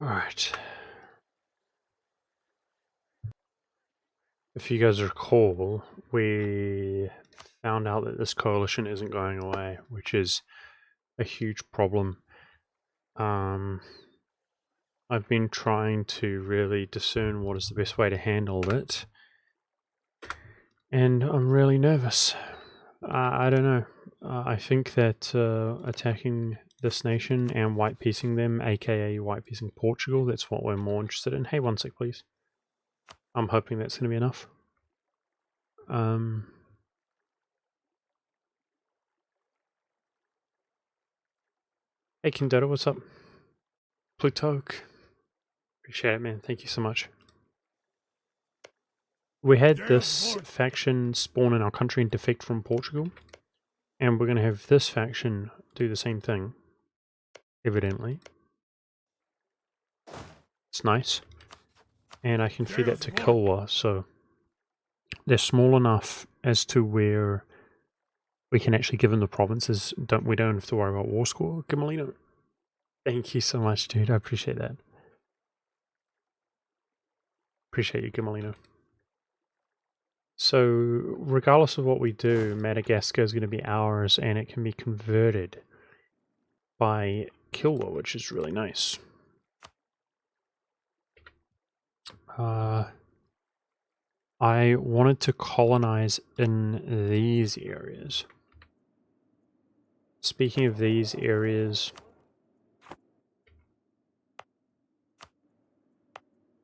Alright. If you guys recall, we found out that this coalition isn't going away, which is a huge problem. I've been trying to really discern what is the best way to handle it, and I'm really nervous. I don't know. I think that attacking this nation and white piecing them, aka white piecing Portugal, that's what we're more interested in. Hey, one sec, please. I'm hoping that's going to be enough. Hey, Kindota, what's up? Plutoke. Appreciate it, man. Thank you so much. We had this faction spawn in our country and defect from Portugal, and we're going to have this faction do the same thing, evidently. It's nice. And I can feed that to Kilwa, so they're small enough as to where we can actually give them the provinces. We don't have to worry about war score. Gamalino. Thank you so much, dude. I appreciate that. Appreciate you, Gamalino. So, regardless of what we do, Madagascar is going to be ours, and it can be converted by Kilwa, which is really nice. I wanted to colonize in these areas. Speaking of these areas,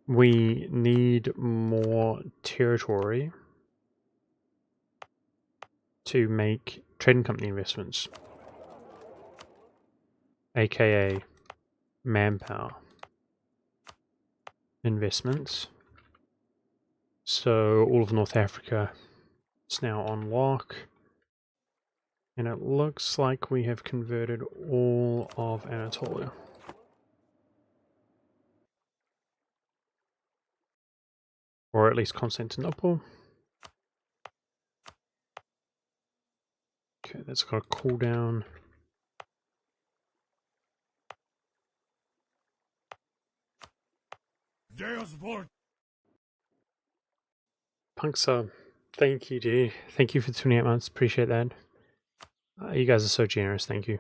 we need more territory to make trading company investments, aka manpower investments. So all of North Africa is now on lock, and it looks like we have converted all of Anatolia. Or at least Constantinople. Okay, that's got a cooldown. Punksa, thank you, dude. Thank you for 28 months. Appreciate that. You guys are so generous. Thank you.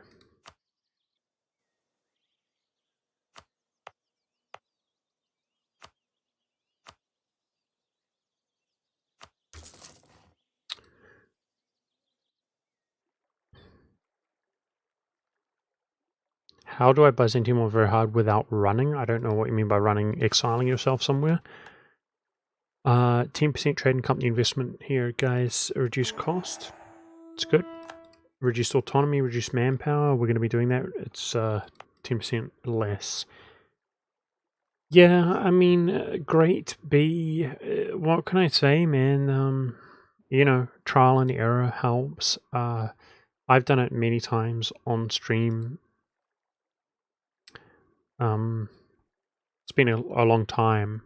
How do I Byzantium war very hard without running? I don't know what you mean by running, exiling yourself somewhere. 10% trading company investment here, guys. Reduced cost. It's good. Reduced autonomy, reduced manpower. We're going to be doing that. It's 10% less. Yeah, I mean, great B. What can I say, man? You know, trial and error helps. I've done it many times on stream. It's been a long time,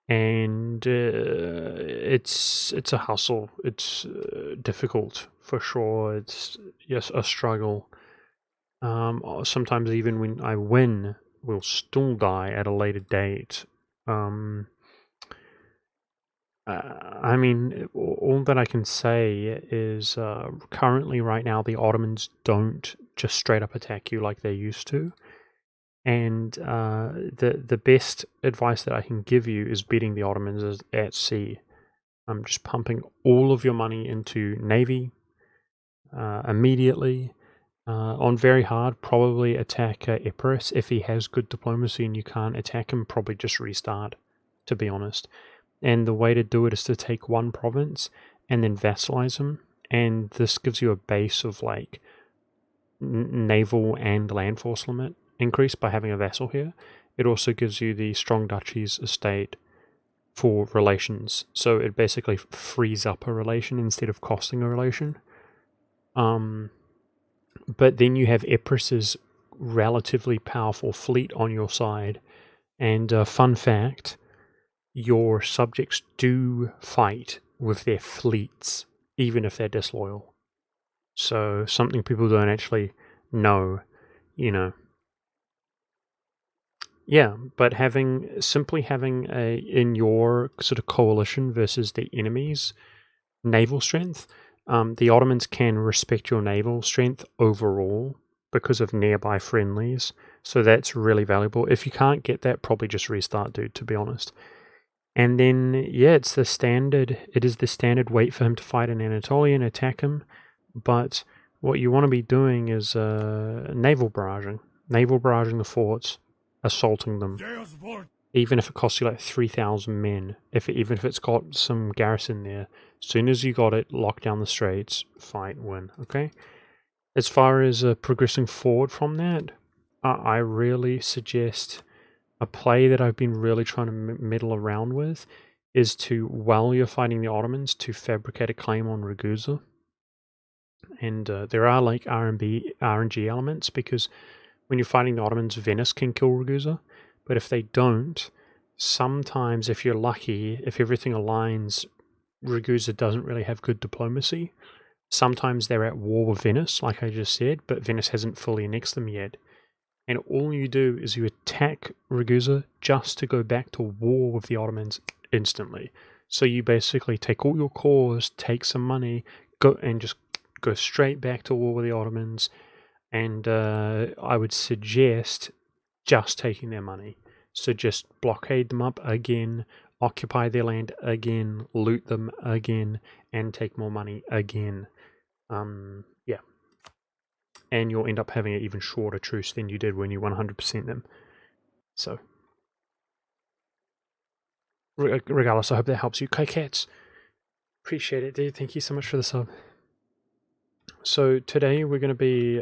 and it's a hustle. It's difficult for sure. It's yes a struggle. Sometimes even when I win, we'll still die at a later date. I mean, all that I can say is currently right now the Ottomans don't just straight up attack you like they used to. And the best advice that I can give you is beating the Ottomans at sea. I'm just pumping all of your money into Navy immediately. On very hard, probably attack Epirus. If he has good diplomacy and you can't attack him, probably just restart, to be honest. And the way to do it is to take one province and then vassalize him. And this gives you a base of like naval and land force limit increase by having a vassal here. It also gives you the strong duchies estate for relations, so it basically frees up a relation instead of costing a relation. But then you have Epirus's relatively powerful fleet on your side, and fun fact, your subjects do fight with their fleets even if they're disloyal. So something people don't actually know, you know. Yeah, but simply having a in your sort of coalition versus the enemy's naval strength, the Ottomans can respect your naval strength overall because of nearby friendlies. So that's really valuable. If you can't get that, probably just restart, dude, to be honest. And then, yeah, it is the standard wait for him to fight an Anatolian, attack him. But what you want to be doing is naval barraging. Naval barraging the forts, assaulting them. Even if it costs you like 3,000 men, even if it's got some garrison there, as soon as you got it, lock down the straits, fight, win, okay? As far as progressing forward from that, I really suggest a play that I've been really trying to meddle around with is to, while you're fighting the Ottomans, to fabricate a claim on Ragusa. And there are like RNG elements, because when you're fighting the Ottomans, Venice can kill Ragusa, but if they don't, sometimes if you're lucky, if everything aligns, Ragusa doesn't really have good diplomacy. Sometimes they're at war with Venice, like I just said, but Venice hasn't fully annexed them yet. And all you do is you attack Ragusa just to go back to war with the Ottomans instantly. So you basically take all your cores, take some money, just go straight back to war with the Ottomans. And I would suggest just taking their money. So just blockade them up again, occupy their land again, loot them again, and take more money again. Yeah. And you'll end up having an even shorter truce than you did when you 100% them. So, regardless, I hope that helps you. Kai Cats, appreciate it, dude. Thank you so much for the sub. So today we're going to be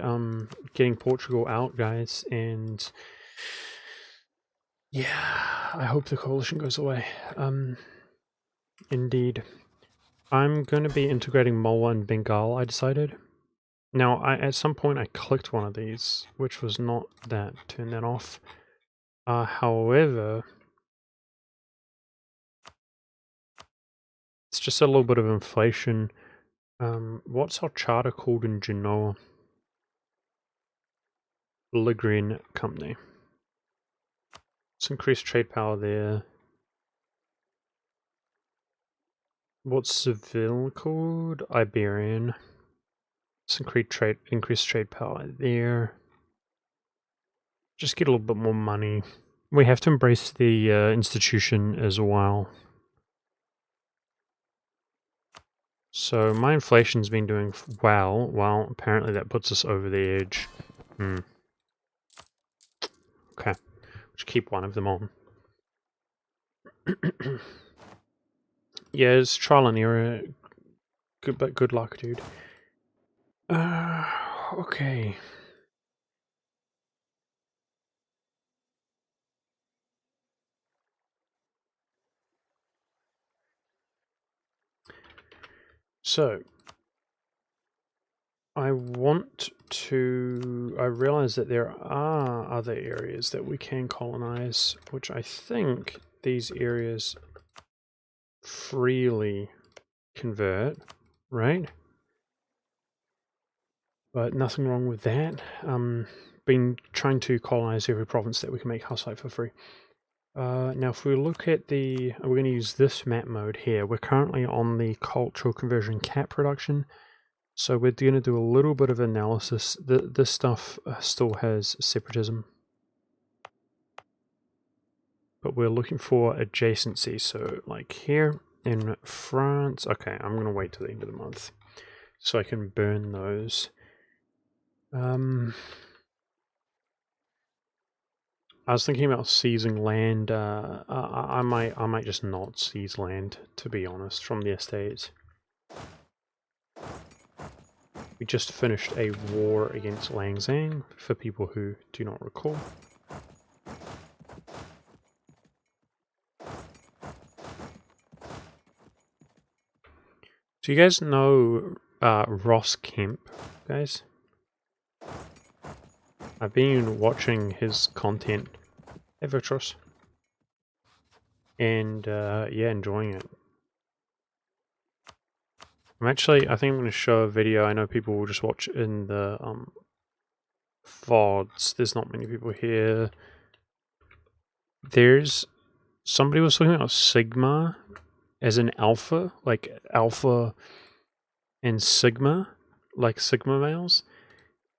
getting Portugal out, guys, and yeah, I hope the coalition goes away. Indeed. I'm going to be integrating Mola and Bengal, I decided. Now, at some point I clicked one of these, which was not that. Turn that off. However, it's just a little bit of inflation. What's our charter called in Genoa? Ligurian Company. Let's increase trade power there. What's Seville called? Iberian. Let's increase trade power there. Just get a little bit more money. We have to embrace the institution as well. So my inflation's been doing well. Well, apparently that puts us over the edge. Okay, let's keep one of them on. Yeah, it's trial and error. Good luck, dude. Okay. So, I realize that there are other areas that we can colonize, which I think these areas freely convert, right? But nothing wrong with that. Been trying to colonize every province that we can make house life for free. Now, if we look at we're going to use this map mode here. We're currently on the cultural conversion cap production. So we're going to do a little bit of analysis. This stuff still has separatism. But we're looking for adjacency. So like here in France. Okay, I'm going to wait till the end of the month so I can burn those. I was thinking about seizing land. I might just not seize land, to be honest, from the estates. We just finished a war against Langzang, for people who do not recall. Do you guys know Ross Kemp, guys? I've been watching his content, hey Vitros, and yeah, enjoying it. I think I'm going to show a video. I know people will just watch in the VODs. There's not many people here. there's somebody was talking about Sigma as an alpha, like alpha and Sigma, like Sigma males.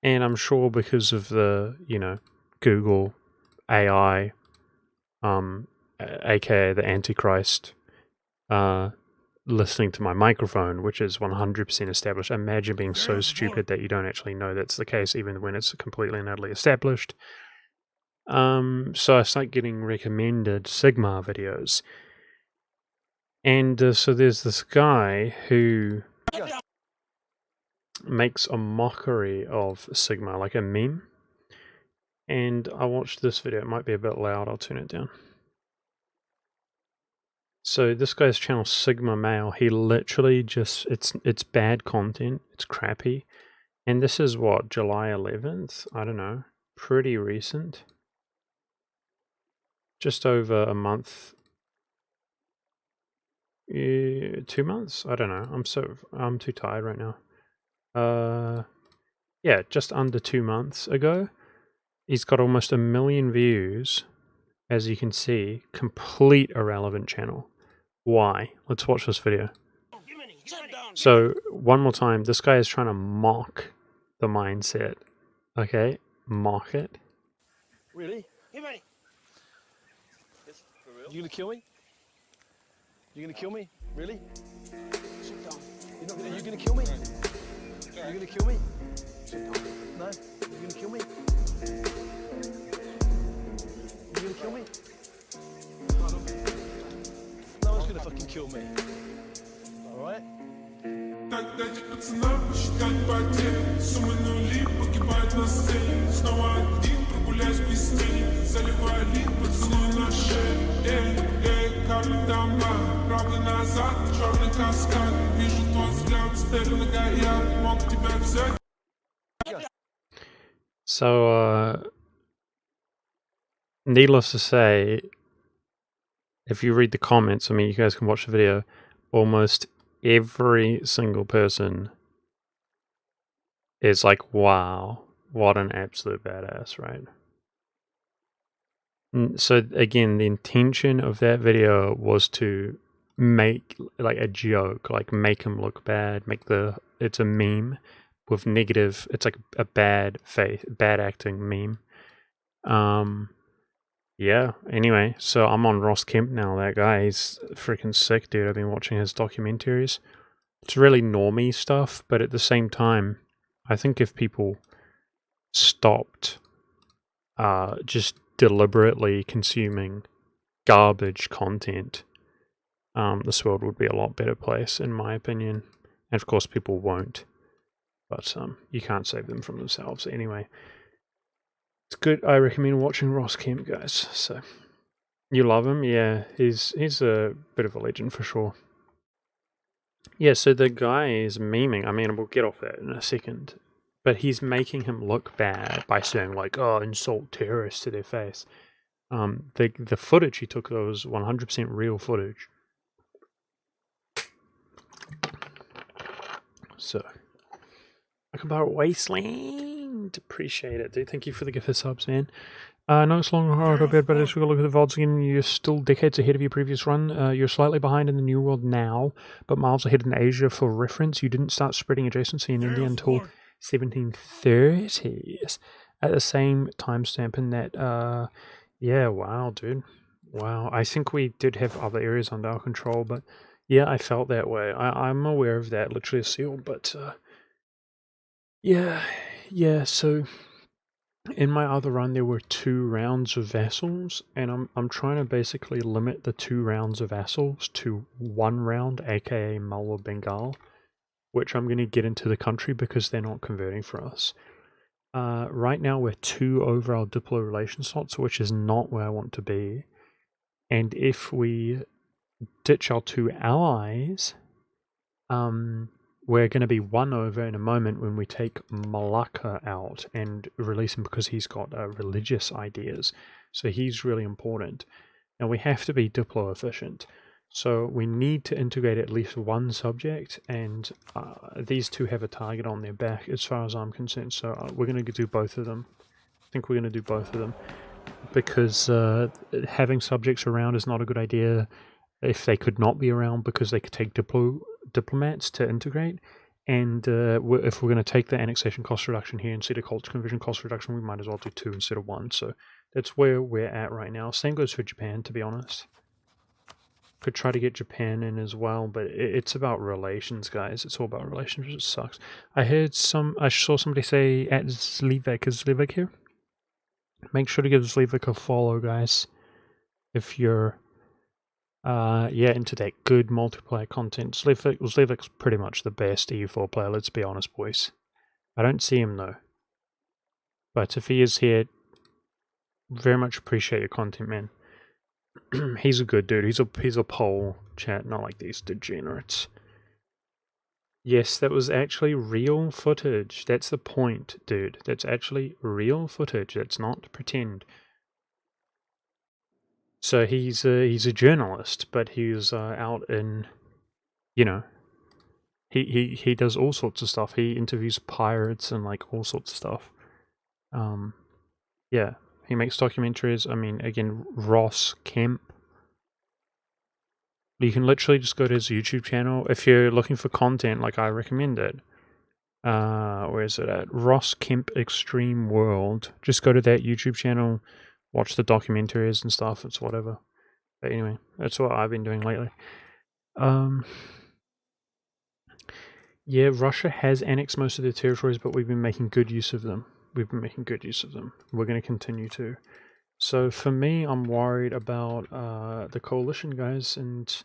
And I'm sure because of the, Google AI, aka the Antichrist, listening to my microphone, which is 100% established. Imagine being so stupid that you don't actually know that's the case, even when it's completely and utterly established. So I start getting recommended Sigma videos. And so there's this guy who makes a mockery of Sigma, like a meme. And I watched this video. It might be a bit loud. I'll turn it down. So this guy's channel, Sigma Male, he literally just, it's bad content. It's crappy. And this is what, July 11th? I don't know. Pretty recent. Just over a month. 2 months? I don't know. I'm too tired right now. Yeah, just under 2 months ago. He's got almost 1 million views. As you can see, complete irrelevant channel. Why? Let's watch this video. So, one more time, this guy is trying to mock the mindset. Okay? Mock it. Really? You gonna kill me? You gonna kill me? Really? You gonna kill me? You gonna kill me? No? You gonna kill me? You gonna kill me? No one's gonna fucking kill me. Alright? Так дайте пацанам посчитать потери. Суммы нули погибают на сцене. Снова один прогуляюсь без тени. Заливаю лин, поцелуй на шее. Капли дома, правда назад, черный каскад. Вижу твой взгляд, стелю на гаяк. Мог тебя взять. So, needless to say, if you read the comments, I mean, you guys can watch the video, almost every single person is like, wow, what an absolute badass, right? So again, the intention of that video was to make like a joke, like make him look bad, it's a meme with negative, it's like a bad acting meme. Yeah, anyway, so I'm on Ross Kemp now. That guy, he's freaking sick, dude. I've been watching his documentaries. It's really normie stuff, but at the same time, I think if people stopped just deliberately consuming garbage content, this world would be a lot better place, in my opinion. And of course, people won't. But you can't save them from themselves anyway. It's good. I recommend watching Ross Kemp, guys. So you love him, yeah. He's a bit of a legend for sure. Yeah, so the guy is memeing. I mean, we'll get off that in a second. But he's making him look bad by saying like, "Oh, insult terrorists" to their face. The footage he took though was 100% real footage. So, welcome back, Wasteland. Appreciate it, dude. Thank you for the gift of subs, man. No, it's long hard a bit, but as we look at the VODs again, you're still decades ahead of your previous run. You're slightly behind in the New World now, but miles ahead in Asia. For reference, you didn't start spreading adjacency in India until 1730s. At the same timestamp in that, yeah, wow, dude. Wow, I think we did have other areas under our control, but yeah, I felt that way. I'm aware of that, literally a seal, but yeah, so in my other run there were 2 rounds of vassals, and I'm trying to basically limit the 2 rounds of vassals to 1 round, aka Mullah Bengal, which I'm going to get into the country because they're not converting for us. Right now we're 2 over our Diplo relation slots, which is not where I want to be. And if we ditch our 2 allies, we're going to be 1 over in a moment when we take Malacca out and release him because he's got religious ideas. So he's really important. And we have to be Diplo efficient. So we need to integrate at least 1 subject, and these 2 have a target on their back as far as I'm concerned. So we're going to do both of them. I think we're going to do both of them. because having subjects around is not a good idea if they could not be around, because they could take diplomats to integrate. And if we're going to take the annexation cost reduction here instead of culture conversion cost reduction, we might as well do 2 instead of 1. So that's where we're at right now. Same goes for Japan, to be honest. Could try to get Japan in as well, but it's about relations, guys. It's all about relations, which sucks. I saw somebody say at Zlivek, is Zlivek here? Make sure to give Zlivek a follow, guys. If you're into that good multiplayer content. Zlivek's pretty much the best EU4 player, let's be honest, boys. I don't see him though. But if he is here, very much appreciate your content, man. He's a good dude. He's a Pole, chat, not like these degenerates. Yes, that was actually real footage. That's the point, dude. That's actually real footage. That's not pretend. So he's a journalist, but he's out in, you know, he does all sorts of stuff. He interviews pirates and like all sorts of stuff. Yeah, he makes documentaries. I mean, again, Ross Kemp. You can literally just go to his YouTube channel if you're looking for content. Like, I recommend it. Where is it at? Ross Kemp Extreme World. Just go to that YouTube channel, watch the documentaries and stuff. It's whatever. But anyway, that's what I've been doing lately. Yeah, Russia has annexed most of their territories, but we've been making good use of them. We're going to continue to. So for me, I'm worried about the coalition, guys, and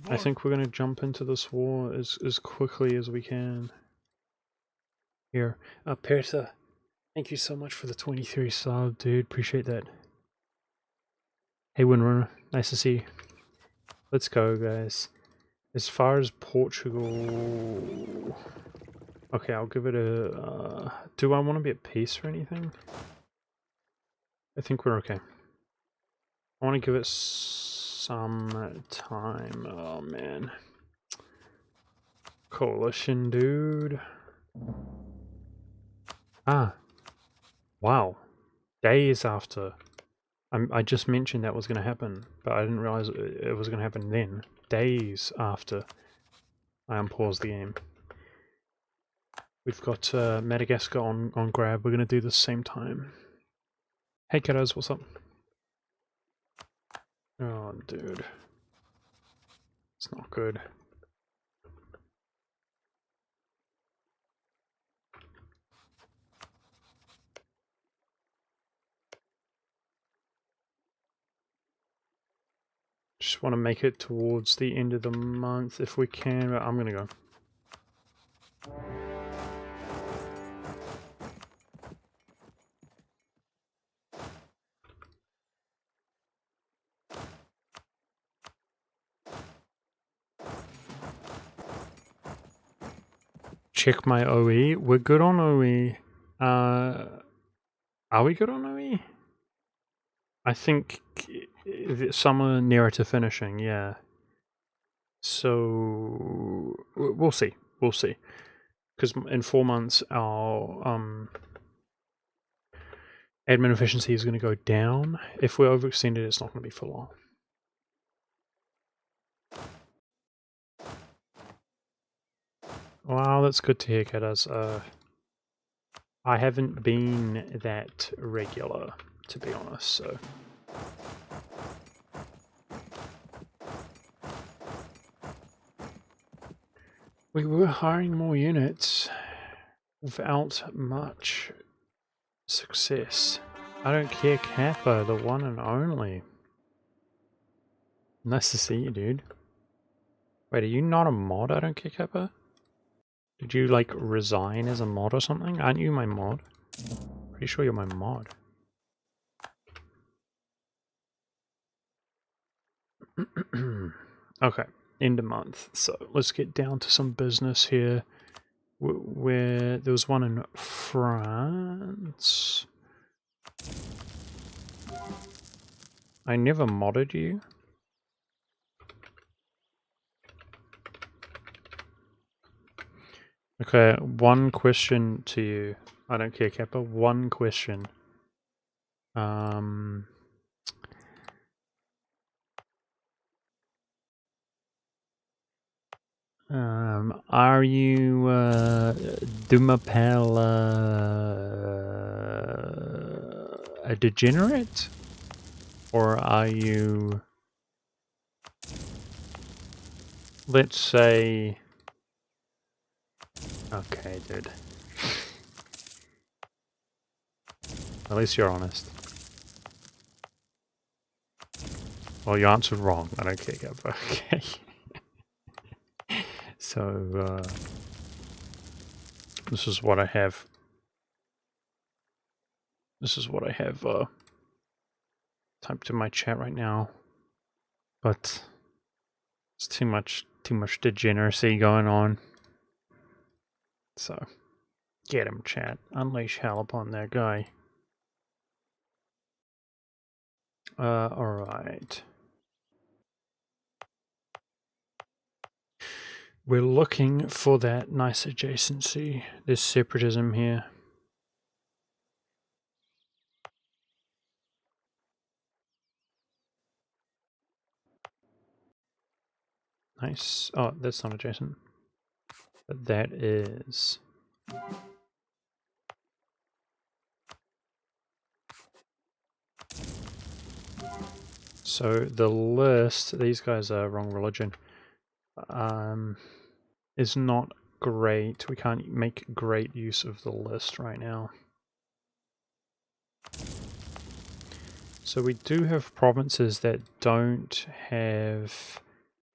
I think we're going to jump into this war as quickly as we can. Here, Pertha, thank you so much for the 23 sub, dude. Appreciate that. Hey, Windrunner, nice to see you. Let's go, guys. As far as Portugal... Okay, I'll give it a... do I want to be at peace or anything? I think we're okay. I want to give it some time. Oh, man. Coalition, dude. Ah. Wow. Days after. I just mentioned that was going to happen, but I didn't realize it was going to happen then. Days after I unpaused the game. We've got Madagascar on grab. We're going to do the same time. Hey kiddos, what's up? Oh, dude. It's not good. Just want to make it towards the end of the month if we can, but I'm going to go. Check my OE. We're good on OE. Are we good on OE? I think somewhere nearer to finishing, yeah. So we'll see. We'll see. Because in 4 months, our admin efficiency is going to go down. If we're overextended, it's not going to be for long. Wow, that's good to hear, kiddos. I haven't been that regular, to be honest, so... We were hiring more units without much success. I don't care, Kappa, the one and only. Nice to see you, dude. Wait, are you not a mod? I don't care, Kappa? Did you, like, resign as a mod or something? Aren't you my mod? Pretty sure you're my mod. Okay, end of month. So, let's get down to some business here. Where there was one in France. I never modded you. Okay, one question to you. I don't care, Kappa. One question. Are you Dumapel a degenerate? Or are you, let's say, okay, dude. At least you're honest. Well, you answered wrong. I don't care, Gab. Okay. So, this is what I have. This is what I have typed in my chat right now. But it's too much degeneracy going on. So, get him, chat. Unleash hell upon that guy. Alright. We're looking for that nice adjacency. There's separatism here. Nice. Oh, that's not adjacent. But that is. So the list, these guys are wrong religion, is not great. We can't make great use of the list right now. So we do have provinces that don't have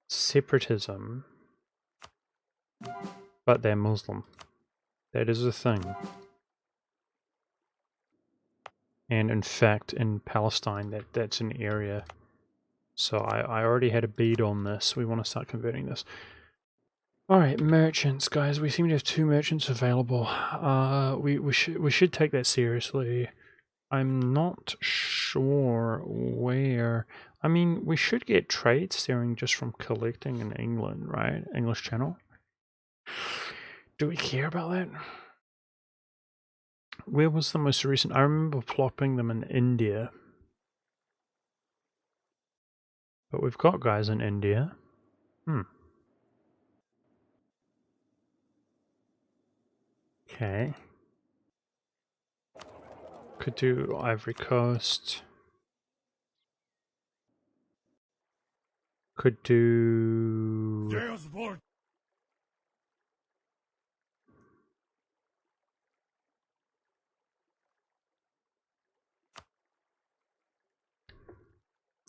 separatism, but they're Muslim. That is a thing. And in fact, in Palestine, that's an area. So I already had a bead on this. We want to start converting this. Alright, merchants, guys. We seem to have 2 merchants available. We should take that seriously. I'm not sure where. I mean, we should get trade steering just from collecting in England, right? English Channel. Do we care about that? Where was the most recent? I remember plopping them in India. But we've got guys in India. Okay. Could do Ivory Coast. Could do...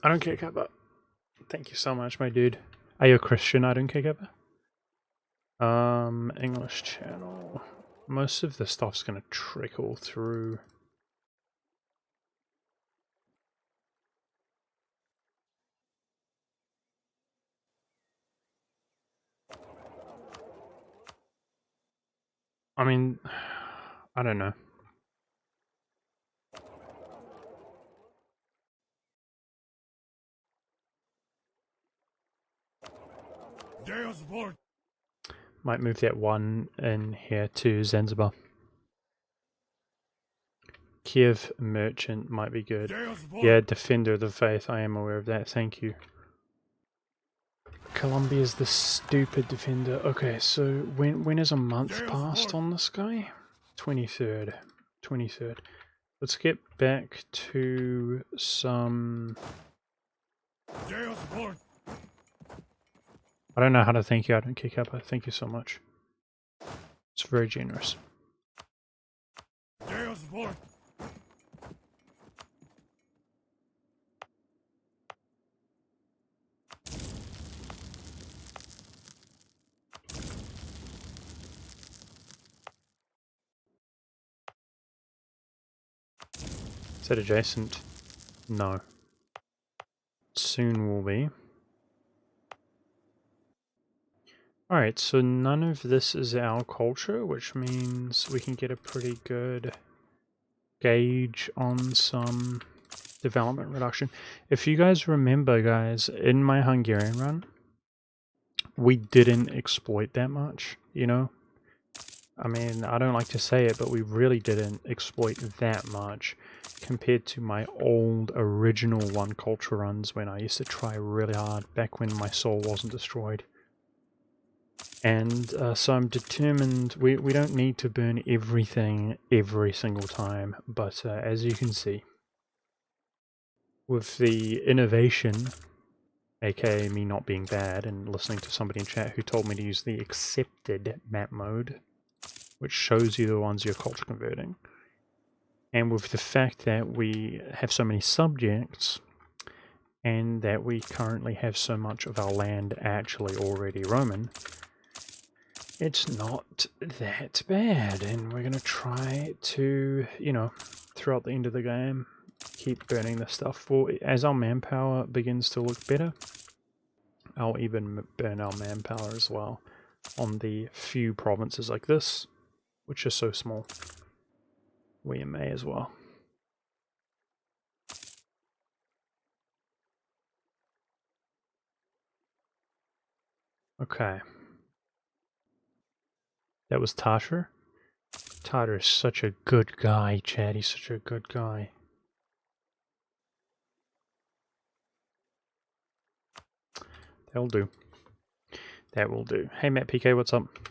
I don't care, Kappa. Thank you so much, my dude. Are you a Christian? I don't care, Kappa. English Channel. Most of the stuff's gonna trickle through. I mean, I don't know. Might move that one in here to Zanzibar. Kiev Merchant might be good. Yeah, Defender of the Faith, I am aware of that, thank you. Colombia's the stupid defender. Okay, so when is a month passed on this guy? 23rd. 23rd. Let's get back to some... I don't know how to thank you, I don't kick up. Thank you so much. It's very generous. Is that adjacent? No. Soon will be. Alright, so none of this is our culture, which means we can get a pretty good gauge on some development reduction. If you guys remember, guys, in my Hungarian run, we didn't exploit that much, you know? I mean, I don't like to say it, but we really didn't exploit that much compared to my old original One Culture runs when I used to try really hard back when my soul wasn't destroyed. And so I'm determined, we don't need to burn everything every single time, but as you can see, with the innovation, aka me not being bad and listening to somebody in chat who told me to use the accepted map mode, which shows you the ones you're culture converting, and with the fact that we have so many subjects and that we currently have so much of our land actually already Roman, it's not that bad, and we're going to try to, you know, throughout the end of the game, keep burning this stuff. For as our manpower begins to look better, I'll even burn our manpower as well on the few provinces like this, which are so small. We may as well. Okay. That was Tasher. Tasher is such a good guy, Chad. He's such a good guy. That'll do. That will do. Hey, Matt PK, what's up?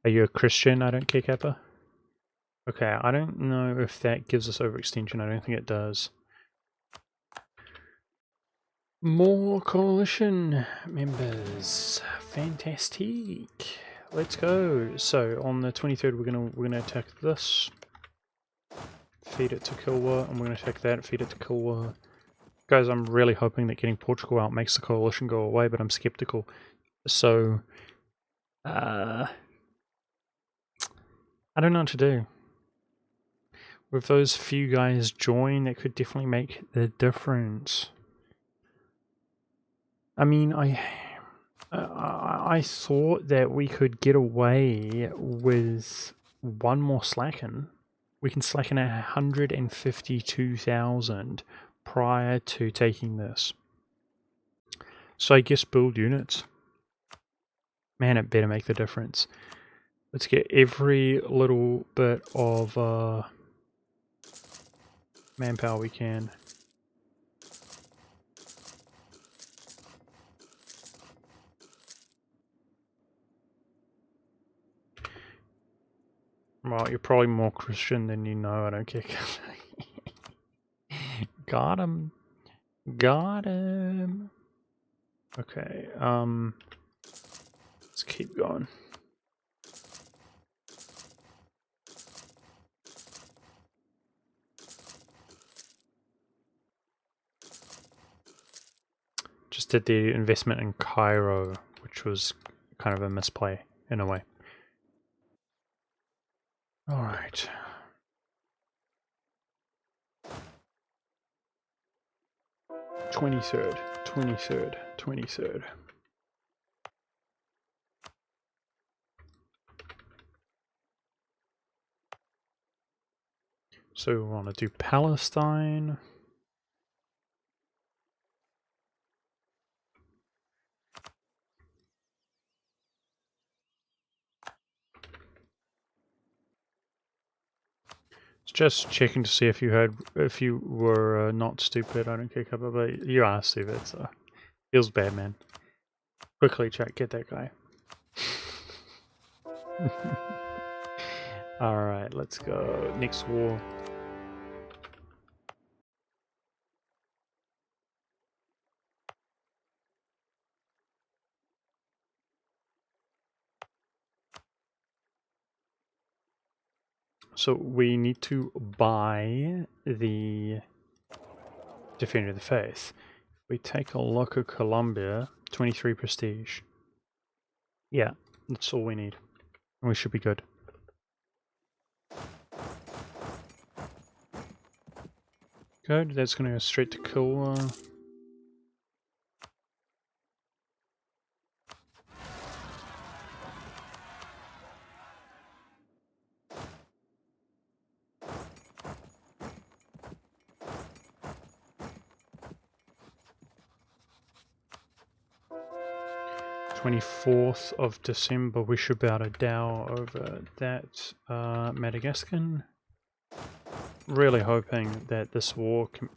Are you a Christian? I don't care, Kappa. Okay, I don't know if that gives us overextension. I don't think it does. More coalition members. Fantastic. Let's go. So on the 23rd, we're gonna attack this. Feed it to Kilwa, and we're gonna attack that. Feed it to Kilwa. Guys, I'm really hoping that getting Portugal out makes the coalition go away, but I'm skeptical. So, I don't know what to do. With those few guys join, that could definitely make the difference. I mean, I thought that we could get away with one more slacken. We can slacken 152,000 prior to taking this. So I guess build units. Man, it better make the difference. Let's get every little bit of manpower we can. Well, you're probably more Christian than you know, I don't care. Got him. Got him. Okay, let's keep going. Just did the investment in Cairo, which was kind of a misplay in a way. All right. Twenty-third. So we want to do Palestine. Just checking to see if you were not stupid. I don't care, but you are stupid, so feels bad, man. Quickly, chat, get that guy. All right, let's go. Next war. So we need to buy the Defender of the Faith. If we take a look at Colombia, 23 prestige. Yeah, that's all we need. And we should be good. Good, that's going to go straight to Kilwa. 24th of December, we should be able to dow over that Madagascar. Really hoping that this war can...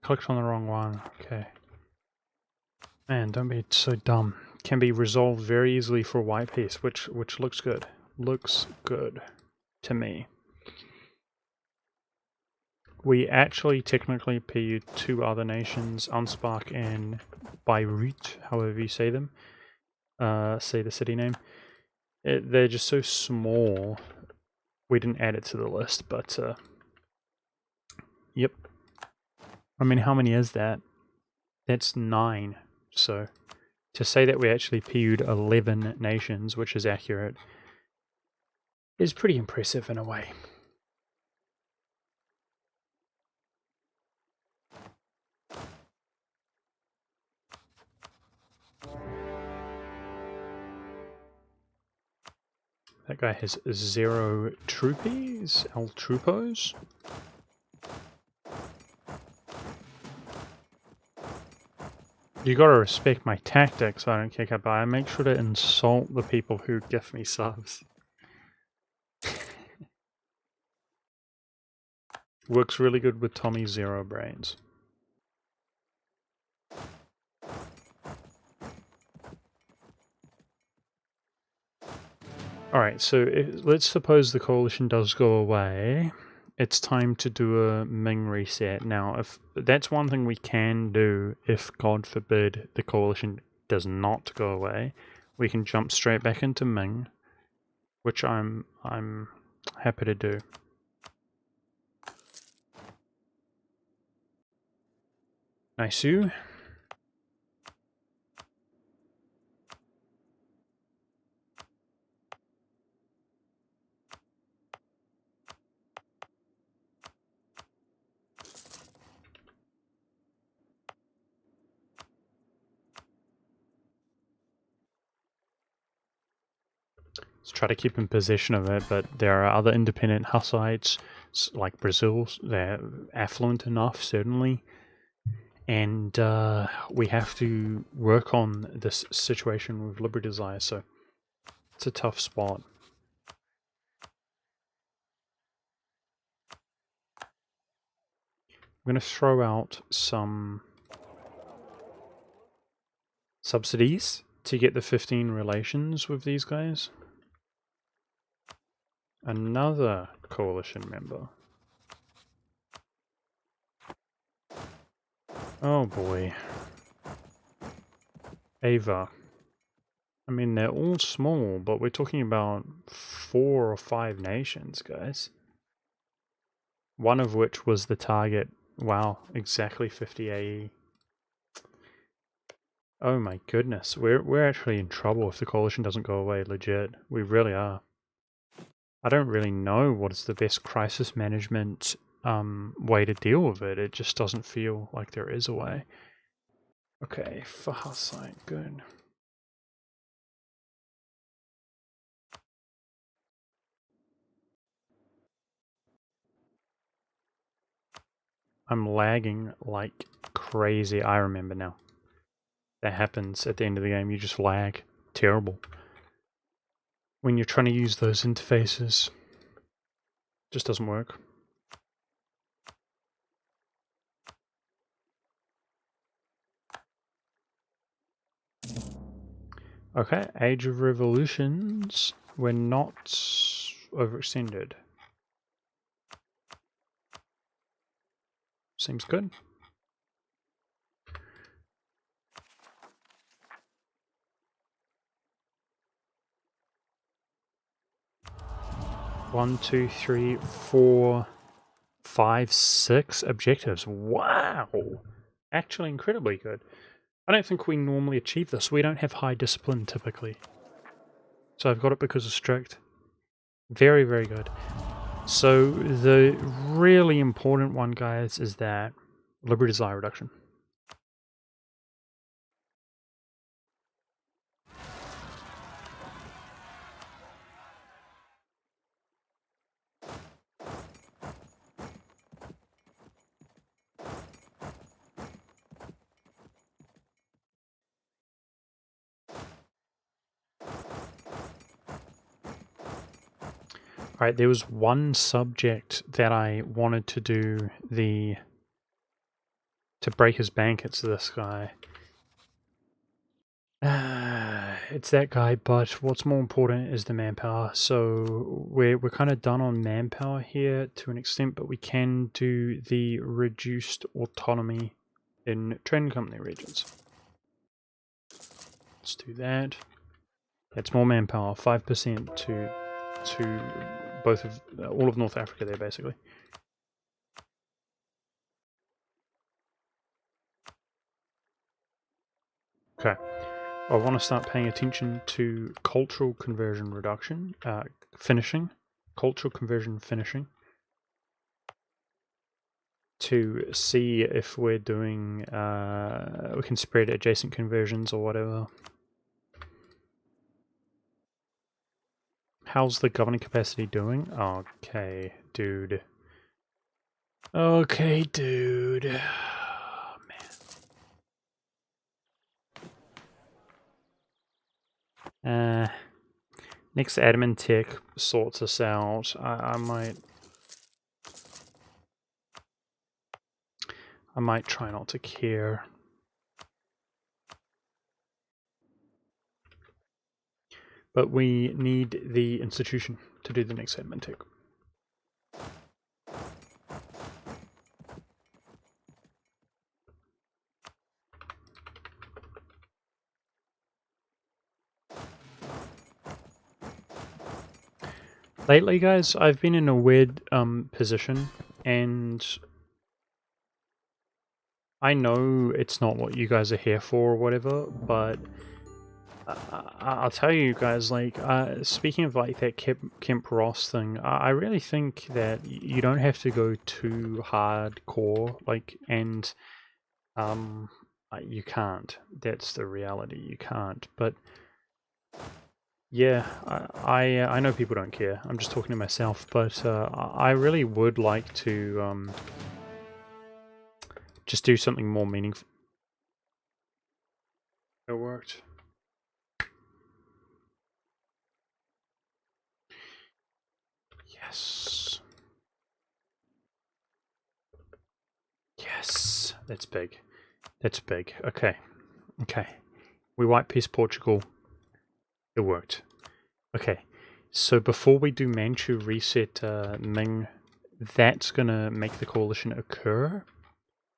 Clicked on the wrong one, okay. Man, don't be so dumb. Can be resolved very easily for white peace, which looks good. Looks good to me. We actually technically PU'd two other nations, Unspark and Beirut, however you say them. Say the city name. They're just so small. We didn't add it to the list, but yep. I mean, how many is that? That's 9. So to say that we actually PU'd 11 nations, which is accurate, is pretty impressive in a way. That guy has 0 troopies, El Trupos. You gotta respect my tactics so I don't kick up, but I make sure to insult the people who give me subs. Works really good with Tommy's 0 brains. Alright, so let's suppose the coalition does go away. It's time to do a Ming reset. Now, if that's one thing we can do, if God forbid the coalition does not go away, we can jump straight back into Ming, which I'm happy to do. Nice you. Let's try to keep in possession of it, but there are other independent Hussites, like Brazil, they're affluent enough, certainly. And we have to work on this situation with Liberty Desire, so it's a tough spot. I'm going to throw out some subsidies to get the 15 relations with these guys. Another coalition member. Oh boy. Ava. I mean, they're all small, but we're talking about 4 or 5 nations, guys. One of which was the target. Wow, exactly 50 AE. Oh my goodness, we're actually in trouble if the coalition doesn't go away, legit. We really are. I don't really know what is the best crisis management way to deal with it. It just doesn't feel like there is a way. Okay, for Hussite, good. I'm lagging like crazy. I remember now. That happens at the end of the game. You just lag. Terrible. When you're trying to use those interfaces. Just doesn't work. Okay, Age of Revolutions. We're not overextended. Seems good. One, 2, 3, 4, 5, 6 objectives. Wow! Actually incredibly good. I don't think we normally achieve this. We don't have high discipline typically. So I've got it because of strict. Very, very good. So the really important one, guys, is that Liberty Desire reduction. Alright, there was one subject that I wanted to do to break his bank. It's this guy. It's that guy, but what's more important is the manpower. So we're kind of done on manpower here to an extent, but we can do the reduced autonomy in trading company regions. Let's do that. That's more manpower, 5% to both of all of North Africa there, basically. Okay. I want to start paying attention to cultural conversion reduction, finishing, cultural conversion finishing, to see if we're doing, we can spread adjacent conversions or whatever. How's the governing capacity doing? Okay, dude. Okay, dude. Oh, man. Next admin tech sorts us out. I might try not to care. But we need the institution to do the next admin tech. Lately, guys, I've been in a weird position, and I know it's not what you guys are here for or whatever, but I'll tell you guys, like, speaking of like that Kemp Ross thing, I really think that you don't have to go too hardcore, like, and you can't. That's the reality. You can't. But yeah, I know people don't care. I'm just talking to myself, but I really would like to just do something more meaningful. It worked. Yes. Yes. That's big. That's big. Okay. Okay. We white peace Portugal. It worked. Okay. So before we do Manchu reset Ming, that's going to make the coalition occur.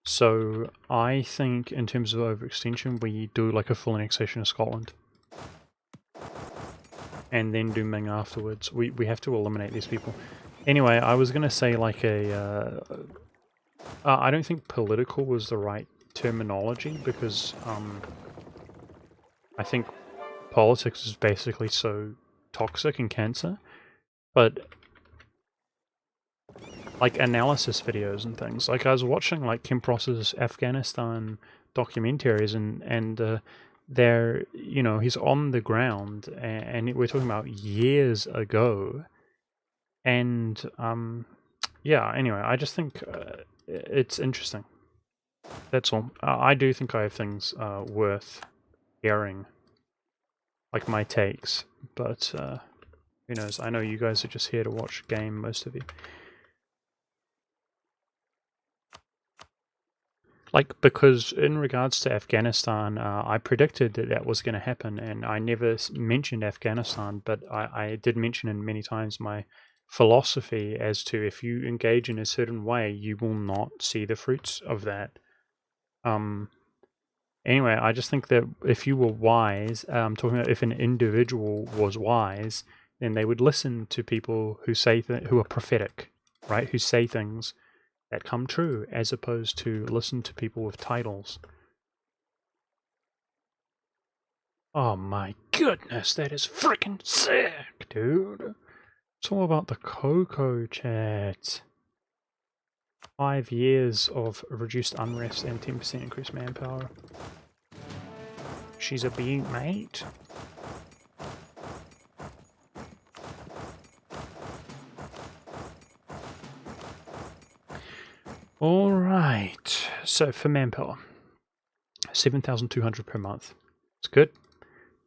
So I think in terms of overextension, we do like a full annexation of Scotland. And then do Ming afterwards. We have to eliminate these people. Anyway, I was going to say like a... I don't think political was the right terminology because I think politics is basically so toxic and cancer. But like analysis videos and things. Like I was watching like Kim Pross's Afghanistan documentaries and there, you know, he's on the ground and we're talking about years ago. And yeah, anyway, I just think it's interesting. That's all. I do think I have things worth airing, like my takes, but who knows? I know you guys are just here to watch game, most of you. Like, because in regards to Afghanistan, I predicted that that was going to happen, and I never mentioned Afghanistan, but I did mention in many times my philosophy as to if you engage in a certain way, you will not see the fruits of that. Anyway, I just think that if you were wise, I'm talking about if an individual was wise, then they would listen to people who say who are prophetic, right? Who say things that come true, as opposed to listen to people with titles. Oh my goodness, that is freaking sick, dude. It's all about the Coco chat. 5 years of reduced unrest and 10% increased manpower. She's a beaut, mate. Alright, so for manpower, 7,200 per month. It's good.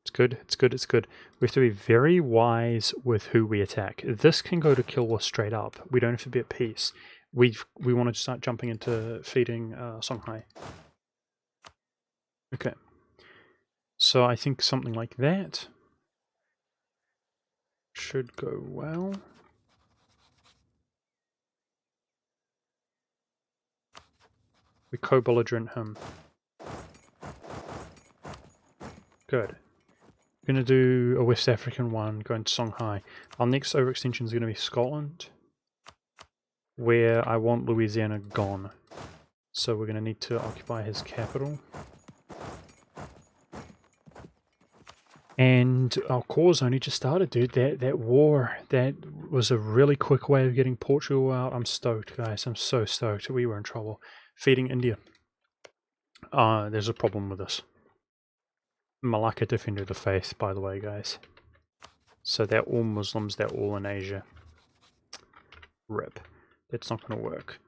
It's good. It's good. It's good. We have to be very wise with who we attack. This can go to kill war straight up. We don't have to be at peace. We want to start jumping into feeding Songhai. Okay. So I think something like that should go well. We co-belligerent him. Good. We're going to do a West African one, going to Songhai. Our next overextension is going to be Scotland, where I want Louisiana gone. So we're going to need to occupy his capital. And our cause only just started, dude. That war, that was a really quick way of getting Portugal out. I'm stoked, guys. I'm so stoked. We were in trouble. Feeding India. There's a problem with this. Malacca defended the faith, by the way, guys. So they're all Muslims, they're all in Asia. RIP. That's not going to work.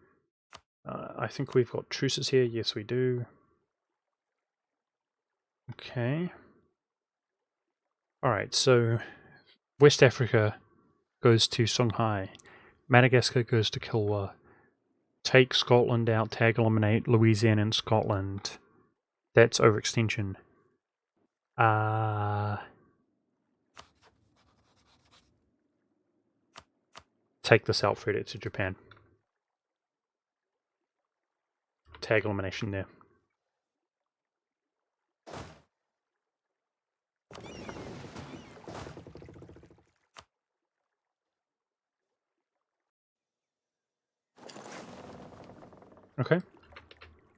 I think we've got truces here. Yes, we do. Okay. Alright, so West Africa goes to Songhai. Madagascar goes to Kilwa. Take Scotland out, tag eliminate Louisiana and Scotland. That's overextension. Take this out, feed it to Japan. Tag elimination there. Okay.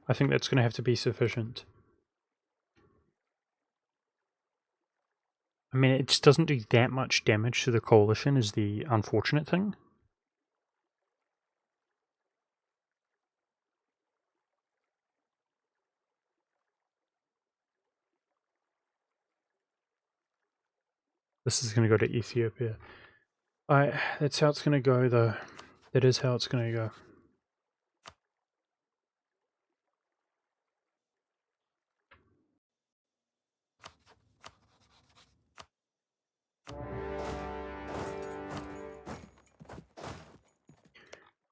I think that's going to have to be sufficient. I mean, it just doesn't do that much damage to the coalition is the unfortunate thing. This is going to go to Ethiopia. That's how it's going to go, though. That is how it's going to go.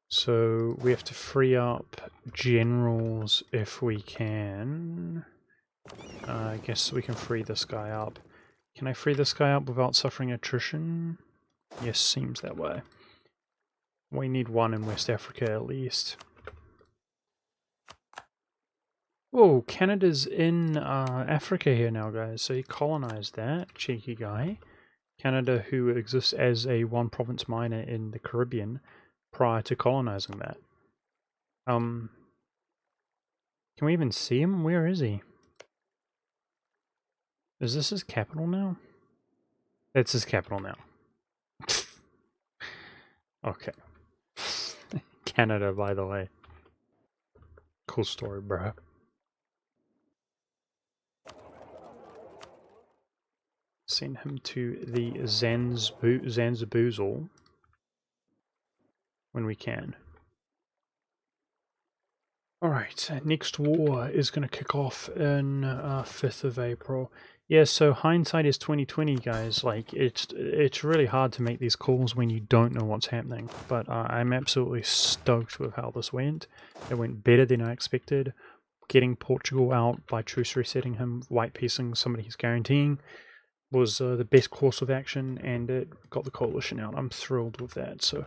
So we have to free up generals if we can. I guess we can free this guy up. Can I free this guy up without suffering attrition? Yes, seems that way. We need one in West Africa at least. Whoa, Canada's in Africa here now, guys. So he colonized that, cheeky guy. Canada, who exists as a one-province minor in the Caribbean prior to colonizing that. Can we even see him? Where is he? Is this his capital now? It's his capital now. Okay. Canada, by the way. Cool story, bro. Send him to the Zanziboozle when we can. Alright, next war is going to kick off in 5th of April. Yeah, so hindsight is 2020, guys. Like, it's really hard to make these calls when you don't know what's happening. But I'm absolutely stoked with how this went. It went better than I expected. Getting Portugal out by truce resetting him, white piecing somebody he's guaranteeing, was the best course of action, and it got the coalition out. I'm thrilled with that. So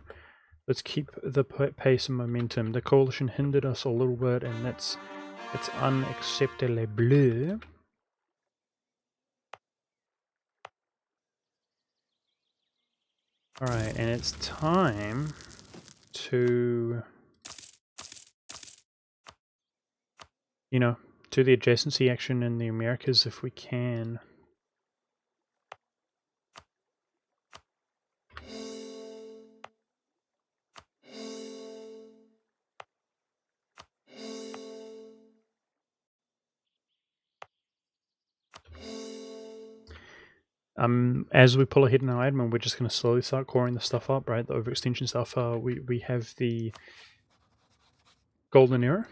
let's keep the pace and momentum. The coalition hindered us a little bit, and it's unacceptable bleu. Alright, and it's time to, you know, do the adjacency action in the Americas if we can. As we pull ahead in our admin, we're just going to slowly start coring the stuff up, right? The overextension stuff. We have the golden era,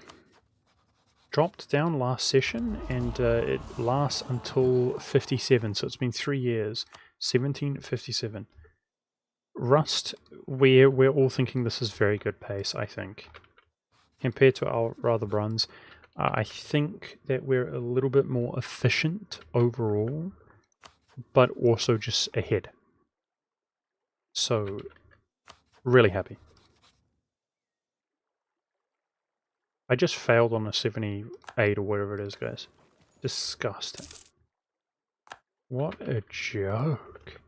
dropped down last session, and it lasts until 57, so it's been 3 years. 1757. Rust, we're all thinking this is very good pace, I think. Compared to our other runs, I think that we're a little bit more efficient overall, but also just ahead. So, really happy. I just failed on a 78 or whatever it is, guys. Disgusting. What a joke.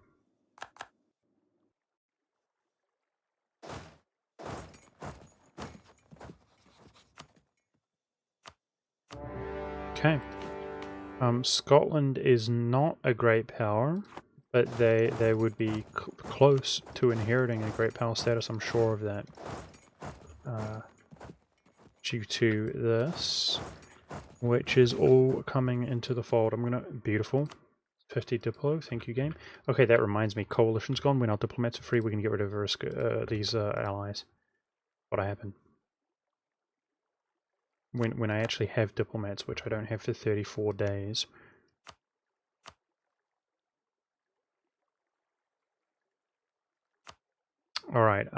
Okay. Scotland is not a great power, but they would be close to inheriting a great power status, I'm sure of that. Due to this, which is all coming into the fold. I'm gonna... Beautiful. 50 Diplo, thank you, game. Okay, that reminds me, coalition's gone. When our diplomats are free, we can get rid of these allies. What happened? When I actually have diplomats, which I don't have for 34 days. Alright,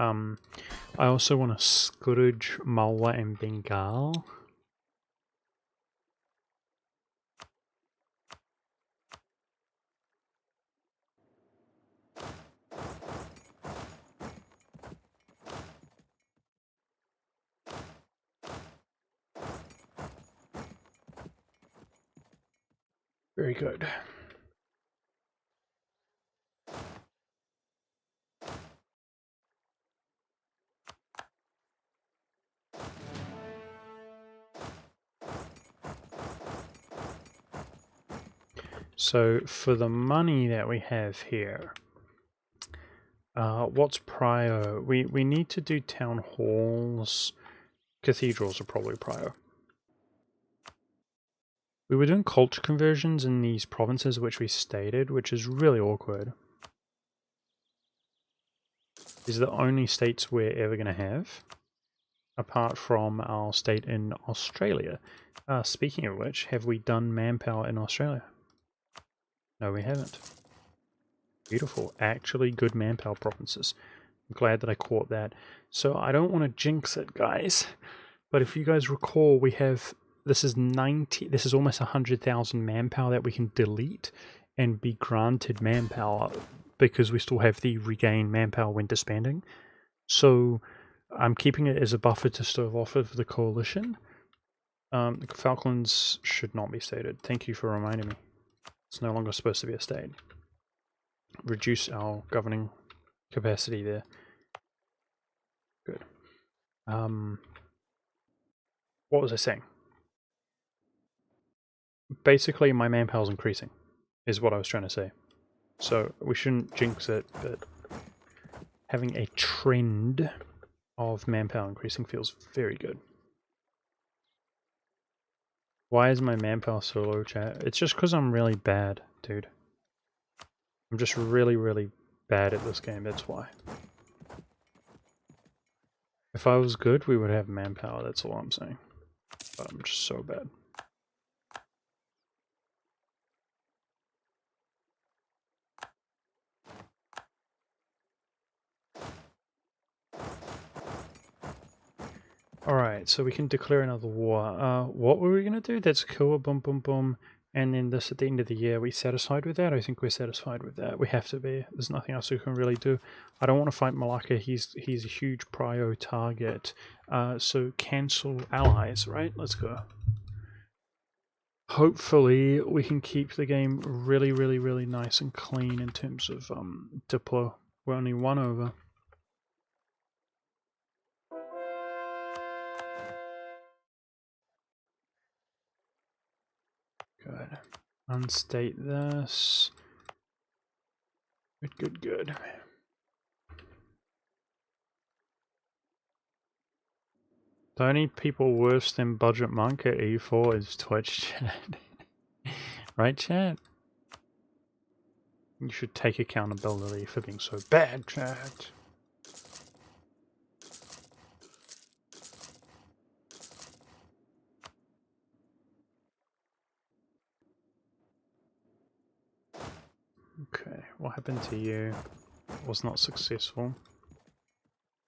I also want to scourge Malwa and Bengal. Very good. So for the money that we have here, what's prio? We need to do town halls. Cathedrals are probably prio. We were doing culture conversions in these provinces which we stated, which is really awkward. These are the only states we're ever going to have, apart from our state in Australia. Speaking of which, have we done manpower in Australia? No, we haven't. Beautiful. Actually good manpower provinces. I'm glad that I caught that. So I don't want to jinx it, guys, but if you guys recall, we have... This is almost 100,000 manpower that we can delete and be granted manpower because we still have the regain manpower when disbanding. So I'm keeping it as a buffer to stove off of the coalition. The Falklands should not be stated. Thank you for reminding me. It's no longer supposed to be a state. Reduce our governing capacity there. Good. What was I saying? Basically, my manpower is increasing, is what I was trying to say. So we shouldn't jinx it, but having a trend of manpower increasing feels very good. Why is my manpower so low, chat? It's just because I'm really bad, dude. I'm just really, really bad at this game, that's why. If I was good, we would have manpower, that's all I'm saying. But I'm just so bad. Alright, so we can declare another war. What were we going to do? That's cool, boom, boom, boom. And then this at the end of the year, are we satisfied with that? I think we're satisfied with that. We have to be. There's nothing else we can really do. I don't want to fight Malacca. He's a huge prio target. So cancel allies, right? Let's go. Hopefully we can keep the game really, really, really nice and clean in terms of Diplo. We're only 1 over. Good. Unstate this. Good, good, good. The only people worse than BudgetMonk at E4 is Twitch chat. Right, chat? You should take accountability for being so bad, chat. what happened to you? Was not successful.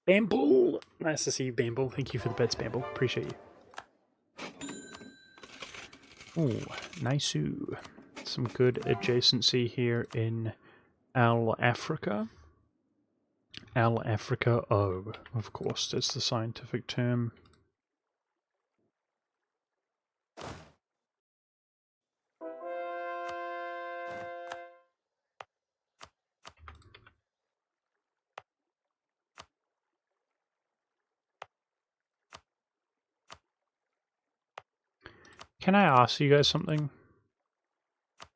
Bamble! Nice to see you, Bamble. Thank you for the bits, Bamble. Appreciate you. Oh, nice-oo. Some good adjacency here in Al Africa. Al Africa O, of course, that's the scientific term. Can I ask you guys something?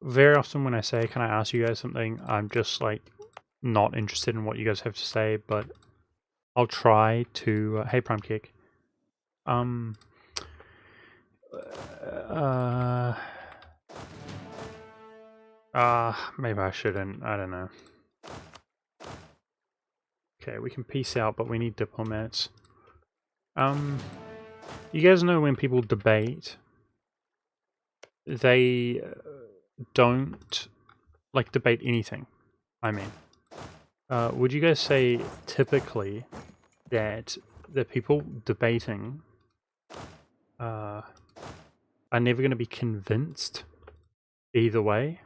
Very often when I say, can I ask you guys something, I'm just like not interested in what you guys have to say, but I'll try to, hey Prime Cake. Maybe I shouldn't, I don't know. Okay, we can peace out, but we need diplomats. You guys know when people debate, they don't like debate anything. I mean, would you guys say typically that the people debating are never going to be convinced either way?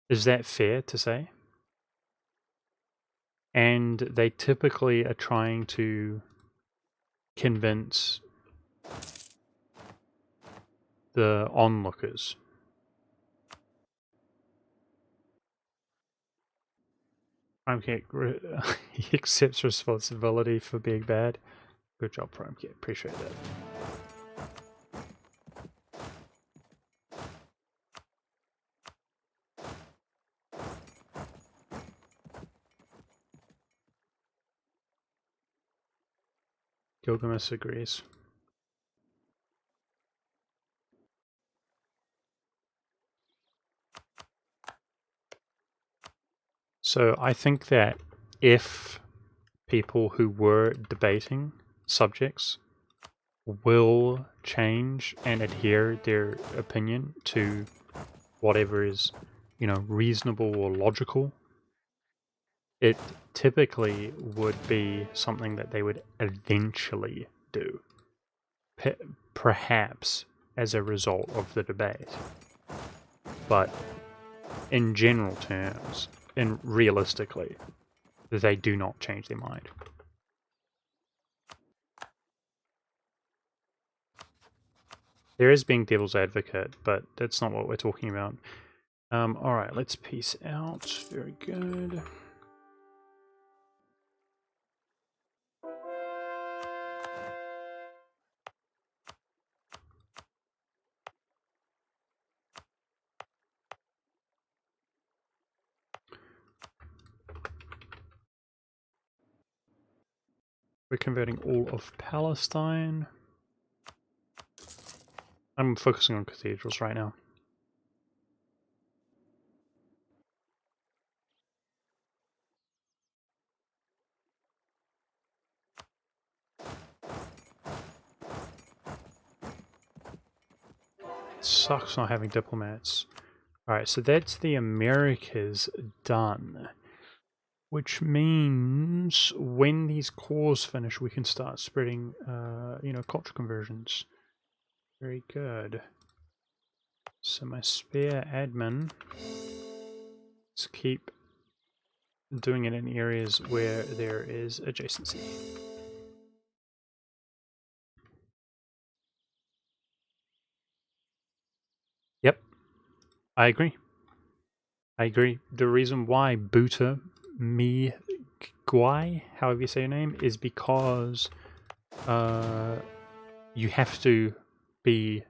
Is that fair to say? And they typically are trying to convince the onlookers. Primekit he accepts responsibility for being bad. Good job, Primekit. Appreciate that. Gilgamesh agrees. So I think that if people who were debating subjects will change and adhere their opinion to whatever is, you know, reasonable or logical, it typically would be something that they would eventually do. Perhaps as a result of the debate. But in general terms, and realistically, they do not change their mind. There is being devil's advocate, but that's not what we're talking about. Alright, let's peace out. Very good. We're converting all of Palestine. I'm focusing on cathedrals right now. It sucks not having diplomats. Alright, so that's the Americas done. Which means when these cores finish, we can start spreading, you know, culture conversions. Very good. So my spare admin, let's keep doing it in areas where there is adjacency. Yep, I agree. I agree. The reason why Buta Mi Guai, however you say your name, is because you have to be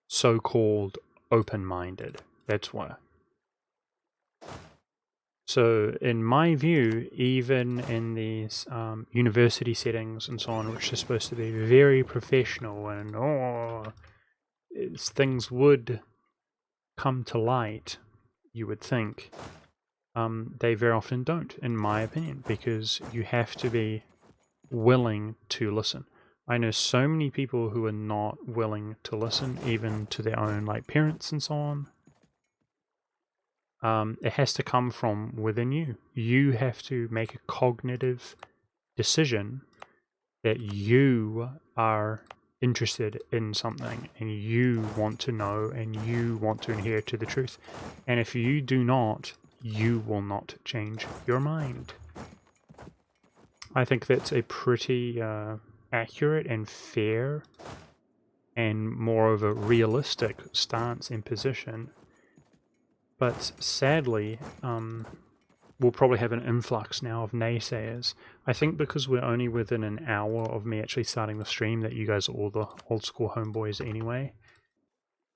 so-called open-minded. That's why. So, in my view, even in these university settings and so on, which are supposed to be very professional and things would come to light, you would think, they very often don't, in my opinion, because you have to be willing to listen. I know so many people who are not willing to listen, even to their own like parents and so on. It has to come from within you. You have to make a cognitive decision that you are interested in something and you want to know and you want to adhere to the truth. And if you do not, you will not change your mind. I think that's a pretty accurate and fair and moreover realistic stance and position. But sadly, we'll probably have an influx now of naysayers. I think because we're only within an hour of me actually starting the stream that you guys are all the old school homeboys anyway.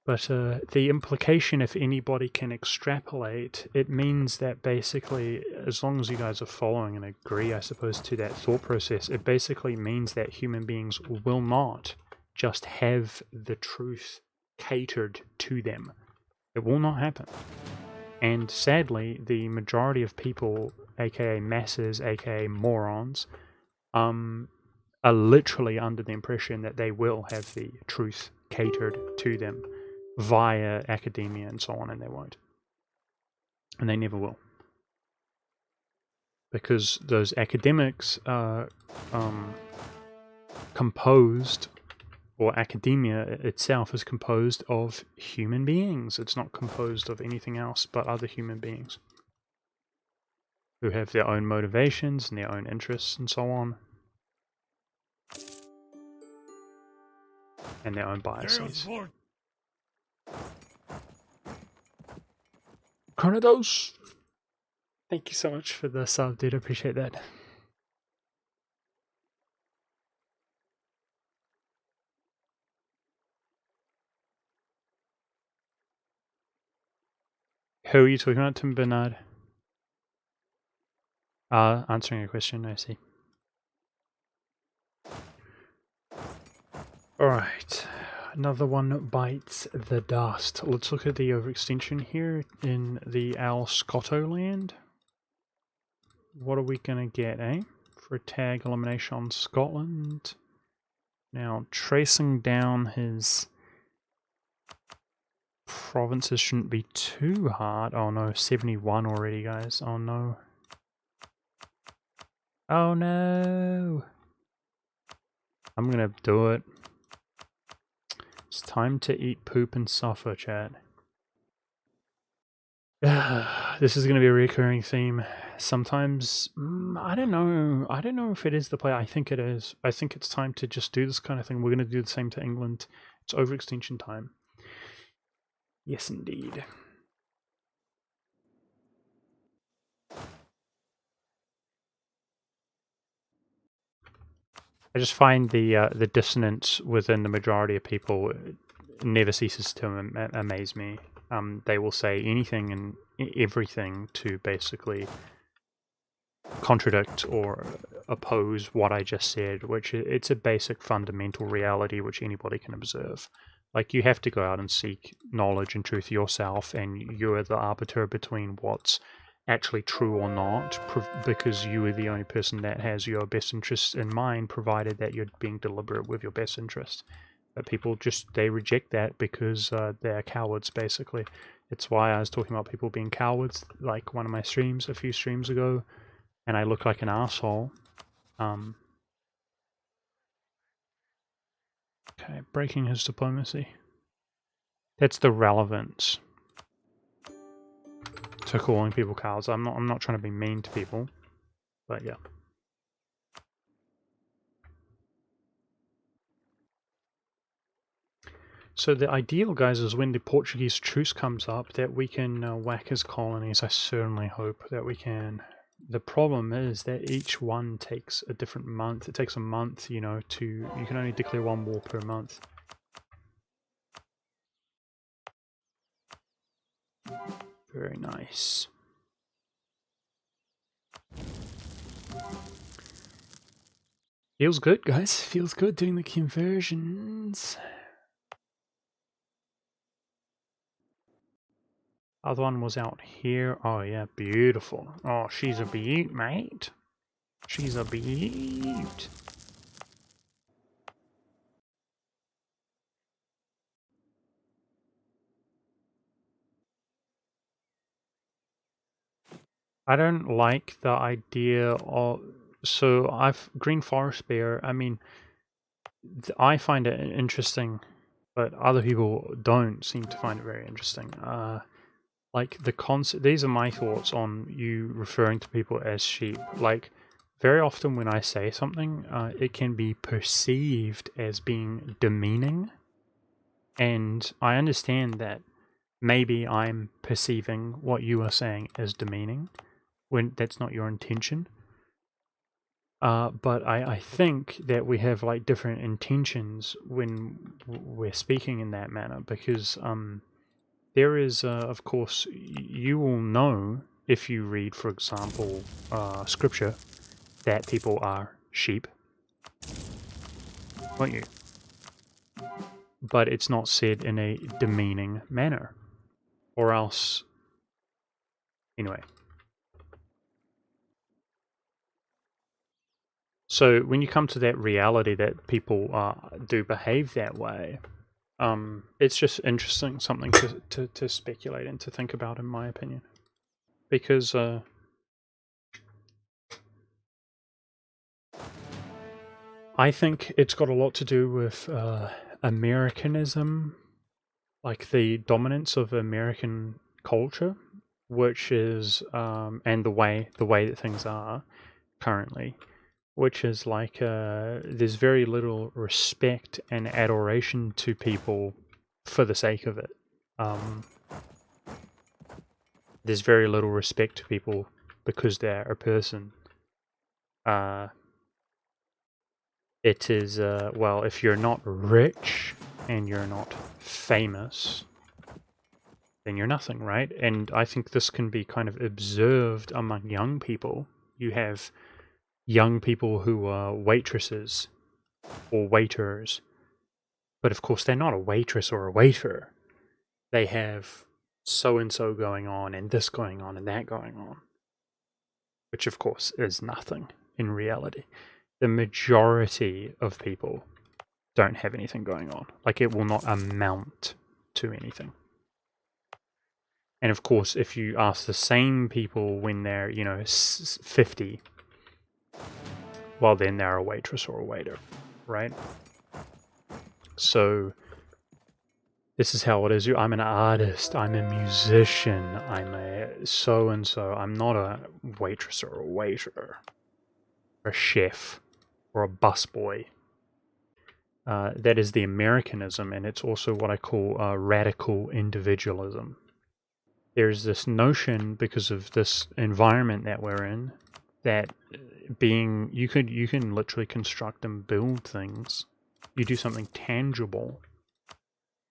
But the implication, if anybody can extrapolate, it means that basically, as long as you guys are following and agree, I suppose, to that thought process, it basically means that human beings will not just have the truth catered to them. It will not happen. And sadly, the majority of people, aka masses, aka morons, are literally under the impression that they will have the truth catered to them via academia and so on, and they won't. And they never will. Because those academics are composed, or academia itself is composed of human beings. It's not composed of anything else but other human beings who have their own motivations and their own interests and so on, and their own biases. Chronodos! Thank you so much for the sub, dude. I appreciate that. Who are you talking about, Tim Bernard? Answering a question, I see. Alright, another one bites the dust. Let's look at the overextension here in the Al Scotto land. What are we gonna get, eh? For a tag elimination on Scotland. Now, tracing down his provinces shouldn't be too hard. Oh no, 71 already, guys. Oh no. Oh no! I'm gonna do it. It's time to eat poop and suffer, chat. This is gonna be a recurring theme. Sometimes, I don't know if it is the play. I think it is. I think it's time to just do this kind of thing. We're gonna do the same to England. It's overextension time. Yes, indeed. I just find the dissonance within the majority of people never ceases to amaze me. They will say anything and everything to basically contradict or oppose what I just said, which it's a basic fundamental reality which anybody can observe. Like, you have to go out and seek knowledge and truth yourself, and you're the arbiter between what's actually true or not, because you are the only person that has your best interests in mind, provided that you're being deliberate with your best interest. But people they reject that because they're cowards, basically. It's why I was talking about people being cowards, like one of my streams a few streams ago, and I look like an asshole. Okay, breaking his diplomacy. That's the relevance to calling people cowards. I'm not trying to be mean to people, but yeah. So the ideal, guys, is when the Portuguese truce comes up, that we can whack his colonies. I certainly hope that we can. The problem is that each one takes a different month. It takes a month, you know, you can only declare one war per month. Very nice. Feels good, guys. Feels good doing the conversions. Other one was out here. Oh yeah, beautiful. Oh, she's a beaut, mate. She's a beaut. I don't like the idea of. So green forest bear. I mean, I find it interesting, but other people don't seem to find it very interesting. Like the concept. These are my thoughts on you referring to people as sheep. Like, very often when I say something, it can be perceived as being demeaning, and I understand that maybe I'm perceiving what you are saying as demeaning when that's not your intention. But I think that we have like different intentions when we're speaking in that manner, because there is, of course, you will know if you read, for example, scripture, that people are sheep, won't you? But it's not said in a demeaning manner, or else, anyway. So when you come to that reality that people do behave that way, it's just interesting, something to speculate and to think about, in my opinion. Because I think it's got a lot to do with Americanism, like the dominance of American culture, which is and the way that things are currently, which is like there's very little respect and adoration to people for the sake of it. There's very little respect to people because they're a person. It is, well, if you're not rich and you're not famous, then you're nothing, right? And I think this can be kind of observed among young people. You have young people who are waitresses or waiters, but of course they're not a waitress or a waiter. They have so-and-so going on and this going on and that going on, which of course is nothing in reality. The majority of people don't have anything going on. Like, it will not amount to anything. And of course, if you ask the same people when they're, 50, well, then they're a waitress or a waiter, right? So this is how it is. I'm an artist, I'm a musician, I'm a so-and-so. I'm not a waitress or a waiter, or a chef, or a busboy. That is the Americanism, and it's also what I call radical individualism. There's this notion, because of this environment that we're in, that you can literally construct and build things. You do something tangible,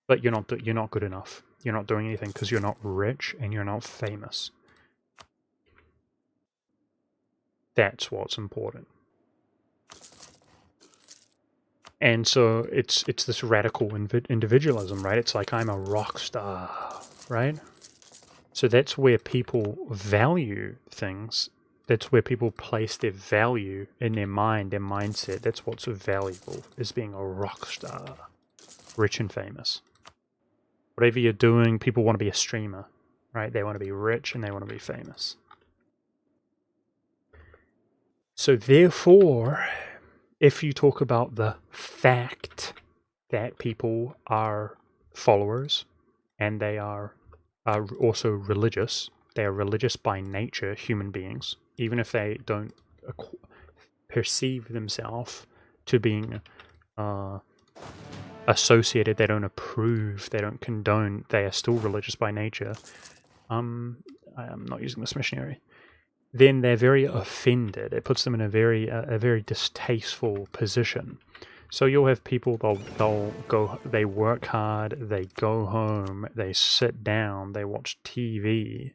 but you're not good enough. You're not doing anything because you're not rich and you're not famous. That's what's important. And so it's this radical individualism, right? It's like, I'm a rock star, right? So that's where people value things. That's where people place their value in their mind, their mindset. That's what's valuable, is being a rock star, rich and famous. Whatever you're doing, people want to be a streamer, right? They want to be rich and they want to be famous. So therefore, if you talk about the fact that people are followers and they are also religious, they are religious by nature, human beings, even if they don't perceive themselves to being associated, they don't approve, they don't condone, they are still religious by nature. I'm not using this missionary. Then they're very offended. It puts them in a very distasteful position. So you'll have people, they'll go, they work hard, they go home, they sit down, they watch TV,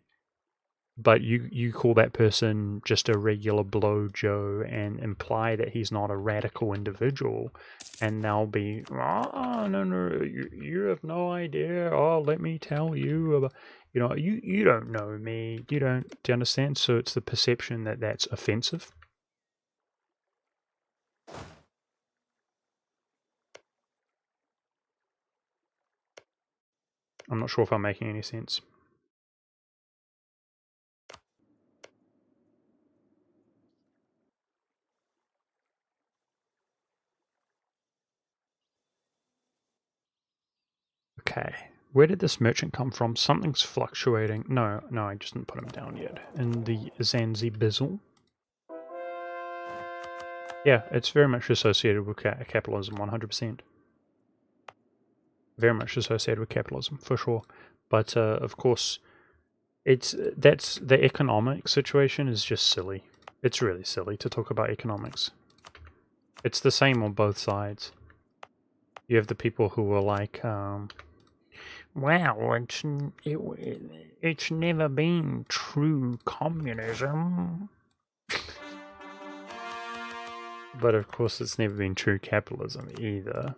but you call that person just a regular blow Joe and imply that he's not a radical individual, and they'll be, no, you have no idea. Oh, let me tell you about, you don't know me. Do you understand? So it's the perception that that's offensive. I'm not sure if I'm making any sense. Okay. Where did this merchant come from? Something's fluctuating. No, I just didn't put him down yet. In the Zanzibizzle. Yeah, it's very much associated with capitalism, 100%. Very much associated with capitalism, for sure. But, of course, that's the economic situation is just silly. It's really silly to talk about economics. It's the same on both sides. You have the people who are like, wow, it's never been true communism. But of course it's never been true capitalism either.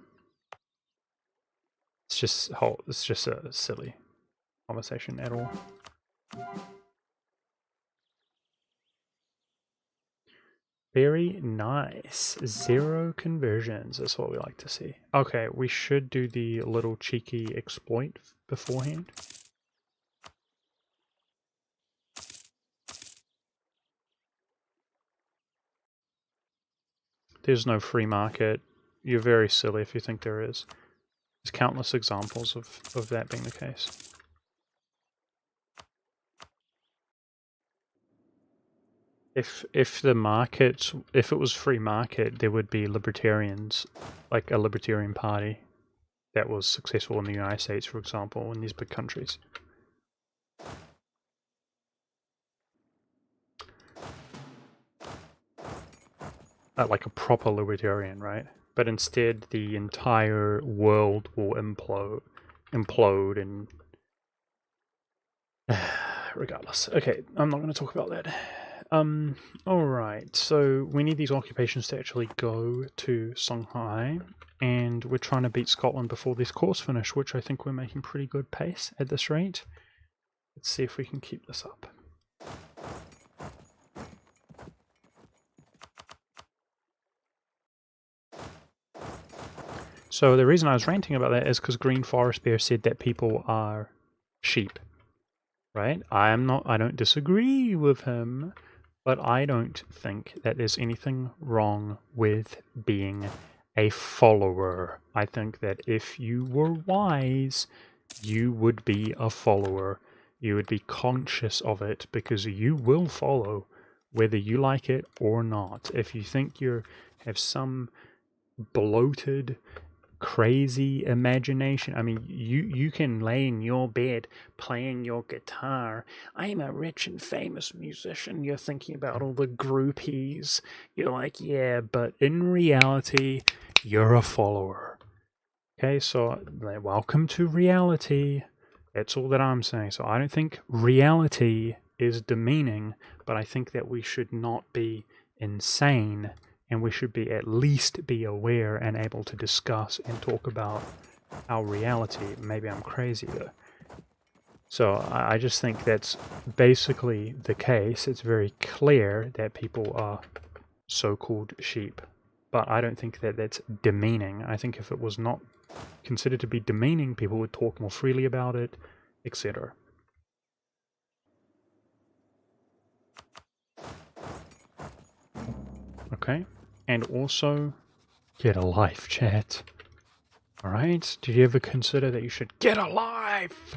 It's just a silly conversation at all. Very nice. 0 conversions is what we like to see. Okay, we should do the little cheeky exploit beforehand. There's no free market. You're very silly if you think there is. There's countless examples of that being the case. If it was free market, there would be libertarians, like a libertarian party that was successful in the United States, for example, in these big countries. Like a proper libertarian, right? But instead, the entire world will implode and... regardless. Okay, I'm not going to talk about that. Alright, so we need these occupations to actually go to Shanghai, and we're trying to beat Scotland before this course finish, which I think we're making pretty good pace at this rate. Let's see if we can keep this up. So the reason I was ranting about that is because Green Forest Bear said that people are sheep, right? I don't disagree with him. But I don't think that there's anything wrong with being a follower. I think that if you were wise, you would be a follower. You would be conscious of it because you will follow whether you like it or not. If you think you have some bloated, crazy imagination. I mean, you can lay in your bed playing your guitar. I'm a rich and famous musician. You're thinking about all the groupies. You're like, yeah, but in reality, you're a follower. Okay, so welcome to reality. That's all that I'm saying. So I don't think reality is demeaning, but I think that we should not be insane. And we should be at least be aware and able to discuss and talk about our reality. Maybe I'm crazy though. So I just think that's basically the case. It's very clear that people are so-called sheep. But I don't think that that's demeaning. I think if it was not considered to be demeaning, people would talk more freely about it, etc. Okay. And also, get a life, chat. Alright? Did you ever consider that you should get a life?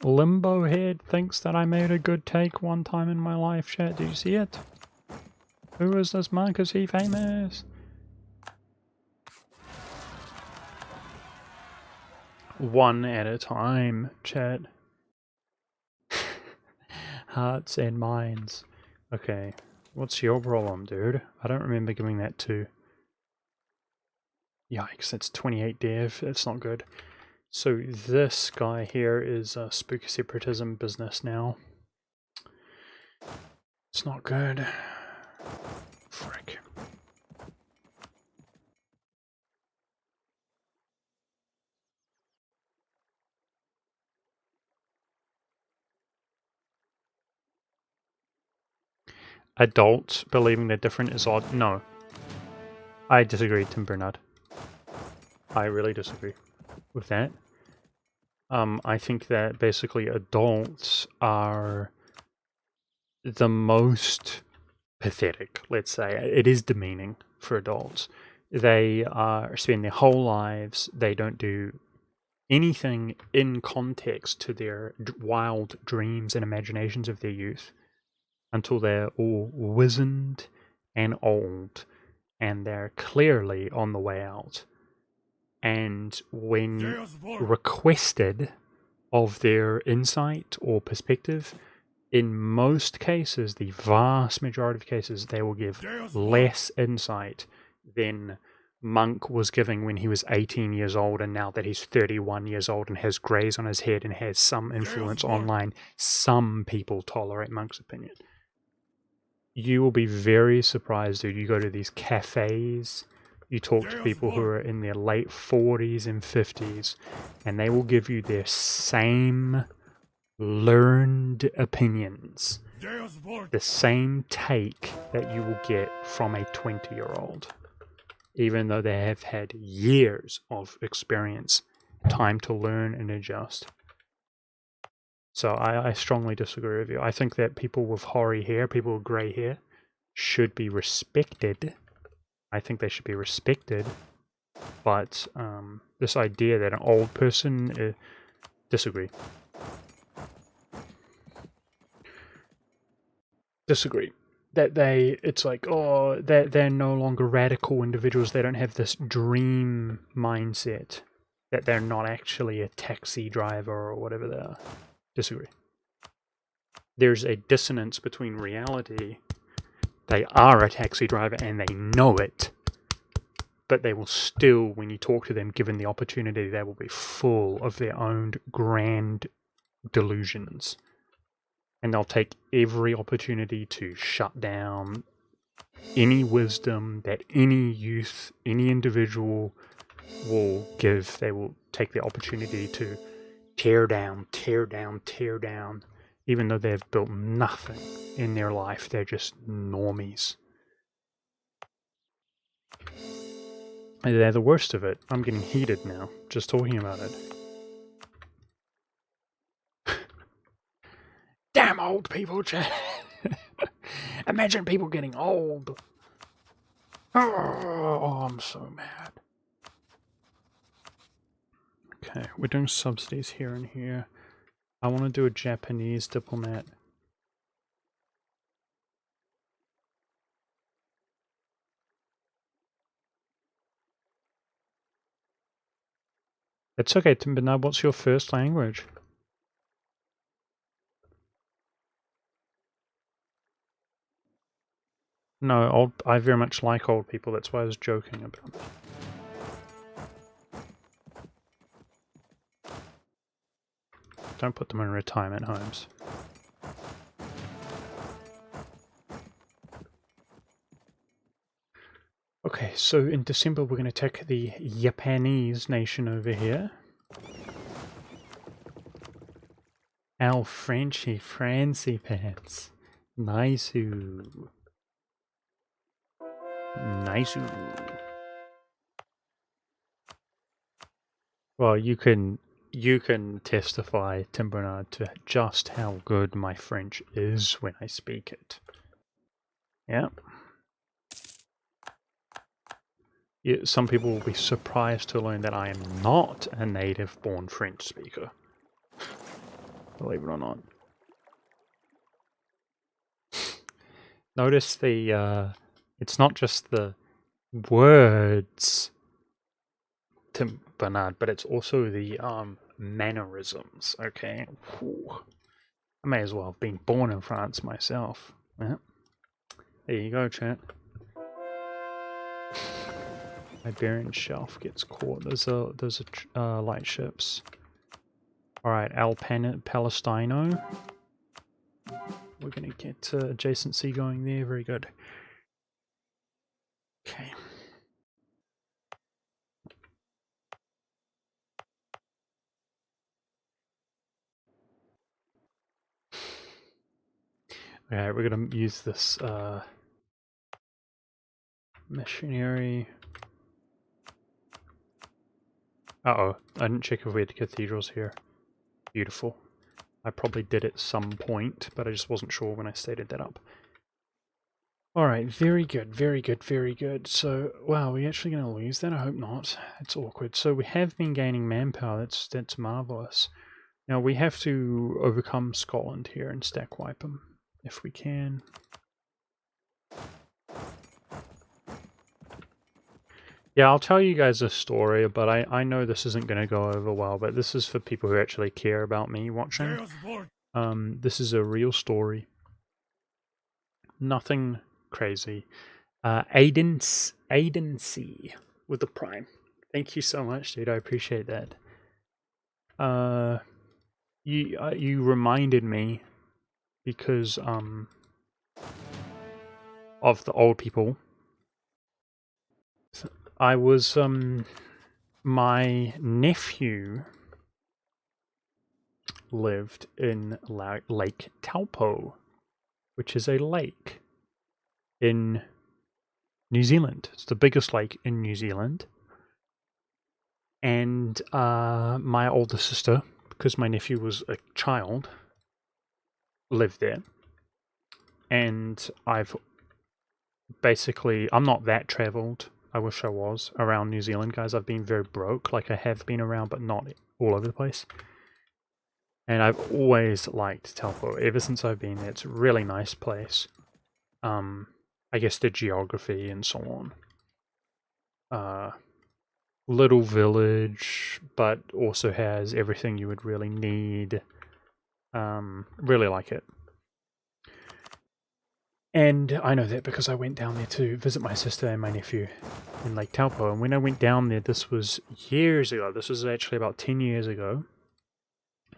Limbo Head thinks that I made a good take one time in my life, chat. Did you see it? Who is this monk? Is he famous? One at a time, chat. Hearts and minds. Okay, what's your problem, dude? I don't remember giving that to... Yikes, that's 28 dev. That's not good. So this guy here is a spooky separatism business now. It's not good. Frick. Adults believing they're different is odd. No. I disagree, Tim Bernard. I really disagree with that. I think that basically adults are the most pathetic, let's say. It is demeaning for adults. They spend their whole lives, they don't do anything in context to their wild dreams and imaginations of their youth until they're all wizened and old, and they're clearly on the way out. And when requested of their insight or perspective, in most cases, the vast majority of cases, they will give less insight than Monk was giving when he was 18 years old, and now that he's 31 years old and has greys on his head and has some influence online, some people tolerate Monk's opinion. You will be very surprised, dude. You go to these cafes, you talk to people who are in their late 40s and 50s, and they will give you their same learned opinions, the same take that you will get from a 20-year-old, even though they have had years of experience, time to learn and adjust. So I strongly disagree with you. I think that people with hoary hair, people with grey hair, should be respected. I think they should be respected. But this idea that an old person... disagree. Disagree. That it's like, oh, they're no longer radical individuals. They don't have this dream mindset. That they're not actually a taxi driver or whatever they are. Disagree. There's a dissonance between reality. They are a taxi driver and they know it. But they will still, when you talk to them, given the opportunity, they will be full of their own grand delusions. And they'll take every opportunity to shut down any wisdom that any youth, any individual will give. They will take the opportunity to tear down, even though they've built nothing in their life. They're just normies. And they're the worst of it. I'm getting heated now, just talking about it. Damn old people, Chad. Imagine people getting old. Oh, I'm so mad. Okay, we're doing subsidies here and here. I want to do a Japanese diplomat. It's okay, Timbernard, what's your first language? No, I very much like old people, that's why I was joking about it. Don't put them in retirement homes. Okay, so in December we're going to attack the Japanese nation over here. Our Frenchy Francie pants. Nice-oo. Nice-oo. Well, you can testify, Tim Bernard, to just how good my French is when I speak it. Yeah. Some people will be surprised to learn that I am not a native-born French speaker. Believe it or not. Notice it's not just the words, Tim Bernard, but it's also the mannerisms, okay? Whew. I may as well have been born in France myself. Yeah. There you go, chat. Iberian Shelf gets caught. Those are light ships. Alright, Palestino. We're going to get adjacency going there. Very good. Okay. Alright, we're going to use this missionary. Uh-oh, I didn't check if we had cathedrals here. Beautiful. I probably did at some point, but I just wasn't sure when I stated that up. Alright, very good, very good, very good. So, wow, are we actually going to lose that? I hope not. It's awkward. So we have been gaining manpower. That's marvelous. Now we have to overcome Scotland here and stack wipe them, if we can. Yeah, I'll tell you guys a story, but I know this isn't going to go over well, but this is for people who actually care about me watching. This is a real story. Nothing crazy. Aiden C with the Prime. Thank you so much, dude. I appreciate that. You reminded me because of the old people. I was my nephew lived in Lake Taupo, which is a lake in New Zealand. It's the biggest lake in New Zealand. And my older sister, because my nephew was a child, lived there. And I'm not that traveled. I wish I was around New Zealand, guys. I've been very broke. Like, I have been around, but not all over the place. And I've always liked Taupo ever since I've been there. It's a really nice place. I guess the geography and so on. Little village, but also has everything you would really need. Really like it. And I know that because I went down there to visit my sister and my nephew in Lake Taupo. And when I went down there, this was years ago. This was actually about 10 years ago.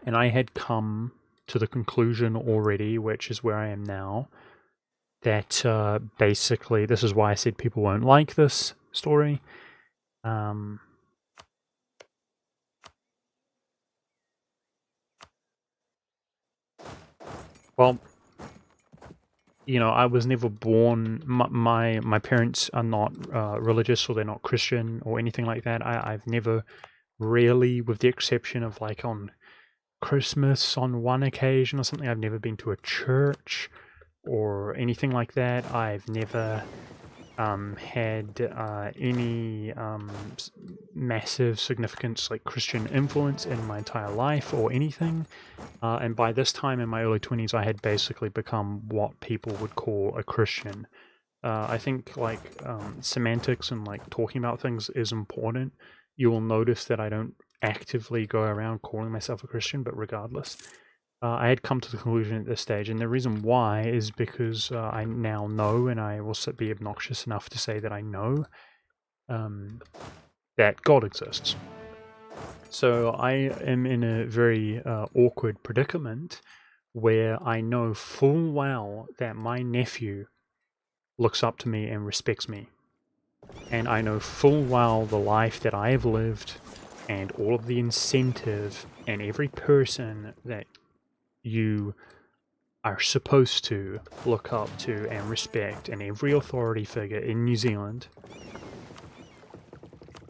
And I had come to the conclusion already, which is where I am now, that basically, this is why I said people won't like this story. Well, you know, I was never born. My parents are not religious, or they're not Christian or anything like that. I've never really, with the exception of like on Christmas on one occasion or something, I've never been to a church or anything like that. I've never had any massive significance like Christian influence in my entire life or anything. And by this time in my early 20s, I had basically become what people would call a Christian. I think like semantics and like talking about things is important. You will notice that I don't actively go around calling myself a Christian, but regardless, I had come to the conclusion at this stage, and the reason why is because I now know, and I will be obnoxious enough to say that I know that God exists. So I am in a very awkward predicament where I know full well that my nephew looks up to me and respects me. And I know full well the life that I have lived and all of the incentive and every person that you are supposed to look up to and respect, and every authority figure in New Zealand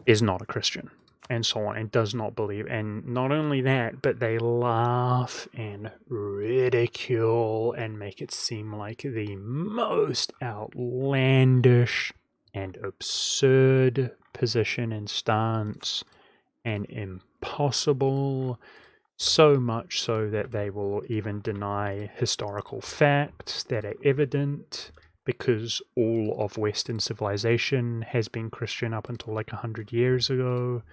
is not a Christian, and so on, and does not believe. And not only that, but they laugh and ridicule and make it seem like the most outlandish and absurd position and stance and impossible. So much so that they will even deny historical facts that are evident, because all of Western civilization has been Christian up until like 100 years ago.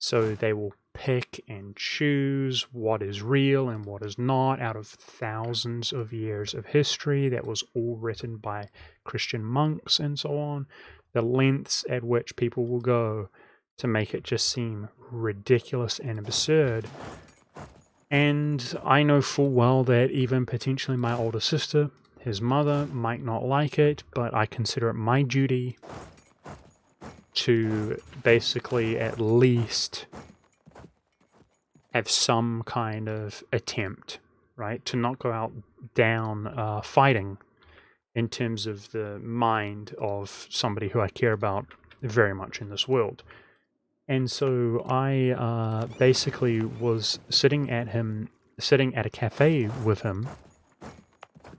So they will pick and choose what is real and what is not out of thousands of years of history that was all written by Christian monks and so on. The lengths at which people will go to make it just seem ridiculous and absurd. And I know full well that even potentially my older sister, his mother, might not like it, but I consider it my duty to basically at least have some kind of attempt, right? To not go out down fighting in terms of the mind of somebody who I care about very much in this world. And so I basically was sitting at a cafe with him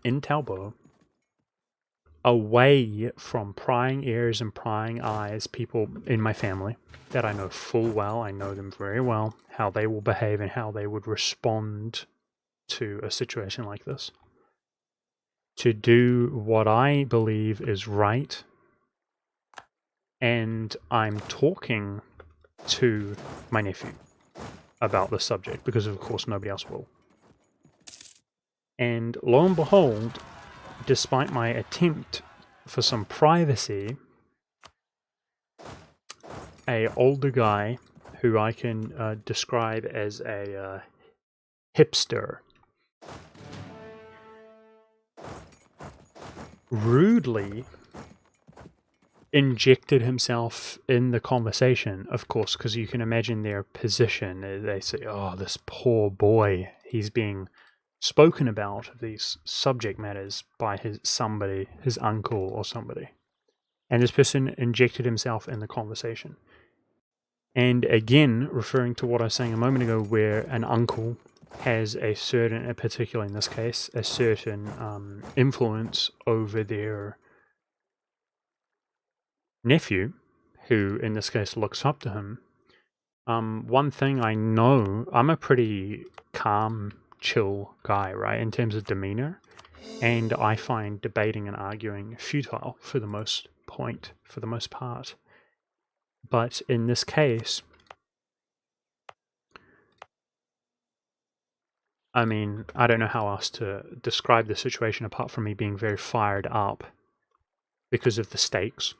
in Taupo, away from prying ears and prying eyes, people in my family that I know full well, I know them very well, how they will behave and how they would respond to a situation like this. To do what I believe is right, and I'm talking to my nephew about the subject because of course nobody else will. And lo and behold, despite my attempt for some privacy, a older guy who I can describe as a hipster rudely injected himself in the conversation, of course, because you can imagine their position. They say, oh, this poor boy, he's being spoken about these subject matters by his uncle or somebody. And this person injected himself in the conversation. And again, referring to what I was saying a moment ago, where an uncle has a certain, particularly in this case, a certain influence over their nephew, who in this case looks up to him. One thing I know, I'm a pretty calm, chill guy, right, in terms of demeanor, and I find debating and arguing futile for the most part. But in this case, I mean, I don't know how else to describe the situation apart from me being very fired up because of the stakes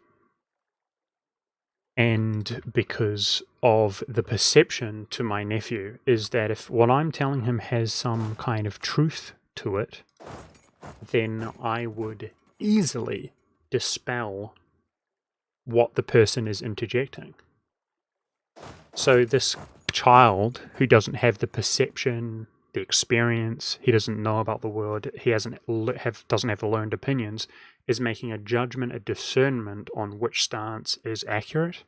and because of the perception to my nephew is that if what I'm telling him has some kind of truth to it, then I would easily dispel what the person is interjecting. So this child who doesn't have the perception, the experience, he doesn't know about the world, he doesn't have learned opinions, is making a judgment, a discernment on which stance is accurate.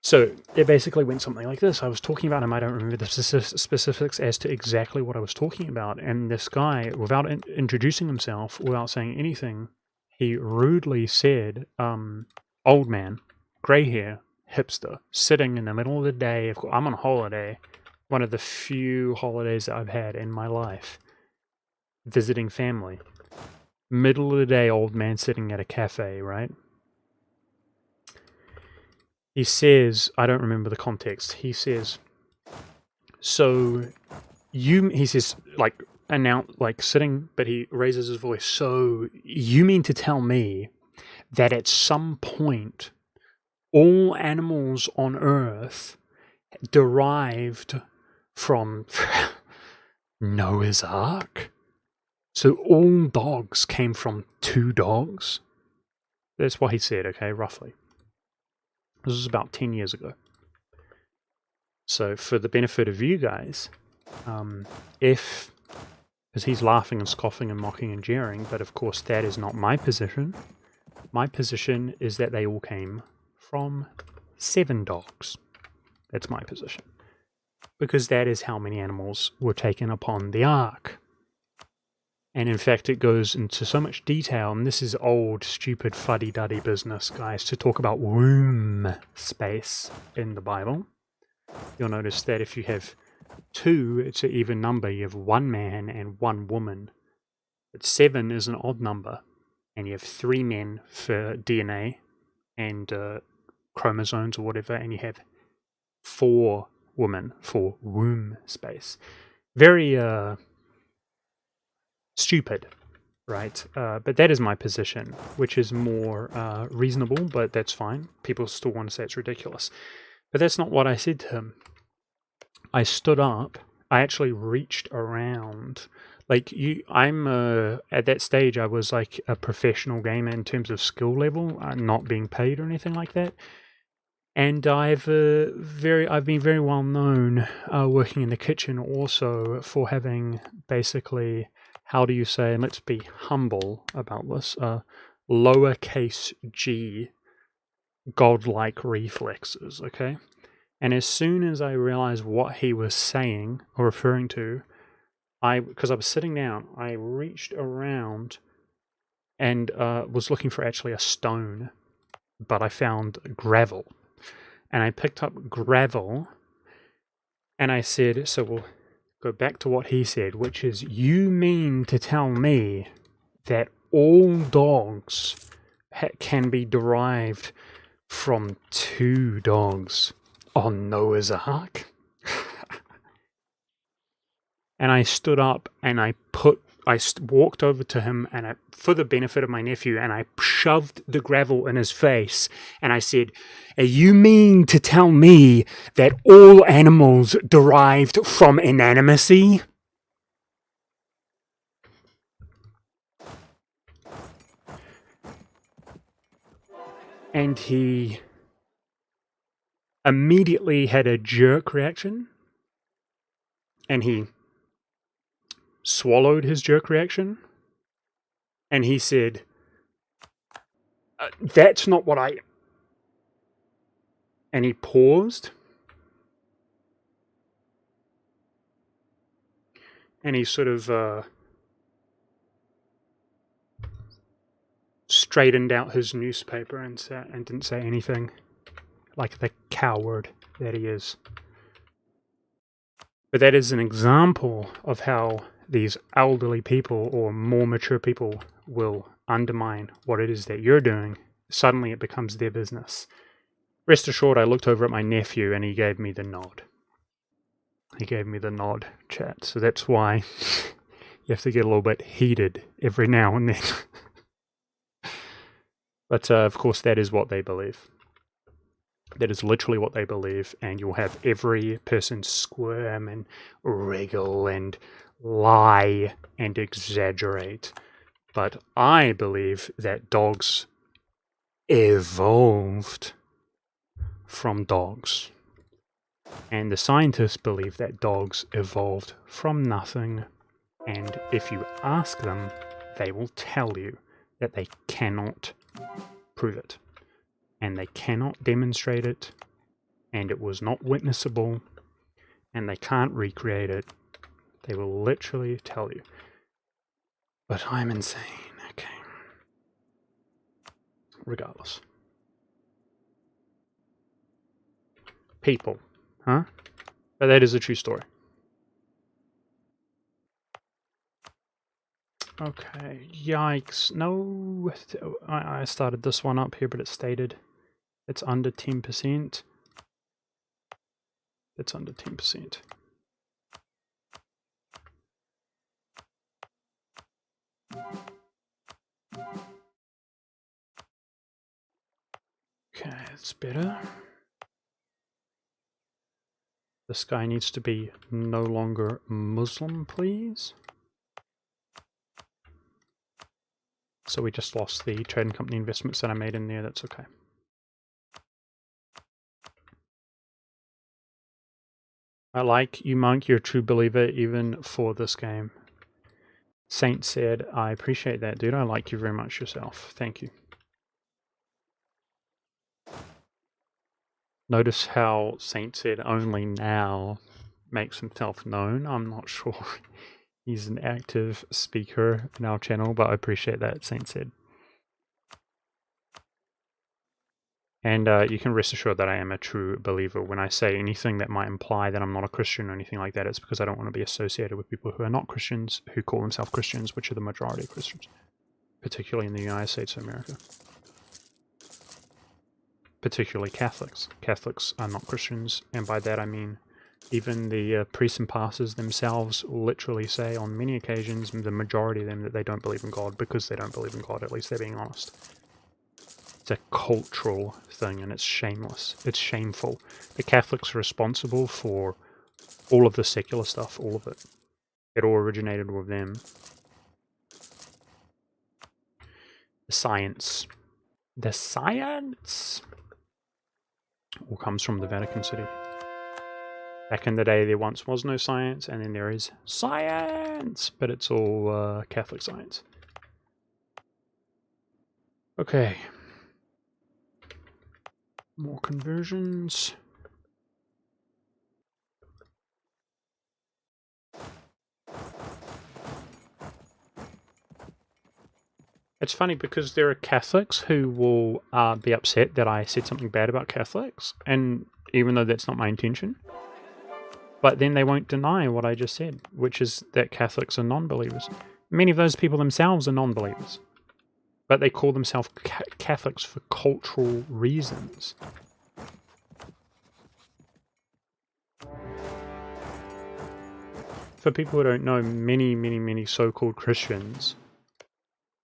So it basically went something like this. I was talking about him, I don't remember the specifics as to exactly what I was talking about, and this guy, without introducing himself, without saying anything, he rudely said, old man, grey hair, hipster, sitting in the middle of the day, I'm on holiday, one of the few holidays that I've had in my life, visiting family. Middle of the day, old man sitting at a cafe, right? He says, I don't remember the context, he says, he says, sitting, but he raises his voice, so you mean to tell me that at some point all animals on Earth derived from Noah's Ark? So all dogs came from 2 dogs? That's what he said, okay, roughly. This was about 10 years ago. So for the benefit of you guys, because he's laughing and scoffing and mocking and jeering, but of course that is not my position. My position is that they all came from 7 dogs. That's my position. Because that is how many animals were taken upon the ark. And in fact, it goes into so much detail, and this is old, stupid, fuddy-duddy business, guys, to talk about womb space in the Bible. You'll notice that if you have 2, it's an even number. You have 1 man and 1 woman. But 7 is an odd number, and you have 3 men for DNA and chromosomes or whatever, and you have 4 women for womb space. Very stupid, right? But that is my position, which is more reasonable, but that's fine. People still want to say it's ridiculous. But that's not what I said to him. I stood up. I actually reached around. Like, I'm at that stage, I was like a professional gamer in terms of skill level, not being paid or anything like that. And I've been very well known working in the kitchen also for having basically, how do you say, and let's be humble about this, lowercase g godlike reflexes, okay? And as soon as I realized what he was saying or referring to, because I was sitting down, I reached around and was looking for actually a stone, but I found gravel. And I picked up gravel, and I said, so we'll go back to what he said, which is, you mean to tell me that all dogs can be derived from 2 dogs on Noah's Ark? And I stood up and I walked over to him, and for the benefit of my nephew, and I shoved the gravel in his face, and I said, you mean to tell me that all animals derived from inanimacy? And he immediately had a jerk reaction, and he swallowed his jerk reaction, and he said, that's not what I... And he paused, and he sort of straightened out his newspaper and sat and didn't say anything, like the coward that he is. But that is an example of how these elderly people or more mature people will undermine what it is that you're doing. Suddenly it becomes their business. Rest assured, I looked over at my nephew and he gave me the nod. He gave me the nod, chat. So that's why you have to get a little bit heated every now and then. But of course, that is what they believe. That is literally what they believe, and you'll have every person squirm and wriggle and lie and exaggerate. But I believe that dogs evolved from dogs. And the scientists believe that dogs evolved from nothing. And if you ask them, they will tell you that they cannot prove it. And they cannot demonstrate it, and it was not witnessable, and they can't recreate it. They will literally tell you. But I'm insane, okay. Regardless. People, huh? But that is a true story. Okay, yikes. No, I started this one up here, but it stated it's under 10%. It's under 10%. Okay, it's better. This guy needs to be no longer Muslim, please. So we just lost the trading company investments that I made in there. That's okay. I like you, Monk. You're a true believer even for this game. Saint said, I appreciate that, dude. I like you very much yourself. Thank you. Notice how Saint said only now makes himself known. I'm not sure he's an active speaker in our channel, but I appreciate that, Saint said. And you can rest assured that I am a true believer. When I say anything that might imply that I'm not a Christian or anything like that, it's because I don't want to be associated with people who are not Christians, who call themselves Christians, which are the majority of Christians, particularly in the United States of America. Particularly Catholics. Catholics are not Christians, and by that I mean even the priests and pastors themselves literally say on many occasions, the majority of them, that they don't believe in God because they don't believe in God. At least they're being honest. It's a cultural thing, and it's shameless. It's shameful. The Catholics are responsible for all of the secular stuff, all of it. It all originated with them. The science. The science all comes from the Vatican City. Back in the day, there once was no science, and then there is science, but it's all Catholic science. Okay. More conversions. It's funny because there are Catholics who will be upset that I said something bad about Catholics, and even though that's not my intention, but then they won't deny what I just said, which is that Catholics are non-believers. Many of those people themselves are non-believers, but they call themselves Catholics for cultural reasons. For people who don't know, many so-called Christians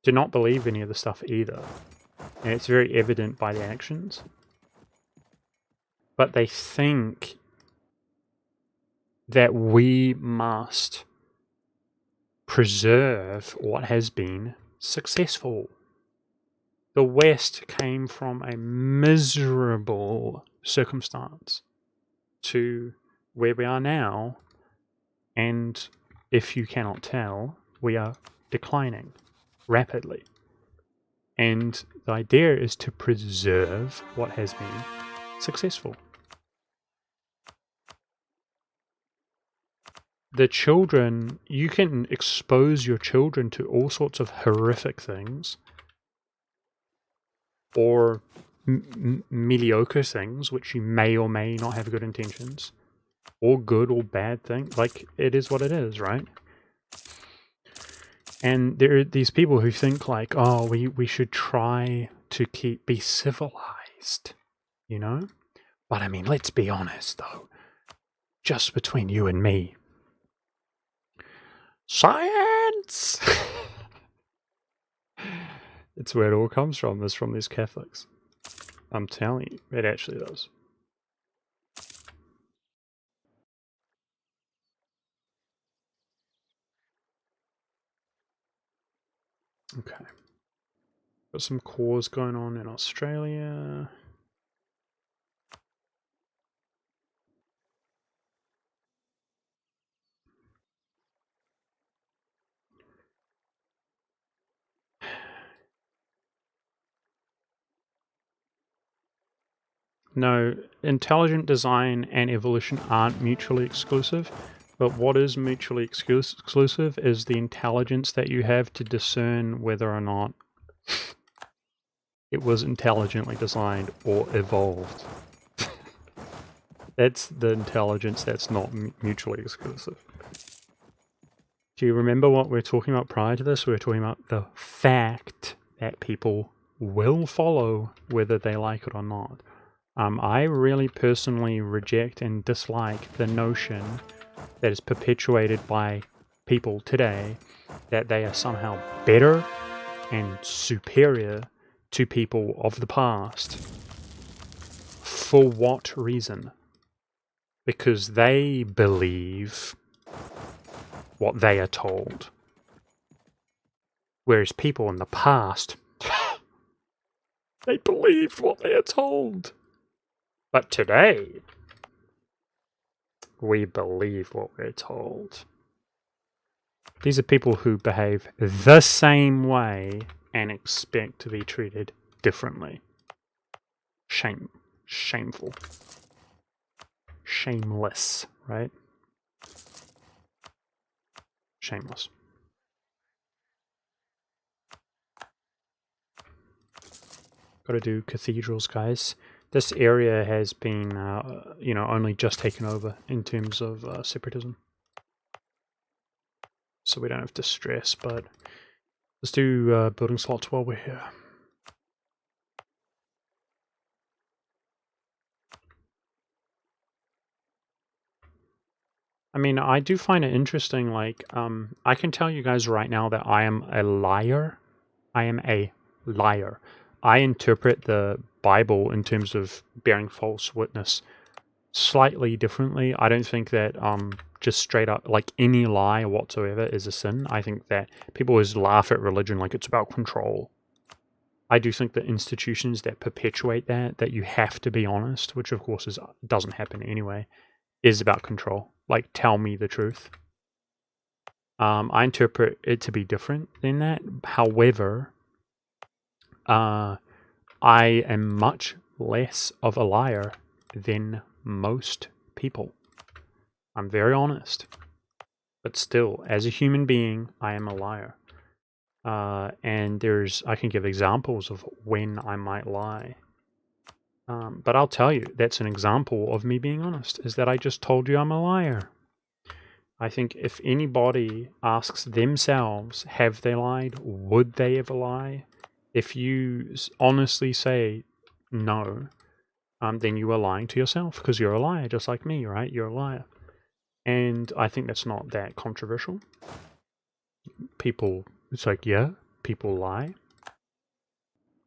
do not believe any of the stuff either. And it's very evident by the actions. But they think that we must preserve what has been successful. The West came from a miserable circumstance to where we are now, and if you cannot tell, we are declining rapidly. And the idea is to preserve what has been successful. The children, you can expose your children to all sorts of horrific things, or mediocre things, which you may or may not have good intentions, or good or bad things. Like, it is what it is, right? And there are these people who think like, oh, we should try to be civilized, you know? But I mean, let's be honest though, just between you and me, science! It's where it all comes from, is from these Catholics. I'm telling you, it actually does. Okay. Got some cores going on in Australia. No, intelligent design and evolution aren't mutually exclusive, but what is mutually exclusive is the intelligence that you have to discern whether or not it was intelligently designed or evolved. That's the intelligence that's not mutually exclusive. Do you remember what we were talking about prior to this? We were talking about the fact that people will follow whether they like it or not. I really personally reject and dislike the notion that is perpetuated by people today that they are somehow better and superior to people of the past. For what reason? Because they believe what they are told. Whereas people in the past, they believed what they are told. But today, we believe what we're told. These are people who behave the same way and expect to be treated differently. Shameful. Shameless, right? Shameless. Gotta do cathedrals, guys. This area has been, only just taken over in terms of separatism. So we don't have to stress, but let's do building slots while we're here. I mean, I do find it interesting, like, I can tell you guys right now that I am a liar. I am a liar. I interpret the Bible in terms of bearing false witness slightly differently. I don't think that just straight up, like, any lie whatsoever is a sin. I think that people always laugh at religion like it's about control. I do think that institutions that perpetuate that you have to be honest, which of course doesn't happen anyway, is about control. Like, tell me the truth. I interpret it to be different than that. However, I am much less of a liar than most people. I'm very honest. But still, as a human being, I am a liar. And I can give examples of when I might lie. But I'll tell you, that's an example of me being honest, is that I just told you I'm a liar. I think if anybody asks themselves, have they lied? Would they ever lie? If you honestly say no, then you are lying to yourself, because you're a liar, just like me, right? You're a liar. And I think that's not that controversial. It's like, yeah, people lie.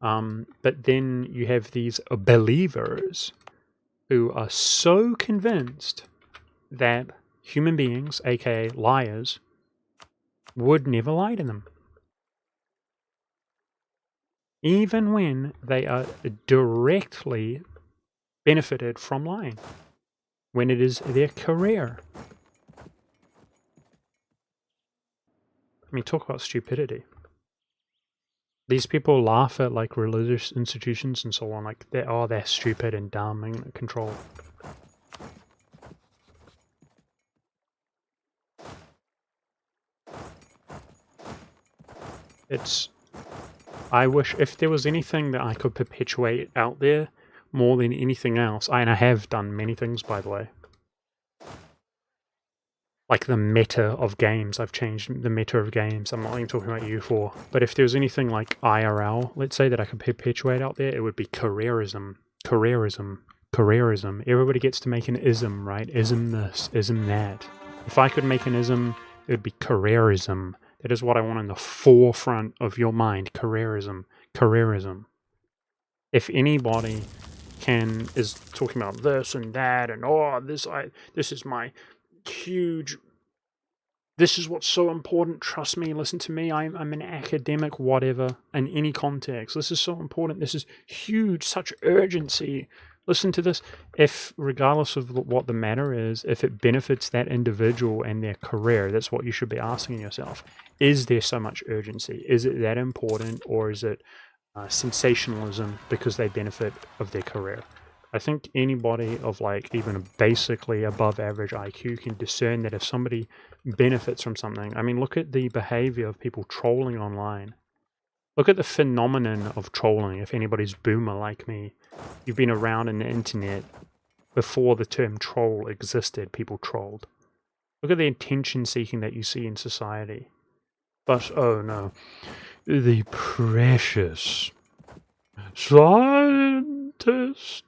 But then you have these believers who are so convinced that human beings, aka liars, would never lie to them. Even when they are directly benefited from lying, when it is their career. I mean, talk about stupidity. These people laugh at like religious institutions and so on, like they're stupid and dumb and controlled. I wish if there was anything that I could perpetuate out there more than anything else, and I have done many things, by the way. Like the meta of games, I've changed the meta of games. I'm not even talking about U4. But if there was anything like IRL, let's say, that I could perpetuate out there, it would be careerism. Careerism. Careerism. Everybody gets to make an ism, right? Ism this, ism that. If I could make an ism, it would be careerism. That is what I want in the forefront of your mind. Careerism. Careerism. If anybody is talking about this and that and this is my huge, this is what's so important, trust me, listen to me, I'm an academic, whatever, in any context, this is so important, this is huge, such urgency, listen to this. If, regardless of what the matter is, if it benefits that individual and their career, that's what you should be asking yourself. Is there so much urgency? Is it that important, or is it sensationalism because they benefit of their career? I think anybody of like even basically above average IQ can discern that if somebody benefits from something. I mean, look at the behavior of people trolling online. Look at the phenomenon of trolling. If anybody's boomer like me, you've been around in the internet before the term troll existed, people trolled. Look at the attention seeking that you see in society. But, oh no, the precious scientist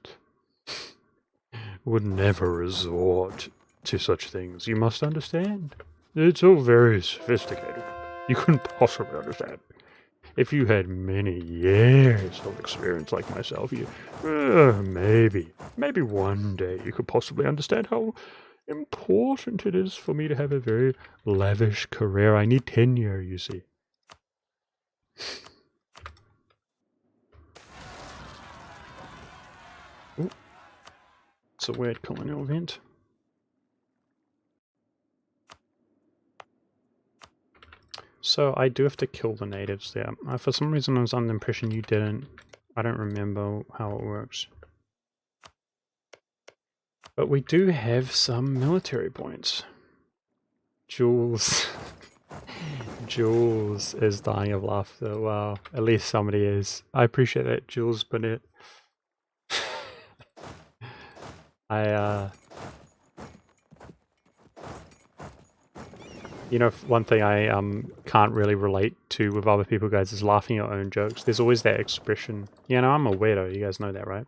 would never resort to such things. You must understand. It's all very sophisticated. You couldn't possibly understand. If you had many years of experience like myself, maybe one day you could possibly understand how important it is for me to have a very lavish career. I need tenure, you see. Ooh. It's a weird colonial event. So I do have to kill the natives there. For some reason I was under the impression you didn't. I don't remember how it works. But we do have some military points. Jules. Jules is dying of laughter. Wow, at least somebody is. I appreciate that, Jules Burnett. You know, one thing I can't really relate to with other people, guys, is laughing at your own jokes. There's always that expression. You know, I'm a weirdo. You guys know that, right?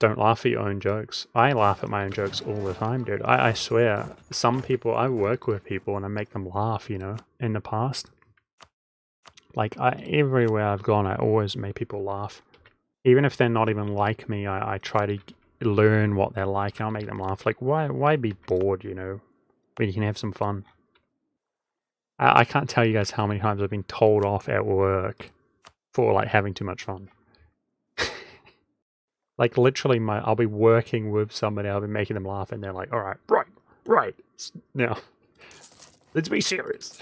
Don't laugh at your own jokes. I laugh at my own jokes all the time, dude. I swear. Some people, I work with people and I make them laugh, you know, in the past. Like, everywhere I've gone, I always make people laugh. Even if they're not even like me, I try to learn what they're like and I'll make them laugh. Like, why be bored, you know? When you can have some fun. I can't tell you guys how many times I've been told off at work for like having too much fun. Like literally, I'll be working with somebody, I'll be making them laugh, and they're like, "All right, now, let's be serious."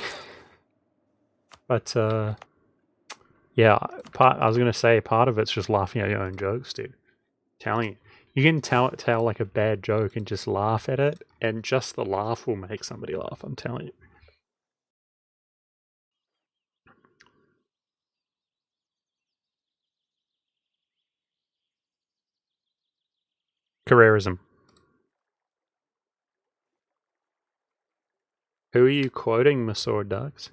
But yeah, I was gonna say part of it's just laughing at your own jokes, dude. Telling you. You can tell like a bad joke and just laugh at it, and just the laugh will make somebody laugh, I'm telling you. Careerism. Who are you quoting, Monsieur Ducks?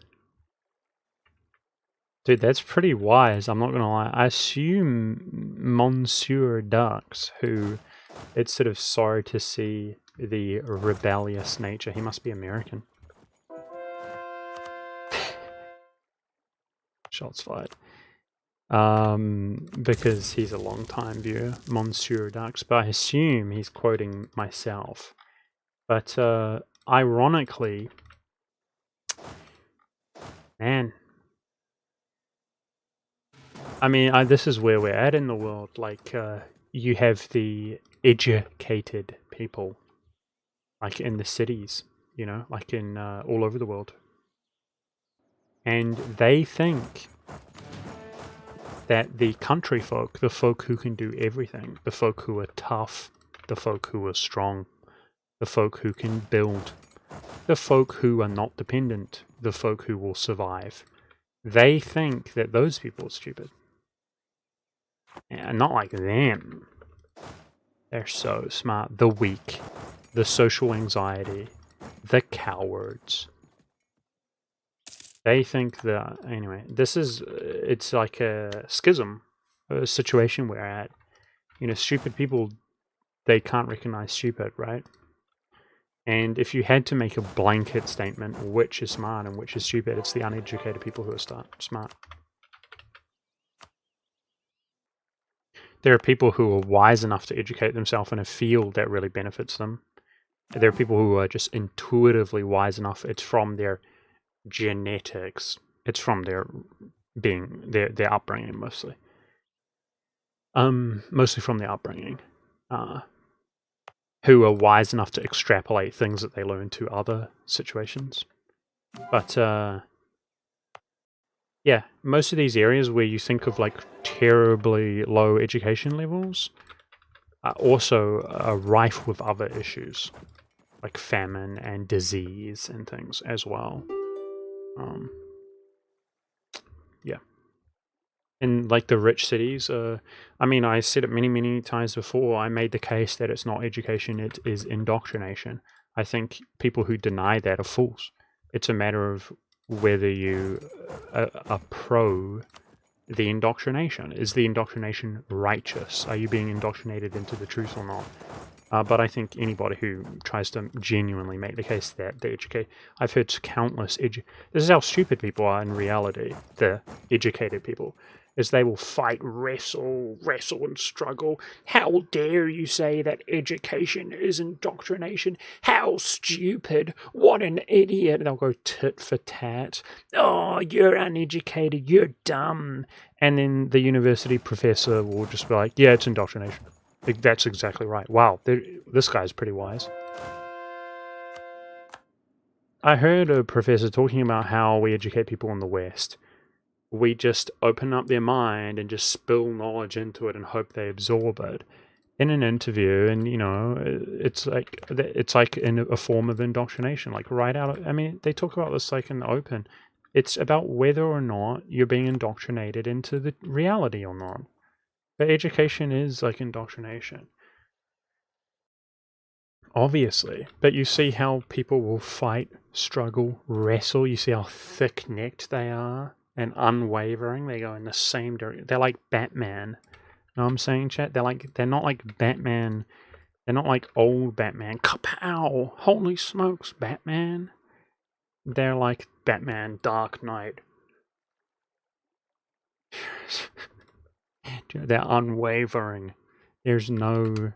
Dude, that's pretty wise, I'm not gonna lie. I assume Monsieur Ducks, who it's sort of sorry to see the rebellious nature. He must be American. Shots fired. Because he's a long time viewer, Monsieur Ducks, but I assume he's quoting myself. But ironically, man, I mean, this is where we're at in the world. Like, you have the educated people, like in the cities, you know, like in all over the world, and they think that the country folk, the folk who can do everything, the folk who are tough, the folk who are strong, the folk who can build, the folk who are not dependent, the folk who will survive, they think that those people are stupid. And not like them. They're so smart. The weak, the social anxiety, the cowards. They think that, anyway, it's like a schism, a situation we're at. You know, stupid people, they can't recognize stupid, right? And if you had to make a blanket statement, which is smart and which is stupid, it's the uneducated people who are smart. There are people who are wise enough to educate themselves in a field that really benefits them. There are people who are just intuitively wise enough. It's from their genetics. It's from their being, their upbringing mostly. Mostly from their upbringing. Who are wise enough to extrapolate things that they learn to other situations. But yeah, most of these areas where you think of like terribly low education levels are also rife with other issues, like famine and disease and things as well. Yeah. In like the rich cities, I mean, I said it many times before, I made the case that it's not education, it is indoctrination. I think people who deny that are fools. It's a matter of whether you are pro the indoctrination. Is the indoctrination righteous? Are you being indoctrinated into the truth or not? But I think anybody who tries to genuinely make the case that the educate, I've heard countless this is how stupid people are in reality, the educated people, is they will fight, wrestle and struggle. How dare you say that education is indoctrination? How stupid! What an idiot! They'll go tit for tat. Oh, you're uneducated, you're dumb. And then the university professor will just be like, yeah, it's indoctrination. That's exactly right. Wow, this guy's pretty wise. I heard a professor talking about how we educate people in the West. We just open up their mind and just spill knowledge into it and hope they absorb it in an interview. And you know, it's like in a form of indoctrination, like right out. I mean, they talk about this like in the open. It's about whether or not you're being indoctrinated into the reality or not. But education is like indoctrination. Obviously. But you see how people will fight, struggle, wrestle. You see how thick-necked they are and unwavering. They go in the same direction. They're like Batman. Know what I'm saying, chat? They're not like Batman. They're not like old Batman. Kapow! Holy smokes, Batman. They're like Batman, Dark Knight. They're unwavering. There's no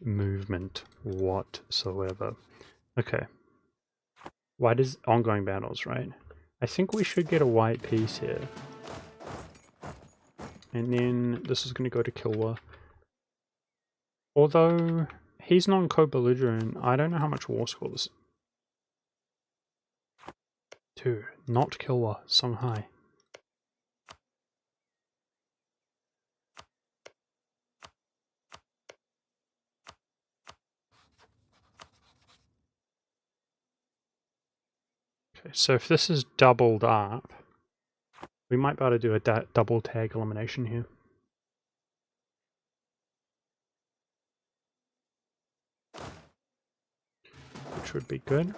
movement whatsoever. Okay. Why does ongoing battles, right? I think we should get a white piece here. And then this is going to go to Kilwa. Although he's non-co-belligerent, I don't know how much war score this is. 2. Not Kilwa, Songhai. Okay, so if this is doubled up, we might be able to do a double tag elimination here. which would be good.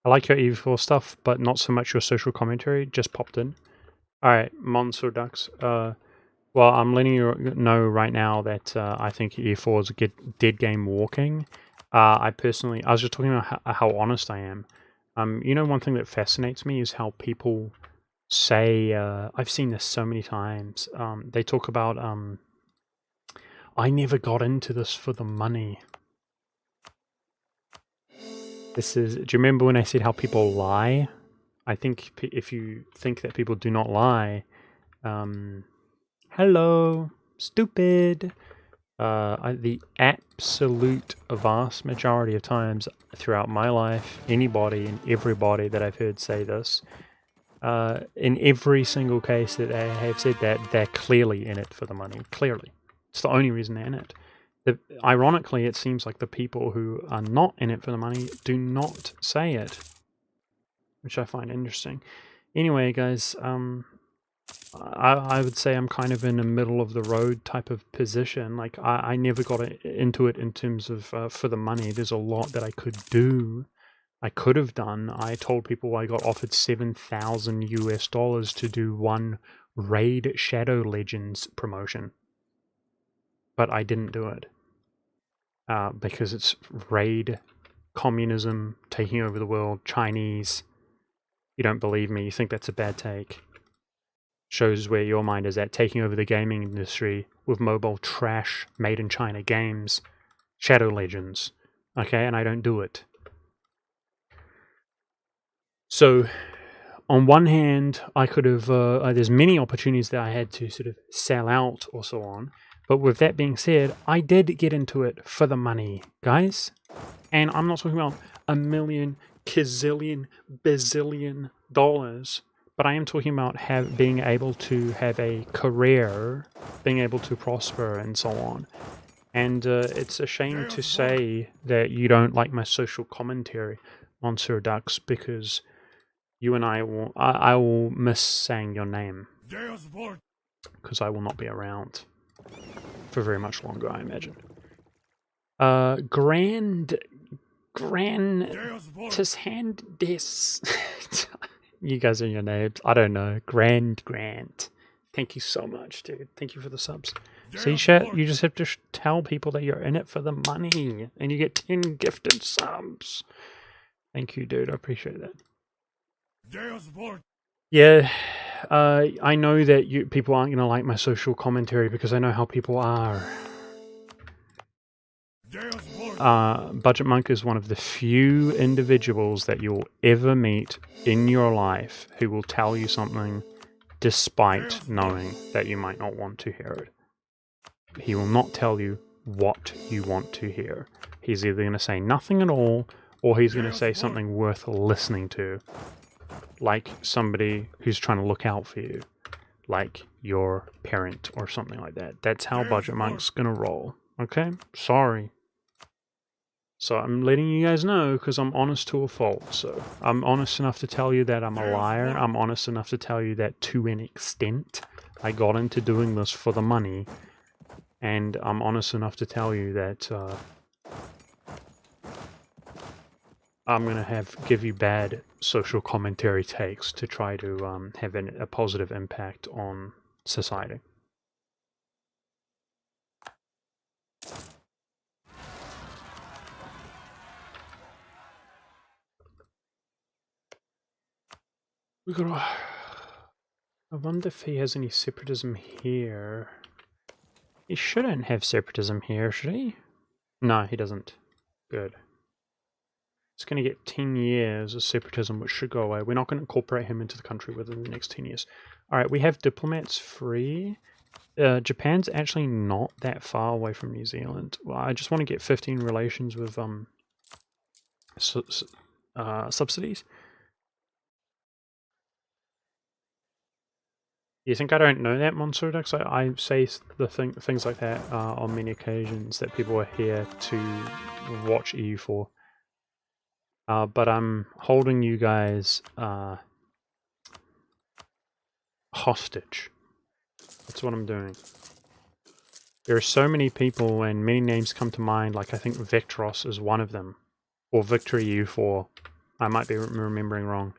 I like your EU4 stuff, but not so much your social commentary. Just popped in. Alright, Monster Ducks. Well, I'm letting you know right now that I think EU4 is a dead game walking. I was just talking about how honest I am. You know, one thing that fascinates me is how people say, I've seen this so many times, they talk about, I never got into this for the money. Do you remember when I said how people lie? I think if you think that people do not lie, hello, stupid. The absolute vast majority of times throughout my life, anybody and everybody that I've heard say this, in every single case that they have said that, they're clearly in it for the money. Clearly. It's the only reason they're in it. Ironically, it seems like the people who are not in it for the money do not say it, which I find interesting. Anyway, guys, I would say I'm kind of in a middle of the road type of position. Like, I never got into it in terms of for the money. There's a lot that I could do. I could have done. I told people I got offered $7,000 US to do one Raid Shadow Legends promotion. But I didn't do it. Because it's raid, communism, taking over the world, Chinese. You don't believe me, you think that's a bad take. Shows where your mind is at, taking over the gaming industry with mobile trash, made in China games, Shadow Legends. Okay, and I don't do it. So, on one hand, I could have, there's many opportunities that I had to sort of sell out or so on. But with that being said, I did get into it for the money, guys. And I'm not talking about a million, gazillion, bazillion dollars. But I am talking about being able to have a career, being able to prosper and so on. And it's a shame to say that you don't like my social commentary, Monster Ducks, because you and I will miss saying your name. Because I will not be around for very much longer, I imagine. Grant this. You guys are your names. I don't know. Grant. Thank you so much, dude. Thank you for the subs. See, chat, you just have to tell people that you're in it for the money, and you get 10 gifted subs. Thank you, dude. I appreciate that. Yeah, I know that people aren't going to like my social commentary because I know how people are. Budget Monk is one of the few individuals that you'll ever meet in your life who will tell you something despite knowing that you might not want to hear it. He will not tell you what you want to hear. He's either going to say nothing at all, or he's going to say something worth listening to. Like somebody who's trying to look out for you. Like your parent or something like that. That's how Budget Monk's going to roll. Okay? Sorry. So I'm letting you guys know because I'm honest to a fault. So I'm honest enough to tell you that I'm a liar. I'm honest enough to tell you that to an extent I got into doing this for the money. And I'm honest enough to tell you that I'm going to give you bad social commentary takes to try to have a positive impact on society. I wonder if he has any separatism here. He shouldn't have separatism here, should he? No, he doesn't. Good. It's going to get 10 years of separatism, which should go away. We're not going to incorporate him into the country within the next 10 years. Alright, we have diplomats free. Japan's actually not that far away from New Zealand. Well, I just want to get 15 relations with subsidies. You think I don't know that, Monster Ducks? I say things like that on many occasions, that people are here to watch EU4. But I'm holding you guys hostage. That's what I'm doing. There are so many people and many names come to mind, like I think Vectros is one of them. Or Victory U4. I might be remembering wrong.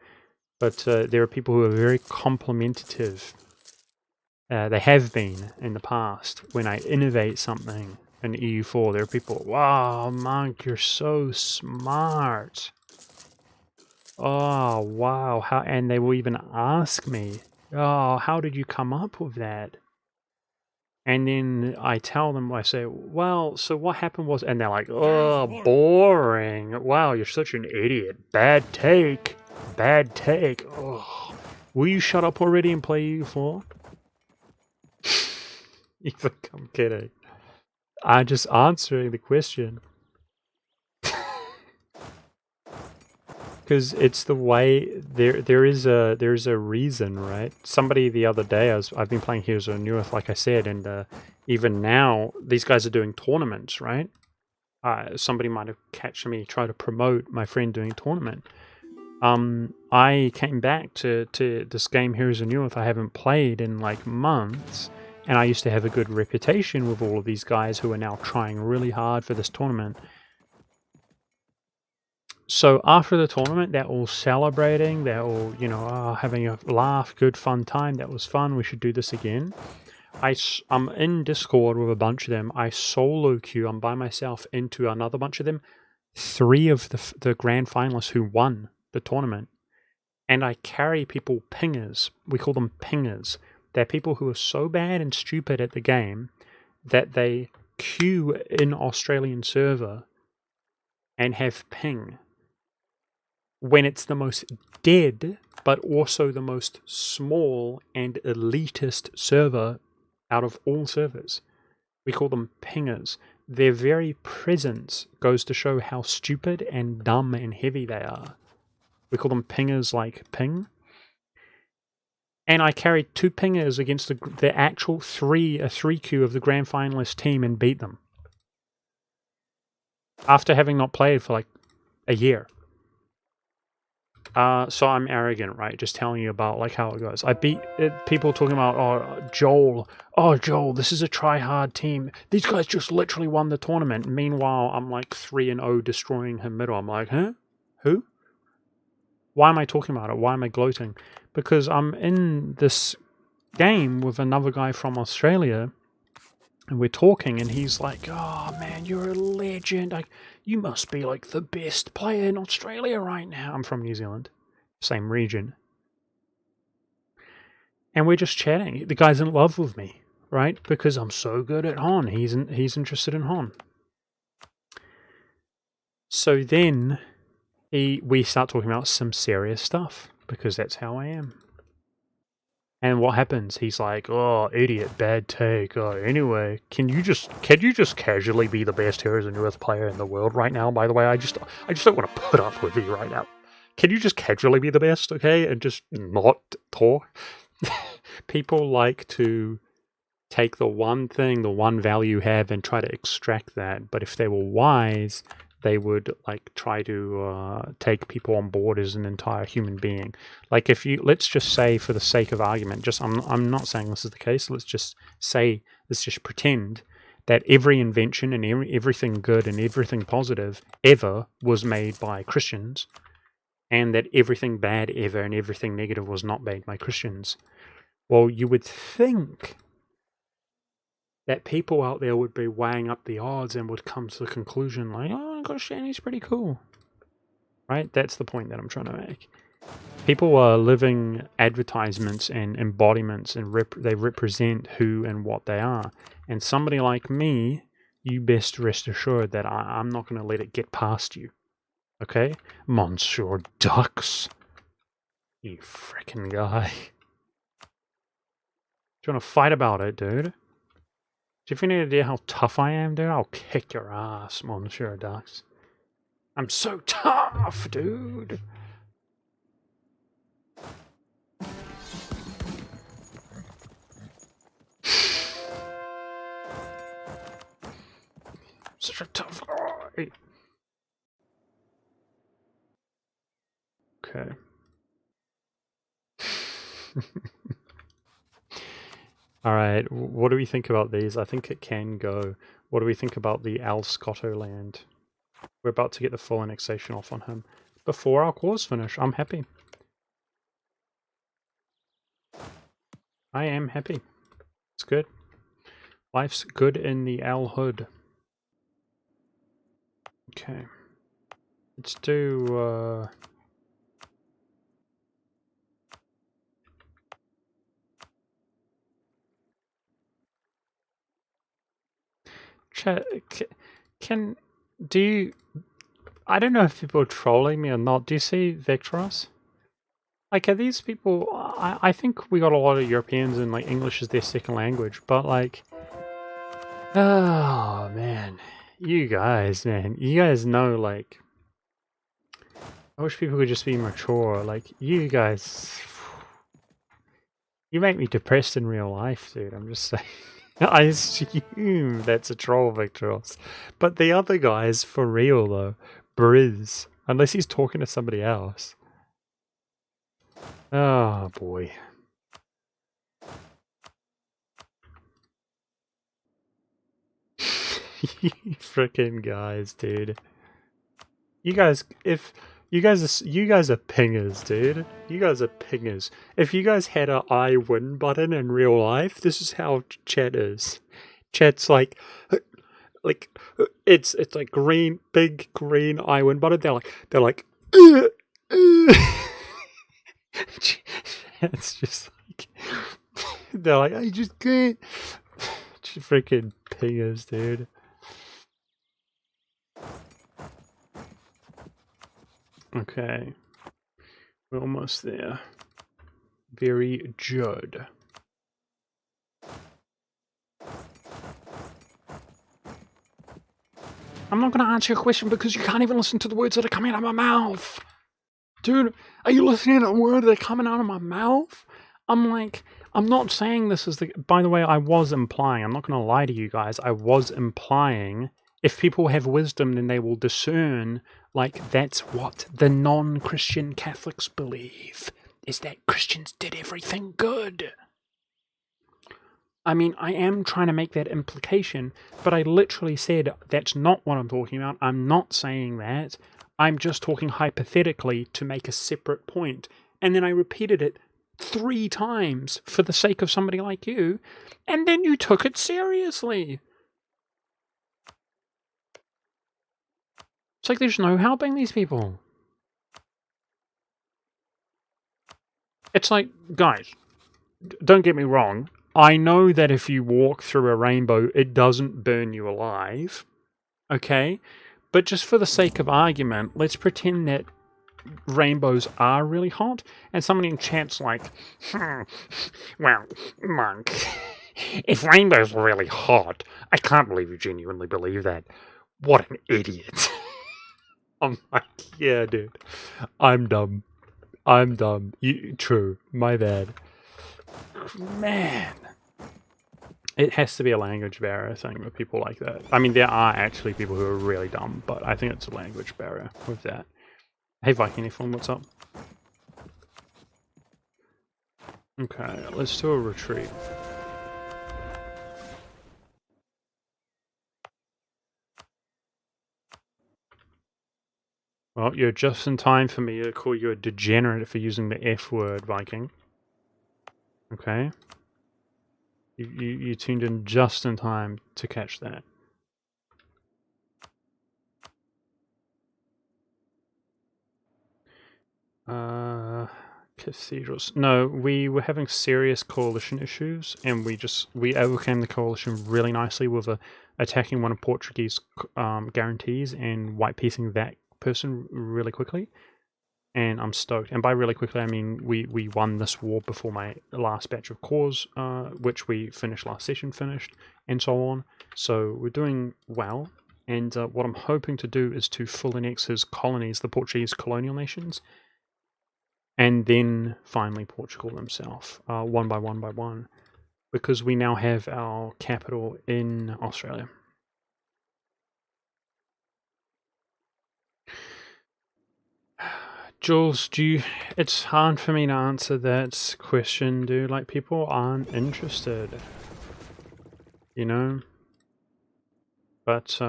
But there are people who are very complimentative. They have been in the past. When I innovate something in EU4, there are people, wow, Monk, you're so smart. Oh, wow. How? And they will even ask me, oh, how did you come up with that? And then I tell them, I say, well, so what happened was, and they're like, oh, boring. Wow, you're such an idiot. Bad take. Bad take. Oh. Will you shut up already and play EU4? You think I'm kidding? I'm just answering the question. Because it's the way there is a reason, right? Somebody the other day, I've been playing Heroes of Newerth, like I said, and even now these guys are doing tournaments, right? Somebody might have catched me try to promote my friend doing a tournament. I came back to this game Heroes of Newerth I haven't played in like months, and I used to have a good reputation with all of these guys who are now trying really hard for this tournament. So after the tournament, they're all celebrating, they're all, you know, having a laugh, good fun time, that was fun, we should do this again. I'm in Discord with a bunch of them, I solo queue, I'm by myself into another bunch of them, 3 of the grand finalists who won the tournament, and I carry people pingers, we call them pingers. They're people who are so bad and stupid at the game that they queue in Australian server and have ping. When it's the most dead, but also the most small and elitist server out of all servers. We call them pingers. Their very presence goes to show how stupid and dumb and heavy they are. We call them pingers like ping. And I carried 2 pingers against the actual 3Q of the grand finalist team and beat them. After having not played for like a year. So I'm arrogant, right? Just telling you about like how it goes. I beat people talking about, Joel, this is a try-hard team. These guys just literally won the tournament. Meanwhile, I'm like 3-0 destroying him middle. I'm like, huh? Who? Why am I talking about it? Why am I gloating? Because I'm in this game with another guy from Australia, and we're talking, and he's like, oh man, you're a legend. Like, you must be like the best player in Australia right now. I'm from New Zealand, same region. And we're just chatting. The guy's in love with me, right? Because I'm so good at Hon. He's interested in Hon. So then we start talking about some serious stuff, because that's how I am. And what happens? He's like, oh, idiot, bad take. Oh, anyway, can you just casually be the best Heroes of Newerth player in the world right now? By the way, I just don't want to put up with you right now. Can you just casually be the best, okay, and just not talk? People like to take the one thing, the one value you have, and try to extract that. But if they were wise, they would like try to take people on board as an entire human being. Like if you, let's just say for the sake of argument, just I'm not saying this is the case, let's just pretend that every invention and everything good and everything positive ever was made by Christians, and that everything bad ever and everything negative was not made by Christians. Well, you would think that people out there would be weighing up the odds and would come to the conclusion like, oh gosh, Danny's pretty cool. Right? That's the point that I'm trying to make. People are living advertisements and embodiments, and they represent who and what they are. And somebody like me, you best rest assured that I'm not going to let it get past you. Okay? Monsieur Ducks. You frickin' guy. Do you want to fight about it, dude? Do you have any idea how tough I am, dude? I'll kick your ass, Monsieur Ducks. I'm so tough, dude. Such a tough guy. Okay. Alright, what do we think about these? I think it can go. What do we think about the Al Scotto land? We're about to get the full annexation off on him. Before our cause finish, I'm happy. I am happy. It's good. Life's good in the Al Hood. Okay. Let's do, do you... I don't know if people are trolling me or not. Do you see Vectros? Like, are these people... I think we got a lot of Europeans and, like, English is their second language, but, like... Oh, man. You guys, man. You guys know, like... I wish people could just be mature. Like, you guys... You make me depressed in real life, dude. I'm just saying. I assume that's a troll, Victoros. But the other guy's for real, though. Briz. Unless he's talking to somebody else. Oh, boy. You freaking guys, dude. You guys, if... you guys are pingers, dude. You guys are pingers. If you guys had a I win button in real life, this is how chat is. Chat's like it's like green, big green I win button. They're like it's just like they're like I just can't. Just freaking pingers, dude. Okay, we're almost there. Very good. I'm not going to answer your question because you can't even listen to the words that are coming out of my mouth. Dude, are you listening to the words that are coming out of my mouth? I'm not saying this is the... By the way, I was implying, I'm not going to lie to you guys, I was implying if people have wisdom, then they will discern, like, that's what the non-Christian Catholics believe, is that Christians did everything good. I mean, I am trying to make that implication, but I literally said that's not what I'm talking about. I'm not saying that. I'm just talking hypothetically to make a separate point. And then I repeated it 3 times for the sake of somebody like you, and then you took it seriously. It's like there's no helping these people. It's like, guys, don't get me wrong. I know that if you walk through a rainbow, it doesn't burn you alive. Okay? But just for the sake of argument, let's pretend that rainbows are really hot, and somebody in chat's like, well, Monk, if rainbows were really hot, I can't believe you genuinely believe that. What an idiot. I'm like, yeah, dude. I'm dumb. True. My bad. Man. It has to be a language barrier thing with people like that. I mean, there are actually people who are really dumb, but I think it's a language barrier with that. Hey, Viking F1, what's up? Okay, let's do a retreat. Well, you're just in time for me to call you a degenerate for using the F word, Viking. Okay? You tuned in just in time to catch that. Cathedrals. No, we were having serious coalition issues, and we overcame the coalition really nicely with attacking one of Portuguese guarantees and white piecing that person really quickly. And I'm stoked. And by really quickly, I mean we won this war before my last batch of cores, which we finished last session finished, and so on. So we're doing well. And what I'm hoping to do is to full annex his colonies, the Portuguese colonial nations, and then finally Portugal themselves, one by one, because we now have our capital in Australia. Jules, it's hard for me to answer that question, dude. Like, people aren't interested, you know? But,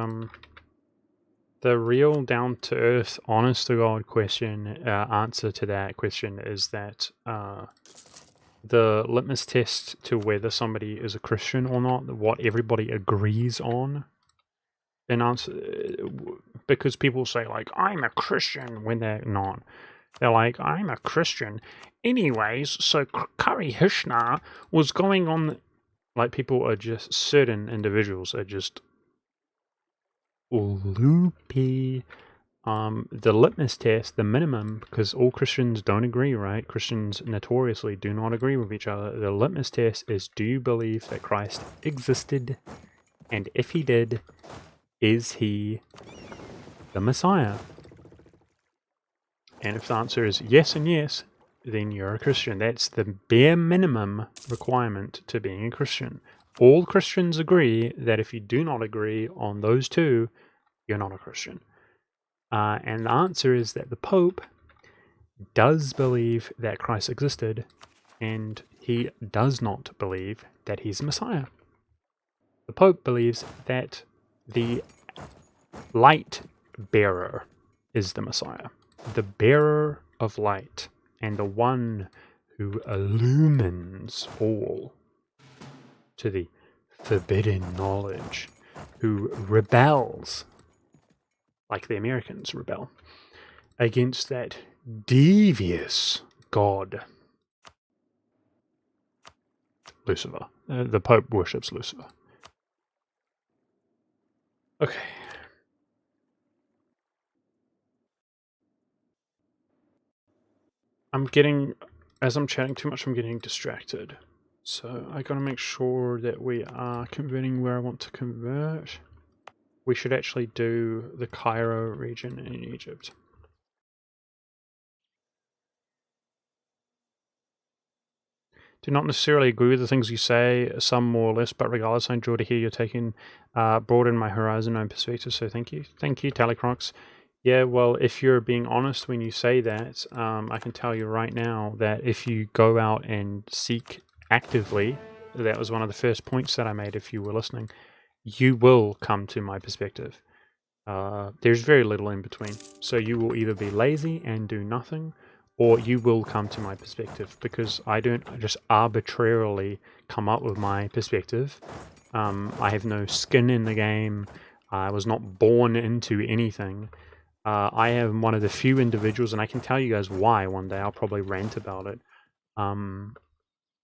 the real down-to-earth, honest-to-God answer to that question is that, the litmus test to whether somebody is a Christian or not, what everybody agrees on, because people say, like, I'm a Christian, when they're not. They're like, I'm a Christian. Anyways, so Kari Hishna was going on... Like, people are just... Certain individuals are just... loopy. The litmus test, the minimum, because all Christians don't agree, right? Christians notoriously do not agree with each other. The litmus test is, do you believe that Christ existed? And if he did, is he the Messiah? And if the answer is yes and yes, then you're a Christian. That's the bare minimum requirement to being a Christian. All Christians agree that if you do not agree on those two, you're not a Christian. And the answer is that the Pope does believe that Christ existed, and he does not believe that he's Messiah. The Pope believes that the light bearer is the Messiah, the bearer of light, and the one who illumines all to the forbidden knowledge, who rebels, like the Americans rebel, against that devious god, Lucifer. The Pope worships Lucifer. Okay. As I'm chatting too much, I'm getting distracted. So I gotta make sure that we are converting where I want to convert. We should actually do the Cairo region in Egypt. Do not necessarily agree with the things you say, some more or less, but regardless, I enjoy to hear you're taking broaden my horizon and perspective, so thank you. Thank you, Talicrox. Yeah, well, if you're being honest when you say that, I can tell you right now that if you go out and seek actively, that was one of the first points that I made if you were listening, you will come to my perspective. There's very little in between. So you will either be lazy and do nothing, or you will come to my perspective, because I don't just arbitrarily come up with my perspective. I have no skin in the game. I was not born into anything. I am one of the few individuals, and I can tell you guys why one day, I'll probably rant about it,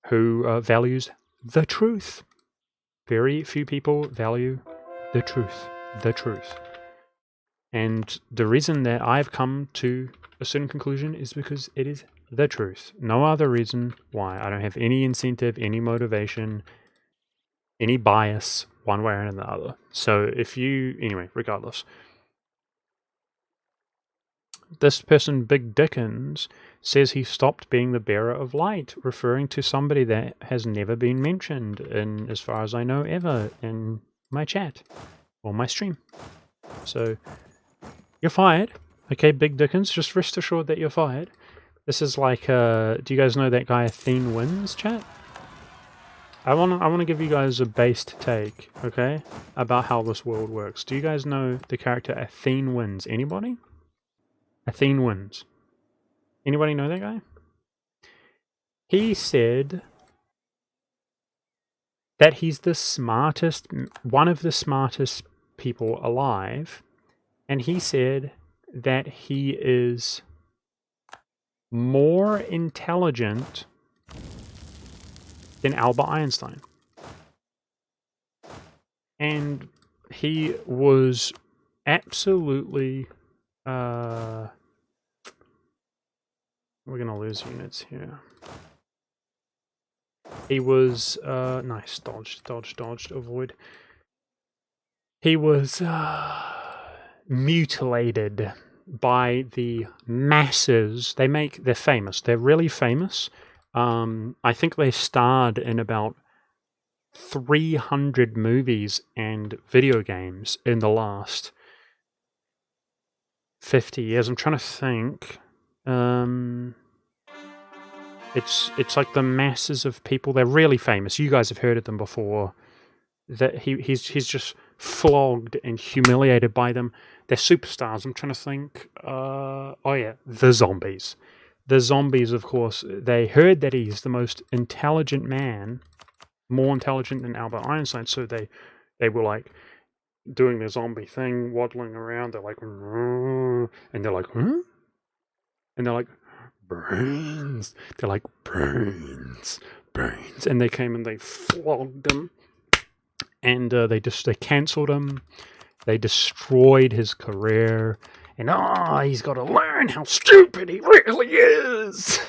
who values the truth. Very few people value the truth. The truth. And the reason that I've come to a certain conclusion is because it is the truth. No other reason why. I don't have any incentive, any motivation, any bias, one way or another. So anyway, regardless. This person, Big Dickens, says he stopped being the bearer of light, referring to somebody that has never been mentioned in, as far as I know, ever in my chat or my stream. So, you're fired. Okay, Big Dickens, just rest assured that you're fired. This is like, do you guys know that guy Athene Wins, chat? I wanna give you guys a based take, okay, about how this world works. Do you guys know the character Athene Wins? Anybody? Athene Wins. Anybody know that guy? He said that he's the smartest, one of the smartest people alive, and he said that he is more intelligent than Albert Einstein. And he was absolutely... we're gonna lose units here. He was... nice, dodged, avoid. He was mutilated by the masses. They're famous. They're really famous. I think they starred in about 300 movies and video games in the last 50 years. I'm trying to think. It's like the masses of people. They're really famous. You guys have heard of them before. That he's just flogged and humiliated by them. They're superstars. I'm trying to think. Oh yeah, the zombies. The zombies, of course, they heard that he's the most intelligent man, more intelligent than Albert Einstein. So they were like doing the zombie thing, waddling around. They're like, and they're like, huh? And they're like, brains. They're like, brains, brains. And they came and they flogged him. And they cancelled him. They destroyed his career. And he's got to learn how stupid he really is.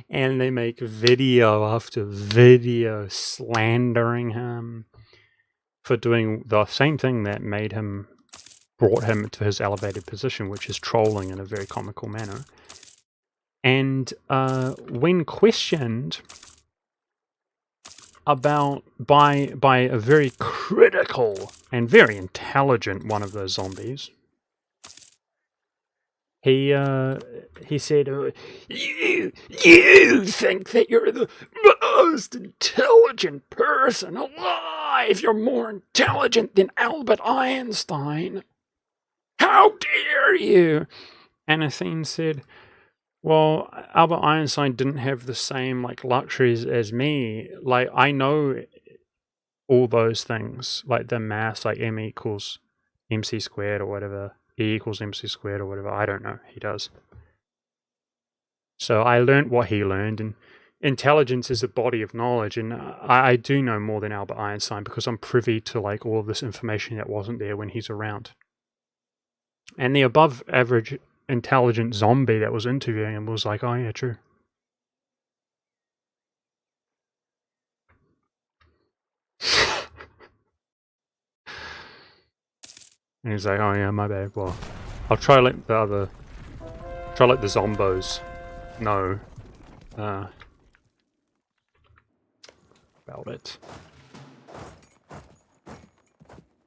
And they make video after video slandering him for doing the same thing that brought him to his elevated position, which is trolling in a very comical manner. And when questioned about by a very critical and very intelligent one of those zombies, he said, "You think that you're the most intelligent person alive? You're more intelligent than Albert Einstein. How dare you?" And Athene said, "Well, Albert Einstein didn't have the same luxuries as me. Like, I know all those things, like the maths, like m equals mc squared or whatever, E equals mc squared or whatever. I don't know. He does. So I learned what he learned, and intelligence is a body of knowledge, and I do know more than Albert Einstein because I'm privy to all of this information that wasn't there when he's around." And the above average intelligent zombie that was interviewing him was like, "Oh yeah, true." And he's like, "Oh yeah, my bad. Well, I'll try let the zombos know about it."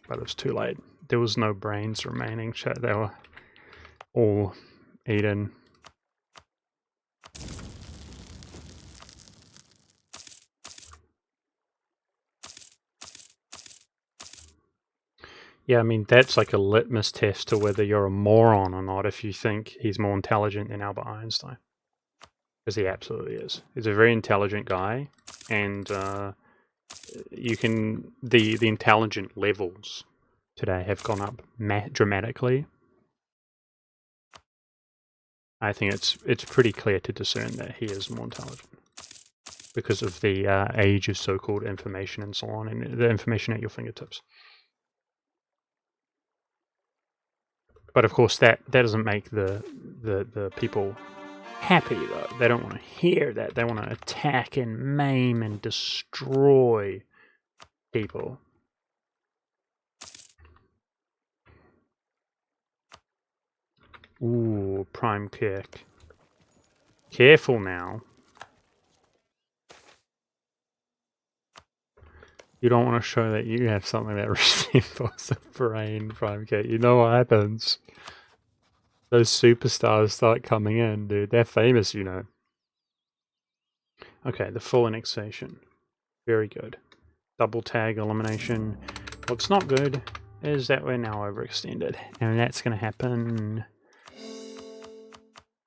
But it was too late. There was no brains remaining. They were all eaten. Yeah, I mean, that's like a litmus test to whether you're a moron or not if you think he's more intelligent than Albert Einstein. Because he absolutely is. He's a very intelligent guy, and you can... The intelligent levels today have gone up dramatically. I think it's pretty clear to discern that he is more intelligent because of the age of so-called information and so on, and the information at your fingertips. But of course, that doesn't make the people happy, though. They don't want to hear that. They want to attack and maim and destroy people. Ooh, prime kick. Careful now. You don't want to show that you have something that resembles a brain prime kick. You know what happens? Those superstars start coming in, dude. They're famous, you know. Okay, the full annexation. Very good. Double tag elimination. What's not good is that we're now overextended. And that's going to happen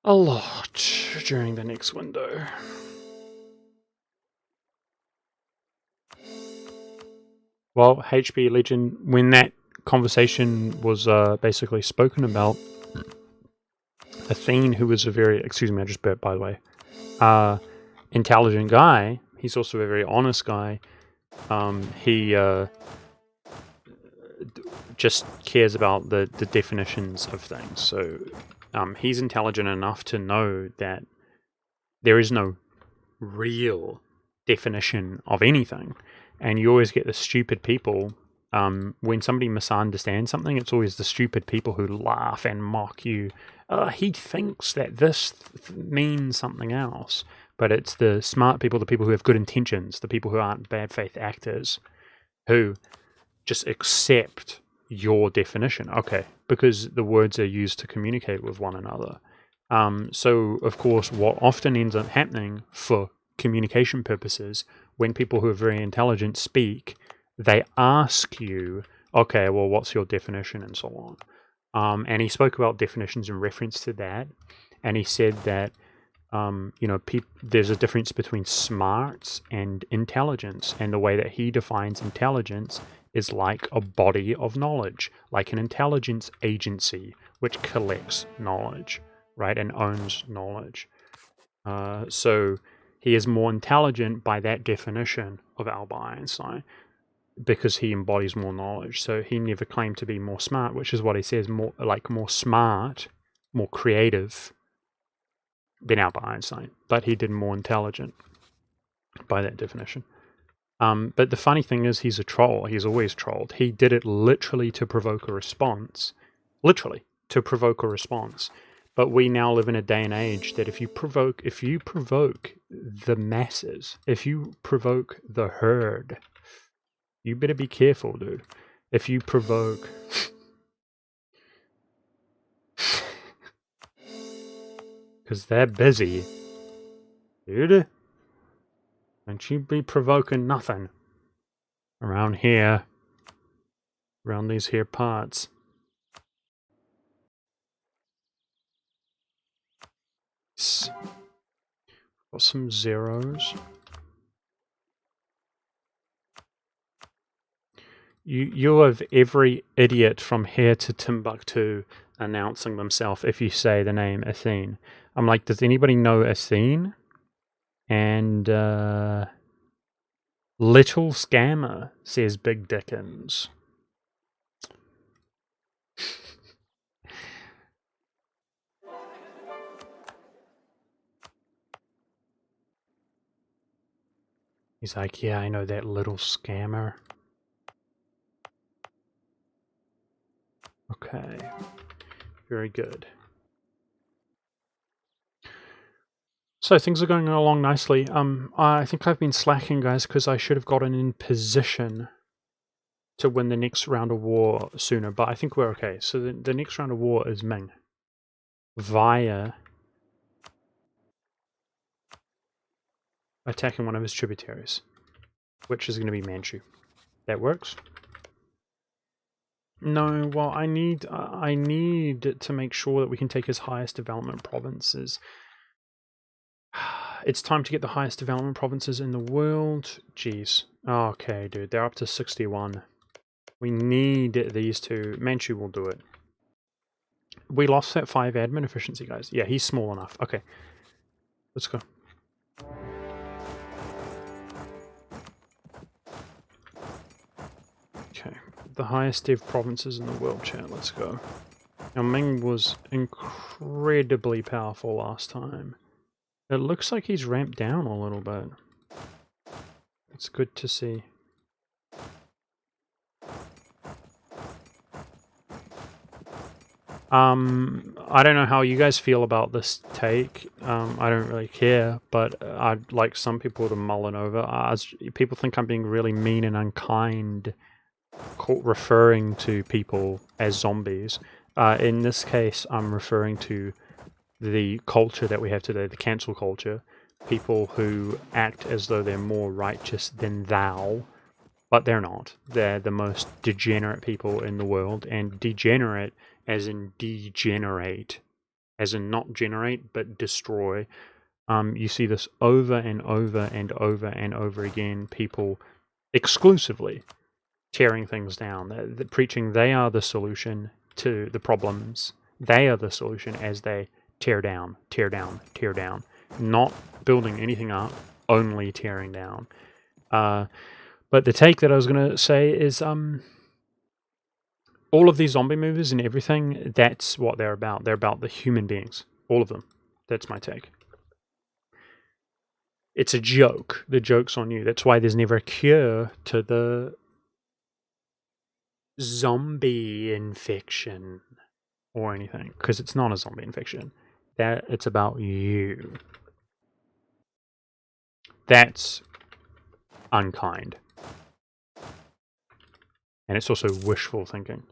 a lot during the next window. Well, HP Legend, when that conversation was basically spoken about, Athene, who was a very... Excuse me, I just burped, by the way. Intelligent guy. He's also a very honest guy. He just cares about the definitions of things. So he's intelligent enough to know that there is no real definition of anything. And you always get the stupid people. When somebody misunderstands something, it's always the stupid people who laugh and mock you. He thinks that this means something else. But it's the smart people, the people who have good intentions, the people who aren't bad faith actors, who just accept your definition. Okay, because the words are used to communicate with one another. So, of course, what often ends up happening for communication purposes, when people who are very intelligent speak, they ask you, okay, well, what's your definition and so on. And he spoke about definitions in reference to that. And he said that, there's a difference between smarts and intelligence. And the way that he defines intelligence is like a body of knowledge, like an intelligence agency which collects knowledge, right, and owns knowledge. So he is more intelligent by that definition of Albert Einstein because he embodies more knowledge. So he never claimed to be more smart, which is what he says, more smart, more creative than Albert Einstein, but he did more intelligent by that definition. But the funny thing is, he's a troll. He's always trolled. He did it literally to provoke a response. Literally to provoke a response. But we now live in a day and age that if you provoke the masses, if you provoke the herd, you better be careful, dude. If you provoke... Because they're busy. Dude. Don't you be provoking nothing. Around here. Around these here parts. Got some zeros. You have every idiot from here to Timbuktu announcing themselves if you say the name Athene. I'm like, does anybody know Athene? And Little Scammer says Big Dickens. He's like, yeah, I know that little scammer. Okay. Very good. So things are going along nicely. I think I've been slacking, guys, because I should have gotten in position to win the next round of war sooner, but I think we're okay. So the next round of war is Ming. Via attacking one of his tributaries, which is going to be Manchu. That works. No, well, I need to make sure that we can take his highest development provinces. It's time to get the highest development provinces in the world. Jeez. Okay, dude, they're up to 61. We need these two. Manchu will do it. We lost that 5 admin efficiency, guys. Yeah, he's small enough. Okay. Let's go. Okay. The highest dev provinces in the world, chat. Let's go. Now, Ming was incredibly powerful last time. It looks like he's ramped down a little bit. It's good to see. I don't know how you guys feel about this take. I don't really care, but I'd like some people to mull it over. As people think I'm being really mean and unkind, referring to people as zombies. In this case, I'm referring to the culture that we have today, the cancel culture. People who act as though they're more righteous than thou, but they're not. They're the most degenerate people in the world, and degenerate as in degenerate, as in not generate, but destroy. You see this over and over and over and over again, people exclusively tearing things down. They're preaching they are the solution to the problems. They are the solution as they tear down, tear down, tear down. Not building anything up, only tearing down. But the take that I was going to say is all of these zombie movies and everything, that's what they're about. They're about the human beings. All of them. That's my take. It's a joke. The joke's on you. That's why there's never a cure to the zombie infection or anything. Because it's not a zombie infection. It's about you. That's unkind. And it's also wishful thinking.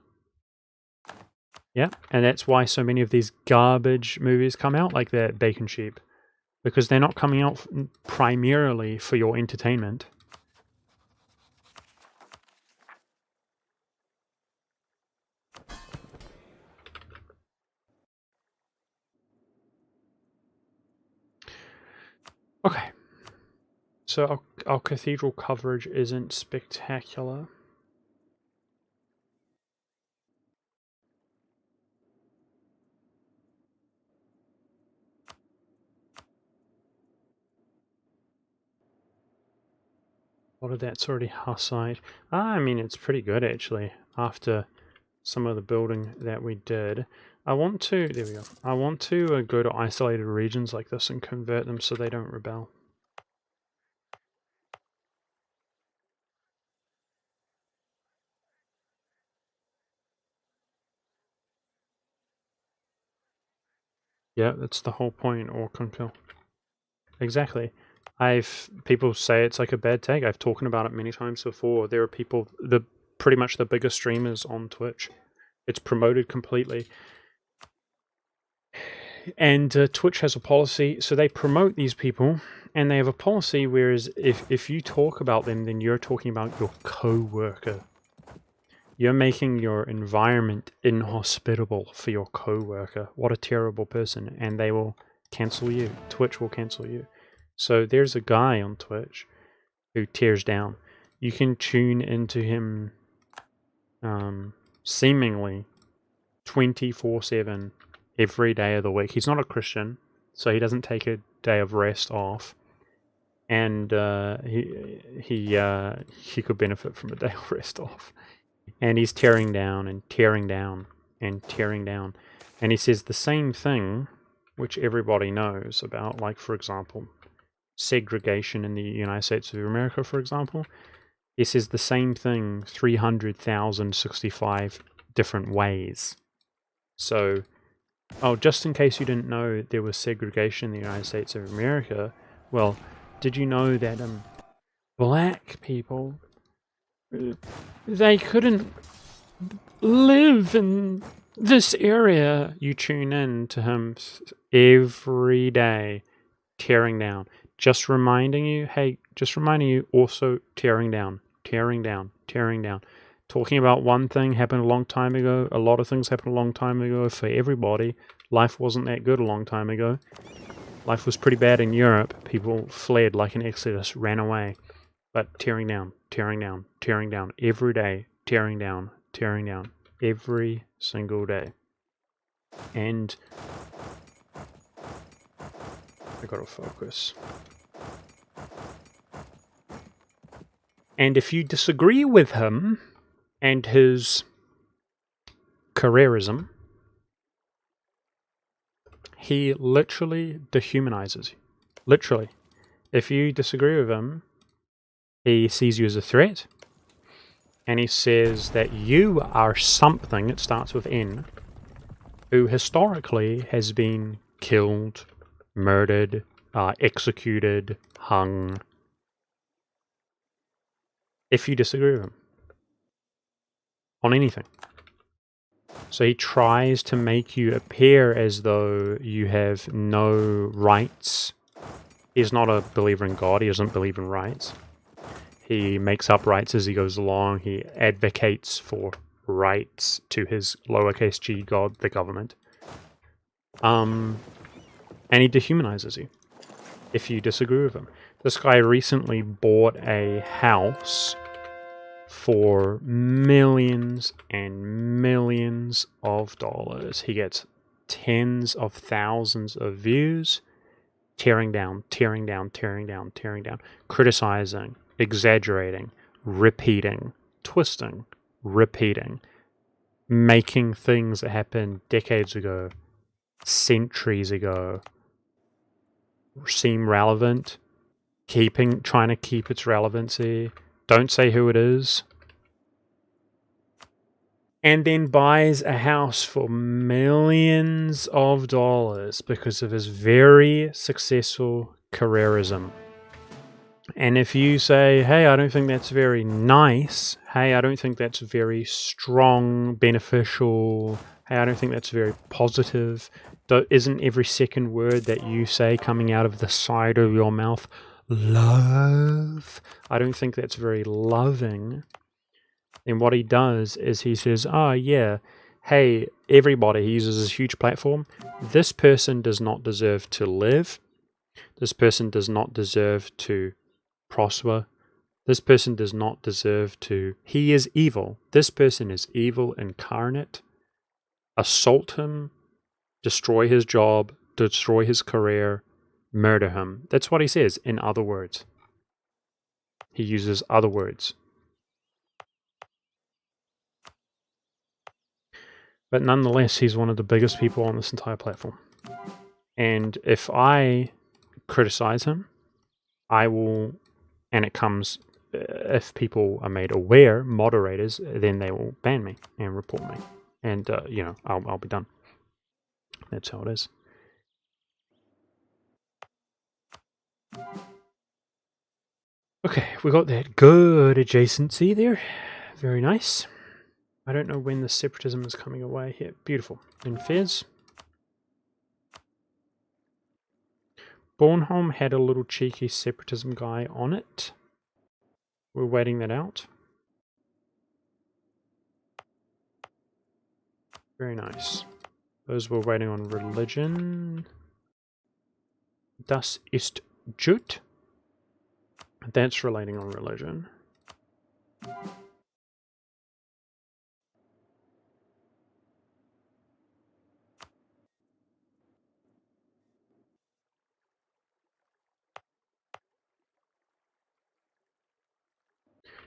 Yeah, and that's why so many of these garbage movies come out, like that Bacon Sheep, because they're not coming out primarily for your entertainment. Okay, so our cathedral coverage isn't spectacular. A lot of that's already Hussite. I mean, it's pretty good actually, after some of the building that we did. There we go. I want to go to isolated regions like this and convert them so they don't rebel. Yeah, that's the whole point, or compel. Exactly. People say it's like a bad tag. I've talked about it many times before. There are people, pretty much the biggest streamers on Twitch. It's promoted completely. And Twitch has a policy, so they promote these people, and they have a policy whereas if you talk about them, then you're talking about your co-worker. You're making your environment inhospitable for your co-worker. What a terrible person. And they will cancel you. Twitch will cancel you. So there's a guy on Twitch who tears down. You can tune into him seemingly 24/7 every day of the week. He's not a Christian, so he doesn't take a day of rest off. And he could benefit from a day of rest off. And he's tearing down and tearing down and tearing down. And he says the same thing, which everybody knows about, like, for example, segregation in the United States of America, for example. He says the same thing 300,065 different ways. So, just in case you didn't know there was segregation in the United States of America, well, did you know that black people, they couldn't live in this area? You tune in to him every day, tearing down. Just reminding you, also tearing down, tearing down, tearing down. Talking about one thing happened a long time ago. A lot of things happened a long time ago for everybody. Life wasn't that good a long time ago. Life was pretty bad in Europe. People fled like an exodus, ran away. But tearing down, tearing down, tearing down. Every day, tearing down, every single day. And I gotta focus. And if you disagree with him and his careerism, he literally dehumanizes you. Literally. If you disagree with him, he sees you as a threat, and he says that you are something, it starts with N, who historically has been killed, murdered, executed, hung. If you disagree with him on anything. So he tries to make you appear as though you have no rights. He's not a believer in God. He doesn't believe in rights. He makes up rights as he goes along. He advocates for rights to his lowercase g God, the government. And he dehumanizes you if you disagree with him. This guy recently bought a house for millions and millions of dollars. He gets tens of thousands of views, tearing down, tearing down, tearing down, tearing down, criticizing, exaggerating, repeating, twisting, repeating, making things that happened decades ago, centuries ago, seem relevant, trying to keep its relevancy. Don't say who it is. And then buys a house for millions of dollars because of his very successful careerism. And if you say, hey, I don't think that's very nice, hey, I don't think that's very strong, beneficial, Hey, I don't think that's very positive. Isn't every second word that you say coming out of the side of your mouth love? I don't think that's very loving. And what he does is he says, oh yeah, hey, everybody, he uses this huge platform. This person does not deserve to live. This person does not deserve to prosper. This person does not deserve to... He is evil. This person is evil incarnate. Assault him, destroy his job, destroy his career, murder him. That's what he says, in other words. He uses other words. But nonetheless, he's one of the biggest people on this entire platform. And if I criticize him, I will, and it comes, if people are made aware, moderators, then they will ban me and report me. And, you know, I'll be done. That's how it is. Okay, we got that good adjacency there. Very nice. I don't know when the separatism is coming away here. Beautiful. In Fez. Bornholm had a little cheeky separatism guy on it. We're waiting that out. Very nice. Those were waiting on religion. Das ist Jut. That's relating on religion.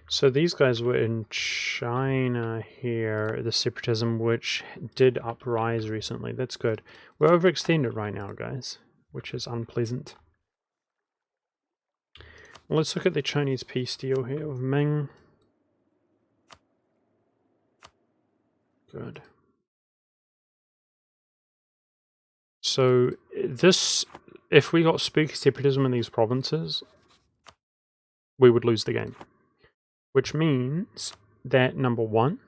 So these guys were in China here, the separatism, which did uprise recently. That's good. We're overextended right now, guys, which is unpleasant. Well, let's look at the Chinese peace deal here with Ming. Good. So this, if we got spooky separatism in these provinces, we would lose the game. Which means that, number one,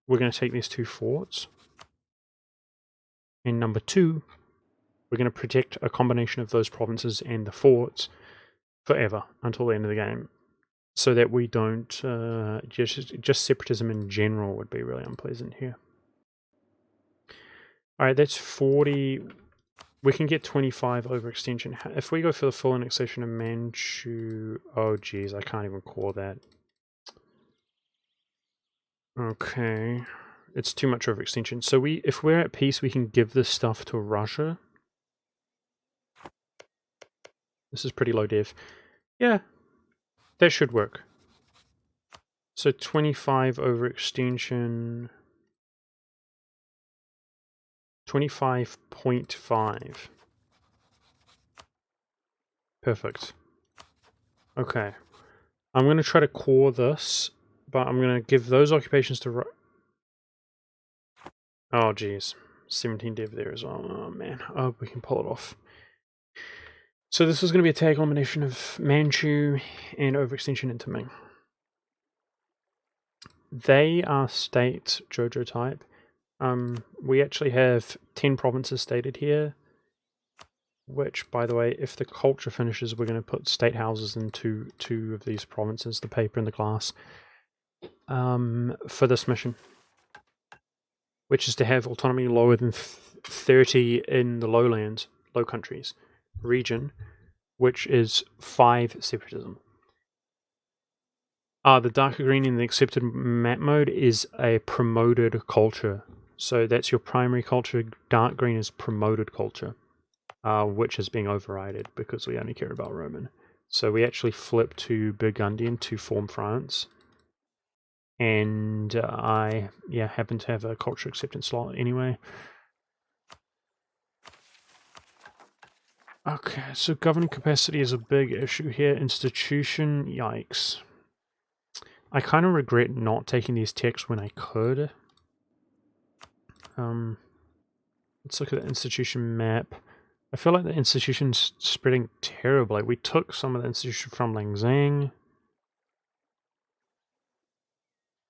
we're going to take these 2 forts. And number 2, we're going to protect a combination of those provinces and the forts forever until the end of the game. So that we don't, just separatism in general would be really unpleasant here. Alright, that's 40. We can get 25 overextension. If we go for the full annexation of Manchu... Oh geez, I can't even call that. Okay, it's too much overextension. So if we're at peace, we can give this stuff to Russia. This is pretty low dev. Yeah, that should work. So 25 overextension. 25.5. Perfect. Okay. I'm going to try to core this, but I'm going to give those occupations to... Oh, geez. 17 dev there as well. Oh, man. I hope we can pull it off. So this is going to be a tag combination of Manchu and overextension into Ming. They are state JoJo type. We actually have 10 provinces stated here. Which, by the way, if the culture finishes, we're going to put state houses into 2 of these provinces, the paper and the glass, for this mission. Which is to have autonomy lower than 30 in the lowlands, low countries, region, which is 5 separatism. The darker green in the accepted map mode is a promoted culture. So that's your primary culture. Dark green is promoted culture. Which is being overridden because we only care about Roman. So we actually flip to Burgundian to form France. And I happen to have a culture acceptance slot anyway. Okay, so governing capacity is a big issue here. Institution, yikes. I kind of regret not taking these texts when I could. Let's look at the institution map. I feel like the institution's spreading terribly. We took some of the institution from Langzang.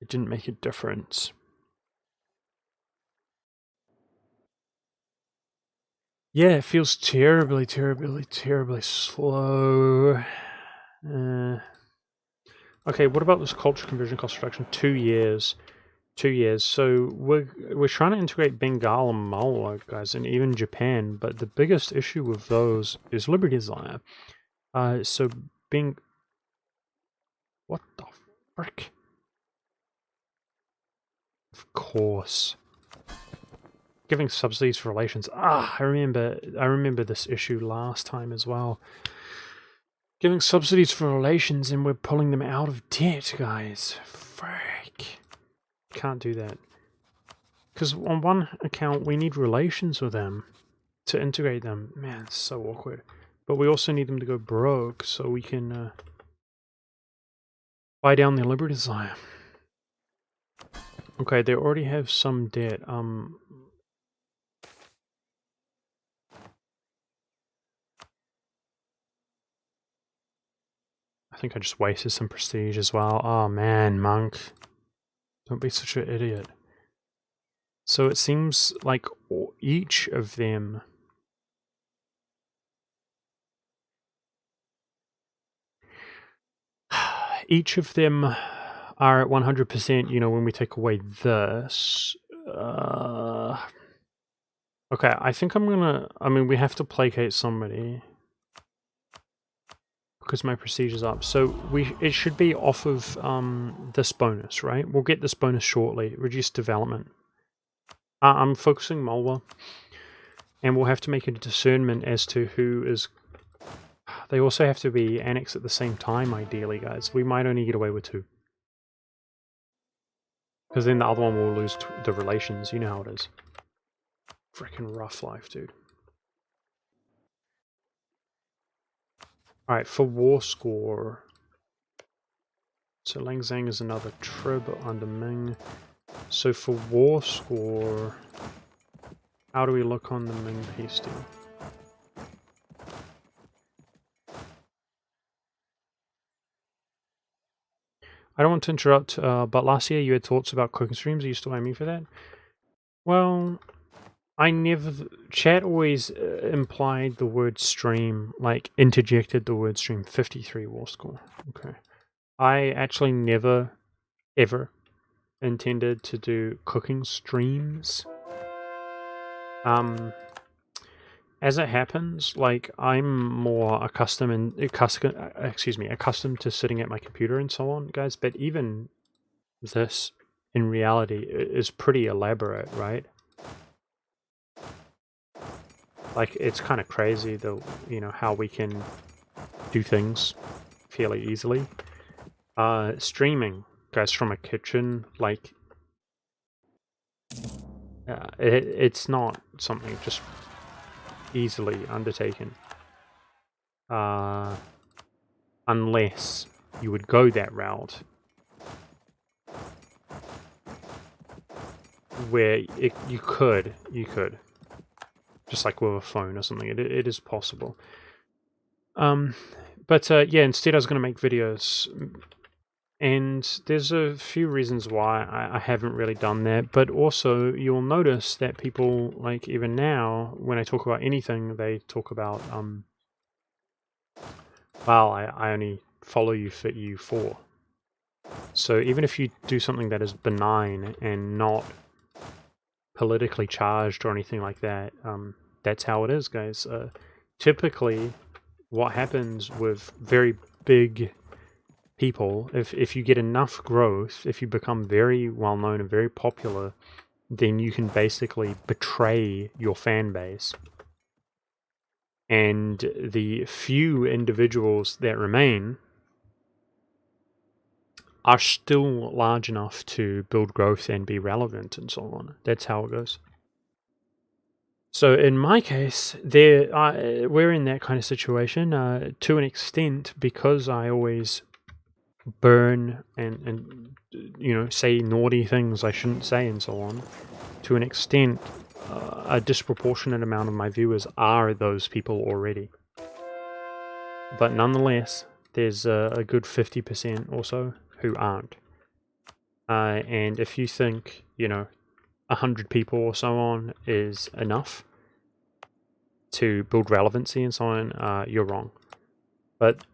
It didn't make a difference. Yeah, it feels terribly, terribly, terribly slow. Okay, what about this culture conversion cost reduction? 2 years. 2 years. So we're trying to integrate Bengal and Malwa, guys, and even Japan, but the biggest issue with those is Liberty Desire. So being... What the frick? Of course. Giving subsidies for relations. I remember this issue last time as well. Giving subsidies for relations and we're pulling them out of debt, guys. Frick. Can't do that. Because on one account, we need relations with them to integrate them. Man, it's so awkward. But we also need them to go broke so we can buy down their Liberty Desire. Okay, they already have some debt. I think I just wasted some prestige as well. Oh man, Monk. Don't be such an idiot. So it seems like each of them... Each of them are at 100%, you know, when we take away this. Okay, I think I'm gonna... I mean, we have to placate somebody. Because my prestige is up. So it should be off of this bonus, right? We'll get this bonus shortly. Reduce development. I'm focusing Malwa. And we'll have to make a discernment as to who is... They also have to be annexed at the same time, ideally, guys. We might only get away with 2. Because then the other one will lose the relations. You know how it is. Freaking rough life, dude. Alright, for war score... So Langzang is another trib under Ming. So for war score... How do we look on the Ming peace deal? I don't want to interrupt, but last year you had thoughts about cooking streams. Are you still aiming for that? Well, I never... Chat always implied the word stream, like interjected the word stream. 53 war score. Okay. I actually never, ever intended to do cooking streams. As it happens, like, I'm more accustomed to sitting at my computer and so on, guys, but even this, in reality, is pretty elaborate, right? Like, it's kind of crazy, though, you know, how we can do things fairly easily. Streaming, guys, from a kitchen, like, it's not something just easily undertaken. Unless you would go that route where you could, just like with a phone or something. It is possible. But yeah, instead I was going to make videos, and there's a few reasons why I haven't really done that, but also you'll notice that people, like, even now, when I talk about anything, they talk about, well, I only follow you for EU4. So even if you do something that is benign and not politically charged or anything like that, that's how it is, guys. Typically, what happens with very big people, if you get enough growth, if you become very well known and very popular, then you can basically betray your fan base. And the few individuals that remain are still large enough to build growth and be relevant and so on. That's how it goes. So in my case, we're in that kind of situation to an extent, because I always burn and you know, say naughty things I shouldn't say and so on. To an extent, a disproportionate amount of my viewers are those people already. But nonetheless, there's a good 50% or so who aren't. And if you think, you know, 100 people or so on is enough, to build relevancy and so on, you're wrong. But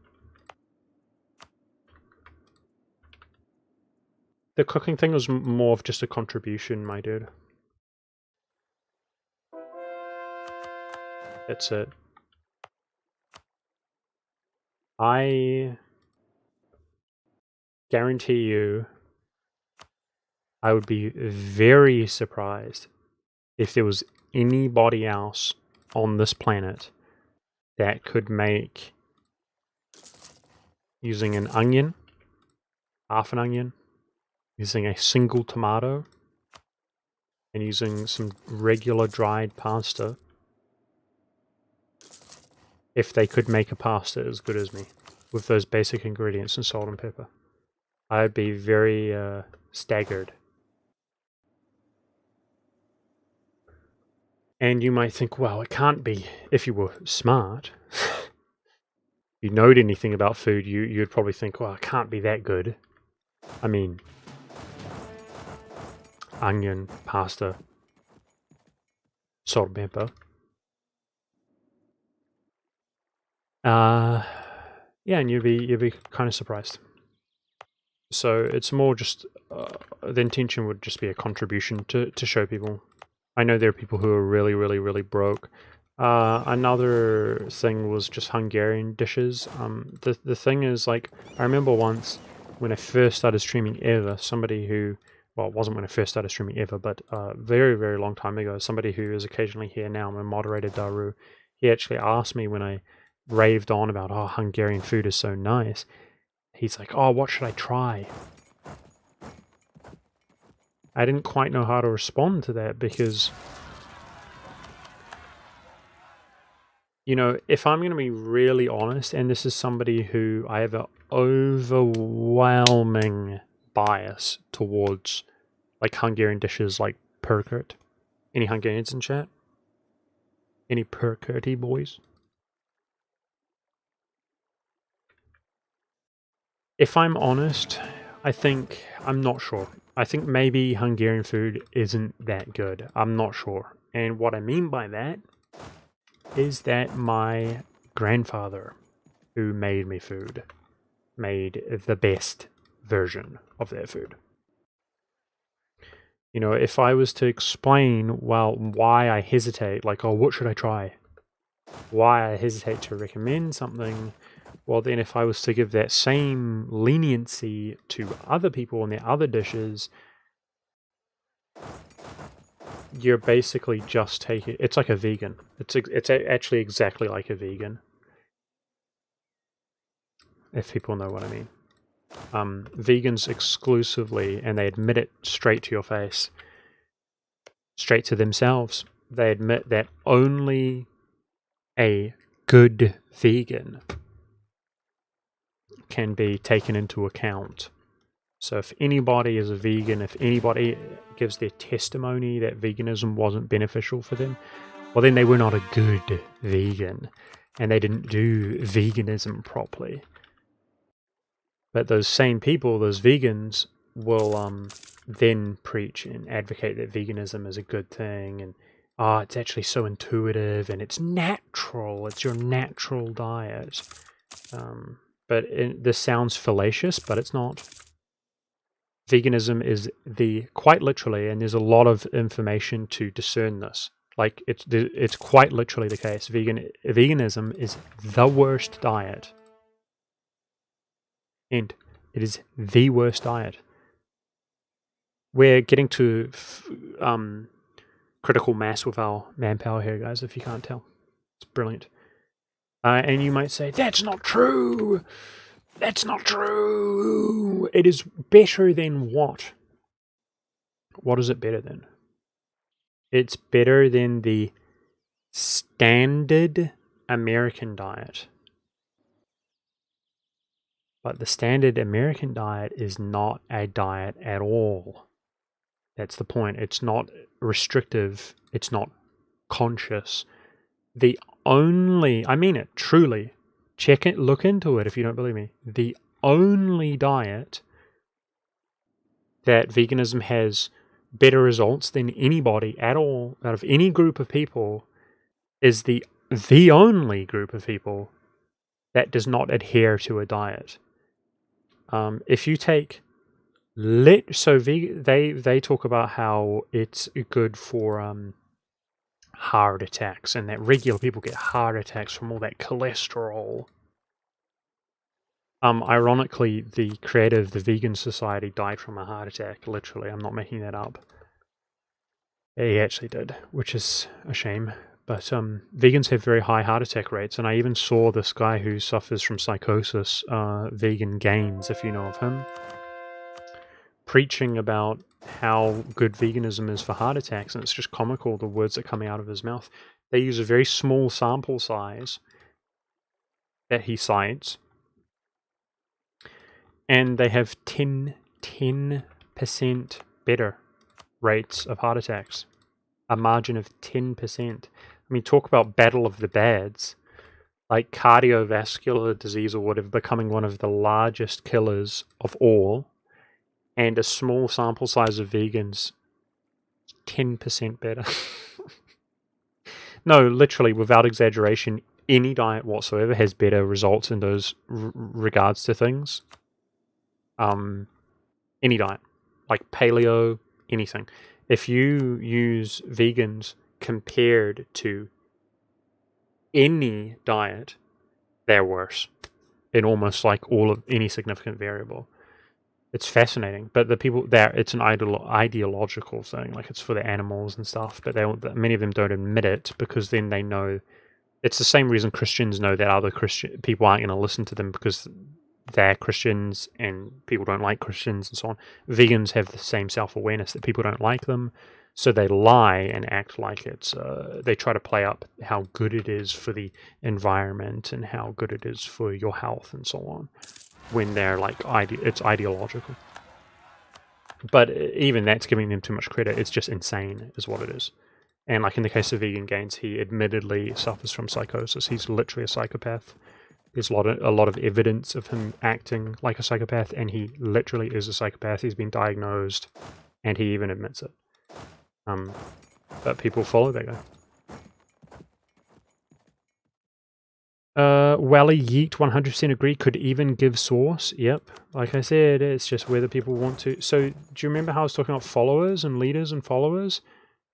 the cooking thing was more of just a contribution, my dude. That's it. I guarantee you, I would be very surprised if there was anybody else on this planet that could make, using an onion, half an onion, using a single tomato, and using some regular dried pasta, if they could make a pasta as good as me with those basic ingredients and salt and pepper. I'd be very staggered. And you might think, well, it can't be. If you were smart, you knowed anything about food, you'd probably think, well, it can't be that good. I mean, onion, pasta, salt and pepper. Yeah, and you'd be kind of surprised. So it's more just the intention would just be a contribution to show people. I know there are people who are really, really, really broke. Another thing was just Hungarian dishes. The thing is, like, I remember once when I first started streaming ever, somebody who, well, it wasn't when I first started streaming ever, but very, very long time ago, somebody who is occasionally here now, my moderator Daru, he actually asked me when I raved on about, oh, Hungarian food is so nice. He's like, oh, what should I try? I didn't quite know how to respond to that because, you know, if I'm going to be really honest, and this is somebody who I have an overwhelming bias towards, like, Hungarian dishes like pörkört. Any Hungarians in chat? Any pörkörti boys? If I'm honest, I'm not sure. I think maybe Hungarian food isn't that good. I'm not sure. And what I mean by that is that my grandfather, who made me food, made the best version of that food. You know, if I was to explain, well, why I hesitate, like, oh, what should I try? Why I hesitate to recommend something, well, then if I was to give that same leniency to other people and their other dishes, you're basically just taking, it's like a vegan. It's actually exactly like a vegan, if people know what I mean. Vegans exclusively, and they admit it straight to your face, straight to themselves, they admit that only a good vegan can be taken into account. So if anybody is a vegan, if anybody gives their testimony that veganism wasn't beneficial for them, well, then they were not a good vegan, and they didn't do veganism properly. But those same people, those vegans, will then preach and advocate that veganism is a good thing, and it's actually so intuitive, and it's natural, it's your natural diet. But this sounds fallacious, but it's not. Veganism is quite literally, and there's a lot of information to discern this. Like, it's quite literally the case. Veganism is the worst diet. And it is the worst diet. We're getting to critical mass with our manpower here, guys, if you can't tell. It's brilliant. And you might say, that's not true! That's not true! It is better than what? What is it better than? It's better than the standard American diet. But the standard American diet is not a diet at all. That's the point. It's not restrictive. It's not conscious. I mean it, truly. Check it, look into it if you don't believe me. The only diet that veganism has better results than anybody at all, out of any group of people, is the the only group of people that does not adhere to a diet. If you take they talk about how it's good for heart attacks, and that regular people get heart attacks from all that cholesterol. Ironically, the creator of the Vegan Society died from a heart attack, literally. I'm not making that up. He actually did, which is a shame. But vegans have very high heart attack rates, and I even saw this guy who suffers from psychosis, Vegan Gains, if you know of him, preaching about how good veganism is for heart attacks, and it's just comical, the words that come out of his mouth. They use a very small sample size that he cites, and they have 10% better rates of heart attacks. A margin of 10%. I mean, talk about battle of the bads. Like cardiovascular disease or whatever becoming one of the largest killers of all, and a small sample size of vegans, 10% better. No, literally, without exaggeration, any diet whatsoever has better results in those regards to things. Any diet, like paleo, anything. If you use vegans compared to any diet, they're worse in almost like all of any significant variable. It's fascinating, but the people there, it's an ideological thing, like it's for the animals and stuff, but many of them don't admit it, because then they know it's the same reason Christians know that other Christian people aren't going to listen to them because they're Christians and people don't like Christians and so on. Vegans have the same self-awareness that people don't like them, so they lie and act like it's they try to play up how good it is for the environment and how good it is for your health and so on, when they're like it's ideological. But even that's giving them too much credit. It's just insane is what it is. And like in the case of Vegan Gains, he admittedly suffers from psychosis. He's literally a psychopath. There's a lot of evidence of him acting like a psychopath, and he literally is a psychopath. He's been diagnosed, and he even admits it. But people follow that guy. Wally Yeet 100% agree, could even give source. Yep, like I said, it's just whether people want to. So do you remember how I was talking about followers and leaders and followers?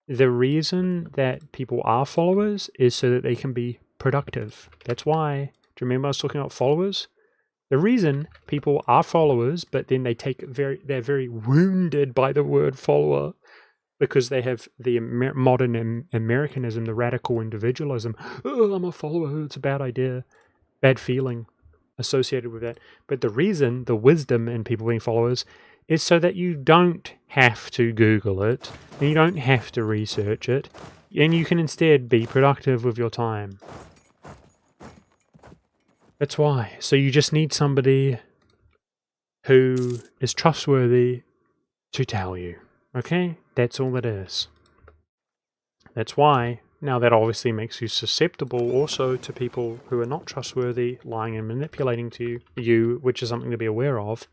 The reason that people are followers is so that they can be productive. That's why. Do you remember I was talking about followers? The reason people are followers, but then they're very wounded by the word follower, because they have the modern Americanism, the radical individualism. Oh, I'm a follower, it's a bad idea. Bad feeling associated with that. But the reason, the wisdom in people being followers, is so that you don't have to Google it, and you don't have to research it, and you can instead be productive with your time. That's why. So you just need somebody who is trustworthy to tell you. Okay? That's all it is. That's why. Now that obviously makes you susceptible also to people who are not trustworthy, lying and manipulating to you, which is something to be aware of.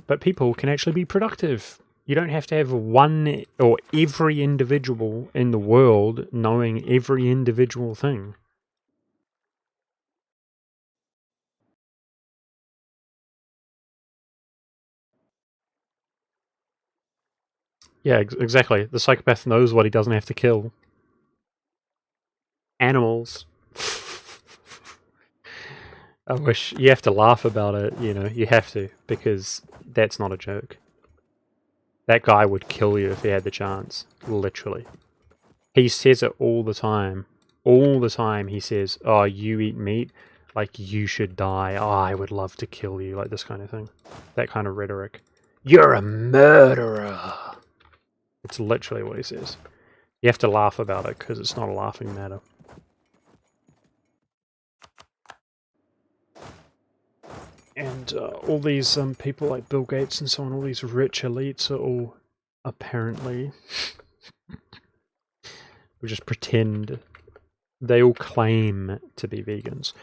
But people can actually be productive. You don't have to have one or every individual in the world knowing every individual thing. Yeah, exactly. The psychopath knows what he doesn't have to kill. Animals. I wish you have to laugh about it, you have to, because that's not a joke. That guy would kill you if he had the chance, literally. He says it all the time. All the time he says, oh, you eat meat, like you should die. Oh, I would love to kill you, like this kind of thing. That kind of rhetoric. You're a murderer. It's literally what he says. You have to laugh about it because it's not a laughing matter. And all these people like Bill Gates and so on, all these rich elites are all apparently... we just pretend. They all claim to be vegans.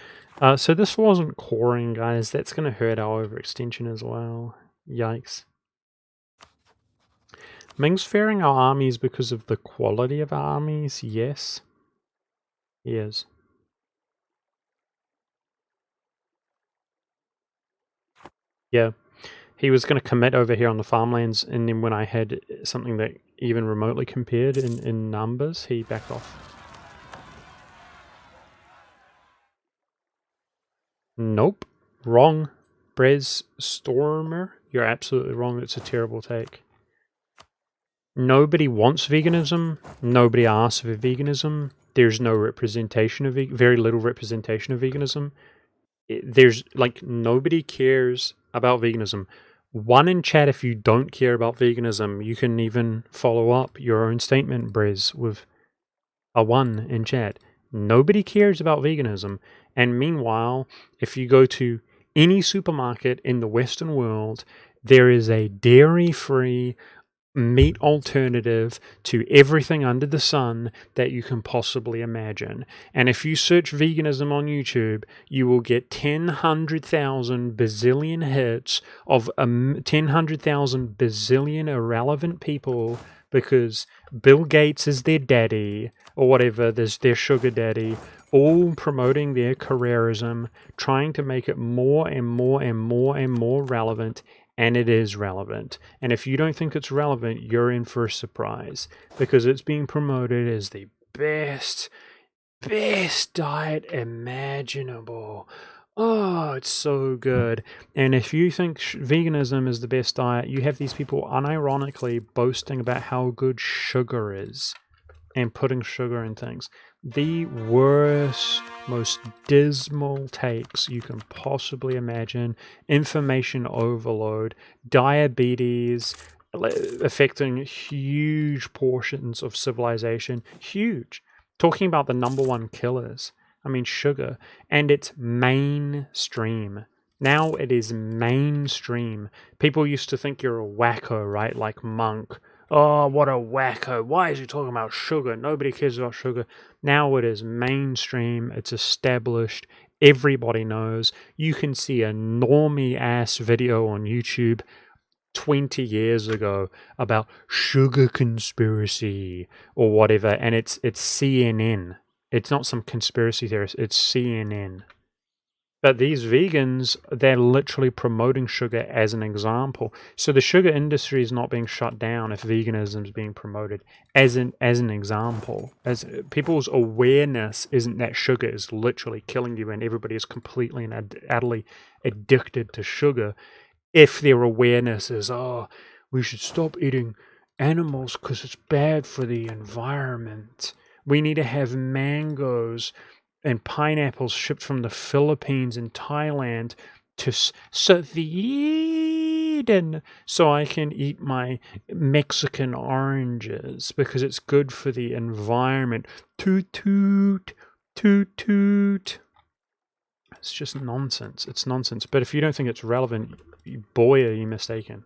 So this wasn't coring, guys. That's going to hurt our overextension as well. Yikes. Ming's fearing our armies because of the quality of our armies, yes. He is. Yeah. He was going to commit over here on the farmlands, and then when I had something that even remotely compared in numbers, he backed off. Nope. Wrong. Brez Stormer, you're absolutely wrong. It's a terrible take. Nobody wants veganism. Nobody asks for veganism. There's no representation of very little representation of veganism. There's like nobody cares about veganism. One in chat if you don't care about veganism. You can even follow up your own statement, Brez, with a 1 in chat. Nobody cares about veganism. And meanwhile, if you go to any supermarket in the Western world, there is a dairy-free meat alternative to everything under the sun that you can possibly imagine. And if you search veganism on YouTube, you will get 100,000 bazillion hits of 100,000 bazillion irrelevant people because Bill Gates is their daddy or whatever, there's their sugar daddy, all promoting their careerism, trying to make it more and more and more and more relevant. And it is relevant. And if you don't think it's relevant, you're in for a surprise because it's being promoted as the best diet imaginable. Oh, it's so good. And if you think veganism is the best diet, you have these people unironically boasting about how good sugar is and putting sugar in things. The worst, most dismal takes you can possibly imagine. Information overload, diabetes, affecting huge portions of civilization. Huge. Talking about the number one killers. I mean, sugar. And it's mainstream. Now it is mainstream. People used to think you're a wacko, right? Like Monk. Oh, what a wacko. Why is he talking about sugar? Nobody cares about sugar. Now it is mainstream. It's established. Everybody knows. You can see a normie-ass video on YouTube 20 years ago about sugar conspiracy or whatever, and it's CNN. It's not some conspiracy theorist. It's CNN. But these vegans, they're literally promoting sugar as an example. So the sugar industry is not being shut down if veganism is being promoted as an example. As people's awareness isn't that sugar is literally killing you and everybody is completely and utterly addicted to sugar. If their awareness is, oh, we should stop eating animals because it's bad for the environment. We need to have mangoes and pineapples shipped from the Philippines and Thailand to Sweden so I can eat my Mexican oranges because it's good for the environment. Toot toot, toot toot. It's just nonsense. It's nonsense. But if you don't think it's relevant, boy, are you mistaken.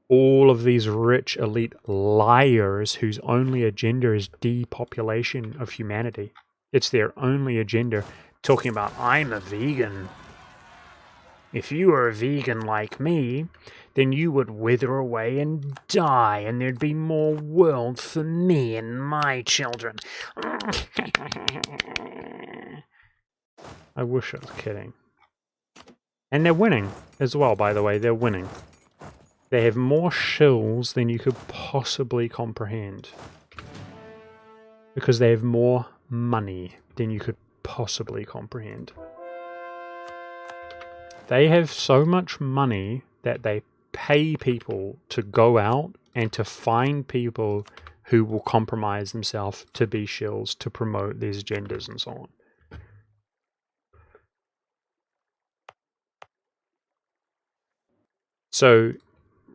All of these rich elite liars whose only agenda is depopulation of humanity. It's their only agenda, talking about, I'm a vegan. If you were a vegan like me, then you would wither away and die, and there'd be more world for me and my children. I wish I was kidding. And they're winning as well, by the way. They're winning. They have more shills than you could possibly comprehend. Because they have more money than you could possibly comprehend. They have so much money that they pay people to go out and to find people who will compromise themselves to be shills to promote these agendas and so on. So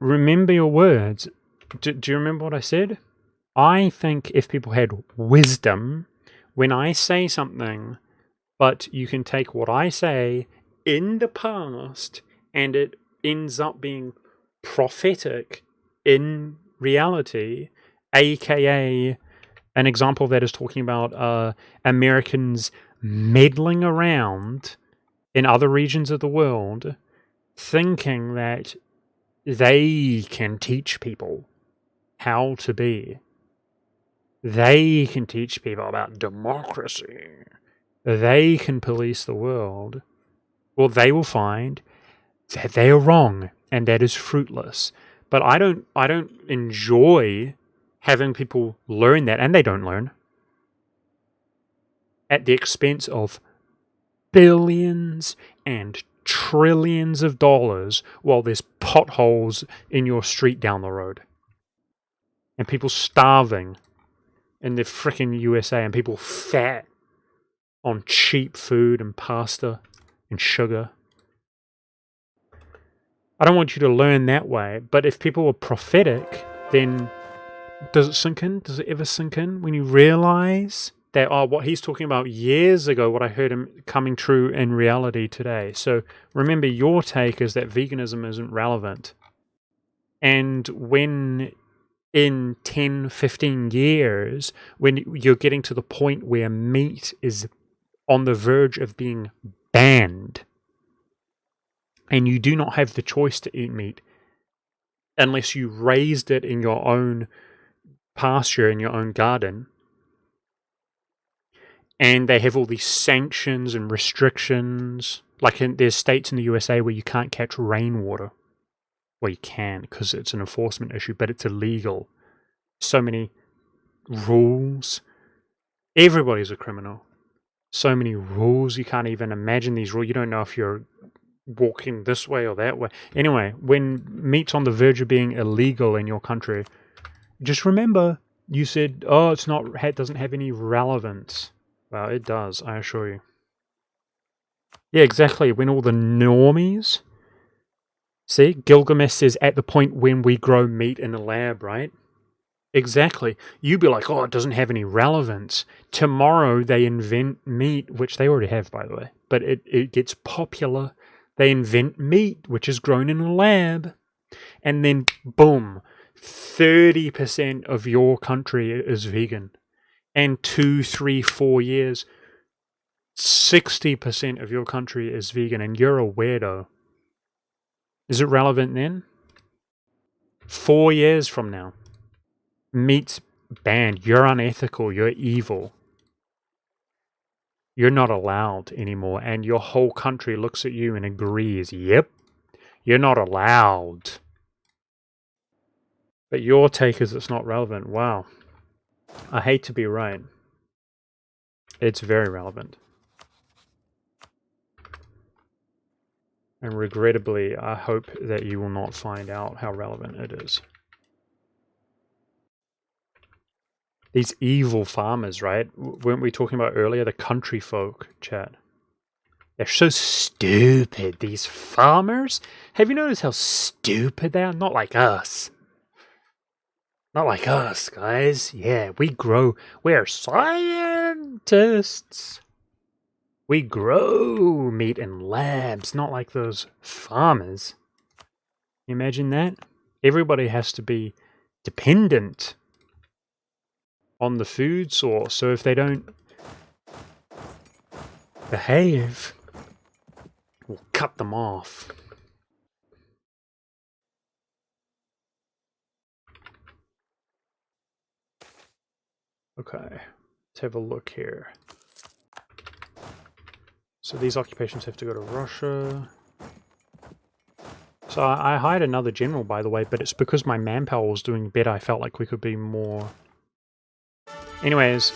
remember your words. Do you remember what I said? I think if people had wisdom, when I say something, but you can take what I say in the past and it ends up being prophetic in reality, aka an example of that is talking about Americans meddling around in other regions of the world, thinking that they can teach people how to be. They can teach people about democracy. They can police the world. Well, they will find that they are wrong, and that is fruitless. But I don't enjoy having people learn that, and they don't learn, at the expense of billions and trillions of dollars while there's potholes in your street down the road. And people starving in the frickin' USA, and people fat on cheap food and pasta and sugar. I don't want you to learn that way, but if people are prophetic, then does it sink in? Does it ever sink in when you realize that, oh, what he's talking about years ago, what I heard him coming true in reality today? So remember, your take is that veganism isn't relevant. And when in 10, 15 years, when you're getting to the point where meat is on the verge of being banned, and you do not have the choice to eat meat unless you raised it in your own pasture, in your own garden, and they have all these sanctions and restrictions. Like there's states in the USA where you can't catch rainwater. Well, you can because it's an enforcement issue, but it's illegal. So many rules. Everybody's a criminal. So many rules, you can't even imagine these rules. You don't know if you're walking this way or that way. Anyway, when meat's on the verge of being illegal in your country, just remember, you said, oh, it doesn't have any relevance. Well, it does, I assure you. Yeah, exactly. When all the normies... See, Gilgamesh says, at the point when we grow meat in a lab, right? Exactly. You'd be like, oh, it doesn't have any relevance. Tomorrow they invent meat, which they already have, by the way, but it gets popular. They invent meat, which is grown in a lab, and then, boom, 30% of your country is vegan. And 2, 3, 4 years, 60% of your country is vegan, and you're a weirdo. Is it relevant then? 4 years from now, meat's banned. You're unethical. You're evil. You're not allowed anymore, and your whole country looks at you and agrees. Yep, you're not allowed. But your take is it's not relevant. Wow. I hate to be right. It's very relevant. And regrettably, I hope that you will not find out how relevant it is. These evil farmers, right? Weren't we talking about earlier? The country folk, chat. They're so stupid, these farmers. Have you noticed how stupid they are? Not like us. Not like us, guys. Yeah, we're scientists. We grow meat in labs, not like those farmers. You imagine that? Everybody has to be dependent on the food source, so if they don't behave, we'll cut them off. Okay, let's have a look here. So these occupations have to go to Russia. So I hired another general, by the way, but it's because my manpower was doing better. I felt like we could be more... Anyways,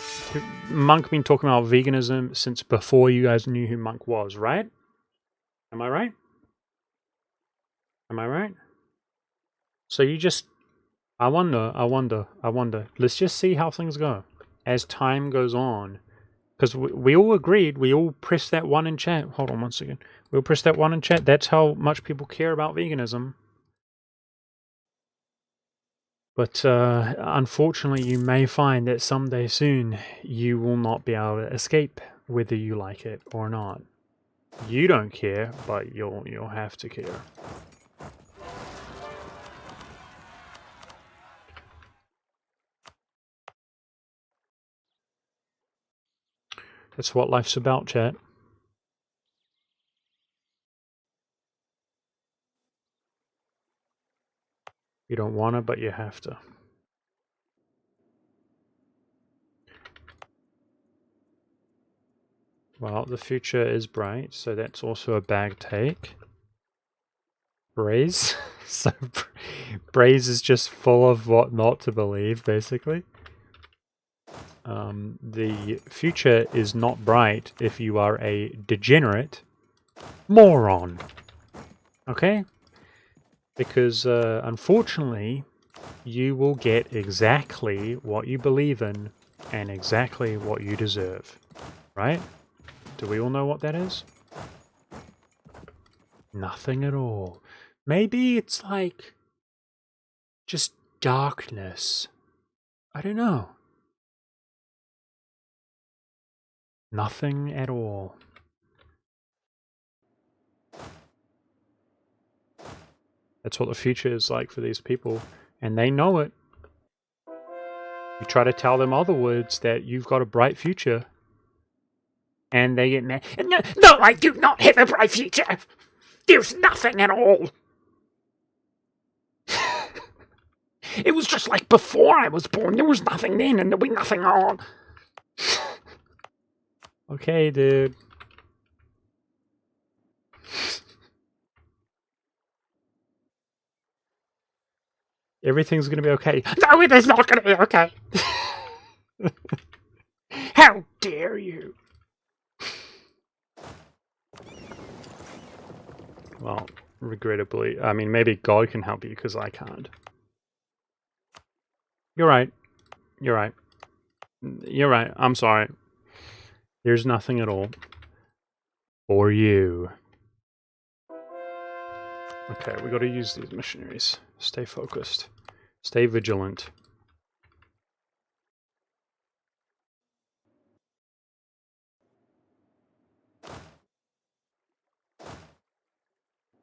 Monk been talking about veganism since before you guys knew who Monk was, right? Am I right? Am I right? So you just... I wonder. Let's just see how things go as time goes on. Because we all agreed, we all pressed that 1 in chat. Hold on one second. We'll press that 1 in chat. That's how much people care about veganism. But unfortunately, you may find that someday soon, you will not be able to escape whether you like it or not. You don't care, but you'll have to care. That's what life's about, chat. You don't want to, but you have to. Well, the future is bright, so that's also a bag take. Braze. So Braze is just full of what not to believe, basically. The future is not bright if you are a degenerate moron. Okay? Because, unfortunately, you will get exactly what you believe in and exactly what you deserve. Right? Do we all know what that is? Nothing at all. Maybe it's like just darkness. I don't know. Nothing at all. That's what the future is like for these people, and they know it. You try to tell them other words that you've got a bright future, and they get mad. No, no, I do not have a bright future. There's nothing at all. It was just like before I was born. There was nothing then, and there'll be nothing on. Okay, dude. Everything's gonna be okay. No, it is not gonna be okay. How dare you? Well, regrettably, I mean, maybe God can help you because I can't. You're right. You're right. You're right. I'm sorry. There's nothing at all for you. Okay, we got to use these missionaries. Stay focused. Stay vigilant.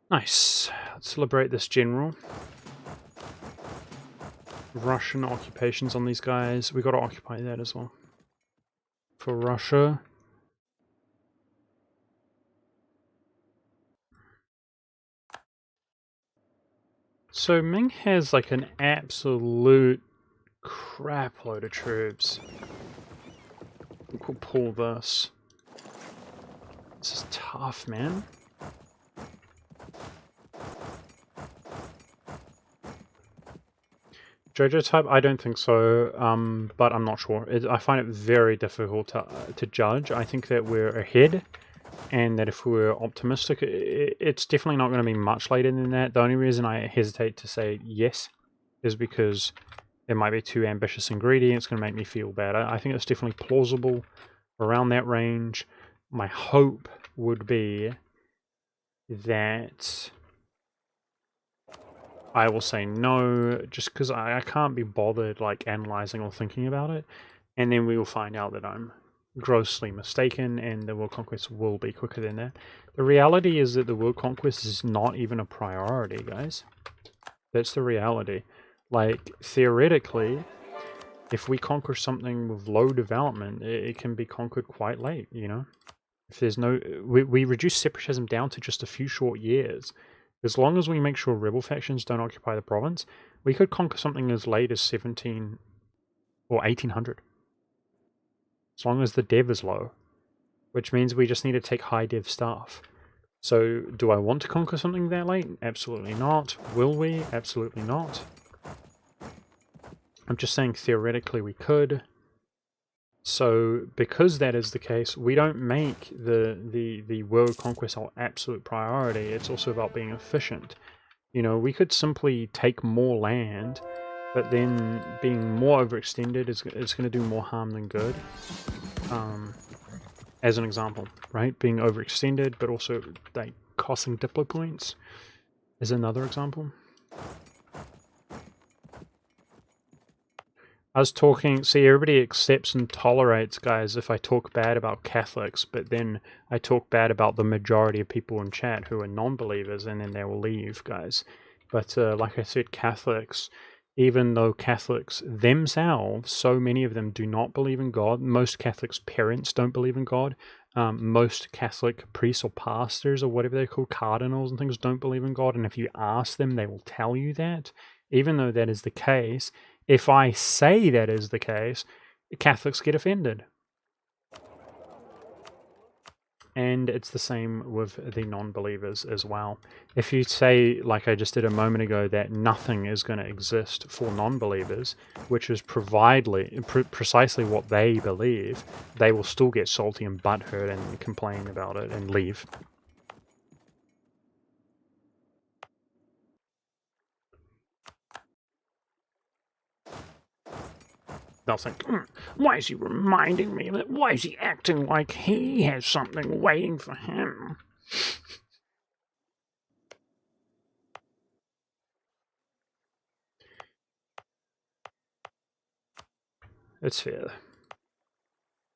Nice. Let's liberate this general. Russian occupations on these guys. We got to occupy that as well. For Russia. So Ming has like an absolute crap load of troops. We'll pull this. This is tough, man. JoJo type? I don't think so, but I'm not sure. I find it very difficult to judge. I think that we're ahead, and that if we're optimistic, it's definitely not going to be much later than that. The only reason I hesitate to say yes is because it might be too ambitious and greedy, and it's going to make me feel bad. I think it's definitely plausible around that range. My hope would be that I will say no, just because I can't be bothered like analyzing or thinking about it, and then we will find out that I'm grossly mistaken and the world conquest will be quicker than that. The reality is that the world conquest is not even a priority, guys. That's the reality. Like, theoretically, if we conquer something with low development, it can be conquered quite late, you know? If there's no... We reduce separatism down to just a few short years. As long as we make sure rebel factions don't occupy the province, we could conquer something as late as 17 or 1800. As long as the dev is low. Which means we just need to take high dev stuff. So, do I want to conquer something that late? Absolutely not. Will we? Absolutely not. I'm just saying theoretically we could. So, because that is the case, we don't make the world conquest our absolute priority. It's also about being efficient. You know, we could simply take more land, but then being more overextended is going to do more harm than good. As an example, right? Being overextended, but also like costing diplo points is another example. I was talking, see, everybody accepts and tolerates, guys, if I talk bad about Catholics, but then I talk bad about the majority of people in chat who are non-believers, and then they will leave, guys. But like I said, Catholics, even though Catholics themselves, so many of them do not believe in God, most Catholics' parents don't believe in God, most Catholic priests or pastors or whatever they're called, cardinals and things, don't believe in God, and if you ask them, they will tell you that. Even though that is the case, if I say that is the case, Catholics get offended. And it's the same with the non-believers as well. If you say, like I just did a moment ago, that nothing is going to exist for non-believers, which is precisely what they believe, they will still get salty and butthurt and complain about it and leave. They'll think, why is he reminding me of it? Why is he acting like he has something waiting for him? It's fair.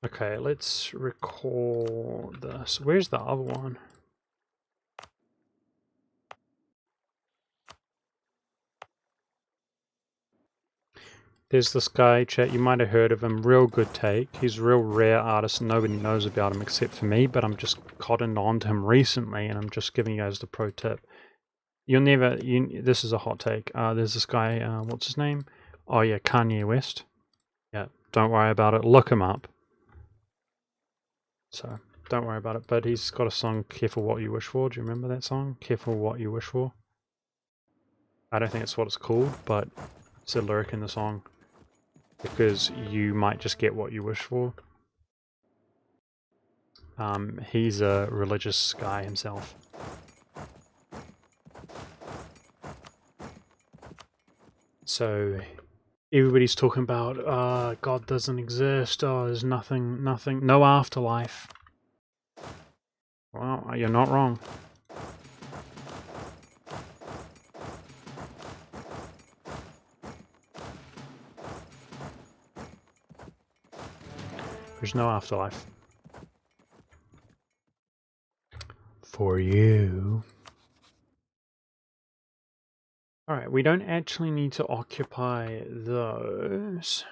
Okay, let's record this. Where's the other one? There's this guy, chat, you might have heard of him, real good take. He's a real rare artist, nobody knows about him except for me, but I'm just cottoned on to him recently, and I'm just giving you guys the pro tip. This is a hot take. There's this guy, what's his name? Oh yeah, Kanye West. Yeah, don't worry about it, look him up. So, don't worry about it, but he's got a song, Careful What You Wish For. Do you remember that song? Careful What You Wish For? I don't think it's what it's called, but it's a lyric in the song. Because you might just get what you wish for. He's a religious guy himself. So everybody's talking about God doesn't exist, there's nothing, no afterlife. Well, you're not wrong. There's no afterlife. For you. Alright, we don't actually need to occupy those.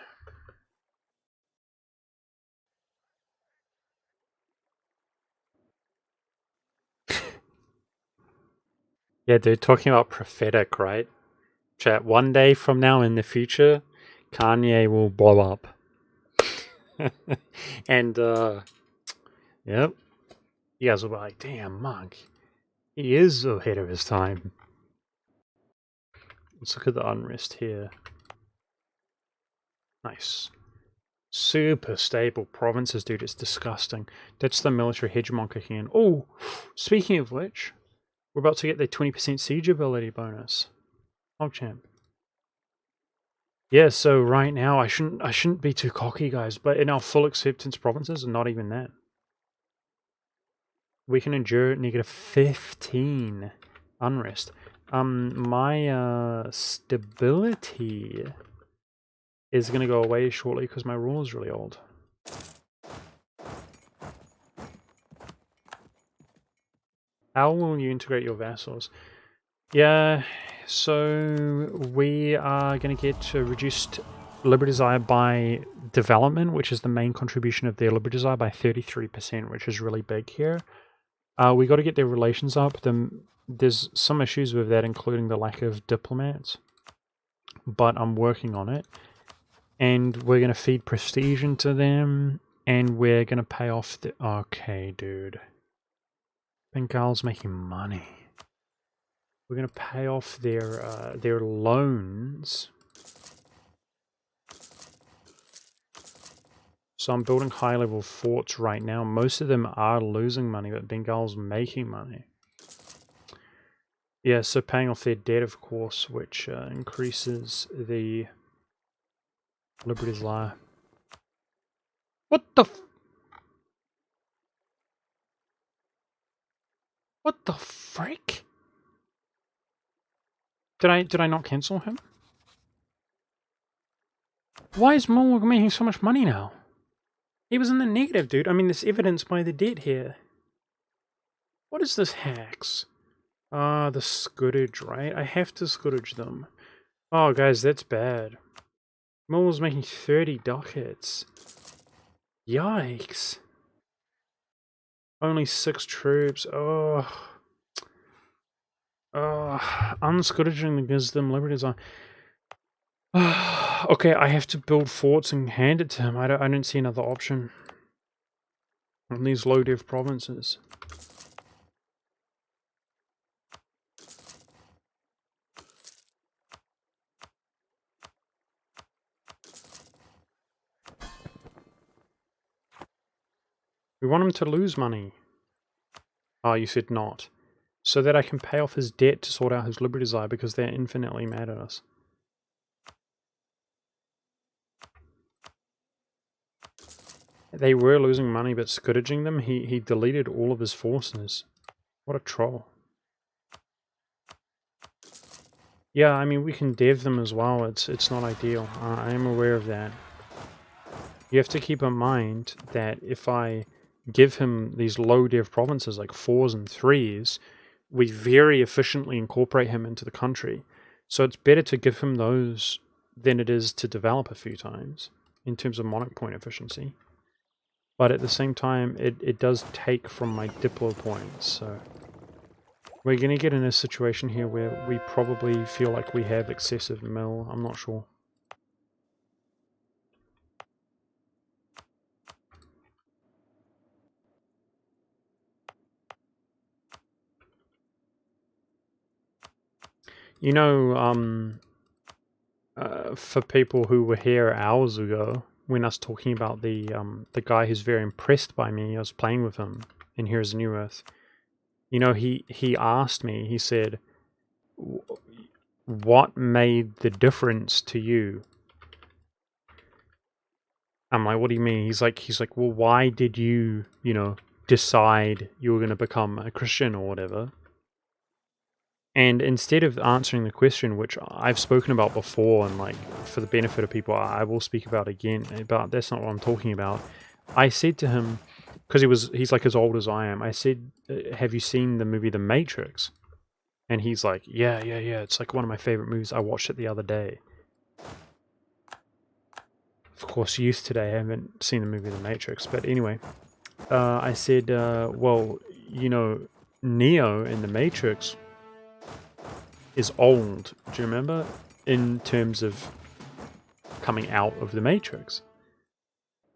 Yeah, they're talking about prophetic, right? Chat, one day from now in the future, Kanye will blow up. And, yep. You guys will be like, damn, Monk. He is ahead of his time. Let's look at the unrest here. Nice. Super stable provinces, dude. It's disgusting. That's the military hegemon kicking in. Oh, speaking of which, we're about to get the 20% siege ability bonus. Champ. Yeah, so right now I shouldn't be too cocky, guys, but in our full acceptance provinces, not even that. We can endure negative 15 unrest. My stability is going to go away shortly because my rule is really old. How will you integrate your vassals? Yeah, so we are going to get reduced Liberty Desire by development, which is the main contribution of their Liberty Desire, by 33%, which is really big here. We got to get their relations up. There's some issues with that, including the lack of diplomats, but I'm working on it. And we're going to feed prestige into them, and we're going to pay off the... Okay, dude. Bengal's making money. We're going to pay off their loans. So I'm building high-level forts right now. Most of them are losing money, but Bengal's making money. Yeah, so paying off their debt, of course, which increases the Liberty Desire. What the What the frick? Did I not cancel him? Why is Mulwog making so much money now? He was in the negative, dude. I mean, there's evidence by the debt here. What is this hacks? Ah, the scootage, right? I have to scootage them. Oh, guys, that's bad. Mulwog's making 30 ducats. Yikes. Only 6 troops. Oh. Unscootaging the Wisdom Liberty Design. Okay, I have to build forts and hand it to him. I don't see another option. on these low dev provinces. We want him to lose money. Oh, you said not. So that I can pay off his debt to sort out his liberty desire because they're infinitely mad at us. They were losing money, but scourging them, he deleted all of his forces. What a troll. Yeah, I mean, we can dev them as well. It's not ideal. I am aware of that. You have to keep in mind that if I give him these low dev provinces like 4s and 3s, we very efficiently incorporate him into the country. So it's better to give him those than it is to develop a few times in terms of monarch point efficiency. But at the same time, it does take from my Diplo points, so we're going to get in a situation here where we probably feel like we have excessive mill. I'm not sure. You know, for people who were here hours ago, when I was talking about the guy who's very impressed by me, I was playing with him in Here's a New Earth. You know, he asked me, he said, what made the difference to you? I'm like, what do you mean? He's like, well, why did you, decide you were going to become a Christian or whatever? And instead of answering the question, which I've spoken about before, and like for the benefit of people, I will speak about again, but that's not what I'm talking about. I said to him, because he's like as old as I am, I said, have you seen the movie The Matrix? And he's like, yeah, it's like one of my favorite movies. I watched it the other day. Of course, youth today haven't seen the movie The Matrix, but anyway, I said, well, Neo in The Matrix is old, do you remember? In terms of coming out of the Matrix.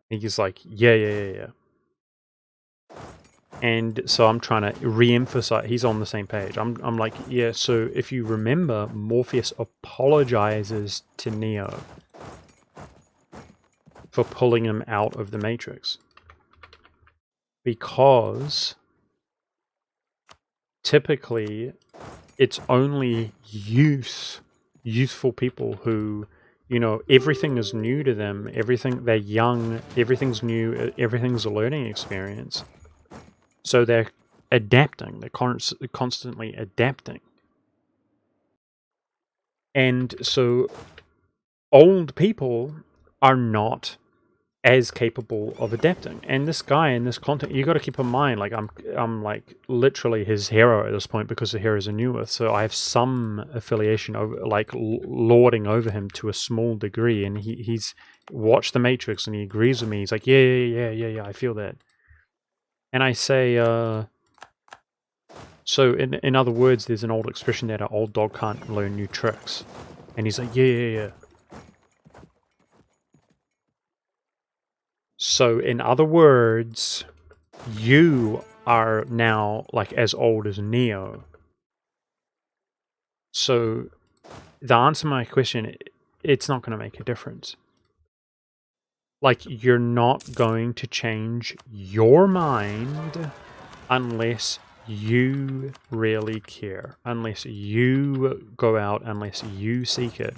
And he's like, yeah. And so I'm trying to re-emphasize, he's on the same page. I'm like, yeah, so if you remember, Morpheus apologizes to Neo for pulling him out of the Matrix. Because typically it's only youthful people who, everything is new to them, they're young, everything's new, everything's a learning experience. So they're adapting, they're constantly adapting. And so old people are not as capable of adapting. And this guy in this content, you got to keep in mind, like I'm like literally his hero at this point because the Heroes are New Earth, so I have some affiliation over, like lording over him to a small degree, and he's watched The Matrix and he agrees with me. He's like, yeah, I feel that. And I say, so in other words, there's an old expression that an old dog can't learn new tricks. And he's like, yeah. So, in other words, you are now like as old as Neo. So, the answer to my question, it's not going to make a difference. Like, you're not going to change your mind unless you really care. Unless you go out, unless you seek it,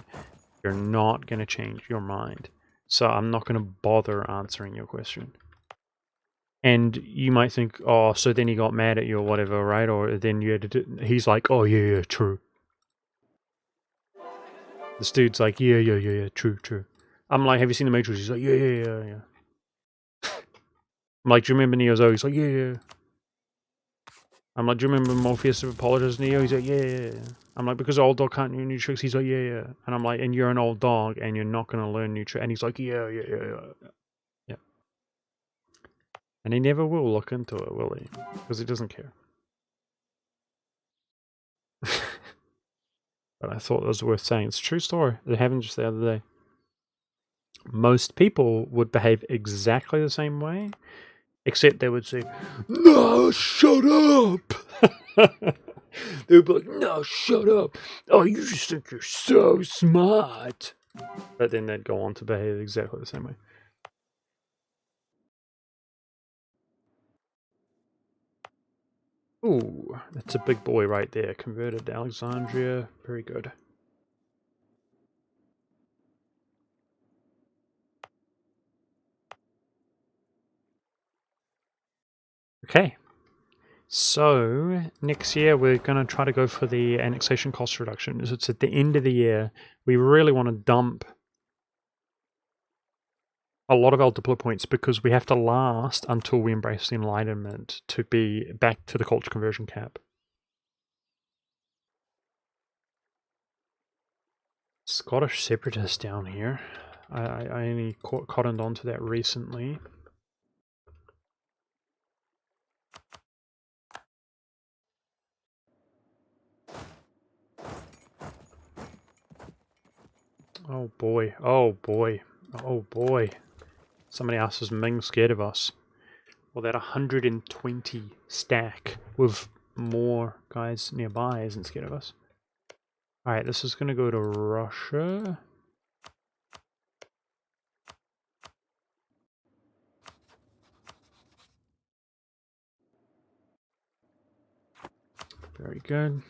you're not going to change your mind. So I'm not going to bother answering your question. And you might think, oh, so then he got mad at you or whatever, right? Or then you had to he's like, oh, yeah, true. This dude's like, yeah, true. I'm like, have you seen The Matrix? He's like, yeah. I'm like, do you remember Neo's? He's like, yeah. I'm like, do you remember Morpheus apologized to Neo? He's like, yeah. I'm like, because old dog can't learn new tricks. He's like, yeah. And I'm like, and you're an old dog and you're not going to learn new tricks. And he's like, yeah. And he never will look into it, will he? Because he doesn't care. But I thought it was worth saying. It's a true story. It happened just the other day. Most people would behave exactly the same way Except they would say, "No, shut up!" They would be like, "No, shut up! Oh, you just think you're so smart." But then they'd go on to behave exactly the same way. Ooh, that's a big boy right there. Converted to Alexandria. Very good. Okay. So, next year we're going to try to go for the annexation cost reduction. It's at the end of the year. We really want to dump a lot of our diplo points because we have to last until we embrace the Enlightenment to be back to the culture conversion cap. Scottish separatists down here. I only cottoned onto that recently. Oh boy, oh boy, oh boy. Somebody else is Ming scared of us. Well, that 120 stack with more guys nearby isn't scared of us. Alright, this is going to go to Russia. Very good.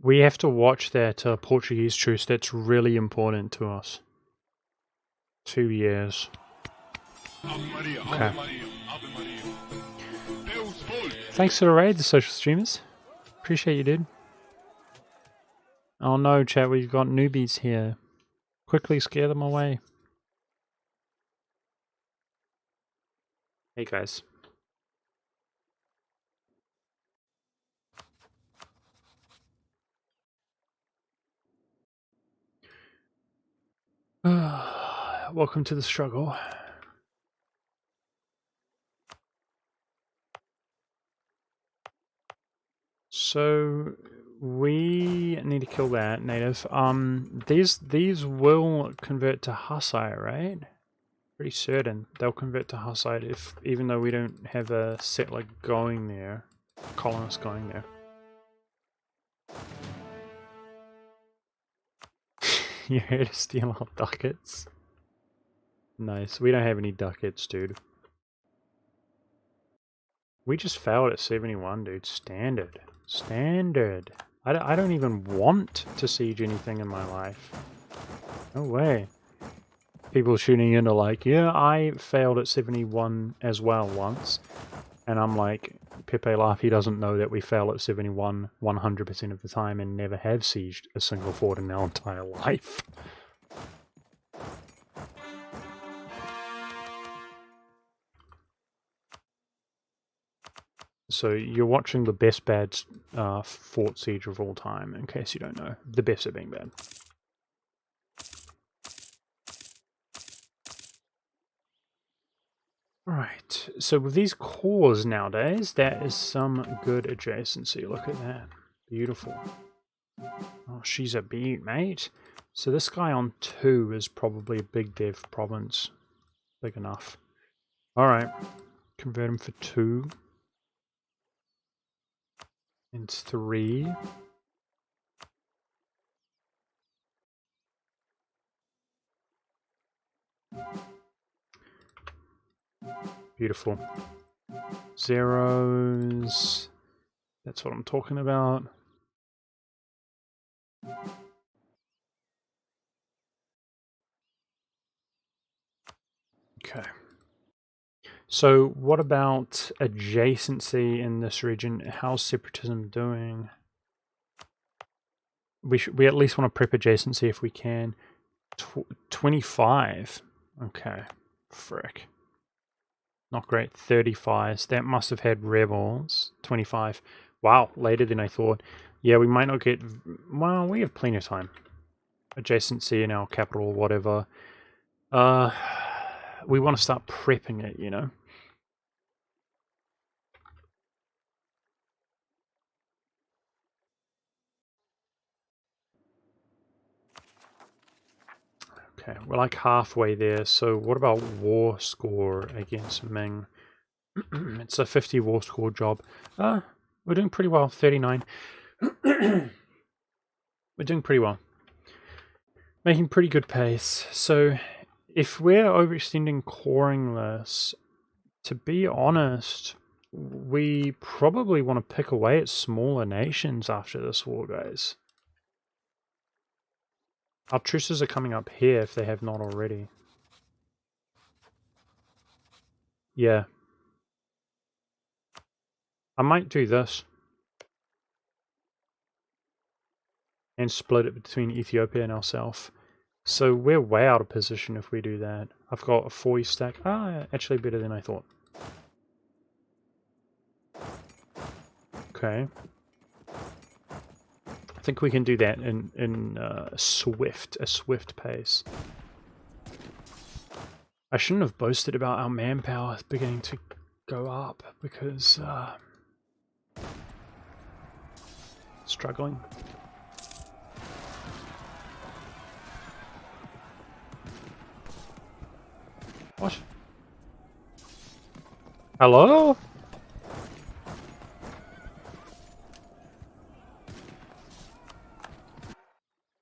We have to watch that Portuguese truce. That's really important to us. 2 years. Okay. Thanks for the raid, the social streamers. Appreciate you, dude. Oh no, chat, we've got newbies here. Quickly scare them away. Hey guys. Welcome to the struggle. So we need to kill that native. These will convert to Hussite, right? Pretty certain they'll convert to Hussite if, even though we don't have a settler going there, colonist going there. You're here to steal our ducats. Nice. We don't have any ducats, dude. We just failed at 71, dude. Standard. Standard. I don't even want to siege anything in my life. No way. People shooting in are like, yeah, I failed at 71 as well once. And I'm like, Pepe laugh, he doesn't know that we fail at 71 100% of the time and never have sieged a single fort in our entire life. So you're watching the best bad fort siege of all time, in case you don't know. The best at being bad. Alright, so with these cores nowadays, that is some good adjacency. Look at that. Beautiful. Oh, she's a beat, mate. So this guy on 2 is probably a big dev province. Big enough. Alright. Convert him for 2. And 3. Beautiful. Zeros. That's what I'm talking about. Okay. So what about adjacency in this region? How's separatism doing? We at least want to prep adjacency if we can. 25. Okay. Frick. Not great. 35s. That must have had rebels. 25. Wow, later than I thought. Yeah, we might not get... Well, we have plenty of time. Adjacency in our capital or whatever. We want to start prepping it, you know? Okay, we're like halfway there. So what about war score against Ming? It's a 50 war score job. We're doing pretty well. 39. We're doing pretty well. Making pretty good pace. So if we're overextending coring this, to be honest, we probably want to pick away at smaller nations after this war, guys. Our truces are coming up here if they have not already. Yeah. I might do this. And split it between Ethiopia and ourselves. So we're way out of position if we do that. I've got a 40 stack. Actually better than I thought. Okay. I think we can do that in a swift pace. I shouldn't have boasted about our manpower beginning to go up because struggling. What? Hello?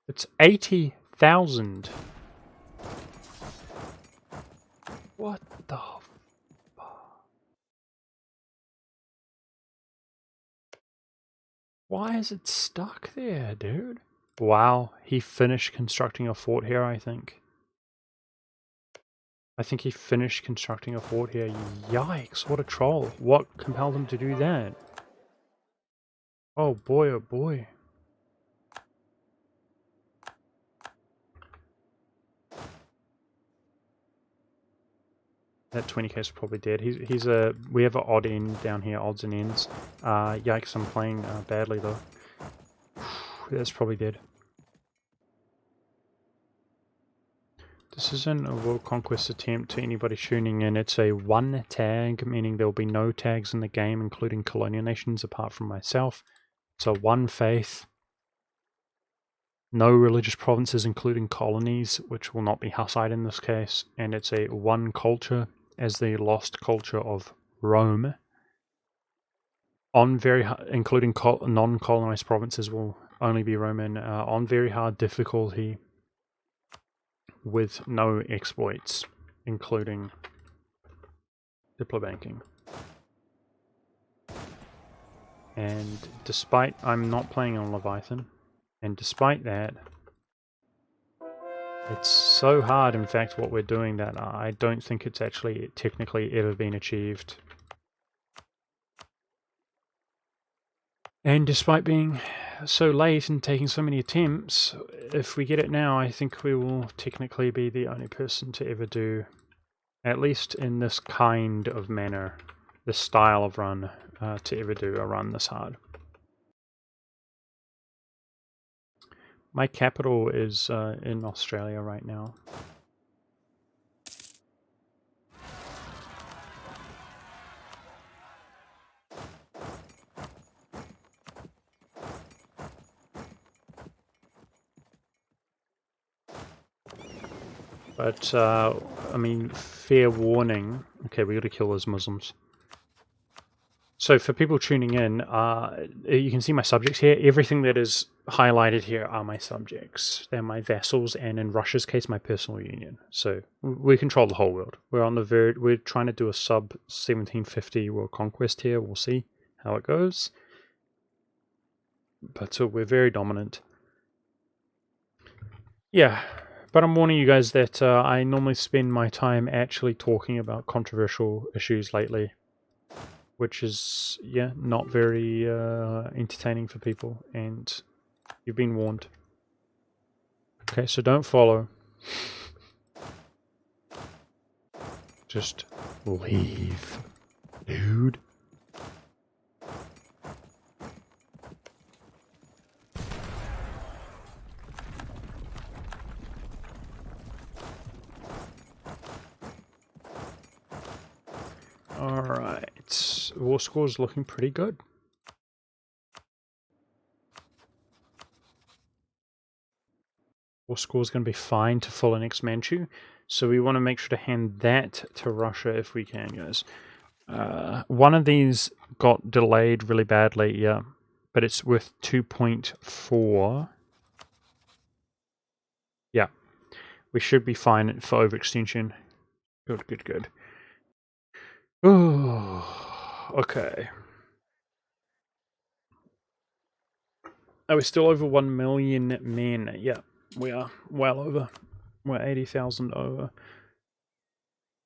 It's 80,000. What the fuck? Why is it stuck there, dude? Wow, he finished constructing a fort here, I think. I think he finished constructing a fort here. Yikes, what a troll. What compelled him to do that? Oh boy, oh boy. That 20k is probably dead. We have an odd end down here, odds and ends. Yikes, I'm playing badly though. That's probably dead. This isn't a world conquest attempt to anybody tuning in. It's a one tag, meaning there will be no tags in the game, including colonial nations apart from myself. It's a one faith. No religious provinces, including colonies, which will not be Hussite in this case. And it's a one culture, as the lost culture of Rome. Including non-colonized provinces will only be Roman. On very hard difficulty, with no exploits, including diplobanking. And despite I'm not playing on Leviathan, and despite that, it's so hard, in fact, what we're doing, that I don't think it's actually technically ever been achieved. And despite being so late and taking so many attempts, if we get it now, I think we will technically be the only person to ever do, at least in this kind of manner, this style of run, to ever do a run this hard. My capital is in Australia right now. But, I mean, fair warning. Okay, we gotta kill those Muslims. So for people tuning in, you can see my subjects here. Everything that is highlighted here are my subjects. They're my vassals, and in Russia's case, my personal union. So we control the whole world. We're on the verge. We're trying to do a sub 1750 world conquest here. We'll see how it goes. But so we're very dominant. Yeah. But I'm warning you guys that I normally spend my time actually talking about controversial issues lately, which is, yeah, not very entertaining for people, and you've been warned. Okay, so don't follow. Just leave, dude. Alright, war score's looking pretty good. War score is going to be fine to full annex Manchu, so we want to make sure to hand that to Russia if we can, guys. One of these got delayed really badly, yeah, but it's worth 2.4. Yeah, we should be fine for overextension. Good, good, good. Oh, okay. Are we still over 1 million men? Yeah, we are well over. We're 80,000 over.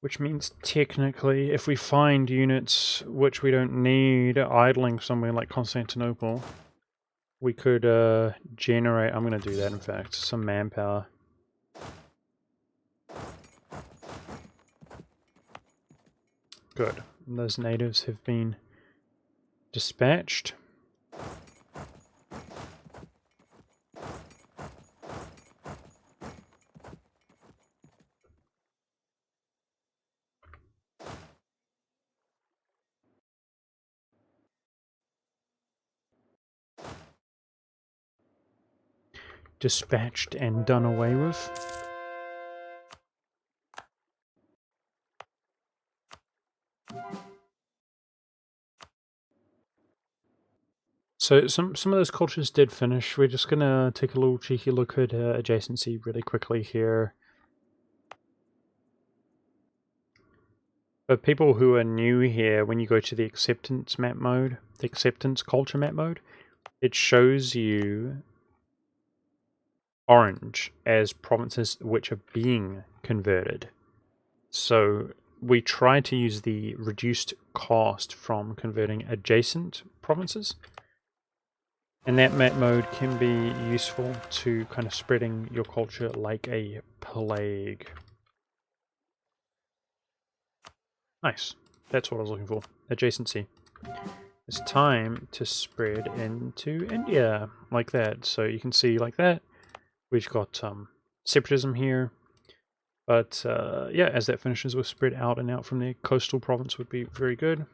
Which means technically, if we find units which we don't need idling somewhere like Constantinople, we could generate, I'm going to do that in fact, some manpower. Good. And those natives have been dispatched. Dispatched and done away with. So some of those cultures did finish. We're just gonna take a little cheeky look at adjacency really quickly here. For people who are new here, when you go to the acceptance map mode, the acceptance culture map mode, it shows you orange as provinces which are being converted. So we try to use the reduced cost from converting adjacent provinces. And that map mode can be useful to kind of spreading your culture like a plague. Nice. That's what I was looking for. Adjacency. It's time to spread into India like that. So you can see like that. We've got separatism here. But yeah, as that finishes, we'll spread out and out from there. Coastal province would be very good.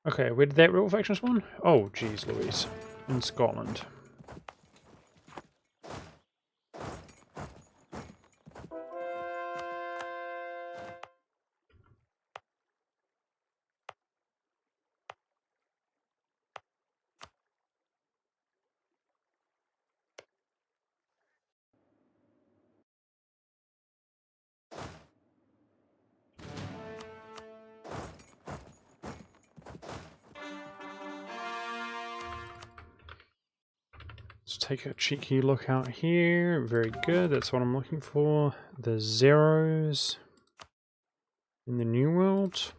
Okay, where did that rebel faction spawn? Oh, geez Louise. In Scotland. Let's take a cheeky look out here. Very good, that's what I'm looking for. The zeros in the New World.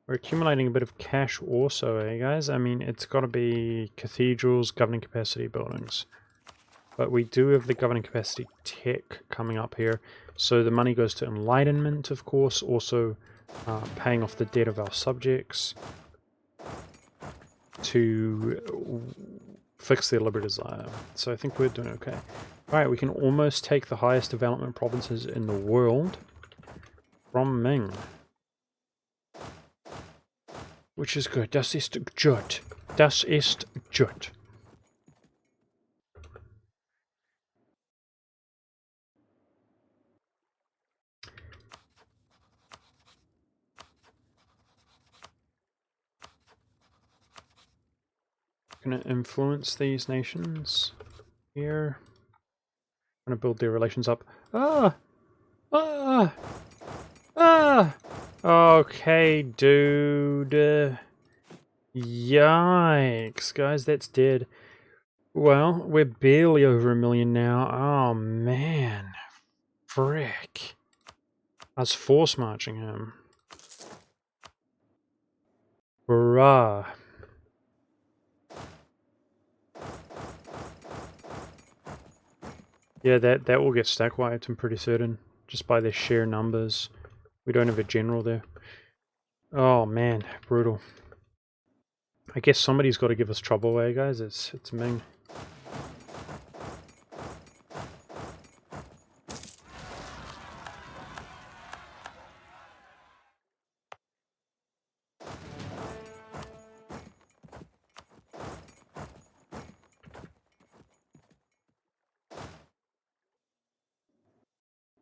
We're accumulating a bit of cash also, eh guys? I mean, it's got to be cathedrals, governing capacity buildings. But we do have the governing capacity tech coming up here. So the money goes to enlightenment, of course, also paying off the debt of our subjects to fix their liberty desire. So I think we're doing okay. Alright, we can almost take the highest development provinces in the world from Ming. Which is good. Das ist gut. Das ist gut. Gonna influence these nations here. Gonna build their relations up. Ah! Ah! Ah! Okay, dude. Yikes, guys, that's dead. Well, we're barely over 1 million now. Oh, man. Frick. I was force marching him. Bruh. Yeah, that will get stack wiped, I'm pretty certain. Just by their sheer numbers. We don't have a general there. Oh man, brutal. I guess somebody's got to give us trouble, eh guys? It's Ming.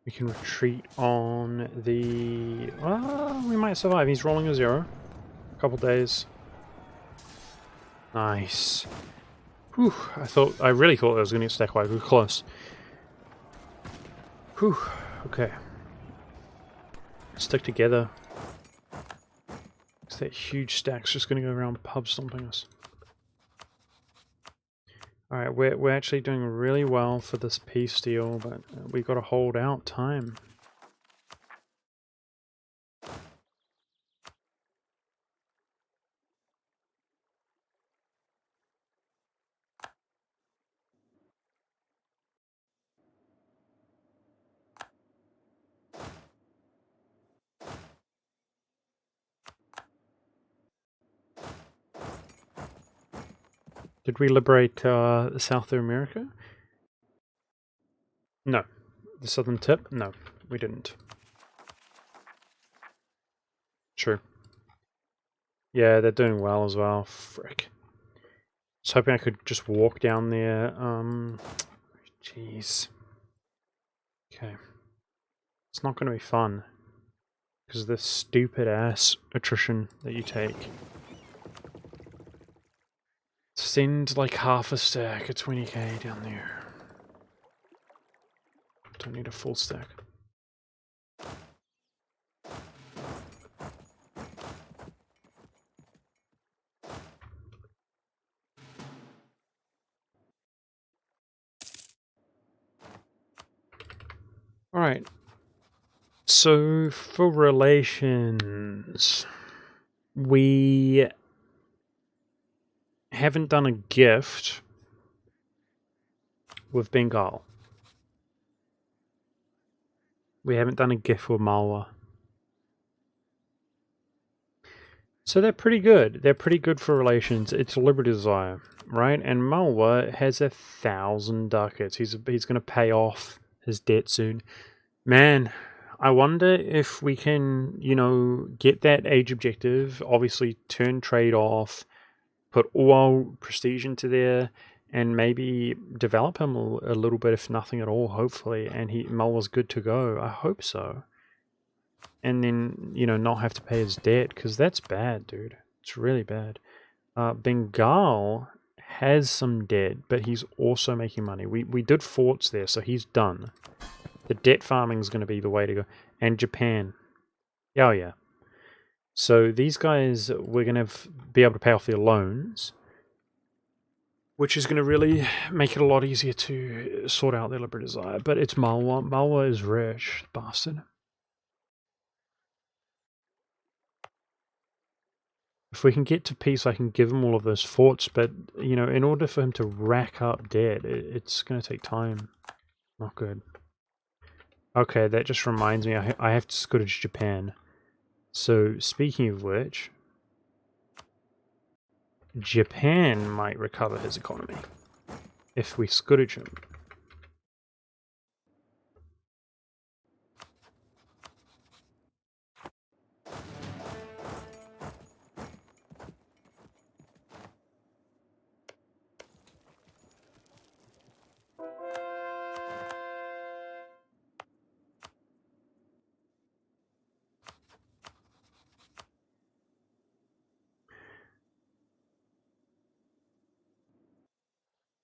We can retreat on the... Well, we might survive. He's rolling a 0. A couple days. Nice. Whew. I really thought I was going to get stack wide. We were close. Whew. Okay. Stick together. That huge stack's just going to go around pub stomping us. Alright, we're actually doing really well for this peace deal, but we got to hold out time. Did we liberate South America? No. The southern tip? No, we didn't. True. Yeah, they're doing well as well. Frick. I was hoping I could just walk down there. Jeez. Okay. It's not going to be fun. Because of this stupid ass attrition that you take. Send like half a stack of 20k down there. Don't need a full stack. Alright. So, for relations, we haven't done a gift with Bengal. We haven't done a gift with Malwa. So they're pretty good. They're pretty good for relations. It's Liberty Desire, right? And Malwa has 1,000 ducats. He's going to pay off his debt soon. Man, I wonder if we can, you know, get that age objective, obviously turn trade off, put all prestige into there, and maybe develop him a little bit, if nothing at all, hopefully, and Malwa's good to go. I hope so. And then, you know, not have to pay his debt, because that's bad, dude. It's really bad. Bengal has some debt, but he's also making money. We did forts there, so he's done. The debt farming is going to be the way to go. And Japan. Oh, yeah. So these guys, we're going to be able to pay off their loans, which is going to really make it a lot easier to sort out their Liberty Desire. But it's Malwa. Malwa is rich, bastard. If we can get to peace, I can give him all of those forts, but, you know, in order for him to rack up debt, it's going to take time. Not good. Okay, that just reminds me, I have to Scottish Japan. So, speaking of which, Japan might recover his economy if we Scottish him.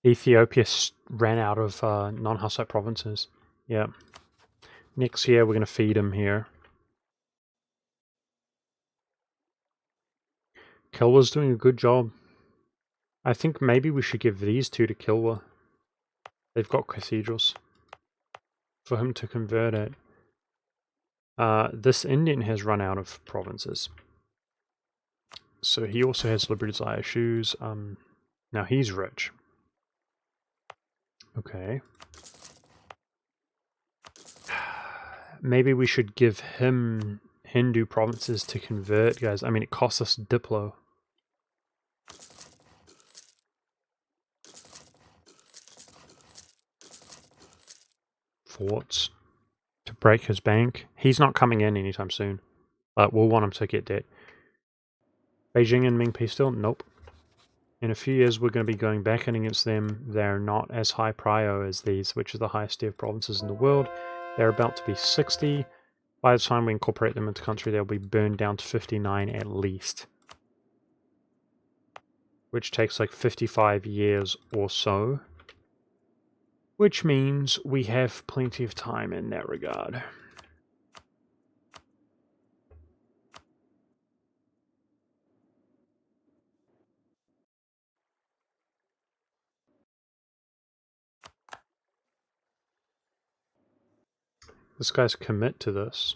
Ethiopia ran out of non-Hussite provinces. Yeah. Next year, we're going to feed him here. Kilwa's doing a good job. I think maybe we should give these two to Kilwa. They've got cathedrals. For him to convert it. This Indian has run out of provinces. So he also has Liberty Desire shoes. Now he's rich. Okay. Maybe we should give him Hindu provinces to convert, guys. I mean, it costs us Diplo. Forts to break his bank. He's not coming in anytime soon. But we'll want him to get debt. Beijing and Ming peace deal? Nope. In a few years, we're going to be going back in against them. They're not as high prio as these, which are the highest tier provinces in the world. They're about to be 60. By the time we incorporate them into country, they'll be burned down to 59 at least. Which takes like 55 years or so. Which means we have plenty of time in that regard. This guy's commit to this.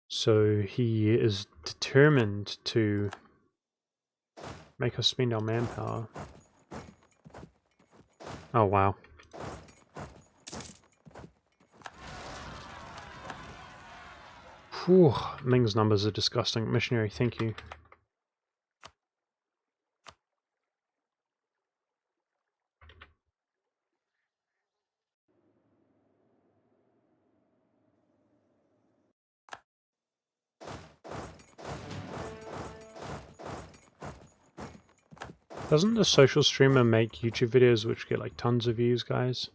So he is determined to make us spend our manpower. Oh wow. Whew, Ming's numbers are disgusting. Missionary, thank you. Doesn't the social streamer make YouTube videos which get like tons of views, guys?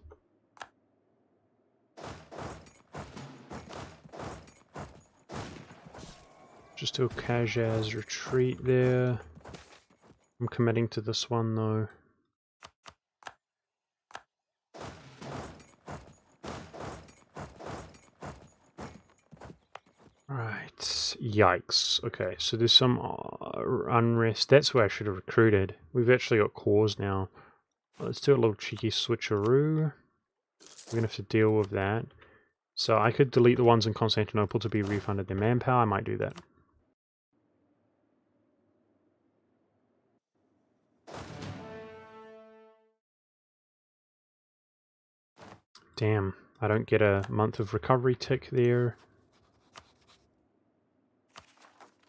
Just do a Kajaz retreat there. I'm committing to this one though. Right, yikes. Okay, so there's some unrest. That's where I should have recruited. We've actually got cores now. Let's do a little cheeky switcheroo. We're gonna have to deal with that. So I could delete the ones in Constantinople to be refunded their manpower. I might do that. Damn, I don't get a month of recovery tick there.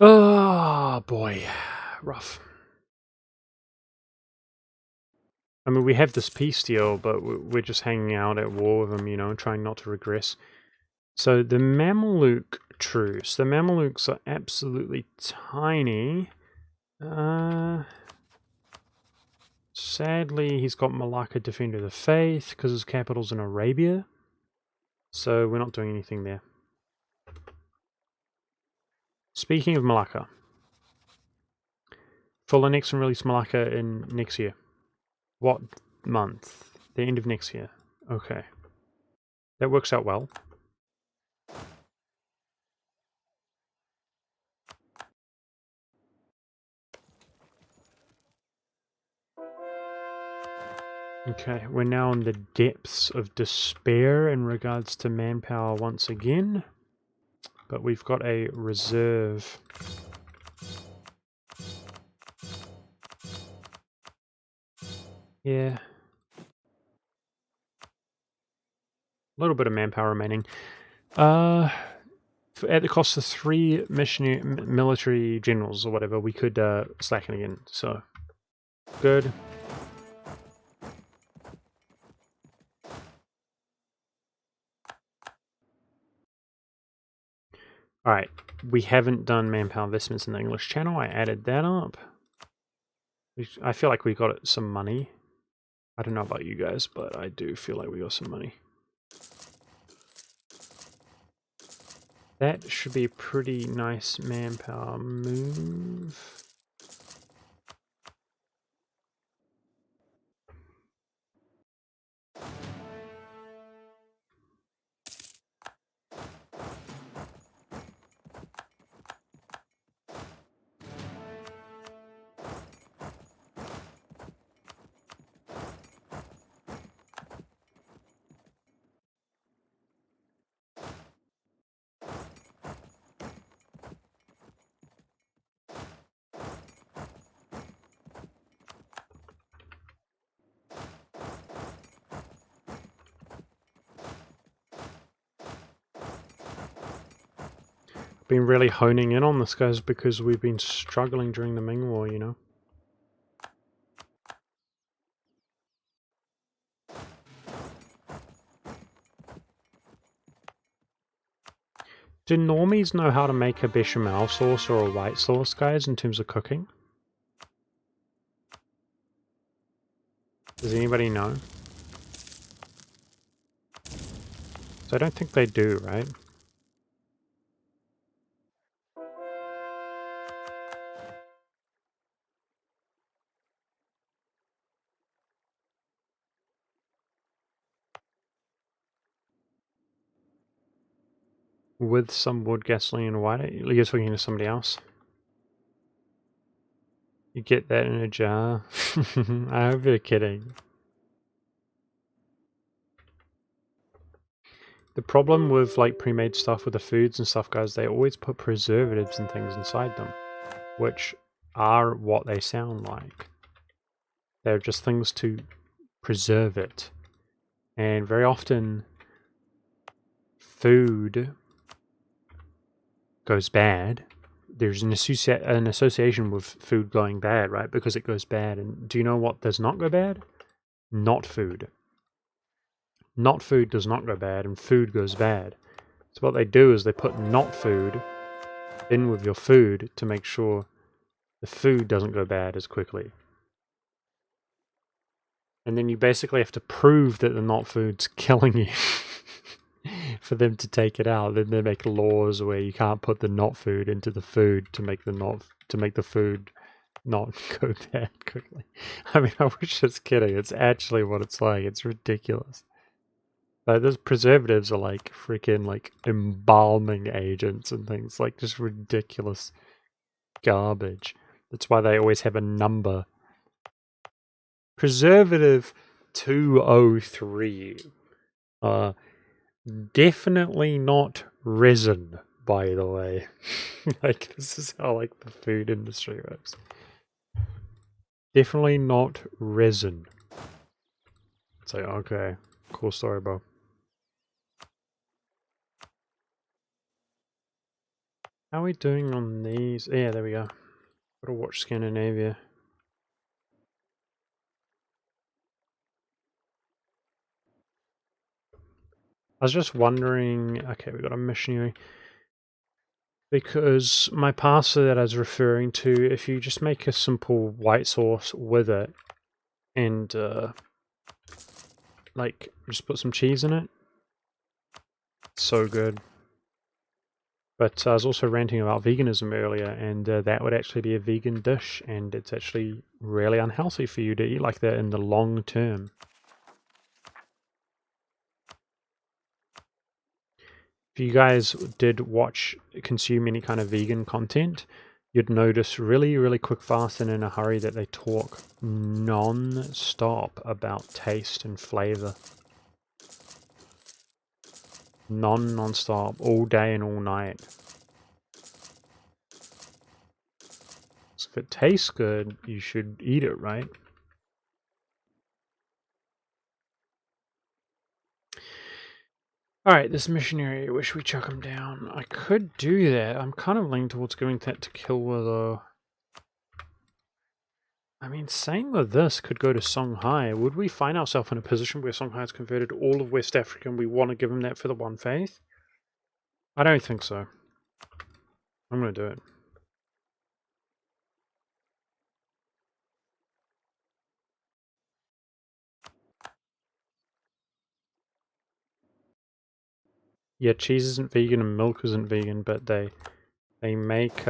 Oh boy, rough. I mean, we have this peace deal, but we're just hanging out at war with them, you know, trying not to regress. So the Mameluke truce. The Mamelukes are absolutely tiny. Sadly, he's got Malacca Defender of the Faith because his capital's in Arabia. So we're not doing anything there. Speaking of Malacca, full annex and release Malacca in next year. What month? The end of next year. Okay. That works out well. Okay, we're now in the depths of despair in regards to manpower once again. But we've got a reserve. Yeah. A little bit of manpower remaining. At the cost of 3 military generals or whatever, we could slacken again. So, good. Alright, we haven't done manpower investments in the English Channel. I added that up. I feel like we got some money. I don't know about you guys, but I do feel like we got some money. That should be a pretty nice manpower move. Been really honing in on this, guys, because we've been struggling during the Ming War, you know. Do normies know how to make a bechamel sauce or a white sauce, guys, in terms of cooking? Does anybody know? So I don't think they do, right? With some wood, gasoline, and water. You're talking to somebody else. You get that in a jar. I hope you're kidding. The problem with like pre-made stuff with the foods and stuff, guys, they always put preservatives and things inside them, which are what they sound like. They're just things to preserve it. And very often food goes bad. There's an association with food going bad, right? Because it goes bad. And do you know what does not go bad? Not food. Not food does not go bad, and food goes bad. So what they do is they put not food in with your food to make sure the food doesn't go bad as quickly. And then you basically have to prove that the not food's killing you for them to take it out. Then they make laws where you can't put the not food into the food to make the food not go bad quickly. I mean, I was just kidding. It's actually what it's like. It's ridiculous. But those preservatives are like freaking like embalming agents and things, like just ridiculous garbage. That's why they always have a number. Preservative 203. Definitely not resin, by the way. Like, this is how like the food industry works. Definitely not resin. It's like, okay, cool story, bro. How are we doing on these? Yeah, there we go. Gotta watch Scandinavia. I was just wondering, okay, we got a missionary. Because my pasta that I was referring to, if you just make a simple white sauce with it and like just put some cheese in it, so good. But I was also ranting about veganism earlier, and that would actually be a vegan dish, and it's actually really unhealthy for you to eat like that in the long term. If you guys did consume any kind of vegan content, you'd notice really, really quick, fast, and in a hurry that they talk non-stop about taste and flavor. Non-stop, all day and all night. So if it tastes good, you should eat it, right? Alright, this missionary, I wish we chuck him down. I could do that. I'm kind of leaning towards going that to Kilwa, though. I mean, same with this could go to Songhai. Would we find ourselves in a position where Songhai has converted all of West Africa and we want to give him that for the one faith? I don't think so. I'm going to do it. Yeah, cheese isn't vegan and milk isn't vegan, but they make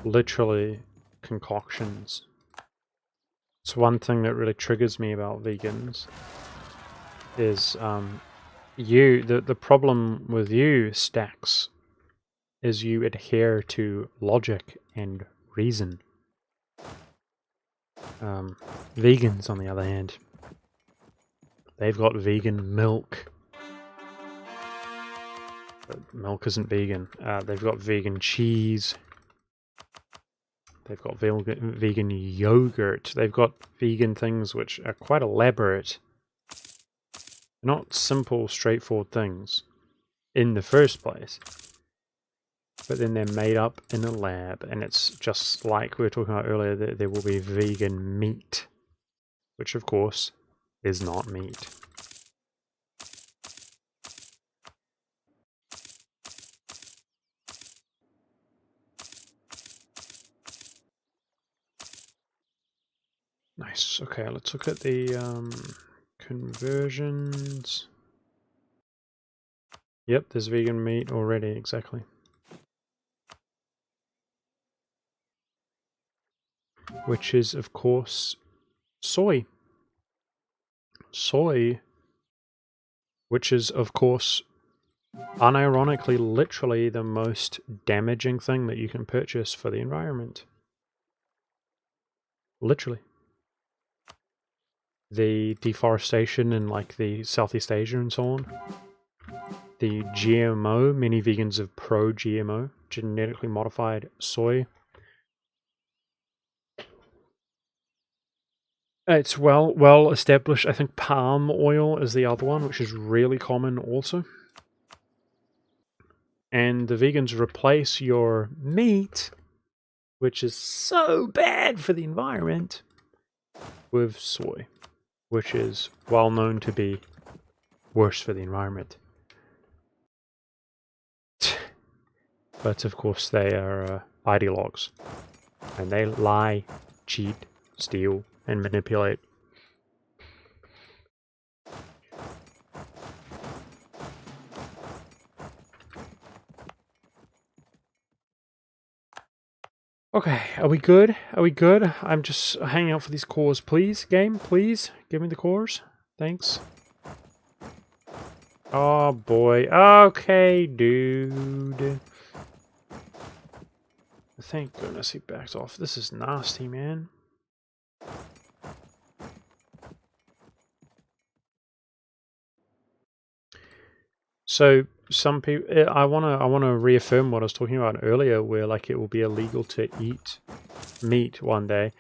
literally concoctions. It's one thing that really triggers me about vegans is the problem with you, Stacks, is you adhere to logic and reason. Vegans, on the other hand, they've got vegan milk. But milk isn't vegan. They've got vegan cheese. They've got vegan yogurt. They've got vegan things which are quite elaborate. They're not simple, straightforward things in the first place. But then they're made up in a lab, and it's just like we were talking about earlier, that there will be vegan meat, which of course is not meat. Nice. Okay, let's look at the conversions. Yep, there's vegan meat already, exactly. Which is, of course, soy. Soy, which is, of course, unironically, literally the most damaging thing that you can purchase for the environment. Literally. The deforestation in like the Southeast Asia and so on. The GMO, many vegans are pro-GMO, genetically modified soy. It's well established. I think palm oil is the other one, which is really common also. And the vegans replace your meat, which is so bad for the environment, with soy, which is well known to be worse for the environment. But of course they are ideologues, and they lie, cheat, steal, and manipulate. Okay, are we good? Are we good? I'm just hanging out for these cores, please. Game, please. Give me the cores. Thanks. Oh boy. Okay, dude. Thank goodness he backed off. This is nasty, man. So some people, I wanna reaffirm what I was talking about earlier, where like it will be illegal to eat meat one day.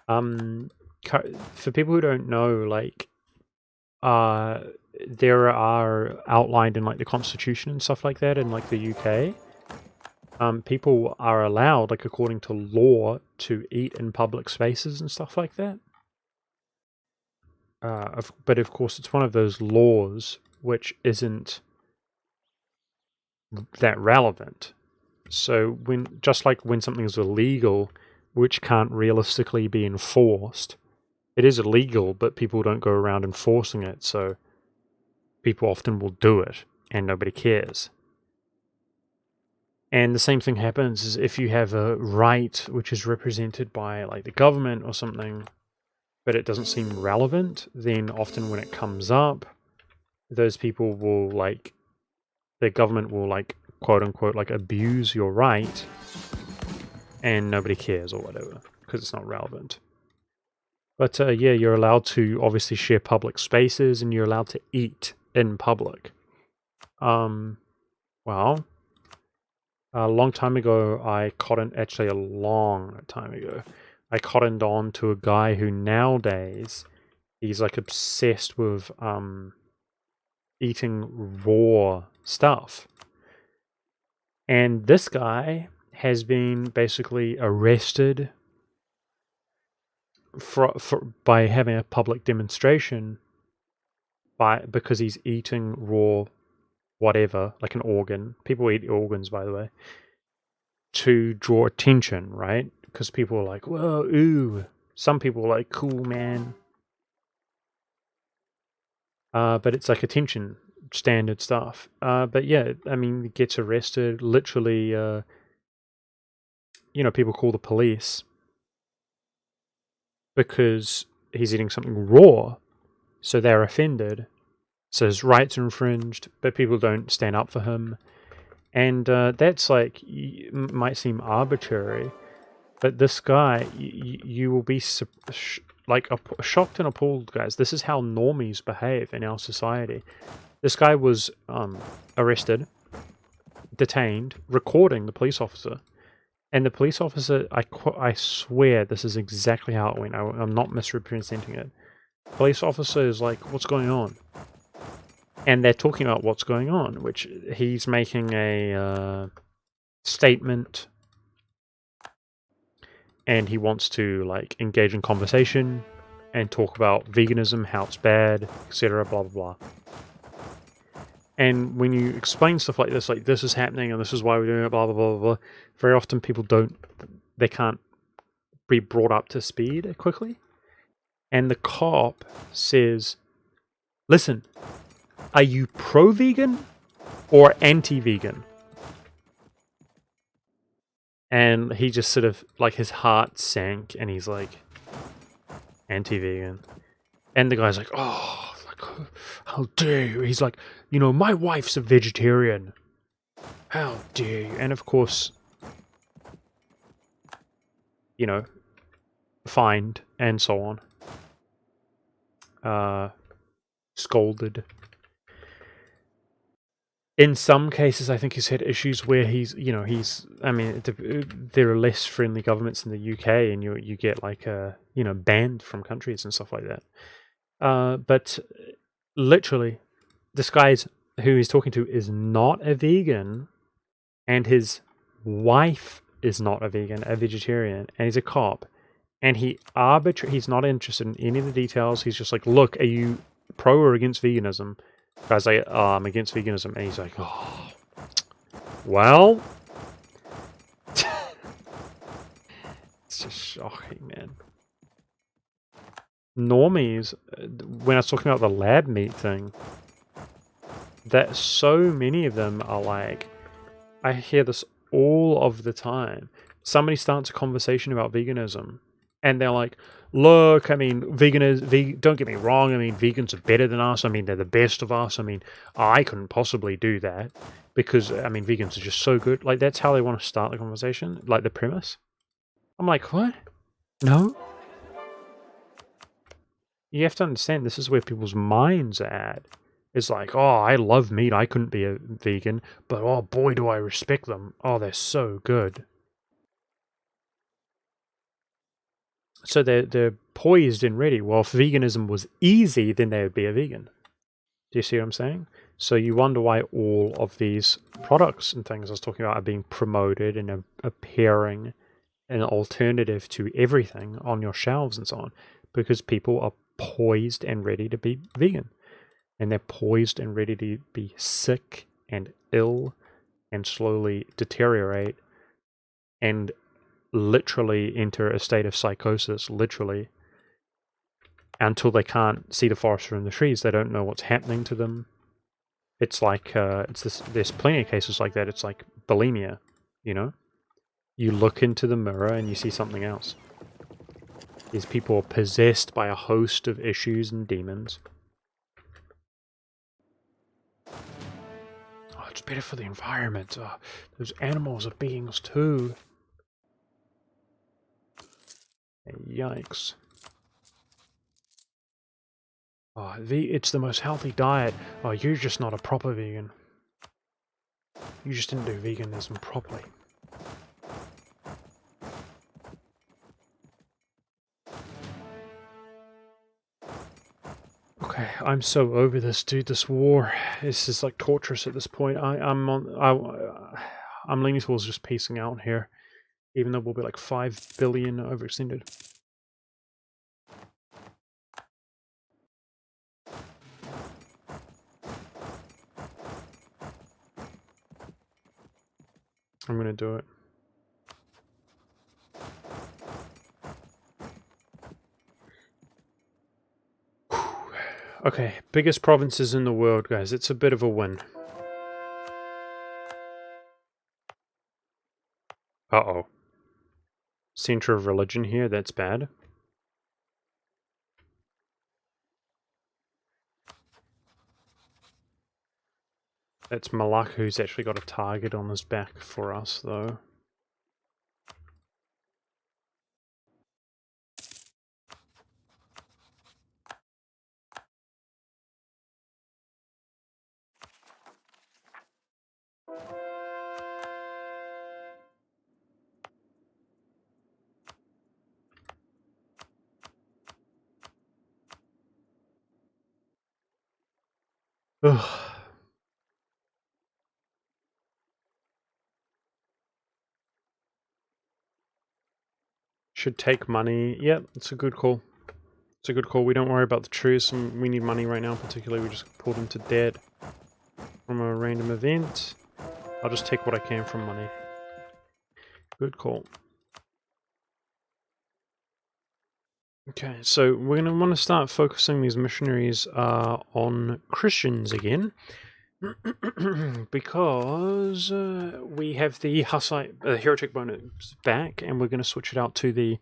For people who don't know, like, there are outlined in like the Constitution and stuff like that in like the UK. People are allowed, like according to law, to eat in public spaces and stuff like that. But of course, it's one of those laws which isn't that relevant. So just like when something is illegal, which can't realistically be enforced, it is illegal, but people don't go around enforcing it, so people often will do it, and nobody cares. And the same thing happens is if you have a right which is represented by like the government or something, but it doesn't seem relevant, then often when it comes up, those people will like, the government will like, quote unquote, like abuse your right, and nobody cares or whatever, because it's not relevant. But yeah, you're allowed to obviously share public spaces, and you're allowed to eat in public. Well, a long time ago, I cottoned on to a guy who nowadays, he's like obsessed with eating raw stuff. And this guy has been basically arrested by having a public demonstration because he's eating raw whatever, like an organ. People eat organs, by the way, to draw attention, right? Because people are like, whoa, ooh. Some people are like, cool, man. But it's like attention, standard stuff. But yeah, I mean, he gets arrested, literally, people call the police because he's eating something raw, so they're offended. So his rights are infringed, but people don't stand up for him. And that's like, might seem arbitrary, but this guy, you will be shocked and appalled, guys. This is how normies behave in our society. This guy was arrested, detained, recording the police officer. And the police officer, I swear this is exactly how it went. I'm not misrepresenting it. Police officer is like, what's going on? And they're talking about what's going on, which he's making a statement, and he wants to like engage in conversation and talk about veganism, how it's bad, etc., blah blah blah. And when you explain stuff like this is happening and this is why we're doing it, blah blah blah blah, very often people can't be brought up to speed quickly. And the cop says, listen, are you pro-vegan or anti-vegan. And he just sort of, like, his heart sank, and he's like, anti-vegan. And the guy's like, oh, like, how dare you? He's like, you know, my wife's a vegetarian. How dare you? And of course, you know, fined and so on. Scolded. In some cases, I think he's had issues where he's, you know, I mean, there are less friendly governments in the UK, and you get like, you know, banned from countries and stuff like that. But literally, this guy who he's talking to is not a vegan, and his wife is not a vegan, a vegetarian, and he's a cop, and he's not interested in any of the details. He's just like, look, are you pro or against veganism? Guy's like, oh, I'm against veganism. And he's like, oh, well. It's just shocking, man. Normies, when I was talking about the lab meat thing, that so many of them are like, I hear this all of the time. Somebody starts a conversation about veganism, and they're like, look, I mean, don't get me wrong, I mean, vegans are better than us, I mean, they're the best of us, I mean, I couldn't possibly do that, because, I mean, vegans are just so good. Like, that's how they want to start the conversation, like the premise. I'm like, what? No? You have to understand, this is where people's minds are at. It's like, oh, I love meat, I couldn't be a vegan, but oh boy do I respect them. Oh, they're so good. So they're poised and ready. Well, if veganism was easy, then they would be a vegan. Do you see what I'm saying? So you wonder why all of these products and things I was talking about are being promoted and appearing an alternative to everything on your shelves and so on, because people are poised and ready to be vegan. And they're poised and ready to be sick and ill and slowly deteriorate and literally enter a state of psychosis, literally, until they can't see the forest from the trees. They don't know what's happening to them. It's like, there's plenty of cases like that. It's like bulimia, you know? You look into the mirror and you see something else. These people are possessed by a host of issues and demons. Oh, it's better for the environment. Those animals are beings too. Yikes. Oh, it's the most healthy diet. Oh, you're just not a proper vegan. You just didn't do veganism properly. Okay, I'm so over this, dude. This war, this is like torturous at this point. I'm leaning towards just pacing out here, even though we'll be like 5 billion overextended. I'm gonna do it. Okay, biggest provinces in the world, guys. It's a bit of a win. Uh-oh. Center of religion here, that's bad. That's Malak who's actually got a target on his back for us, though. Ugh. Should take money. Yep, it's a good call. It's a good call. We don't worry about the truce, and we need money right now particularly. We just pulled into debt from a random event. I'll just take what I can from money. Good call. Okay, so we're going to want to start focusing these missionaries on Christians again. Because we have the Hussite heretic bonus back, and we're going to switch it out to the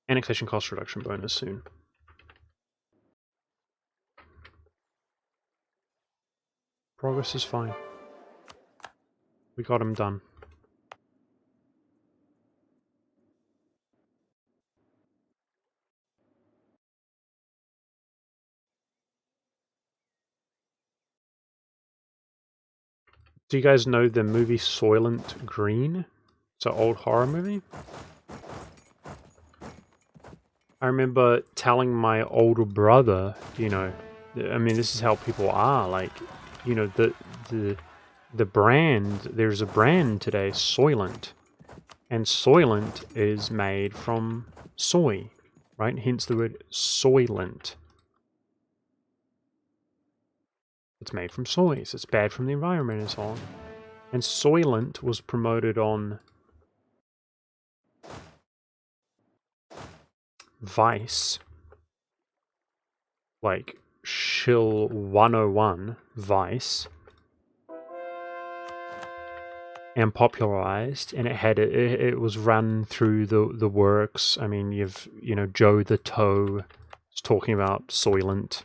annexation cost reduction bonus soon. Progress is fine. We got him done. Do you guys know the movie Soylent Green? It's an old horror movie. I remember telling my older brother, you know, I mean, this is how people are. Like, you know, the brand. There's a brand today, Soylent, and Soylent is made from soy, right? Hence the word Soylent. It's made from soy, so it's bad from the environment and so on. And Soylent was promoted on Vice, like Shill 101 Vice, and popularized, and it was run through the works. I mean, you know, Joe the Toe is talking about Soylent.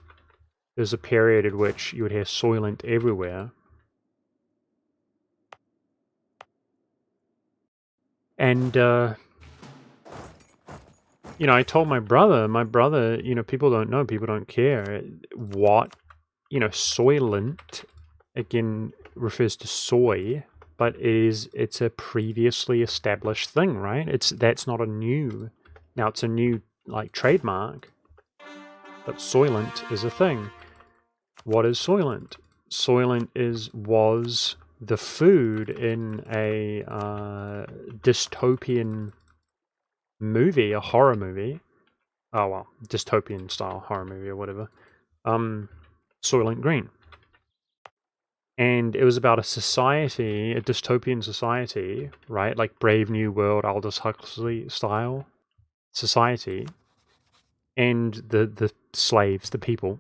There's a period in which you would hear Soylent everywhere. And you know, I told my brother, you know, people don't know, people don't care what, you know, Soylent, again, refers to soy, but it's a previously established thing, right? That's not a new, now it's a new, like, trademark, but Soylent is a thing. What is Soylent? Soylent was the food in a dystopian movie, a horror movie. Oh well, dystopian style horror movie or whatever. Soylent Green. And it was about a society, a dystopian society, right? Like Brave New World, Aldous Huxley style society. And the slaves, the people,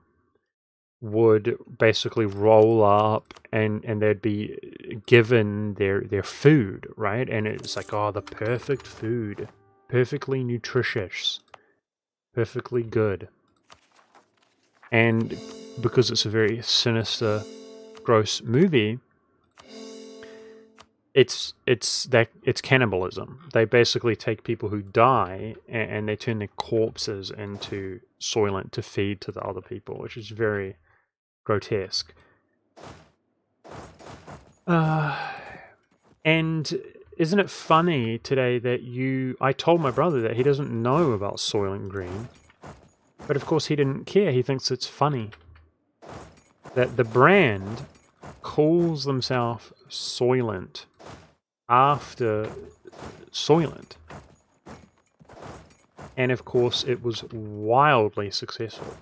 would basically roll up and they'd be given their food, right? And it's like, oh, the perfect food. Perfectly nutritious. Perfectly good. And because it's a very sinister, gross movie, it's cannibalism. They basically take people who die and they turn their corpses into Soylent to feed to the other people, which is very grotesque. And isn't it funny today that I told my brother that he doesn't know about Soylent Green, but of course he didn't care. He thinks it's funny that the brand calls themselves Soylent after Soylent. And of course it was wildly successful.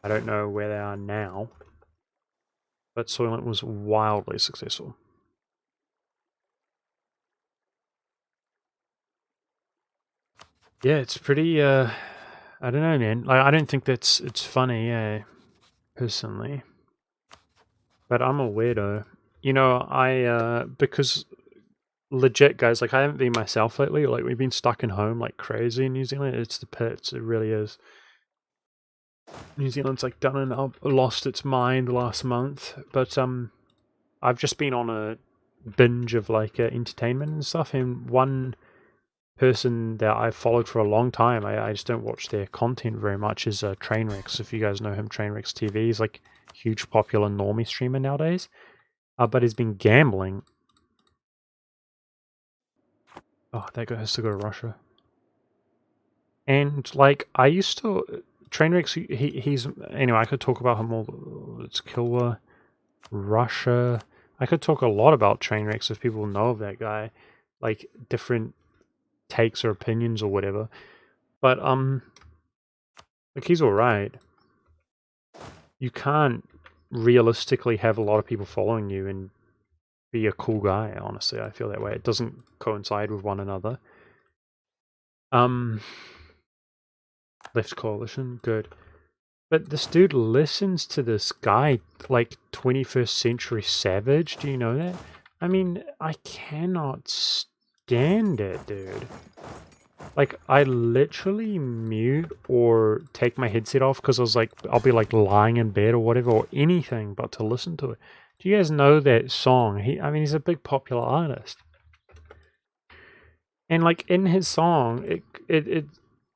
I don't know where they are now, but Soylent was wildly successful. Yeah, it's pretty, I don't know, man. Like, I don't think it's funny, personally. But I'm a weirdo. You know, because legit, guys, like, I haven't been myself lately. Like, we've been stuck in home like crazy in New Zealand. It's the pits. It really is. New Zealand's, like, done and up, lost its mind last month. But, I've just been on a binge of, like, entertainment and stuff. And one person that I've followed for a long time, I just don't watch their content very much, is Trainwrecks. If you guys know him, Trainwrecks TV. He's like huge popular normie streamer nowadays, but he's been gambling. Oh, that guy has to go to Russia. And like, I used to Trainwrecks. He's anyway. I could talk about him all. It's Kilwa, Russia. I could talk a lot about Trainwrecks if people know of that guy, like different takes or opinions or whatever. But like, he's alright. You can't realistically have a lot of people following you and be a cool guy, honestly. I feel that way. It doesn't coincide with one another. Left coalition, good. But this dude listens to this guy like 21st Century Savage. Do you know that? I mean, I cannot stand it, dude. Like, I literally mute or take my headset off because I was like, I'll be like lying in bed or whatever, or anything but to listen to it. Do you guys know that song? I mean, he's a big popular artist. And like in his song, I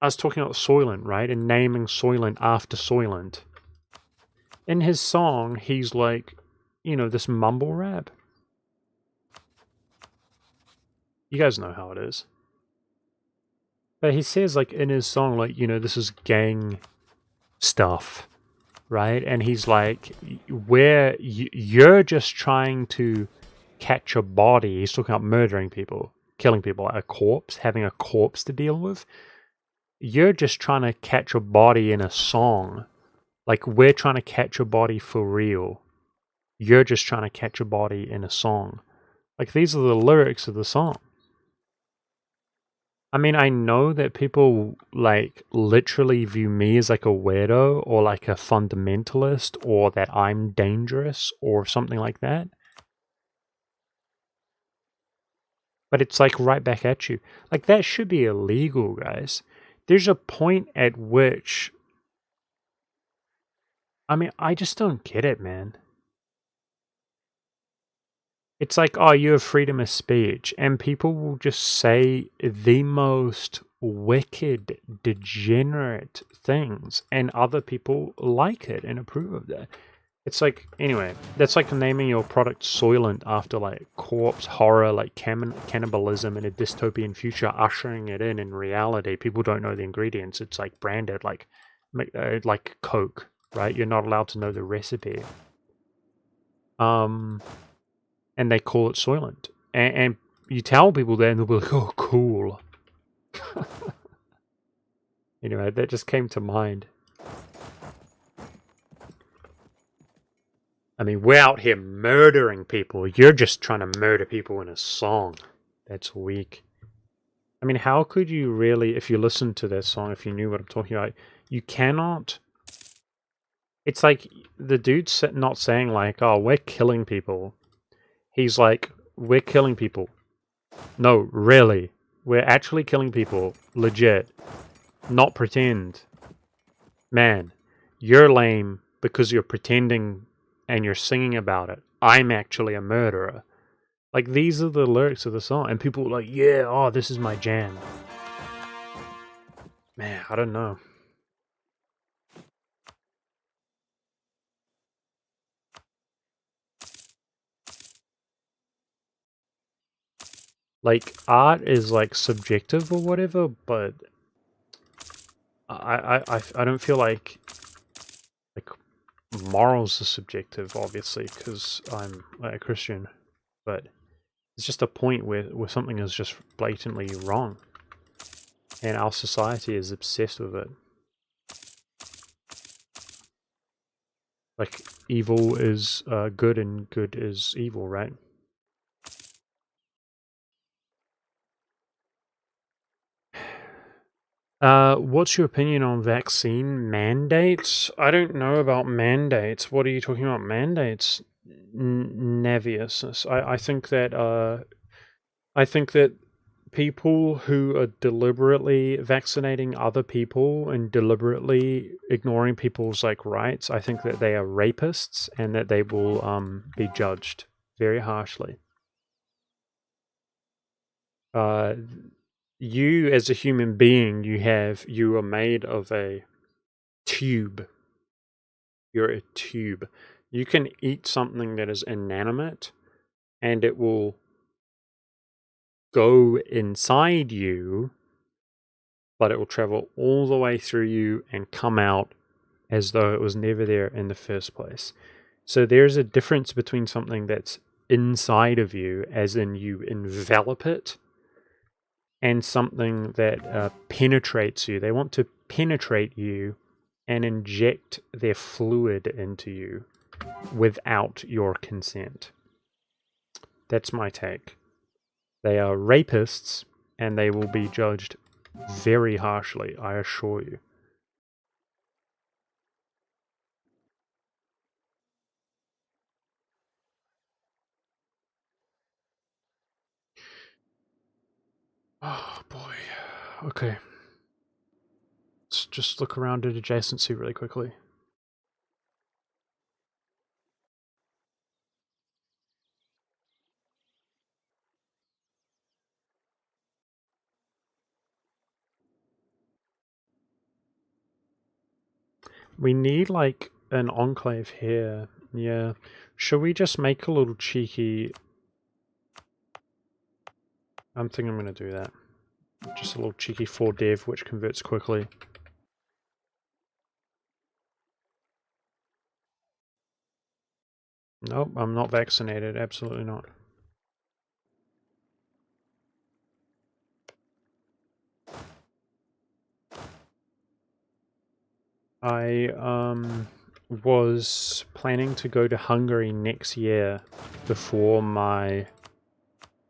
was talking about Soylent, right? And naming Soylent after Soylent. In his song, he's like, you know, this mumble rap. You guys know how it is. But he says, like, in his song, like, you know, this is gang stuff, right? And he's like, where you're just trying to catch a body. He's talking about murdering people, killing people, a corpse, having a corpse to deal with. You're just trying to catch a body in a song. Like, we're trying to catch a body for real. You're just trying to catch a body in a song. Like, these are the lyrics of the song. I mean, I know that people, like, literally view me as, like, a weirdo or, like, a fundamentalist or that I'm dangerous or something like that. But it's, like, right back at you. Like, that should be illegal, guys. There's a point at which... I mean, I just don't get it, man. It's like, oh, you have freedom of speech, and people will just say the most wicked, degenerate things, and other people like it and approve of that. It's like, anyway, that's like naming your product Soylent after like corpse horror, like cannibalism in a dystopian future, ushering it in reality. People don't know the ingredients. It's like branded like Coke, right? You're not allowed to know the recipe. And they call it Soylent. And you tell people that and they'll be like, oh, cool. Anyway, that just came to mind. I mean, we're out here murdering people. You're just trying to murder people in a song. That's weak. I mean, how could you really, if you listened to that song, if you knew what I'm talking about, you cannot... It's like the dude's not saying like, oh, we're killing people. He's like, we're killing people. No, really. We're actually killing people. Legit. Not pretend. Man, you're lame because you're pretending and you're singing about it. I'm actually a murderer. Like, these are the lyrics of the song. And people are like, yeah, oh, this is my jam. Man, I don't know. Like, art is, like, subjective or whatever, but I don't feel like morals are subjective, obviously, because I'm a Christian, but it's just a point where something is just blatantly wrong, and our society is obsessed with it. Like, evil is good and good is evil, right? What's your opinion on vaccine mandates? I don't know about mandates. What are you talking about mandates? Navius. I think that people who are deliberately vaccinating other people and deliberately ignoring people's like rights, I think that they are rapists and that they will be judged very harshly. You as a human being, you are made of a tube. You're a tube. You can eat something that is inanimate and it will go inside you, but it will travel all the way through you and come out as though it was never there in the first place. So there's a difference between something that's inside of you, as in you envelop it, and something that penetrates you. They want to penetrate you and inject their fluid into you without your consent. That's my take. They are rapists, and they will be judged very harshly, I assure you. Okay. Let's just look around at adjacency really quickly. We need like an enclave here. Yeah. Should we just make a little cheeky... I'm thinking I'm going to do that. Just a little cheeky 4 dev which converts quickly. Nope, I'm not vaccinated. Absolutely not. I was planning to go to Hungary next year before my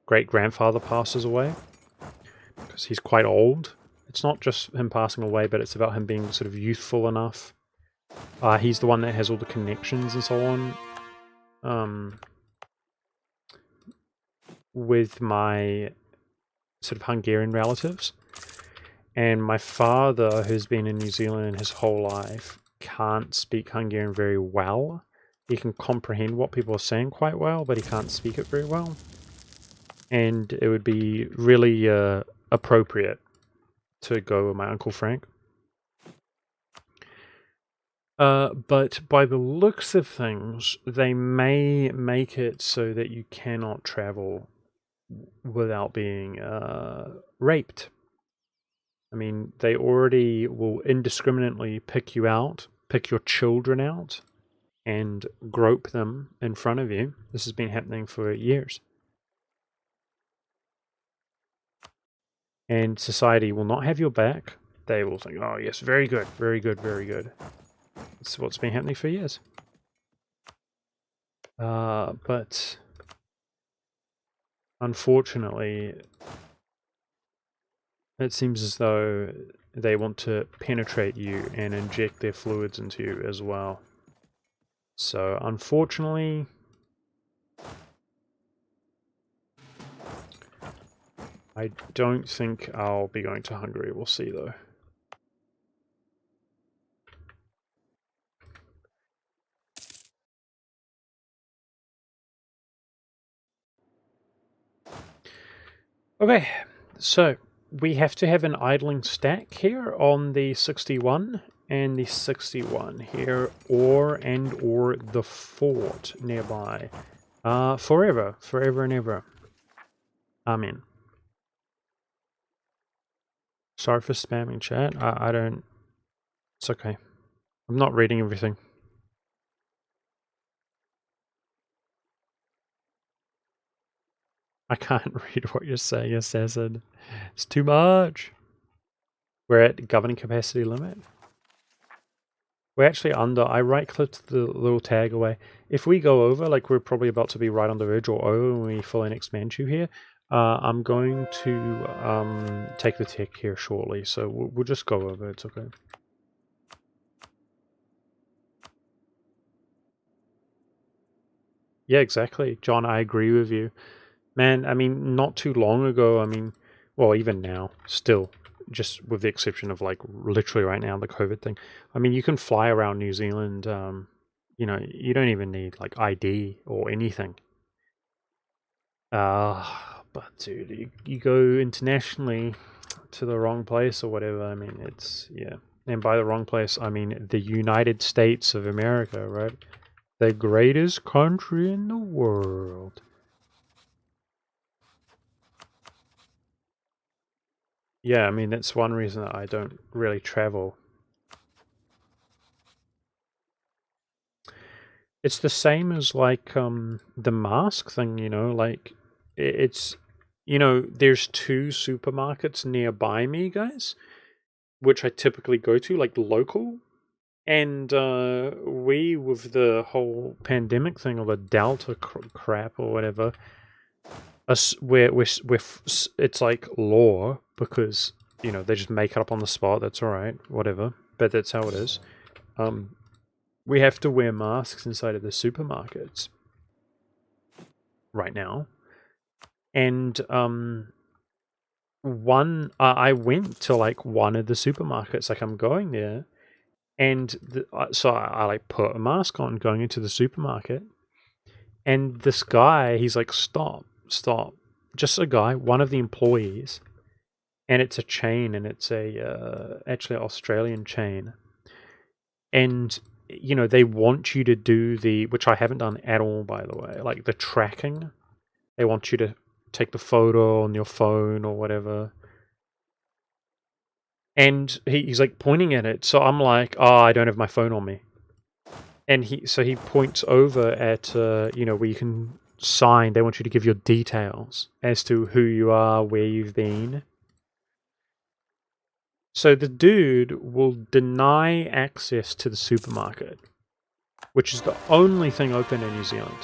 great-grandfather passes away, because he's quite old. It's not just him passing away, but it's about him being sort of youthful enough. He's the one that has all the connections and so on with my sort of Hungarian relatives. And my father, who's been in New Zealand his whole life, can't speak Hungarian very well. He can comprehend what people are saying quite well, but he can't speak it very well. And it would be really appropriate to go with my Uncle Frank. But by the looks of things, they may make it so that you cannot travel without being raped. I mean, they already will indiscriminately pick you out, pick your children out, and grope them in front of you. This has been happening for years. And society will not have your back. They will think, oh yes, very good, very good, very good. It's what's been happening for years. But unfortunately, it seems as though they want to penetrate you and inject their fluids into you as well. So unfortunately, I don't think I'll be going to Hungary. We'll see though. Okay, so we have to have an idling stack here on the 61 and the 61 here, or the fort nearby. Forever and ever. Amen. Sorry for spamming chat. I don't... It's okay. I'm not reading everything. I can't read what you're saying, Assassin. It's too much. We're at governing capacity limit. We're actually under. I right-clicked the little tag away. If we go over, like we're probably about to be right on the verge or over when we fully expand you here, I'm going to take the tech here shortly, so we'll just go over. It's okay. Yeah, exactly. John, I agree with you. Man, I mean, not too long ago, I mean, well, even now, still, just with the exception of like literally right now, the COVID thing. I mean, you can fly around New Zealand, you know, you don't even need like ID or anything. But dude, you go internationally to the wrong place or whatever, I mean, it's, yeah. And by the wrong place, I mean the United States of America, right? The greatest country in the world. Yeah, I mean, that's one reason that I don't really travel. It's the same as like the mask thing, you know, like it's, you know, there's 2 supermarkets nearby me, guys, which I typically go to, like local. And we, with the whole pandemic thing or the Delta crap or whatever, it's like law because, you know, they just make it up on the spot. That's all right, whatever. But that's how it is. We have to wear masks inside of the supermarkets right now. And I went to like one of the supermarkets, like I'm going there, and so I like put a mask on going into the supermarket, and this guy, he's like, stop, just a guy, one of the employees, and it's a chain, and it's a actually an Australian chain, and you know they want you to do which I haven't done at all, by the way, like the tracking. They want you to take the photo on your phone or whatever. And he's like pointing at it. So I'm like, oh, I don't have my phone on me. And he points over at, you know, where you can sign. They want you to give your details as to who you are, where you've been. So the dude will deny access to the supermarket, which is the only thing open in New Zealand.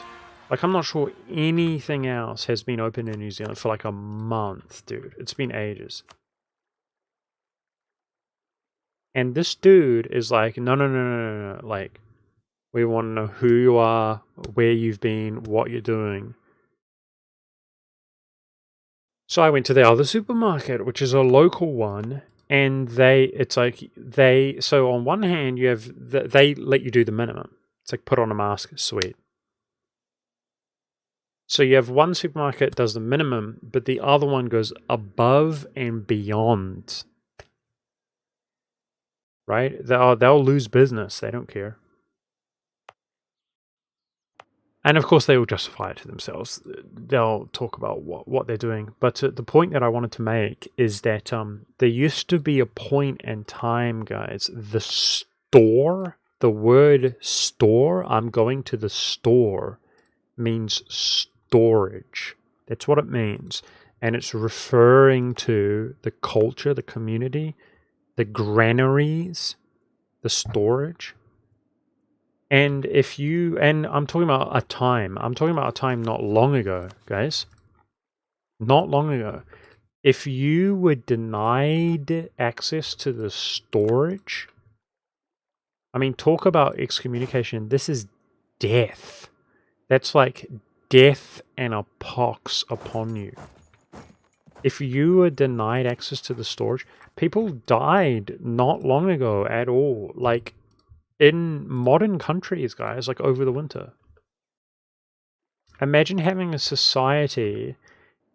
Like, I'm not sure anything else has been open in New Zealand for like a month, dude. It's been ages. And this dude is like, no. Like, we want to know who you are, where you've been, what you're doing. So I went to the other supermarket, which is a local one, and so on one hand, they let you do the minimum. It's like, put on a mask, sweet. So you have one supermarket does the minimum, but the other one goes above and beyond. Right? They'll lose business. They don't care. And of course, they will justify it to themselves. They'll talk about what they're doing. But the point that I wanted to make is that there used to be a point in time, guys. The word store, I'm going to the store, means storage. That's what it means. And it's referring to the culture, the community, the granaries, the storage. And I'm talking about a time not long ago, guys. Not long ago. If you were denied access to the storage, I mean, talk about excommunication. This is death. That's like death and a pox upon you. If you were denied access to the storage, people died not long ago at all. Like, in modern countries, guys, like over the winter. Imagine having a society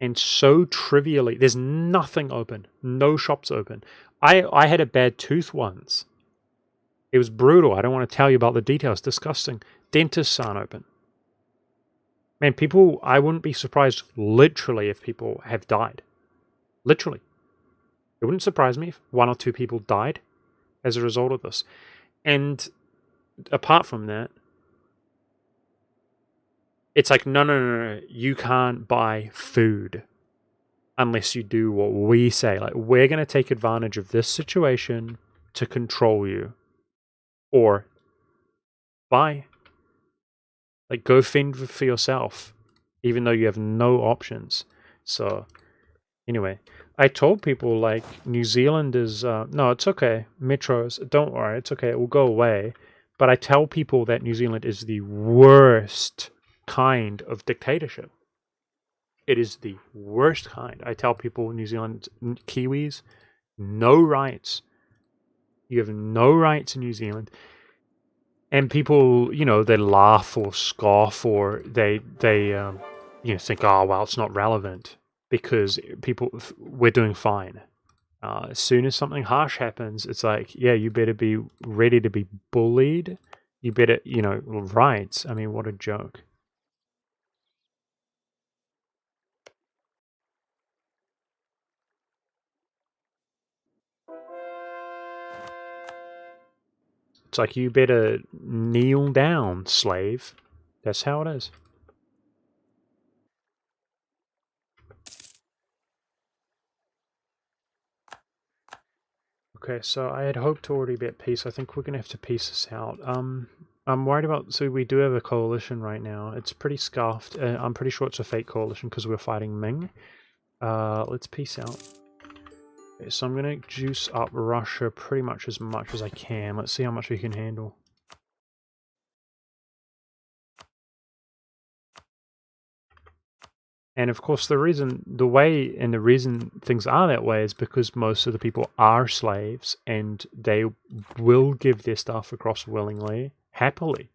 and so trivially, there's nothing open, no shops open. I had a bad tooth once. It was brutal. I don't want to tell you about the details. Disgusting. Dentists aren't open. Man, I wouldn't be surprised literally if people have died. Literally. It wouldn't surprise me if one or two people died as a result of this. And apart from that, it's like, no, you can't buy food unless you do what we say. Like, we're going to take advantage of this situation to control you. Or buy. Like, go fend for yourself, even though you have no options. So, anyway, I told people, like, New Zealand is, no, it's okay. Metros, don't worry, it's okay, it will go away. But I tell people that New Zealand is the worst kind of dictatorship. It is the worst kind. I tell people, New Zealand, Kiwis, no rights. You have no rights in New Zealand. And people, you know, they laugh or scoff or they think, oh, well, it's not relevant because we're doing fine. As soon as something harsh happens, it's like, yeah, you better be ready to be bullied. You better, rights. I mean, what a joke. It's like, you better kneel down, slave. That's how it is. Okay, so I had hoped to already be at peace. I think we're going to have to piece this out. I'm worried about... So we do have a coalition right now. It's pretty scuffed. I'm pretty sure it's a fake coalition because we're fighting Ming. Let's peace out. Okay, so I'm going to juice up Russia pretty much as I can. Let's see how much we can handle. And of course, the reason things are that way is because most of the people are slaves and they will give their stuff across willingly, happily,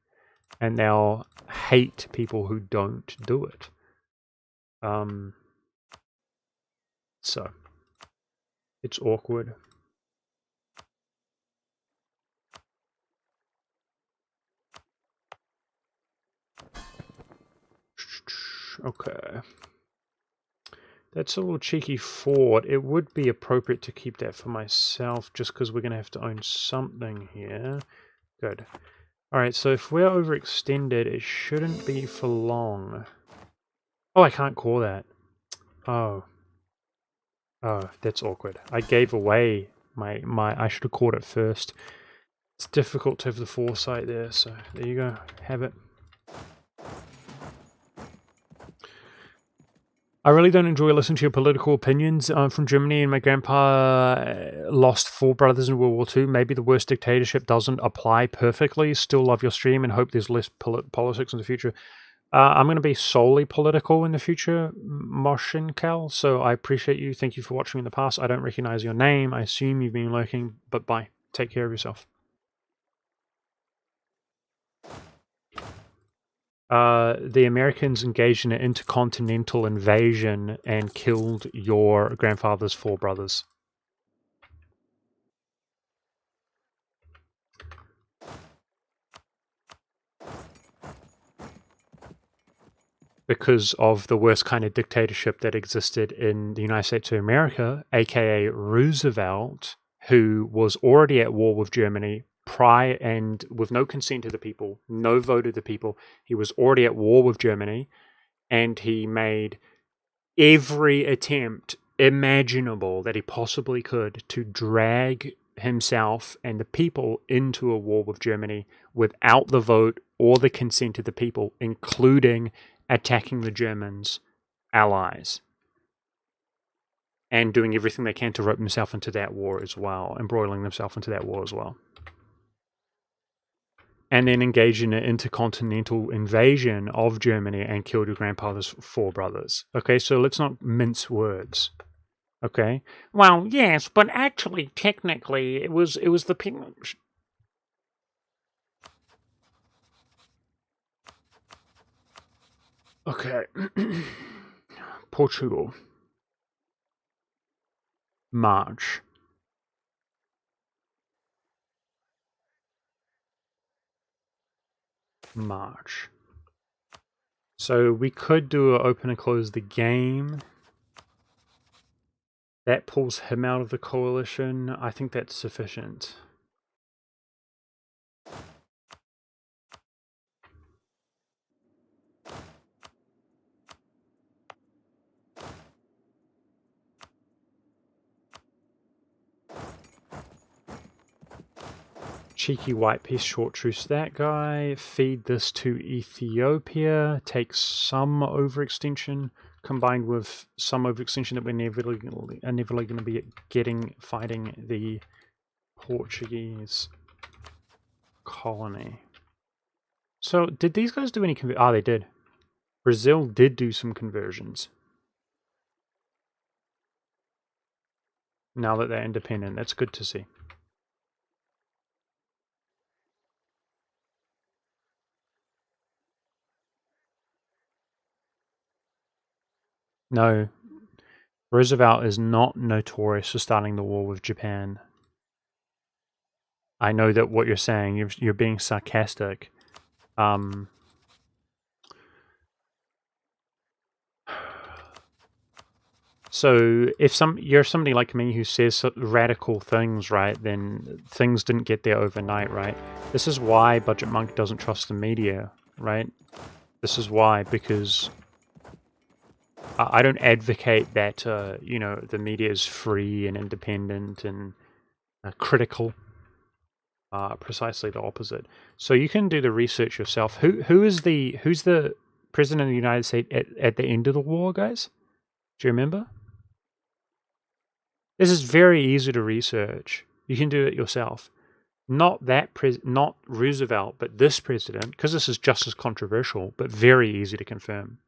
and they'll hate people who don't do it. So it's awkward. Okay. That's a little cheeky fort. It would be appropriate to keep that for myself just because we're going to have to own something here. Good. Alright, so if we're overextended, it shouldn't be for long. Oh, I can't call that. Oh. Oh, that's awkward. I gave away my I should have called it first. It's difficult to have the foresight there, so there you go. Have it. I really don't enjoy listening to your political opinions. I'm from Germany and my grandpa lost 4 brothers in World War II. Maybe the worst dictatorship doesn't apply perfectly. Still love your stream and hope there's less politics in the future. I'm going to be solely political in the future, Moshinkel, so I appreciate you. Thank you for watching in the past. I don't recognize your name. I assume you've been lurking, but bye. Take care of yourself. The Americans engaged in an intercontinental invasion and killed your grandfather's 4 brothers. Because of the worst kind of dictatorship that existed in the United States of America, aka Roosevelt, who was already at war with Germany prior and with no consent of the people, no vote of the people. He was already at war with Germany, and he made every attempt imaginable that he possibly could to drag himself and the people into a war with Germany without the vote or the consent of the people, including attacking the Germans' allies and doing everything they can to rope themselves into that war as well, embroiling themselves into that war as well. And then engage in an intercontinental invasion of Germany and killed your grandfather's 4 brothers. Okay, so let's not mince words. Okay? Well, yes, but actually, technically, it was the people... Okay. Portugal. March. So we could do a open and close the game. That pulls him out of the coalition. I think that's sufficient. Cheeky white piece, short truce that guy. Feed this to Ethiopia. Take some overextension combined with some overextension that we're never going to be fighting the Portuguese colony. So did these guys do any they did. Brazil did do some conversions. Now that they're independent, that's good to see. No, Roosevelt is not notorious for starting the war with Japan. I know that what you're saying, you're being sarcastic. So if you're somebody like me who says radical things, right, then things didn't get there overnight, right? This is why Budget Monk doesn't trust the media, right? This is why, because I don't advocate that, the media is free and independent and critical. Precisely the opposite. So you can do the research yourself. Who's the president of the United States at the end of the war, guys? Do you remember? This is very easy to research. You can do it yourself. Not Roosevelt, but this president, because this is just as controversial, but very easy to confirm.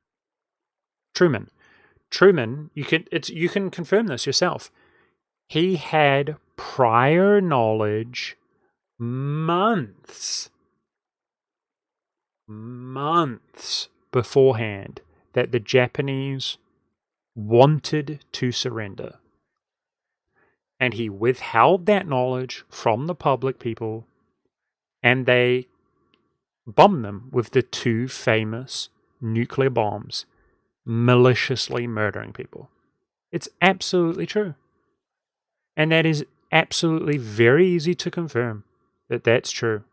Truman. Truman, you can confirm this yourself. He had prior knowledge months beforehand that the Japanese wanted to surrender. And he withheld that knowledge from the public people, and they bombed them with the 2 famous nuclear bombs, maliciously murdering people. It's absolutely true. And that is absolutely very easy to confirm that that's true.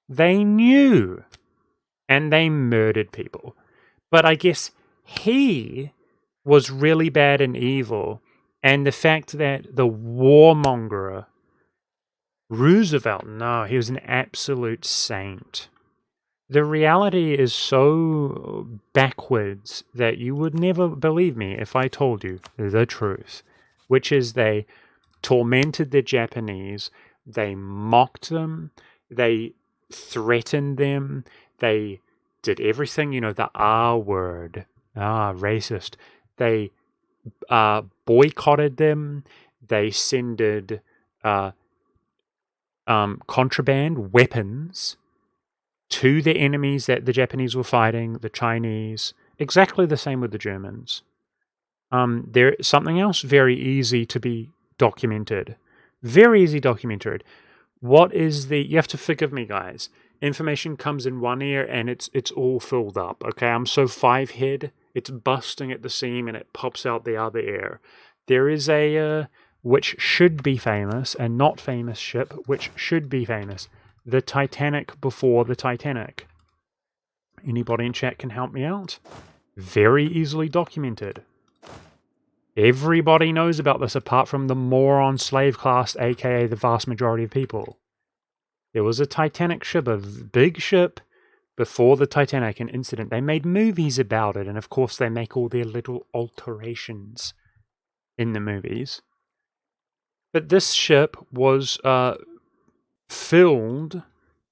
They knew, and they murdered people. But I guess he was really bad and evil, and the fact that the warmonger, Roosevelt, no, he was an absolute saint. The reality is so backwards that you would never believe me if I told you the truth, which is they tormented the Japanese, they mocked them, they threatened them, they did everything, the R word, racist. They boycotted them, they sended contraband weapons to the enemies that the Japanese were fighting, the Chinese. Exactly the same with the Germans. There's something else very easy to be documented. Very easy documented. You have to forgive me, guys. Information comes in one ear and it's all filled up. Okay, I'm so 5-head, it's busting at the seam and it pops out the other ear. There is a which should be famous and not famous ship, which should be famous. The Titanic before the Titanic. Anybody in chat can help me out? Very easily documented. Everybody knows about this apart from the moron slave class, aka the vast majority of people. There was a Titanic ship, a big ship, before the Titanic, an incident. They made movies about it, and of course they make all their little alterations in the movies. But this ship was filled,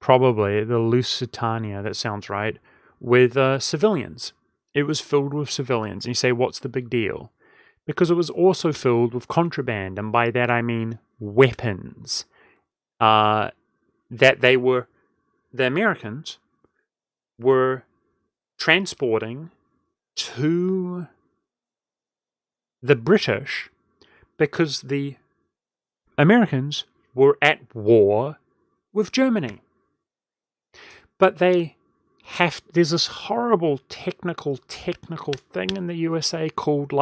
probably, the Lusitania, that sounds right, with civilians. It was filled with civilians. And you say, what's the big deal? Because it was also filled with contraband, and by that I mean weapons. That the Americans were transporting to the British because the Americans were at war with Germany. But there's this horrible technical thing in the USA called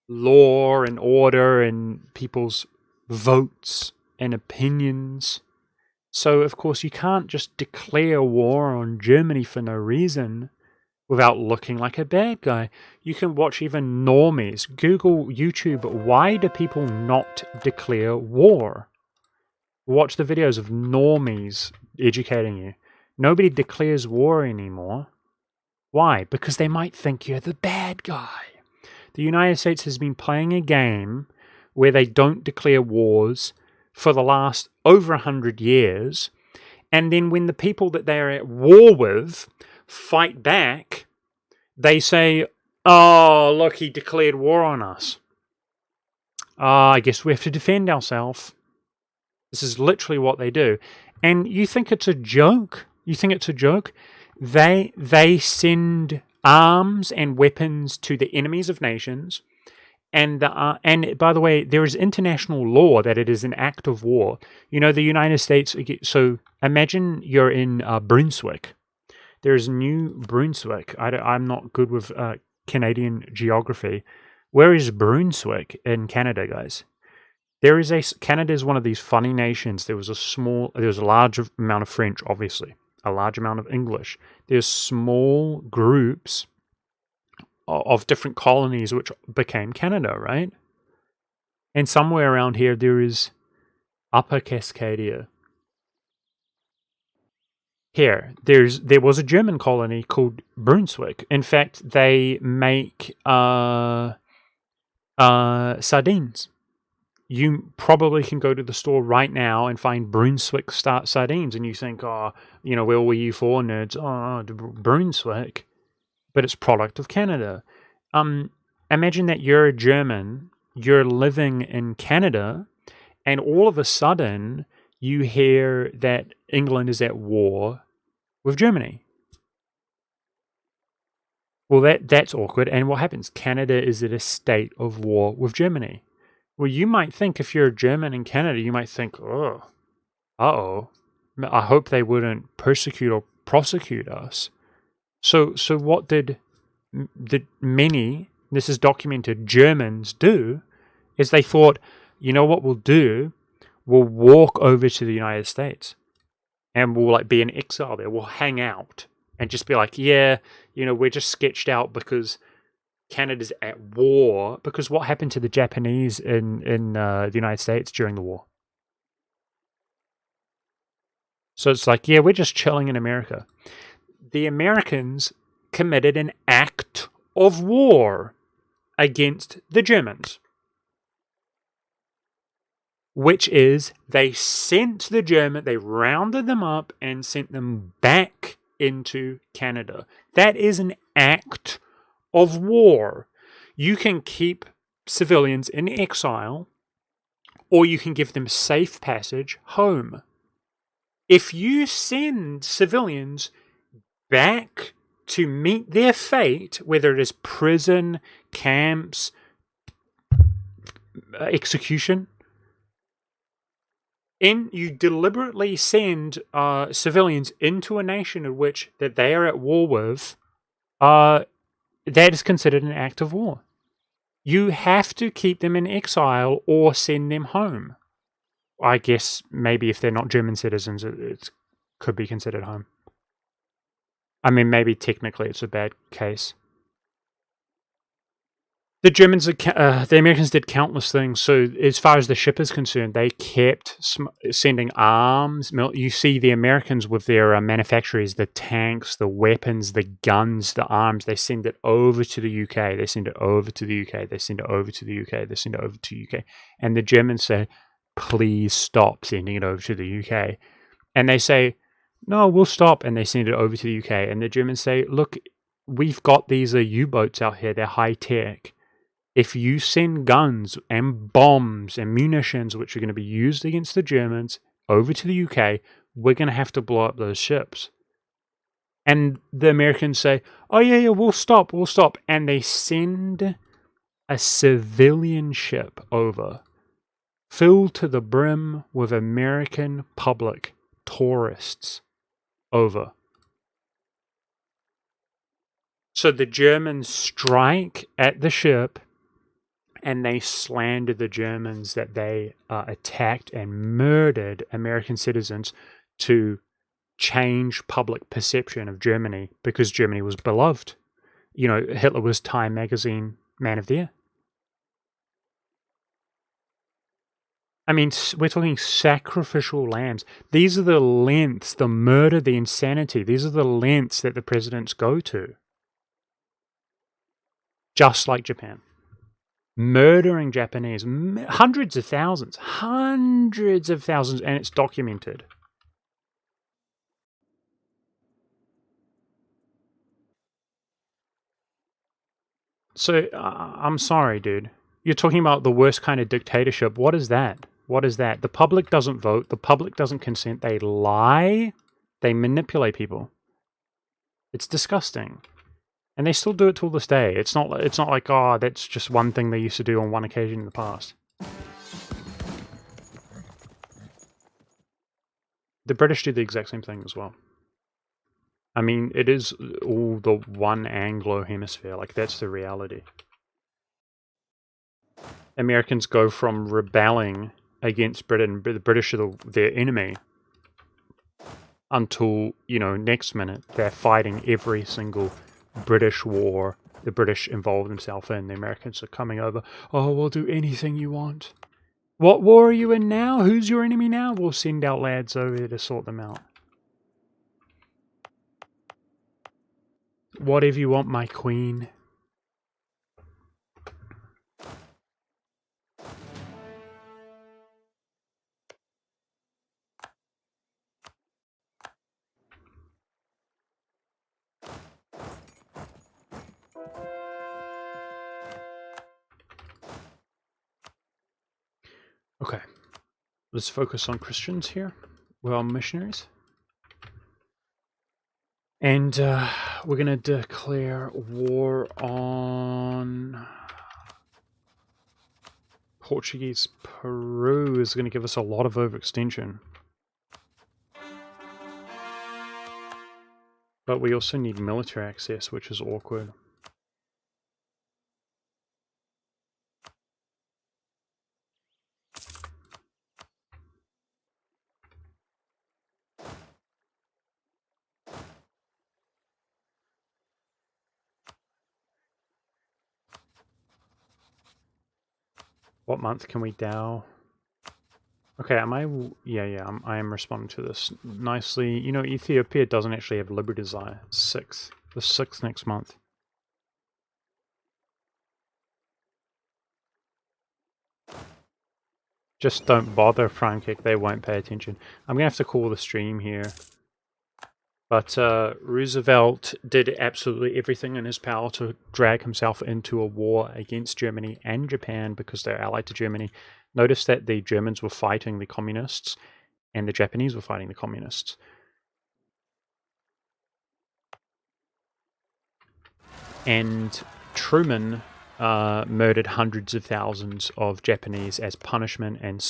law and order and people's votes and opinions. So, of course, you can't just declare war on Germany for no reason without looking like a bad guy. You can watch even normies. Google YouTube, why do people not declare war? Watch the videos of normies educating you. Nobody declares war anymore. Why? Because they might think you're the bad guy. The United States has been playing a game where they don't declare wars for the last over 100 years, and then when the people that they're at war with fight back, they say, oh, look, he declared war on us. I guess we have to defend ourselves. This is literally what they do. And you think it's a joke? You think it's a joke? They send arms and weapons to the enemies of nations. And by the way, there is international law that it is an act of war. The United States, so imagine you're in Brunswick. There's New Brunswick. I'm not good with Canadian geography. Where is Brunswick in Canada, guys? Canada is one of these funny nations. There was a large amount of French, obviously, a large amount of English. There's small groups of different colonies which became Canada, right? And somewhere around here there is Upper Cascadia. Here, there was a German colony called Brunswick. In fact, they make sardines. You probably can go to the store right now and find Brunswick sardines, and you think, where were you for, nerds? Oh, Brunswick. but it's product of Canada. Imagine that you're a German, you're living in Canada, and all of a sudden you hear that England is at war with Germany. Well, that's awkward. And what happens? Canada is at a state of war with Germany. Well, you might think, if you're a German in Canada, you might think, oh, uh-oh, I hope they wouldn't persecute or prosecute us. So what did many, this is documented, Germans do, is they thought, you know what we'll do? We'll walk over to the United States and we'll like be in exile there. We'll hang out and just be like, yeah, we're just sketched out because Canada's at war. Because what happened to the Japanese in the United States during the war? So it's like, yeah, we're just chilling in America. The Americans committed an act of war against the Germans, which is they rounded them up and sent them back into Canada. That is an act of war. You can keep civilians in exile, or you can give them safe passage home. If you send civilians back to meet their fate, whether it is prison, camps, execution, and you deliberately send civilians into a nation in which that they are at war with, that is considered an act of war. You have to keep them in exile or send them home. I guess maybe if they're not German citizens, it could be considered home. I mean, maybe technically it's a bad case. The Americans did countless things. So as far as the ship is concerned, they kept sending arms. You see the Americans with their manufacturers, the tanks, the weapons, the guns, the arms. They send it over to the UK. They send it over to the UK. They send it over to the UK. They send it over to the UK. And the Germans say, please stop sending it over to the UK. And they say, no, we'll stop. And they send it over to the UK. And the Germans say, look, we've got these U-boats out here. They're high tech. If you send guns and bombs and munitions, which are going to be used against the Germans, over to the UK, we're going to have to blow up those ships. And the Americans say, oh, yeah, we'll stop. And they send a civilian ship over, filled to the brim with American public tourists over. So the Germans strike at the ship, and they slandered the Germans that they attacked and murdered American citizens to change public perception of Germany, because Germany was beloved. Hitler was Time magazine Man of the Year. I mean, we're talking sacrificial lambs. These are the lengths, the murder, the insanity. These are the lengths that the presidents go to. Just like Japan. Murdering Japanese, hundreds of thousands, and it's documented. So, I'm sorry, dude. You're talking about the worst kind of dictatorship. What is that? The public doesn't vote. The public doesn't consent. They lie. They manipulate people. It's disgusting. And they still do it till this day. It's not like, oh, that's just one thing they used to do on one occasion in the past. The British do the exact same thing as well. I mean, it is all the one Anglo hemisphere. Like, that's the reality. Americans go from rebelling against Britain, the British are their enemy, until, next minute, they're fighting every single British war the British involved themselves in. The Americans are coming over. Oh, we'll do anything you want. What war are you in now? Who's your enemy now? We'll send our lads over there to sort them out. Whatever you want, my queen. Okay, let's focus on Christians here. Well, missionaries. And we're going to declare war on Portuguese. Peru is going to give us a lot of overextension. But we also need military access, which is awkward. What month can we dow? Okay, am I? Yeah, I am responding to this nicely. You know, Ethiopia doesn't actually have Liberty Desire. 6th. The 6th next month. Just don't bother, Prime Kick. They won't pay attention. I'm going to have to call the stream here. But Roosevelt did absolutely everything in his power to drag himself into a war against Germany and Japan because they're allied to Germany. Notice that the Germans were fighting the communists and the Japanese were fighting the communists. And Truman murdered hundreds of thousands of Japanese as punishment and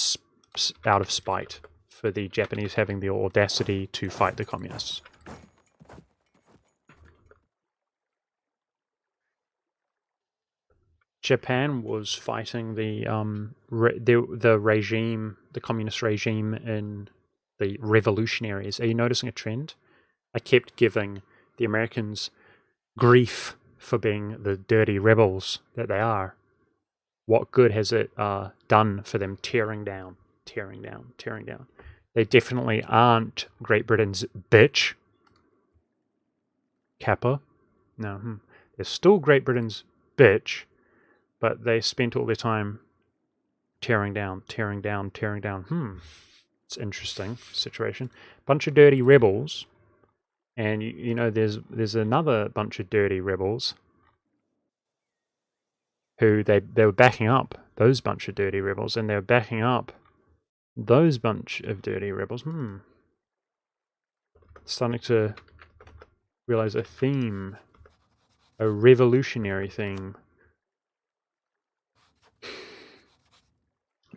out of spite for the Japanese having the audacity to fight the communists. Japan was fighting the regime, the communist regime in the revolutionaries. Are you noticing a trend? I kept giving the Americans grief for being the dirty rebels that they are. What good has it done for them tearing down? They definitely aren't Great Britain's bitch. Kappa. No, they're still Great Britain's bitch. But they spent all their time tearing down. It's an interesting situation. Bunch of dirty rebels. And, you know, there's another bunch of dirty rebels who they were backing up those bunch of dirty rebels. And they were backing up those bunch of dirty rebels. Starting to realize a theme. A revolutionary theme.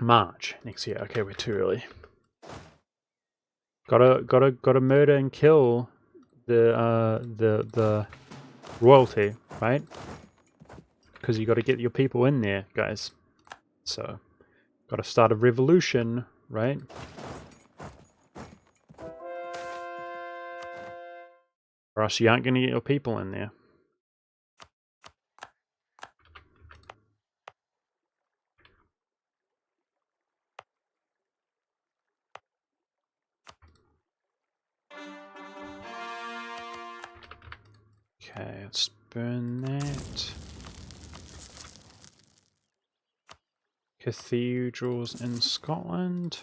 March next year. Okay, we're too early. Gotta murder and kill the royalty, right? Because you got to get your people in there, guys. So, got to start a revolution, right? Or else you aren't going to get your people in there. Okay, let's burn that. Cathedrals in Scotland.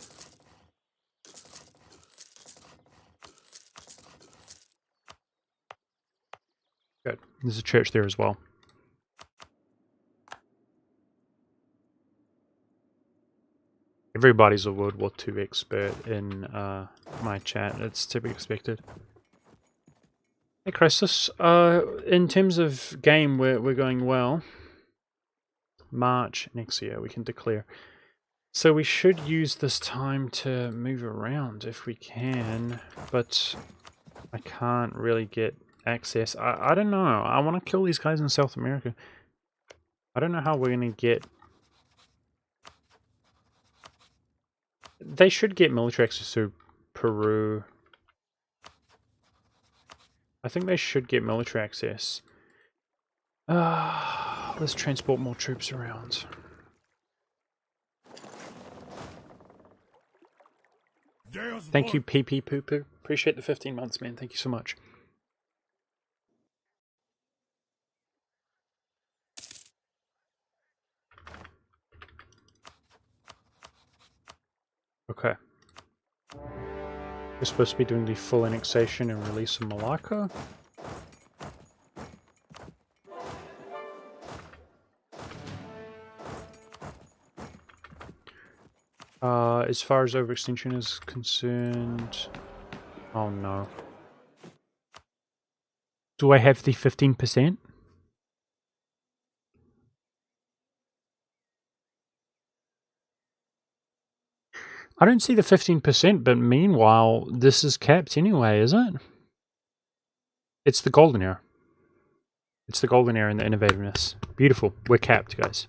Good. There's a church there as well. Everybody's a World War II expert in my chat. It's to be expected. Hey, Crisis. In terms of game, we're going well. March next year, we can declare. So we should use this time to move around if we can, but I can't really get access. I don't know. I want to kill these guys in South America. I don't know how we're going to get... They should get military access to Peru. I think they should get military access. Let's transport more troops around. Thank you, PP Poo Poo. Appreciate the 15 months, man. Thank you so much. Okay. We're supposed to be doing the full annexation and release of Malacca. As far as overextension is concerned... Oh no. Do I have the 15%? I don't see the 15%, but meanwhile, this is capped anyway, is it? It's the golden era. It's the golden era and the innovativeness. Beautiful. We're capped, guys.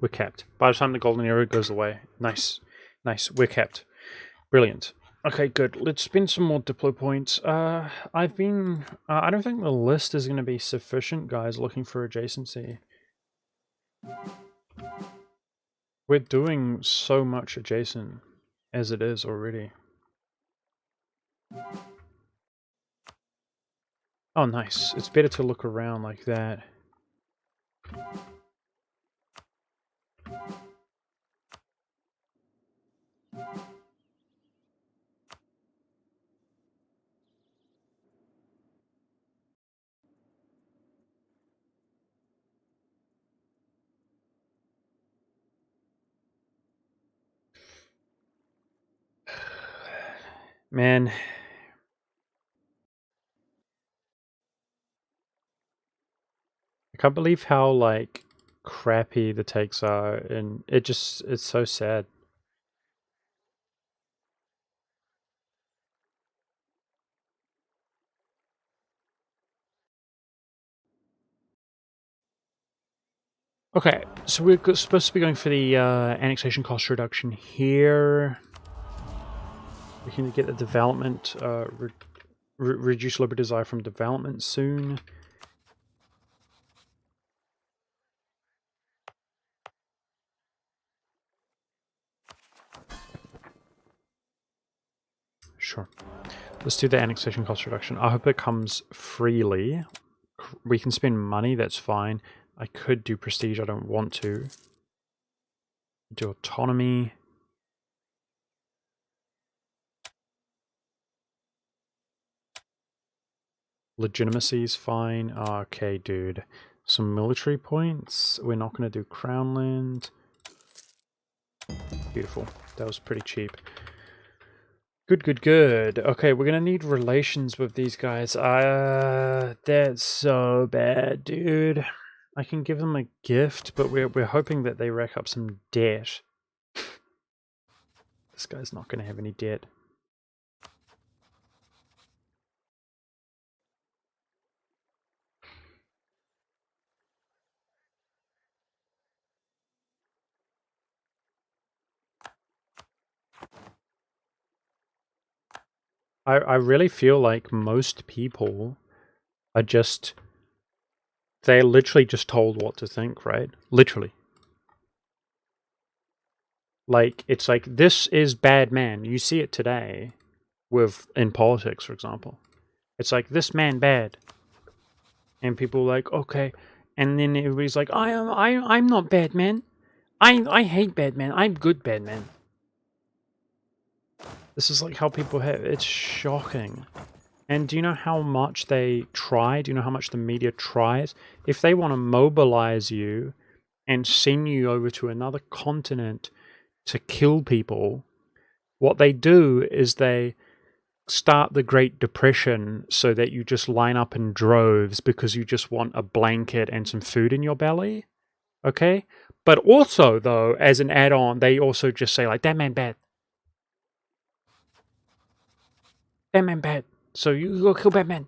We're capped. By the time the golden era goes away. Nice. Nice. We're capped. Brilliant. Okay, good. Let's spend some more diplo points. I've been... I don't think the list is going to be sufficient, guys, looking for adjacency. We're doing so much adjacent as it is already. Oh, nice. It's better to look around like that. Man. I can't believe how, like, crappy the takes are, and it's so sad. Okay, so we're supposed to be going for the annexation cost reduction here. We can get the development, reduce labor desire from development soon. Sure. Let's do the annexation cost reduction. I hope it comes freely. We can spend money, that's fine. I could do prestige, I don't want to. Do autonomy. Legitimacy is fine. Okay, dude. Some military points. We're not going to do crown land. Beautiful. That was pretty cheap. Good, good, good. Okay, we're going to need relations with these guys. That's so bad, dude. I can give them a gift, but we're hoping that they rack up some debt. This guy's not going to have any debt. I really feel like most people are just... They're literally just told what to think, right? Literally. Like, it's like, this is bad man. You see it today in politics, for example. It's like, this man bad. And people are like, okay. And then everybody's like, I'm not bad man. I hate bad man. I'm good bad man. This is like how people have... It's shocking. And do you know how much they try? Do you know how much the media tries? If they want to mobilize you and send you over to another continent to kill people, what they do is they start the Great Depression so that you just line up in droves because you just want a blanket and some food in your belly. Okay? But also, though, as an add-on, they also just say, like, that man bad. That man bad. So you go kill Batman.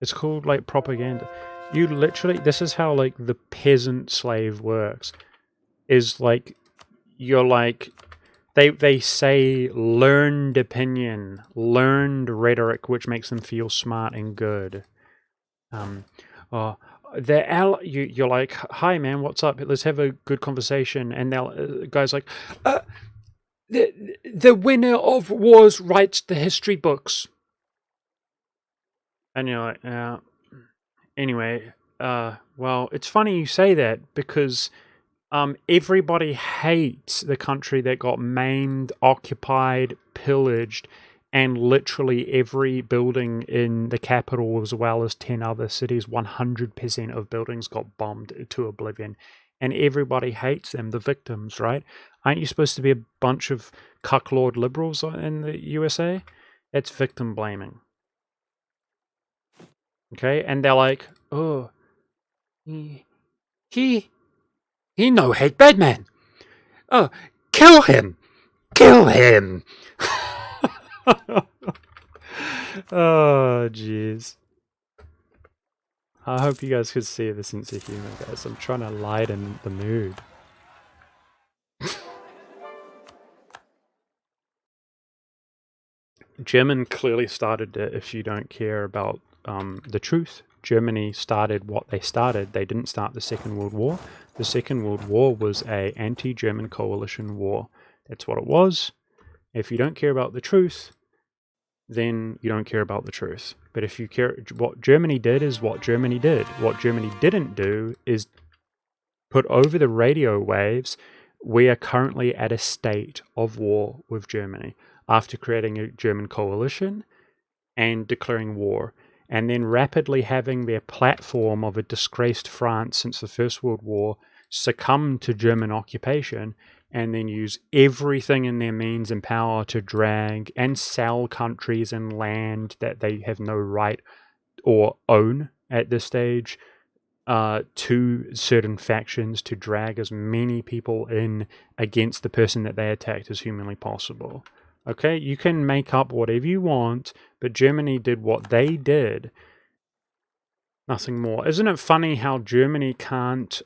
It's called, like, propaganda. You literally... This is how, like, the peasant slave works. Is, like... You're, like... They say learned opinion. Learned rhetoric, which makes them feel smart and good. You're like, hi, man, what's up? Let's have a good conversation. And the guy's like... The winner of wars writes the history books. And you're like, yeah. Anyway, well, it's funny you say that because everybody hates the country that got maimed, occupied, pillaged, and literally every building in the capital as well as 10 other cities, 100% of buildings got bombed to oblivion. and everybody hates them, the victims, right? Aren't you supposed to be a bunch of cucklord liberals in the USA? It's victim blaming. Okay, and they're like, oh, he no hate Batman. Oh, kill him! Kill him! Oh, jeez. I hope you guys could see the sense of humor, guys. I'm trying to lighten the mood. German clearly started it. If you don't care about the truth, Germany started what they started. They didn't start the Second World War. The Second World War was a anti-German coalition war. That's what it was. If you don't care about the truth, then you don't care about the truth. But if you care, what Germany did is what Germany did. What Germany didn't do is put over the radio waves, we are currently at a state of war with Germany after creating a German coalition and declaring war, and then rapidly having their platform of a disgraced France since the First World War succumb to German occupation, and then use everything in their means and power to drag and sell countries and land that they have no right or own at this stage to certain factions, to drag as many people in against the person that they attacked as humanly possible. Okay, you can make up whatever you want, but Germany did what they did. Nothing more. Isn't it funny how Germany can't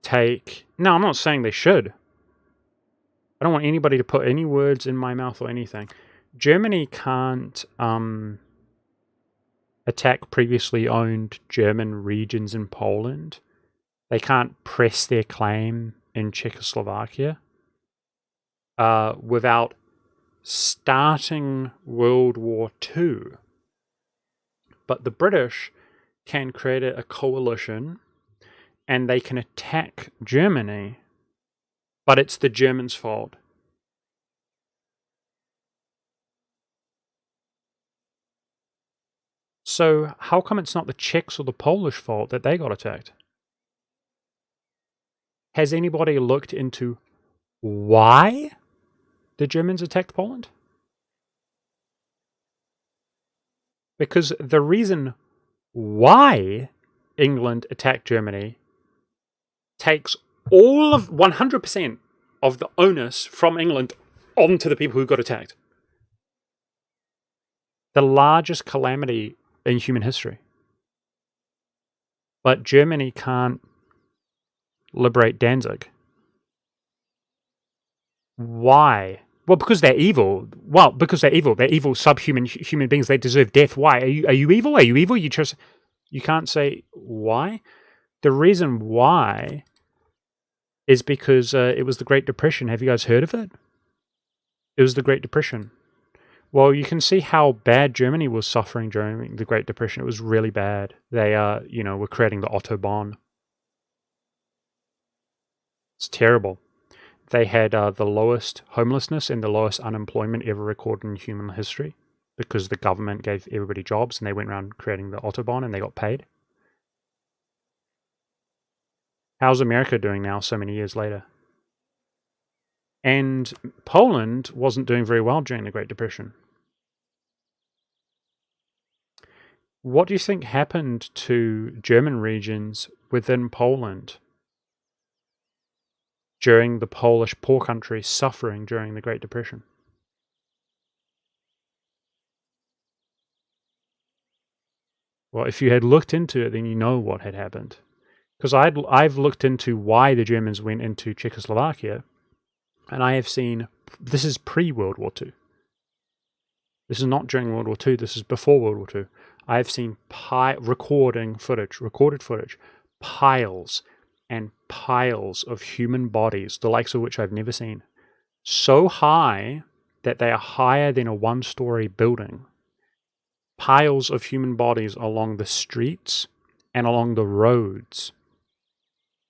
take... No, I'm not saying they should. I don't want anybody to put any words in my mouth or anything. Germany can't attack previously owned German regions in Poland. They can't press their claim in Czechoslovakia without starting World War II. But the British can create a coalition and they can attack Germany, but it's the Germans' fault. So how come it's not the Czechs or the Polish fault that they got attacked? Has anybody looked into why the Germans attacked Poland? Because the reason why England attacked Germany takes all of 100% of the onus from England onto the people who got attacked. The largest calamity in human history. But Germany can't liberate Danzig. Why? Well, because they're evil. Well, because they're evil. They're evil subhuman human beings. They deserve death. Why? Are you evil? Are you evil? You can't say why. The reason why is because it was the Great Depression. Have you guys heard of it? It was the Great Depression. Well, you can see how bad Germany was suffering during the Great Depression. It was really bad. They, were creating the Autobahn. It's terrible. They had the lowest homelessness and the lowest unemployment ever recorded in human history because the government gave everybody jobs and they went around creating the Autobahn and they got paid. How's America doing now so many years later? And Poland wasn't doing very well during the Great Depression. What do you think happened to German regions within Poland during the Polish poor country suffering during the Great Depression? Well, if you had looked into it, then you know what had happened. Because I've looked into why the Germans went into Czechoslovakia, and I have seen, this is pre-World War II. This is not during World War II, this is before World War II. I have seen recorded footage, piles and piles of human bodies, the likes of which I've never seen, so high that they are higher than a one-story building. Piles of human bodies along the streets and along the roads,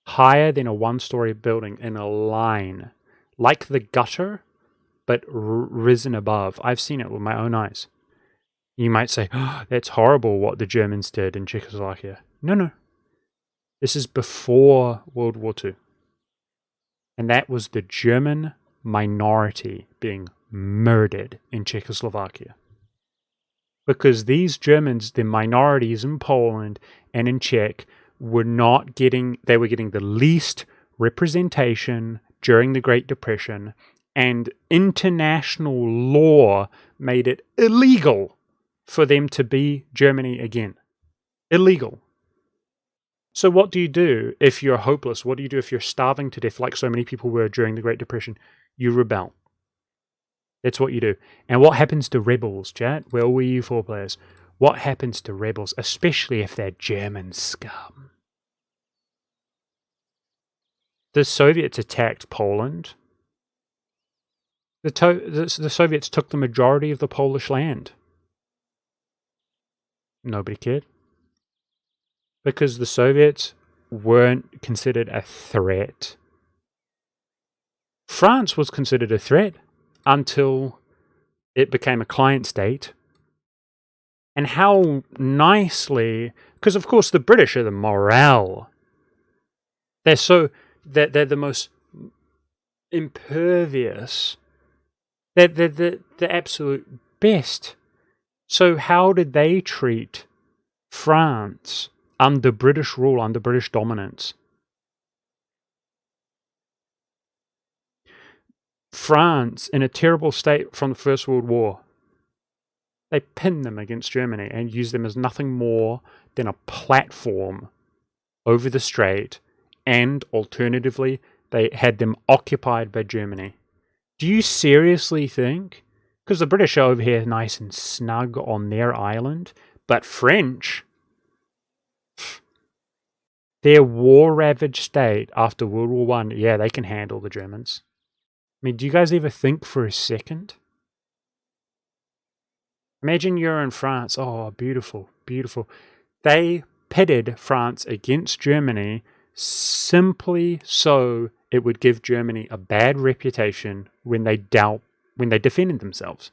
higher than a one-story building in a line, like the gutter, but risen above. I've seen it with my own eyes. You might say, oh, that's horrible what the Germans did in Czechoslovakia. No. This is before World War II. And that was the German minority being murdered in Czechoslovakia. Because these Germans, the minorities in Poland and in Czech, were getting the least representation during the Great Depression, and international law made it illegal for them to be Germany again. Illegal. So what do you do if you're hopeless? What do you do if you're starving to death like so many people were during the Great Depression? You rebel. That's what you do. And what happens to rebels, chat? Well, we you four players. What happens to rebels, especially if they're German scum? The Soviets attacked Poland. The Soviets took the majority of the Polish land. Nobody cared. Because the Soviets weren't considered a threat. France was considered a threat until it became a client state. And how nicely, because of course the British are the morale. They're the most impervious. They're the absolute best. So how did they treat France under British rule, under British dominance? France, in a terrible state from the First World War, they pinned them against Germany and used them as nothing more than a platform over the strait, and alternatively, they had them occupied by Germany. Do you seriously think, because the British are over here nice and snug on their island, but French, their war-ravaged state after World War I, yeah, they can handle the Germans. I mean, do you guys ever think for a second? Imagine you're in France. Oh, beautiful, beautiful. They pitted France against Germany simply so it would give Germany a bad reputation when they defended themselves.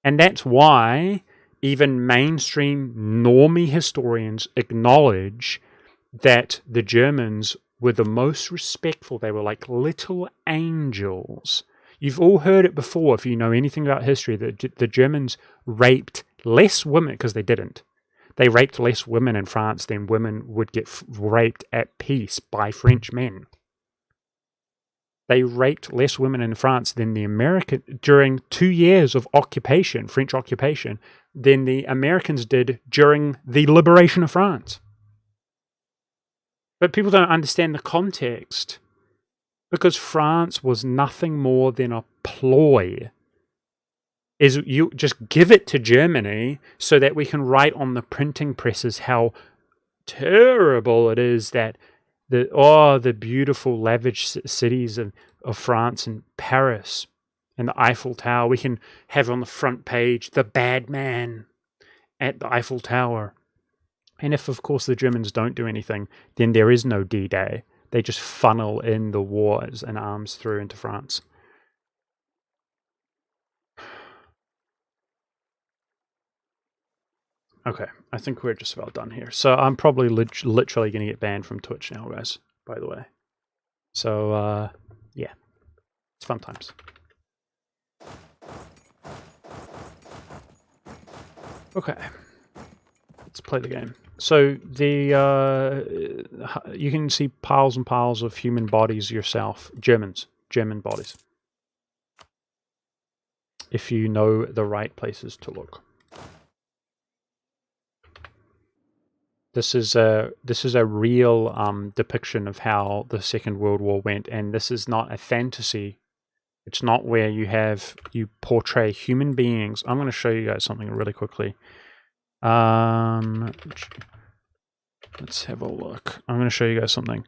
And that's why even mainstream normie historians acknowledge that the Germans were the most respectful. They were like little angels. You've all heard it before if you know anything about history, that the Germans raped less women, because they didn't. They raped less women in France than women would get raped at peace by French men. They raped less women in France than during 2 years of occupation, French occupation, than the Americans did during the liberation of France. But people don't understand the context, because France was nothing more than a ploy. Is you just give it to Germany so that we can write on the printing presses how terrible it is that the beautiful lavish cities of France and Paris and the Eiffel Tower, we can have on the front page the bad man at the Eiffel Tower. And if, of course, the Germans don't do anything, then there is no D-Day. They just funnel in the wars and arms through into France. Okay, I think we're just about done here. So I'm probably literally going to get banned from Twitch now, guys, by the way. So, yeah, it's fun times. Okay, let's play the game. So you can see piles and piles of human bodies yourself, German bodies, if you know the right places to look. This is a real depiction of how the Second World War went, and this is not a fantasy. It's not where you portray human beings. I'm going to show you guys something really quickly. Let's have a look. I'm going to show you guys something.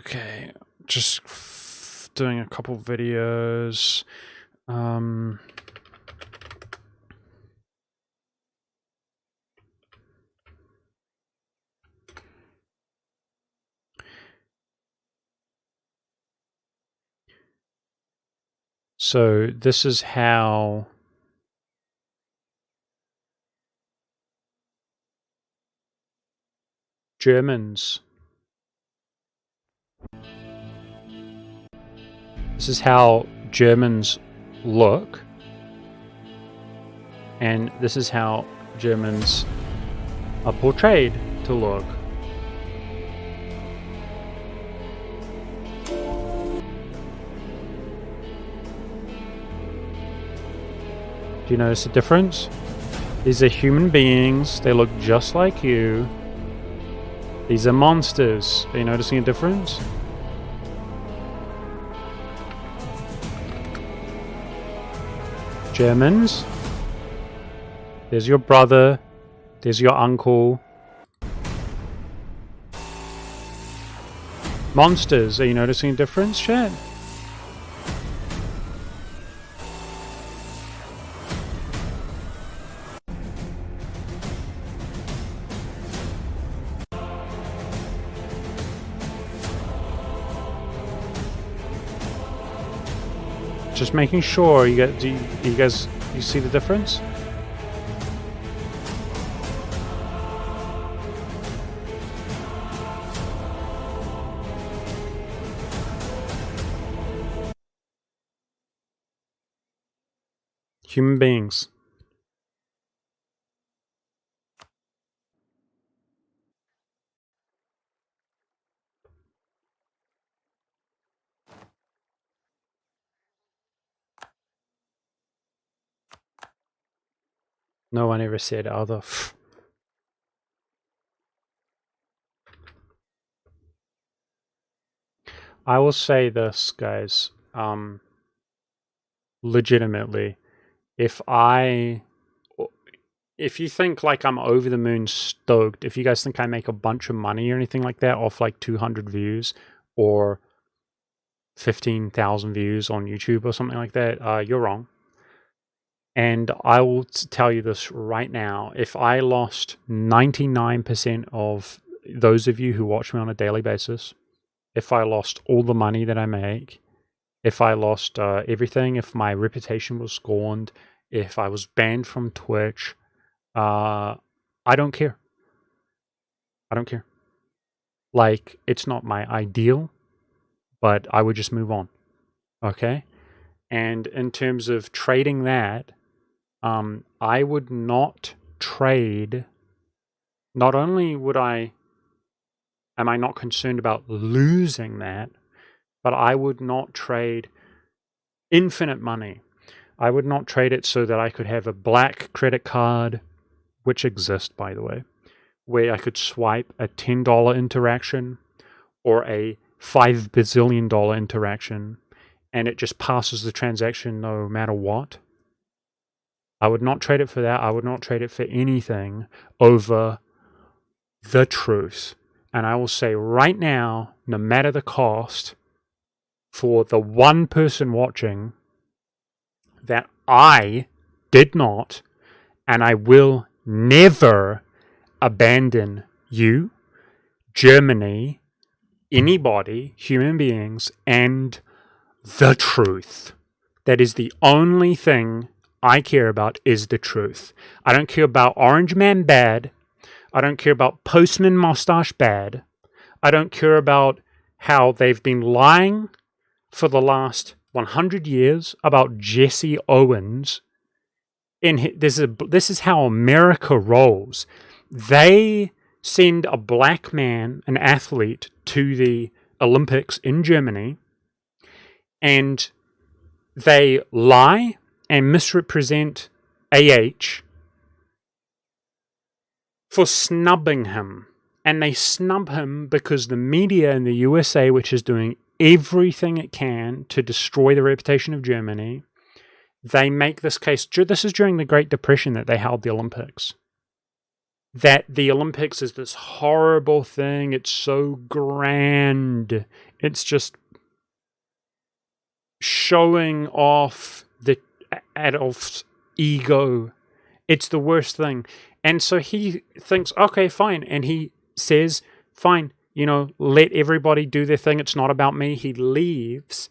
Okay, just doing a couple videos. So this is how Germans. This is how Germans look. And this is how Germans are portrayed to look. Do you notice the difference? These are human beings. They look just like you. These are monsters. Are you noticing a difference? Germans. There's your brother. There's your uncle. Monsters. Are you noticing a difference, chat? Just making sure you get. Do you guys see the difference? Human beings. No one ever said other. I will say this, guys. Legitimately, if you think like I'm over the moon stoked, if you guys think I make a bunch of money or anything like that off like 200 views or 15,000 views on YouTube or something like that, you're wrong. And I will tell you this right now. If I lost 99% of those of you who watch me on a daily basis, if I lost all the money that I make, if I lost everything, if my reputation was scorned, if I was banned from Twitch, I don't care. I don't care. Like, it's not my ideal, but I would just move on. Okay? And in terms of trading that, I would not trade. Not only am I not concerned about losing that, but I would not trade infinite money. I would not trade it so that I could have a black credit card, which exists, by the way, where I could swipe a $10 interaction or a $5 bazillion interaction, and it just passes the transaction no matter what. I would not trade it for that. I would not trade it for anything over the truth. And I will say right now, no matter the cost, for the one person watching, that I did not, and I will never abandon you, Germany, anybody, human beings, and the truth. That is the only thing I care about, is the truth. I don't care about Orange Man bad. I don't care about Postman Mustache bad. I don't care about how they've been lying for the last 100 years about Jesse Owens. This is how America rolls. They send a black man, an athlete, to the Olympics in Germany, and they lie and misrepresent AH for snubbing him. And they snub him because the media in the USA, which is doing everything it can to destroy the reputation of Germany, they make this case. This is during the Great Depression that they held the Olympics. That the Olympics is this horrible thing. It's so grand. It's just showing off the Adolf's ego. It's the worst thing. And so he thinks, okay, fine. And he says, fine, let everybody do their thing. It's not about me. He leaves.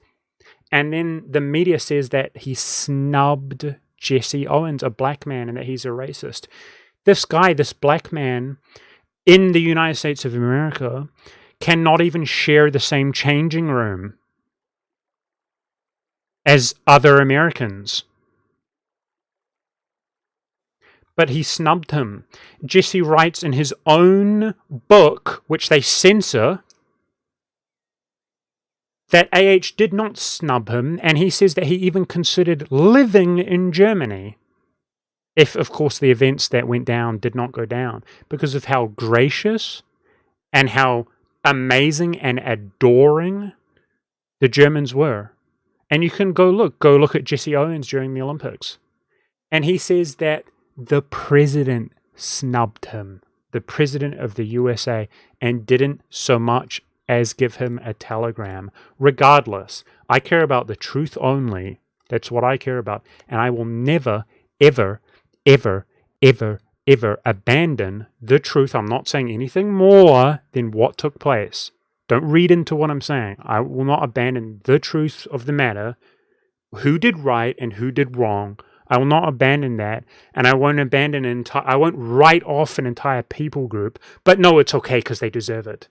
And then the media says that he snubbed Jesse Owens, a black man, and that he's a racist. This guy, this black man, in the United States of America cannot even share the same changing room as other Americans. But he snubbed him. Jesse writes in his own book, which they censor, that AH did not snub him, and he says that he even considered living in Germany if, of course, the events that went down did not go down, because of how gracious and how amazing and adoring the Germans were. And you can go look at Jesse Owens during the Olympics. And he says that the president snubbed him, the president of the USA, and didn't so much as give him a telegram. Regardless, I care about the truth only. That's what I care about. And I will never, ever, ever, ever, ever abandon the truth. I'm not saying anything more than what took place. Don't read into what I'm saying. I will not abandon the truth of the matter, who did right and who did wrong. I will not abandon that, and I won't abandon I won't write off an entire people group, but no, it's okay because they deserve it.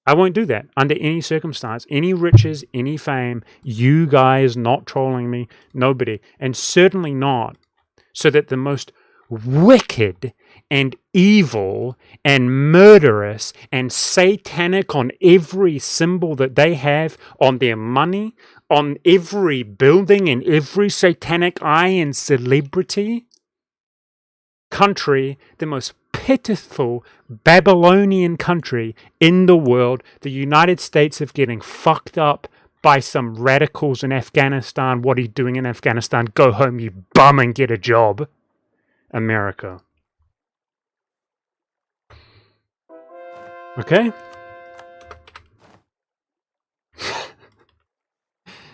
I won't do that under any circumstance, any riches, any fame, you guys not trolling me, nobody, and certainly not so that the most wicked and evil and murderous and satanic on every symbol that they have on their money, on every building and every satanic eye and celebrity country, the most pitiful Babylonian country in the world, the United States, of getting fucked up by some radicals in Afghanistan. What are you doing in Afghanistan? Go home, you bum, and get a job. America. Okay?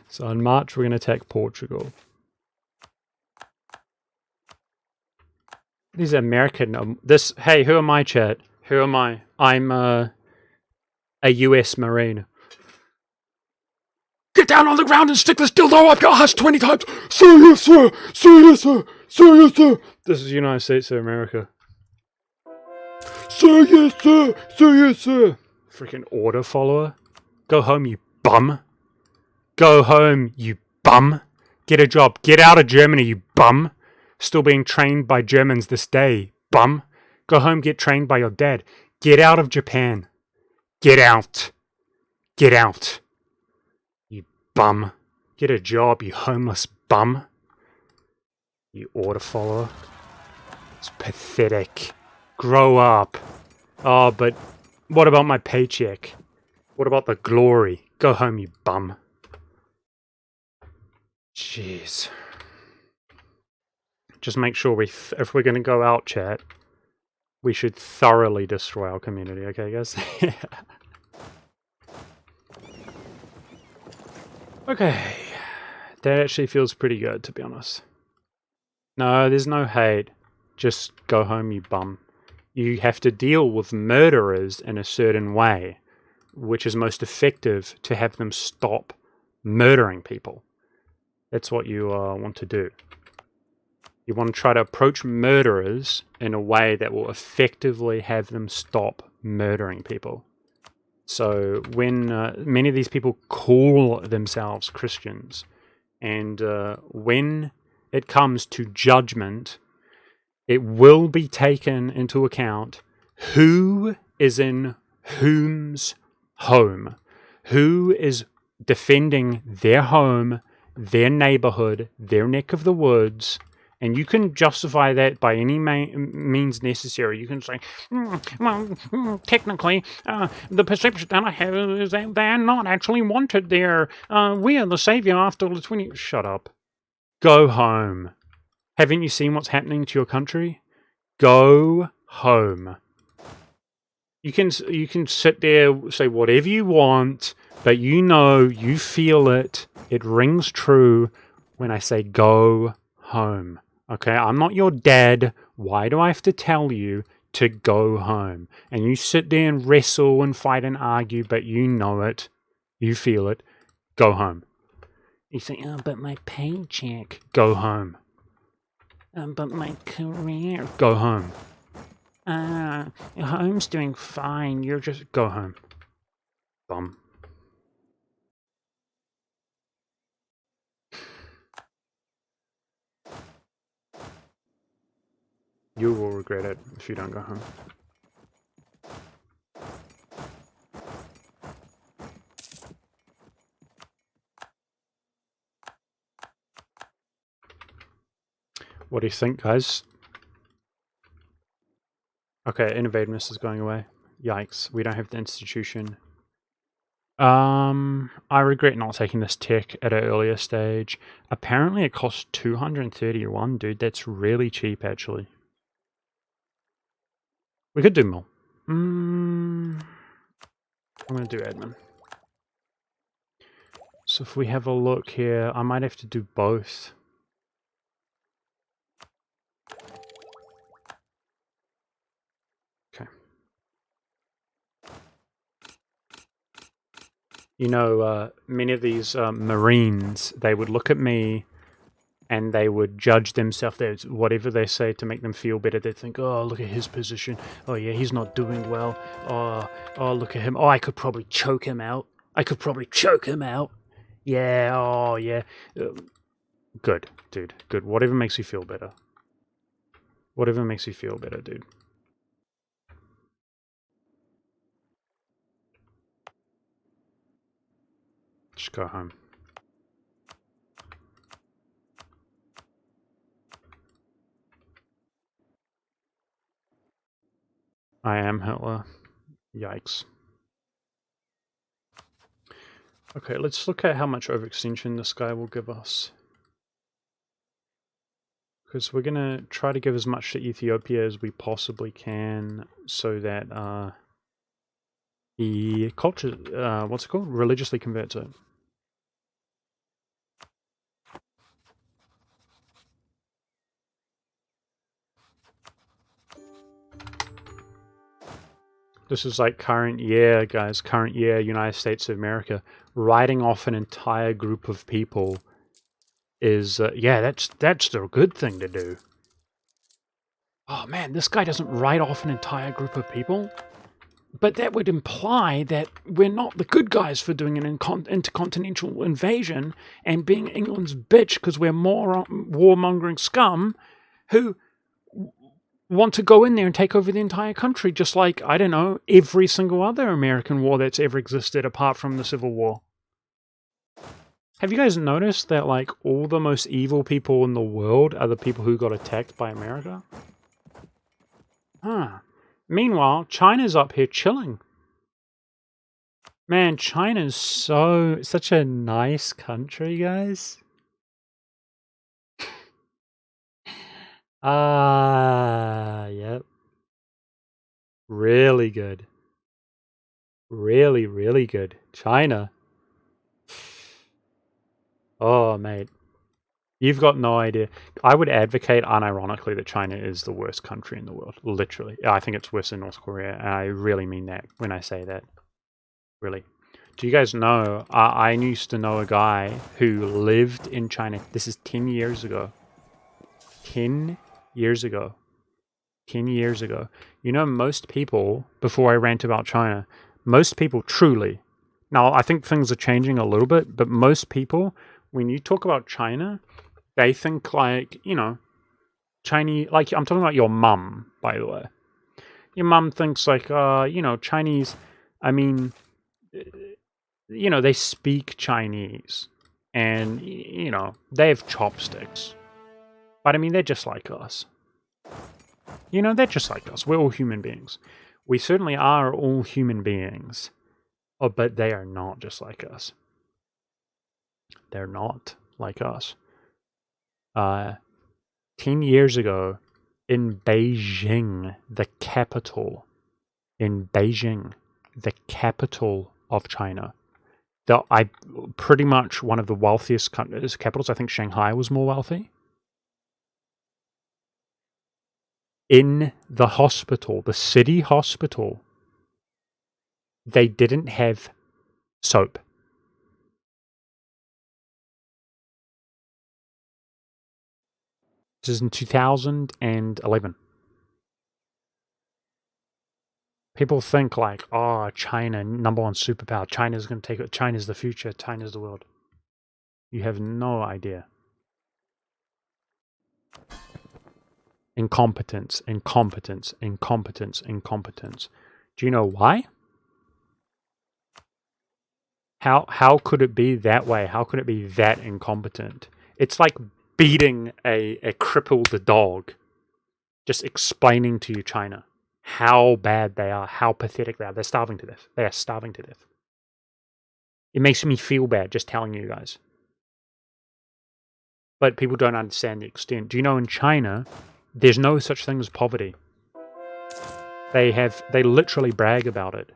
So in March, we're going to attack Portugal. These American... hey, who am I, chat? Who am I? I'm a US Marine. Get down on the ground and stick this dildo up your ass 20 times. Sir, yes, sir. Sir, yes, sir. Sir, yes, sir. This is the United States of America. Sir, yes, sir. Sir, yes, sir. Freaking order follower. Go home, you bum. Go home, you bum. Get a job. Get out of Germany, you bum. Still being trained by Germans this day, bum. Go home, get trained by your dad. Get out of Japan. Get out. Get out. You bum. Get a job, you homeless bum. You order follower. It's pathetic. Grow up. Oh, but what about my paycheck? What about the glory? Go home, you bum. Jeez. Just make sure if we're going to go out, chat, we should thoroughly destroy our community, okay, guys? Okay. That actually feels pretty good, to be honest. No, there's no hate. Just go home, you bum. You have to deal with murderers in a certain way, which is most effective to have them stop murdering people. That's what you want to do. You want to try to approach murderers in a way that will effectively have them stop murdering people. So when many of these people call themselves Christians, and when it comes to judgment, it will be taken into account who is in whom's home, who is defending their home, their neighborhood, their neck of the woods. And you can justify that by any means necessary. You can say, technically, the perception that I have is that they're not actually wanted there. We are the savior after the 20... Shut up. Go home. Haven't you seen what's happening to your country? Go home. You can sit there, say whatever you want, but you know, you feel it. It rings true when I say go home. Okay, I'm not your dad. Why do I have to tell you to go home? And you sit there and wrestle and fight and argue, but you know it. You feel it. Go home. You say, oh, but my paycheck. Go home. But my career. Go home. Home's doing fine. You're just... Go home. Bum. You will regret it if you don't go home. What do you think, guys? Okay, innovativeness is going away. Yikes, we don't have the institution. I regret not taking this tech at an earlier stage. Apparently it costs 231, dude. That's really cheap, actually. We could do more. I'm gonna do admin. So if we have a look here, I might have to do both. Okay. You know, many of these Marines, they would look at me and they would judge themselves. Whatever they say to make them feel better, they'd think, oh, look at his position. Oh, yeah, he's not doing well. Oh, look at him. Oh, I could probably choke him out. Yeah, oh, yeah. Good, dude, good. Whatever makes you feel better. Whatever makes you feel better, dude. Just go home. I am Hitler. Yikes. Okay, let's look at how much overextension this guy will give us. Because we're going to try to give as much to Ethiopia as we possibly can so that the culture, what's it called? Religiously converts it. This is like current year, guys, current year, United States of America. Writing off an entire group of people is, yeah, that's the good thing to do. Oh man, this guy doesn't write off an entire group of people. But that would imply that we're not the good guys for doing an intercontinental invasion and being England's bitch because we're more warmongering scum who want to go in there and take over the entire country, just like, I don't know, every single other American war that's ever existed apart from the Civil War. Have you guys noticed that, like, all the most evil people in the world are the people who got attacked by America? Huh. Meanwhile, China's up here chilling. Man, China's such a nice country, guys. Yep. Really good. Really, really good. China. Oh, mate. You've got no idea. I would advocate unironically that China is the worst country in the world. Literally. I think it's worse than North Korea. And I really mean that when I say that. Really. Do you guys know, I used to know a guy who lived in China. This is 10 years ago. 10 years ago. 10 years ago. You know, most people, before I rant about China, most people truly, now I think things are changing a little bit, but most people, when you talk about China, they think like, you know, Chinese, like I'm talking about your mum, by the way. Your mum thinks like, you know, Chinese, I mean, you know, they speak Chinese and, you know, they have chopsticks. But I mean, they're just like us. You know, they're just like us. We're all human beings. We certainly are all human beings. Oh, but they are not just like us. They're not like us. 10 years ago, in Beijing, the capital of China, pretty much one of the wealthiest capitals. I think Shanghai was more wealthy. In the hospital, the city hospital, they didn't have soap. This is in 2011. People think like, oh, China, number one superpower. China's going to take it. China's the future. China's the world. You have no idea. Incompetence, incompetence, incompetence, incompetence. Do you know why? How could it be that way? How could it be that incompetent? It's like beating a crippled dog. Just explaining to you, China, how bad they are, how pathetic they are. They're starving to death. They are starving to death. It makes me feel bad just telling you guys. But people don't understand the extent. Do you know in China, there's no such thing as poverty. They literally brag about it.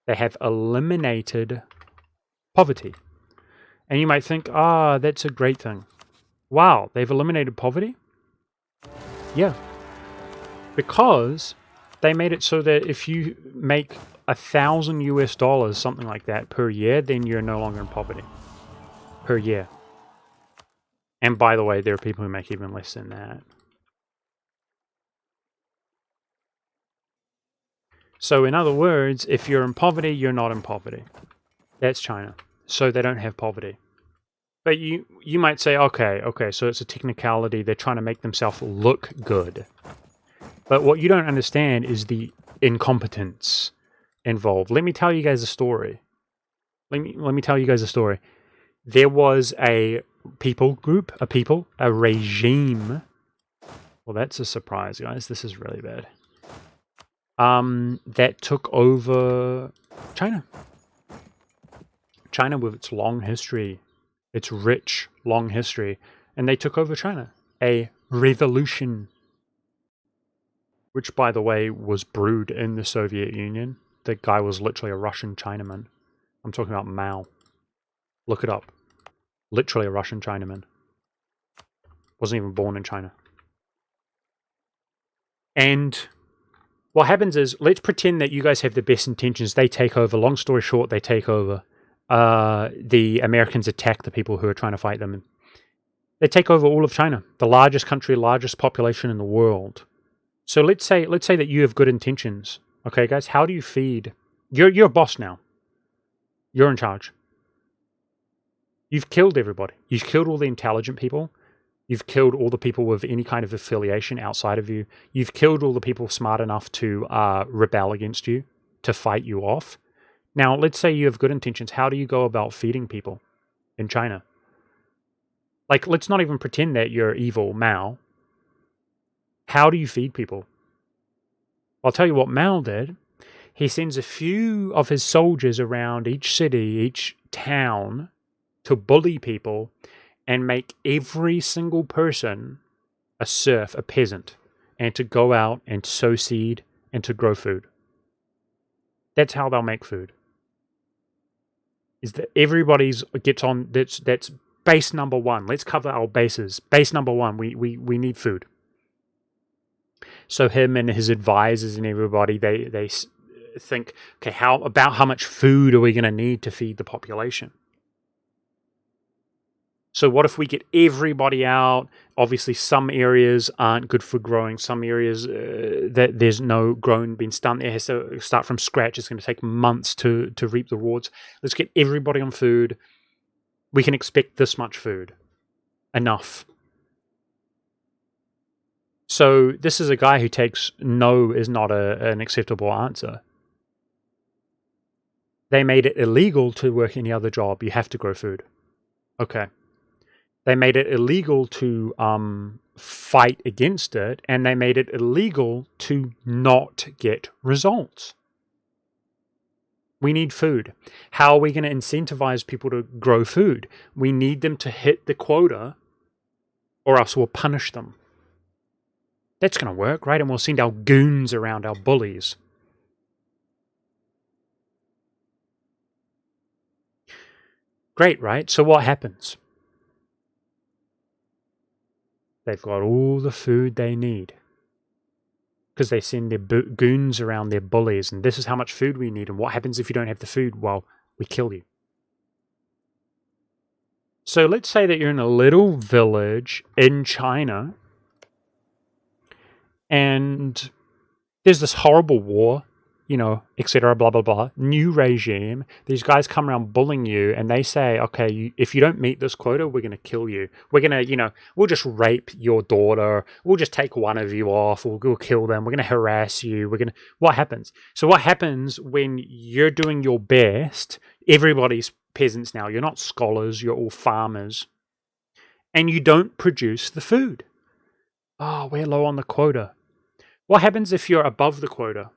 They have eliminated poverty. And you might think, that's a great thing. Wow, they've eliminated poverty? Yeah. Because they made it so that if you make $1,000 US, something like that, per year, then you're no longer in poverty. Per year. And by the way, there are people who make even less than that. So in other words, if you're in poverty, you're not in poverty. That's China. So they don't have poverty. But you might say, okay, so it's a technicality. They're trying to make themselves look good. But what you don't understand is the incompetence involved. Let me tell you guys a story. Let me tell you guys a story. There was a people group, a regime. Well, that's a surprise, guys. This is really bad. That took over China. China with its long history, its rich, long history, and they took over China. A revolution. Which, by the way, was brewed in the Soviet Union. The guy was literally a Russian Chinaman. I'm talking about Mao. Look it up. Literally a Russian Chinaman. Wasn't even born in China. And what happens is, let's pretend that you guys have the best intentions. They take over. Long story short, they take over. The Americans attack the people who are trying to fight them. They take over all of China. The largest country, largest population in the world. So let's say that you have good intentions. Okay, guys, how do you feed? You're a boss now. You're in charge. You've killed everybody. You've killed all the intelligent people. You've killed all the people with any kind of affiliation outside of you. You've killed all the people smart enough to rebel against you, to fight you off. Now, let's say you have good intentions. How do you go about feeding people in China? Like, let's not even pretend that you're evil Mao. How do you feed people? I'll tell you what Mao did. He sends a few of his soldiers around each city, each town, to bully people and make every single person a serf, a peasant, and to go out and sow seed and to grow food. That's how they'll make food. Is that everybody's gets on, that's base number one. Let's cover our bases. Base number one, we need food. So him and his advisors and everybody, they think, okay, how much food are we going to need to feed the population? So what if we get everybody out? Obviously, some areas aren't good for growing. Some areas that there's no growing being done. It has to start from scratch. It's going to take months to reap the rewards. Let's get everybody on food. We can expect this much food. Enough. So this is a guy who takes no is not an acceptable answer. They made it illegal to work any other job. You have to grow food. Okay. They made it illegal to fight against it, and they made it illegal to not get results. We need food. How are we going to incentivize people to grow food? We need them to hit the quota, or else we'll punish them. That's going to work, right? And we'll send our goons around, our bullies. Great, right? So what happens? They've got all the food they need because they send their goons around, their bullies, and this is how much food we need. And what happens if you don't have the food? Well, we kill you. So let's say that you're in a little village in China and there's this horrible war. you know, etc., blah, blah, blah, new regime, these guys come around bullying you and they say, okay, if you don't meet this quota, we're going to kill you. We're going to, you know, we'll just rape your daughter. We'll just take one of you off. We'll kill them. We're going to harass you. What happens? So what happens when you're doing your best? Everybody's peasants now. You're not scholars. You're all farmers. And you don't produce the food. Oh, we're low on the quota. What happens if you're above the quota?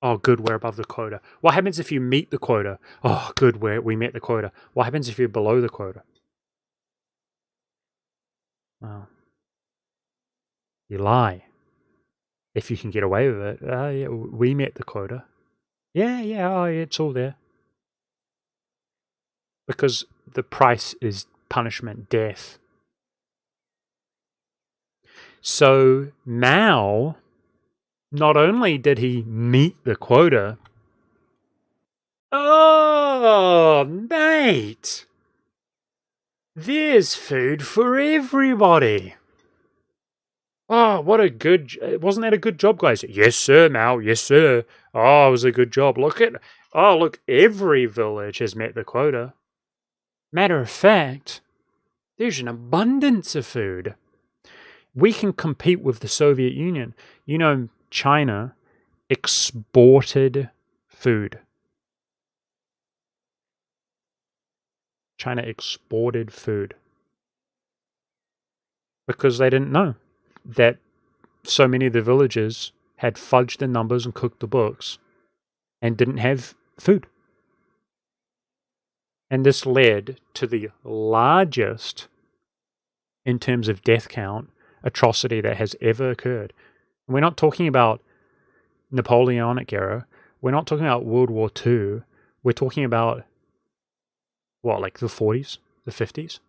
Oh, good, we're above the quota. What happens if you meet the quota? Oh, good, we met the quota. What happens if you're below the quota? Well, you lie. If you can get away with it. Yeah, we met the quota. Yeah, oh, yeah, it's all there. Because the price is punishment, death. So now, not only did he meet the quota, oh, mate, there's food for everybody. Oh, what a good, wasn't that a good job, guys? Yes, sir, Mao, yes, sir. Oh, it was a good job. Look, every village has met the quota. Matter of fact, there's an abundance of food. We can compete with the Soviet Union. You know, China exported food. China exported food. Because they didn't know that so many of the villages had fudged the numbers and cooked the books and didn't have food. And this led to the largest, in terms of death count, atrocity that has ever occurred. And we're not talking about Napoleonic era. We're not talking about World War II. We're talking about, what, like the 40s, the 50s?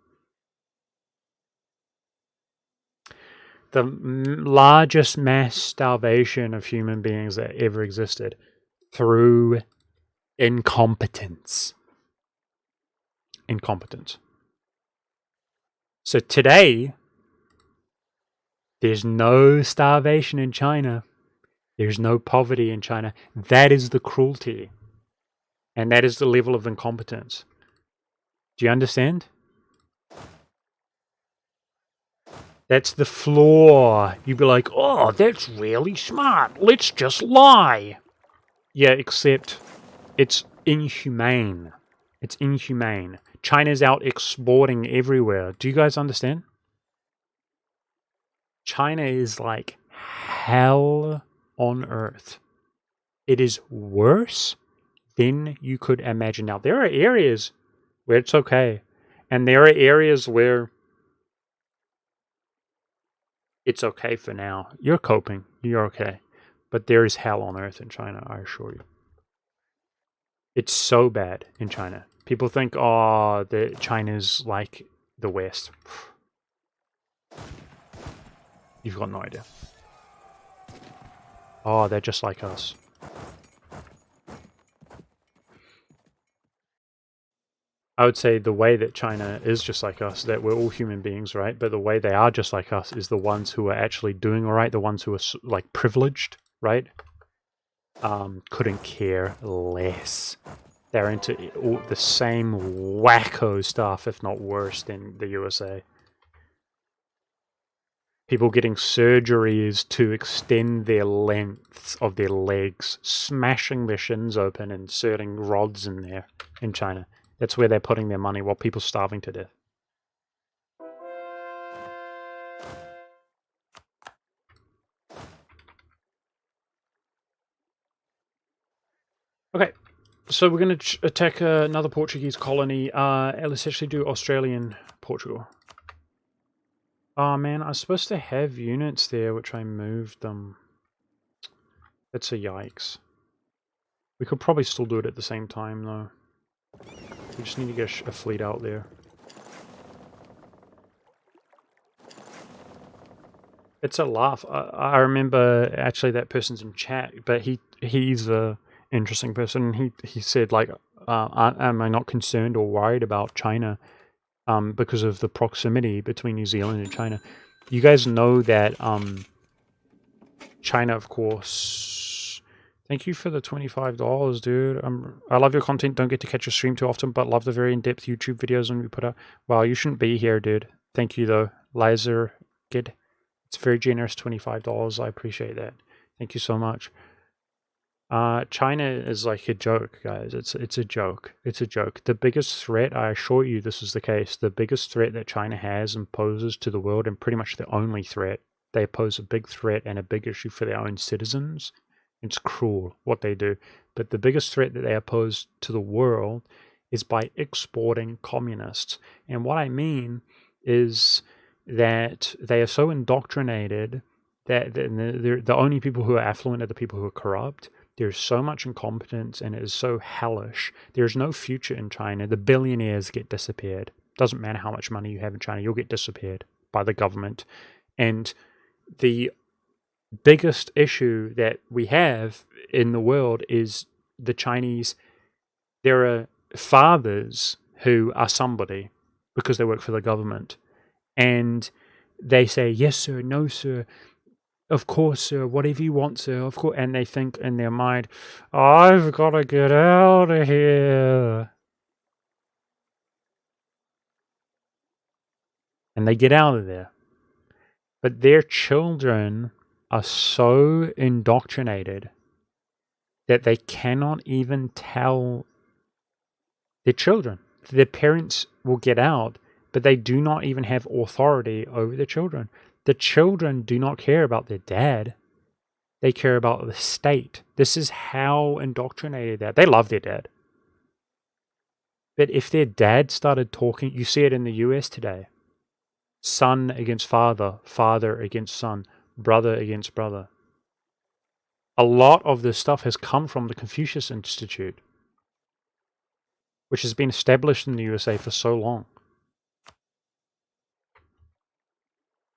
The largest mass starvation of human beings that ever existed through incompetence. So today, there's no starvation in China. There's no poverty in China. That is the cruelty. And that is the level of incompetence. Do you understand? That's the flaw. You'd be like, oh, that's really smart. Let's just lie. Yeah, except it's inhumane. It's inhumane. China's out exporting everywhere. Do you guys understand? China is like hell on earth. It is worse than you could imagine. Now, there are areas where it's okay. And there are areas where it's okay for now. You're coping. You're okay. But there is hell on earth in China, I assure you. It's so bad in China. People think, oh, China's like the West. You've got no idea. Oh, they're just like us. I would say the way that China is just like us, that we're all human beings, right? But the way they are just like us is the ones who are actually doing all right, the ones who are like privileged, right? Couldn't care less. They're into all the same wacko stuff, if not worse, than the USA. People getting surgeries to extend their lengths of their legs, smashing their shins open, inserting rods in there in China. That's where they're putting their money while people are starving to death. Okay, so we're going to attack another Portuguese colony. Let's actually do Australian Portugal. Oh man, I was supposed to have units there, which I moved them. That's a yikes. We could probably still do it at the same time, though. We just need to get a fleet out there. It's a laugh. I remember, actually, that person's in chat, but he's a interesting person. He said, like, am I not concerned or worried about China because of the proximity between New Zealand and China? You guys know that China, of course, Thank you for the $25, dude. I love your content. Don't get to catch your stream too often, but love the very in-depth YouTube videos when we put out. Wow, you shouldn't be here, dude. Thank you, though. Laser Kid. It's very generous, $25. I appreciate that. Thank you so much. China is like a joke, guys. It's a joke. It's a joke. The biggest threat, I assure you this is the case, the biggest threat that China has and poses to the world, and pretty much the only threat, they pose a big threat and a big issue for their own citizens. It's cruel what they do. But the biggest threat that they oppose to the world is by exporting communists. And what I mean is that they are so indoctrinated that the only people who are affluent are the people who are corrupt. There's so much incompetence and it is so hellish. There's no future in China. The billionaires get disappeared. Doesn't matter how much money you have in China, you'll get disappeared by the government. And the biggest issue that we have in the world is the Chinese. There are fathers who are somebody because they work for the government. And they say, yes, sir, no, sir. Of course, sir, whatever you want, sir, of course. And they think in their mind, I've got to get out of here. And they get out of there. But their children are so indoctrinated that they cannot even tell their children. Their parents will get out, but they do not even have authority over their children. The children do not care about their dad. They care about the state. This is how indoctrinated they are. They love their dad. But if their dad started talking, you see it in the US today. Son against father, father against son, brother against brother. A lot of this stuff has come from the Confucius Institute, which has been established in the USA for so long.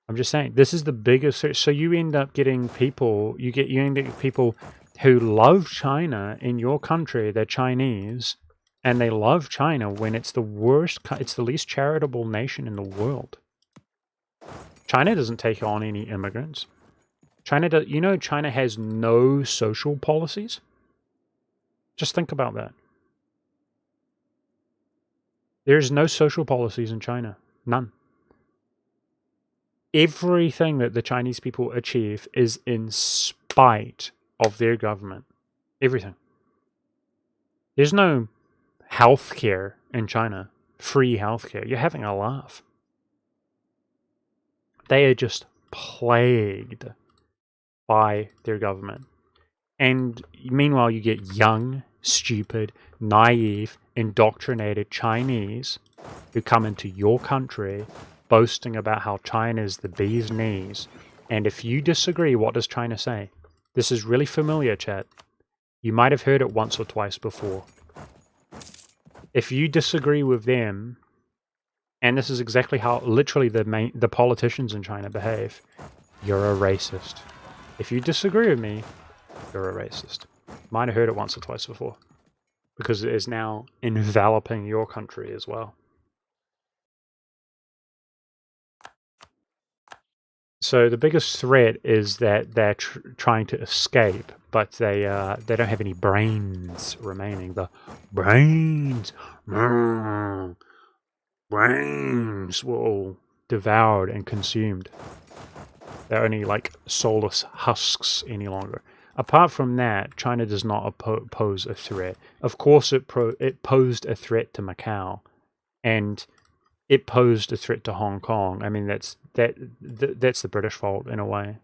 I'm just saying, this is the biggest. So you end up getting people, you end up getting people who love China in your country. They're Chinese, and they love China when it's the worst, it's the least charitable nation in the world. China doesn't take on any immigrants. China has no social policies. Just think about that. There's no social policies in China. None. Everything that the Chinese people achieve is in spite of their government. Everything. There's no healthcare in China. Free healthcare. You're having a laugh. They are just plagued by their government. And meanwhile, you get young, stupid, naive, indoctrinated Chinese who come into your country boasting about how China is the bee's knees. And if you disagree, what does China say? This is really familiar, chat. You might have heard it once or twice before. If you disagree with them, and this is exactly how literally the politicians in China behave, you're a racist. If you disagree with me, you're a racist. Might have heard it once or twice before, because it is now enveloping your country as well. So the biggest threat is that they're trying to escape, but they don't have any brains remaining. The brains were all devoured and consumed. They're only like soulless husks any longer. Apart from that, China does not pose a threat. Of course, it posed a threat to Macau, and it posed a threat to Hong Kong. I mean, that's the British fault in a way.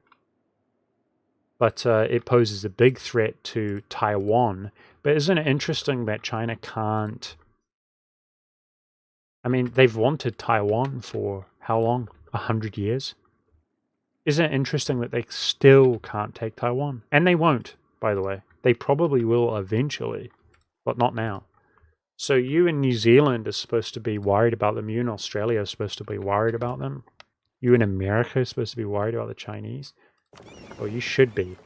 But it poses a big threat to Taiwan. But isn't it interesting that China can't? I mean, they've wanted Taiwan for how long? 100 years? Isn't it interesting that they still can't take Taiwan? And they won't, by the way. They probably will eventually, but not now. So you in New Zealand are supposed to be worried about them. You in Australia are supposed to be worried about them. You in America are supposed to be worried about the Chinese. Well, you should be.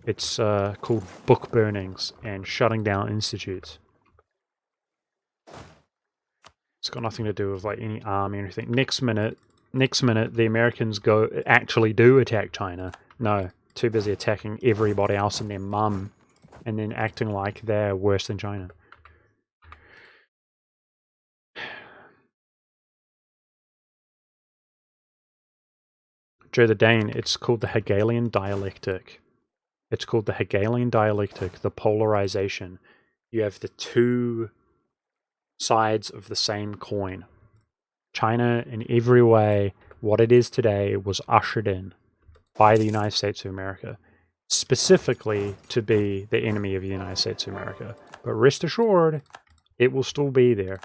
It's called book burnings and shutting down institutes. It's got nothing to do with like any army or anything. Next minute, the Americans actually do attack China. No, too busy attacking everybody else and their mum and then acting like they're worse than China. Joe the Dane, it's called the Hegelian dialectic. It's called the Hegelian dialectic, the polarization. You have the two sides of the same coin. China, in every way, what it is today, was ushered in by the United States of America, specifically to be the enemy of the United States of America. But rest assured, it will still be there.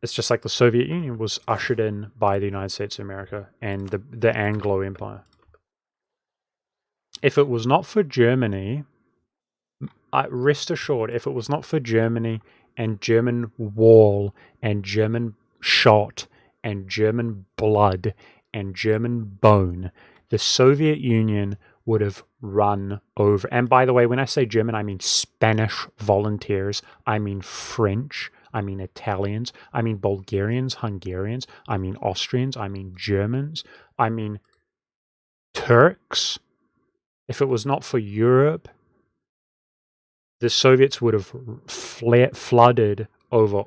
It's just like the Soviet Union was ushered in by the United States of America and the Anglo Empire. If it was not for Germany, rest assured, if it was not for Germany and German wall and German shot and German blood and German bone, the Soviet Union would have run over. And by the way, when I say German, I mean Spanish volunteers, I mean French, I mean Italians, I mean Bulgarians, Hungarians, I mean Austrians, I mean Germans, I mean Turks. If it was not for Europe, the Soviets would have flooded over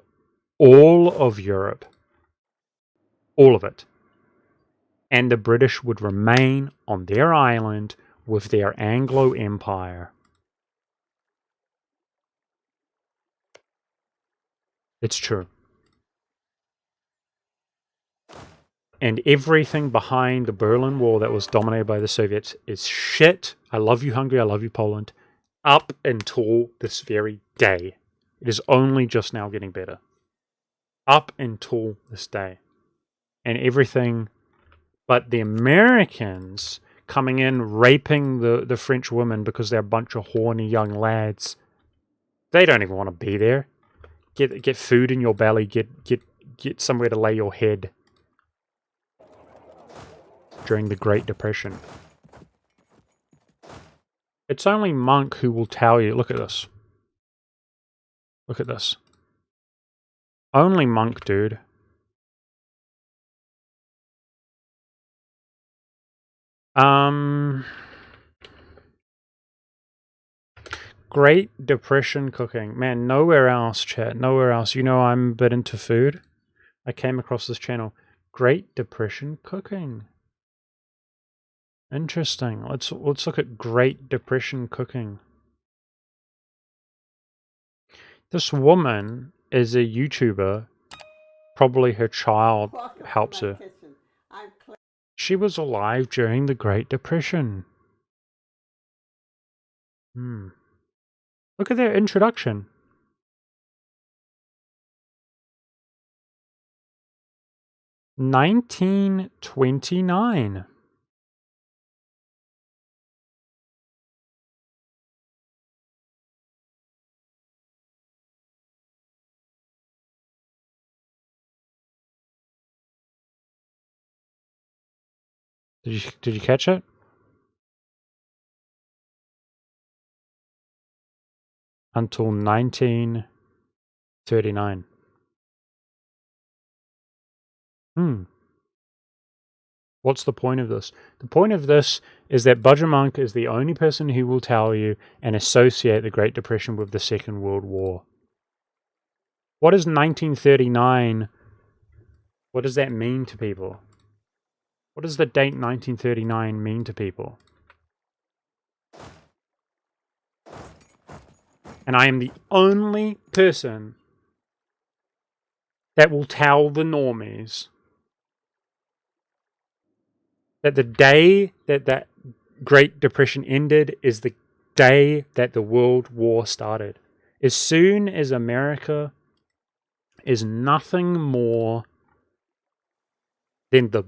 all of Europe. All of it. And the British would remain on their island with their Anglo Empire. It's true. And everything behind the Berlin Wall that was dominated by the Soviets is shit. I love you, Hungary. I love you, Poland. Up until this very day. It is only just now getting better. Up until this day. And everything but the Americans coming in, raping the French women because they're a bunch of horny young lads. They don't even want to be there. Get food in your belly. Get somewhere to lay your head. During the Great Depression. It's only Monk who will tell you, look at this. Look at this. Only Monk, dude. Great Depression cooking. Man, nowhere else, chat. Nowhere else. You know I'm a bit into food. I came across this channel. Great Depression cooking. Interesting. Let's look at Great Depression cooking. This woman is a YouTuber. Probably her child helps her. She was alive during the Great Depression. Look at their introduction. $19.29. Did you catch it? Until 1939. What's the point of this? The point of this is that BudgetMonk is the only person who will tell you and associate the Great Depression with the Second World War. What is 1939? What does that mean to people? What does the date 1939 mean to people? And I am the only person that will tell the normies that the day that that Great Depression ended is the day that the World War started. As soon as America is nothing more than the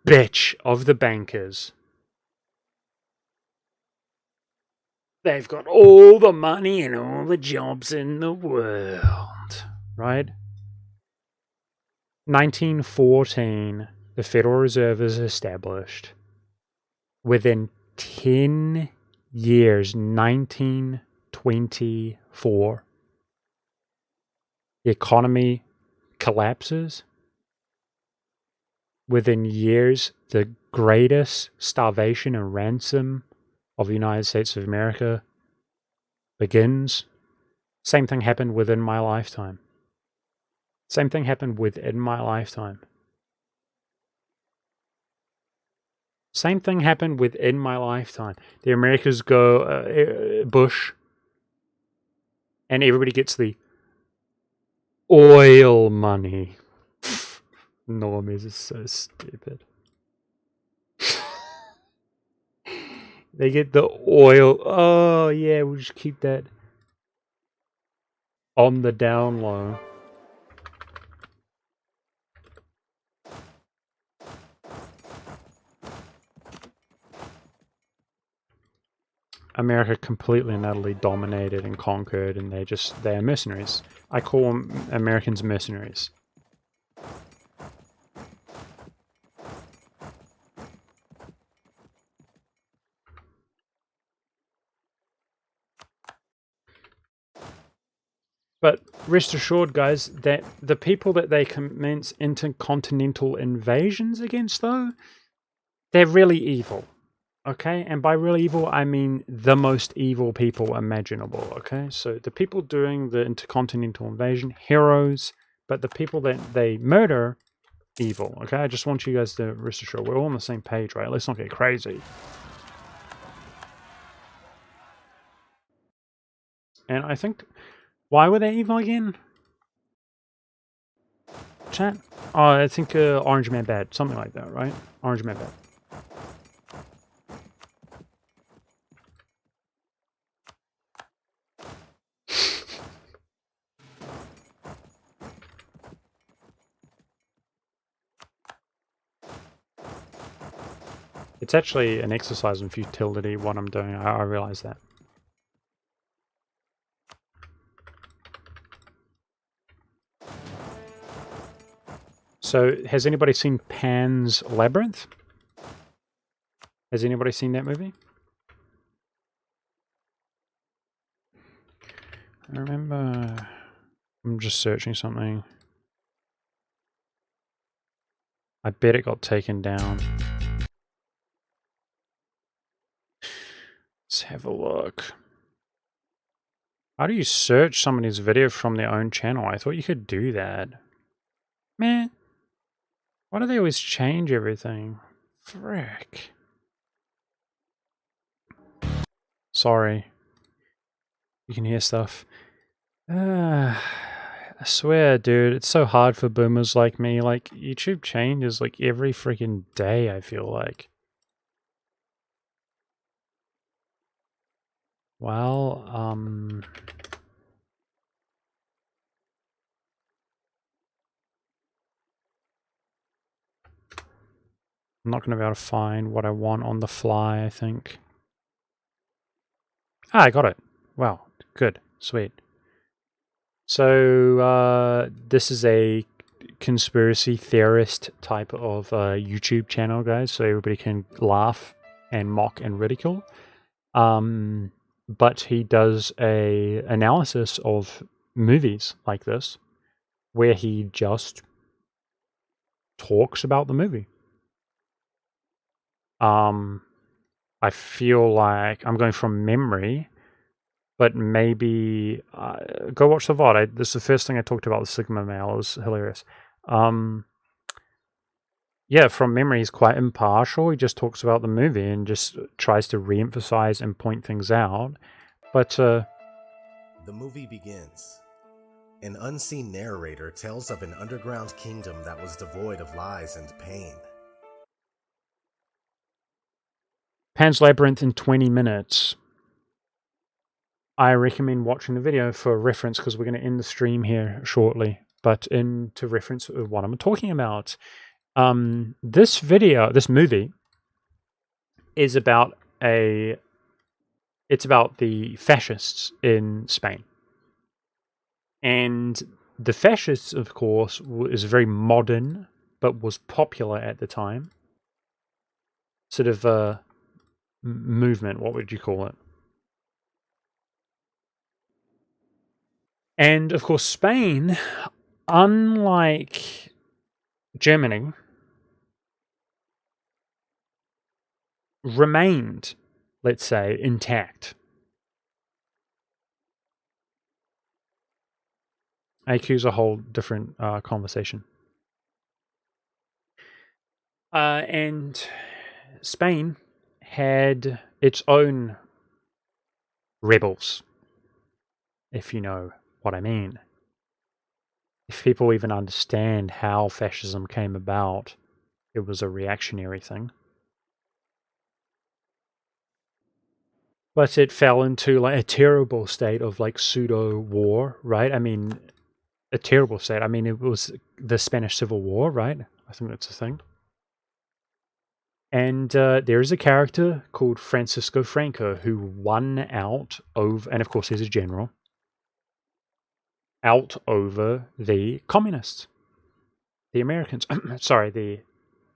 bitch of the bankers, they've got all the money and all the jobs in the world, right? 1914, the Federal Reserve is established. Within 10 years, 1924, the economy collapses. Within years, the greatest starvation and ransom of the United States of America begins, same thing happened within my lifetime. Same thing happened within my lifetime. Same thing happened within my lifetime. The Americas go Bush, and everybody gets the oil money. Normies is so stupid. They get the oil. Oh, yeah, we'll just keep that on the down low. America completely and utterly dominated and conquered, and they are mercenaries. I call them Americans mercenaries. But rest assured, guys, that the people that they commence intercontinental invasions against, though, they're really evil. Okay? And by really evil, I mean the most evil people imaginable. Okay? So the people doing the intercontinental invasion, heroes, but the people that they murder, evil. Okay? I just want you guys to rest assured, we're all on the same page, right? Let's not get crazy. And I think, why were they evil again? Chat? Oh, I think Orange Man Bad. Something like that, right? Orange Man Bad. It's actually an exercise in futility, what I'm doing. I realize that. So, has anybody seen Pan's Labyrinth? Has anybody seen that movie? I remember... I'm just searching something. I bet it got taken down. Let's have a look. How do you search somebody's video from their own channel? I thought you could do that. Man. Why do they always change everything? Frick. Sorry. You can hear stuff. I swear, dude, it's so hard for boomers like me. Like, YouTube changes like every freaking day, I feel like. Well, I'm not going to be able to find what I want on the fly, I think. Ah, I got it. Wow, good, sweet. So, this is a conspiracy theorist type of YouTube channel, guys, so everybody can laugh and mock and ridicule. But he does a analysis of movies like this, where he just talks about the movie. I feel like I'm going from memory, but maybe go watch the VOD. This is the first thing I talked about, the Sigma male. It was hilarious. Yeah, from memory, he's quite impartial. He just talks about the movie and just tries to re-emphasize and point things out. But the movie begins. An unseen narrator tells of an underground kingdom that was devoid of lies and pain. Pan's Labyrinth in 20 minutes. I recommend watching the video for reference because we're going to end the stream here shortly. But to reference what I'm talking about. This movie is about it's about the fascists in Spain. And the fascists, of course, is very modern, but was popular at the time. Sort of movement, what would you call it? And, of course, Spain, unlike Germany, remained, let's say, intact. AQ's a whole different conversation. And Spain had its own rebels, if you know what I mean. If people even understand how fascism came about, it was a reactionary thing. But it fell into like a terrible state of like pseudo war, right? I mean, a terrible state. I mean, it was the Spanish Civil War, right? I think that's a thing. And there is a character called Francisco Franco who won out over, and of course he's a general, out over the communists, the Americans. Sorry,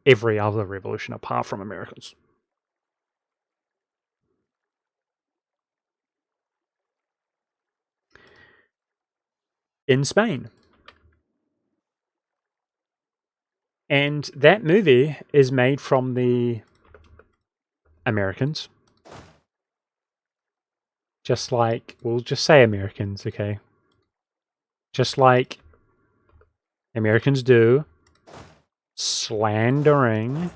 every other revolution apart from Americans. In Spain. And that movie is made from the Americans. Just like, we'll just say Americans, okay? Just like Americans do, slandering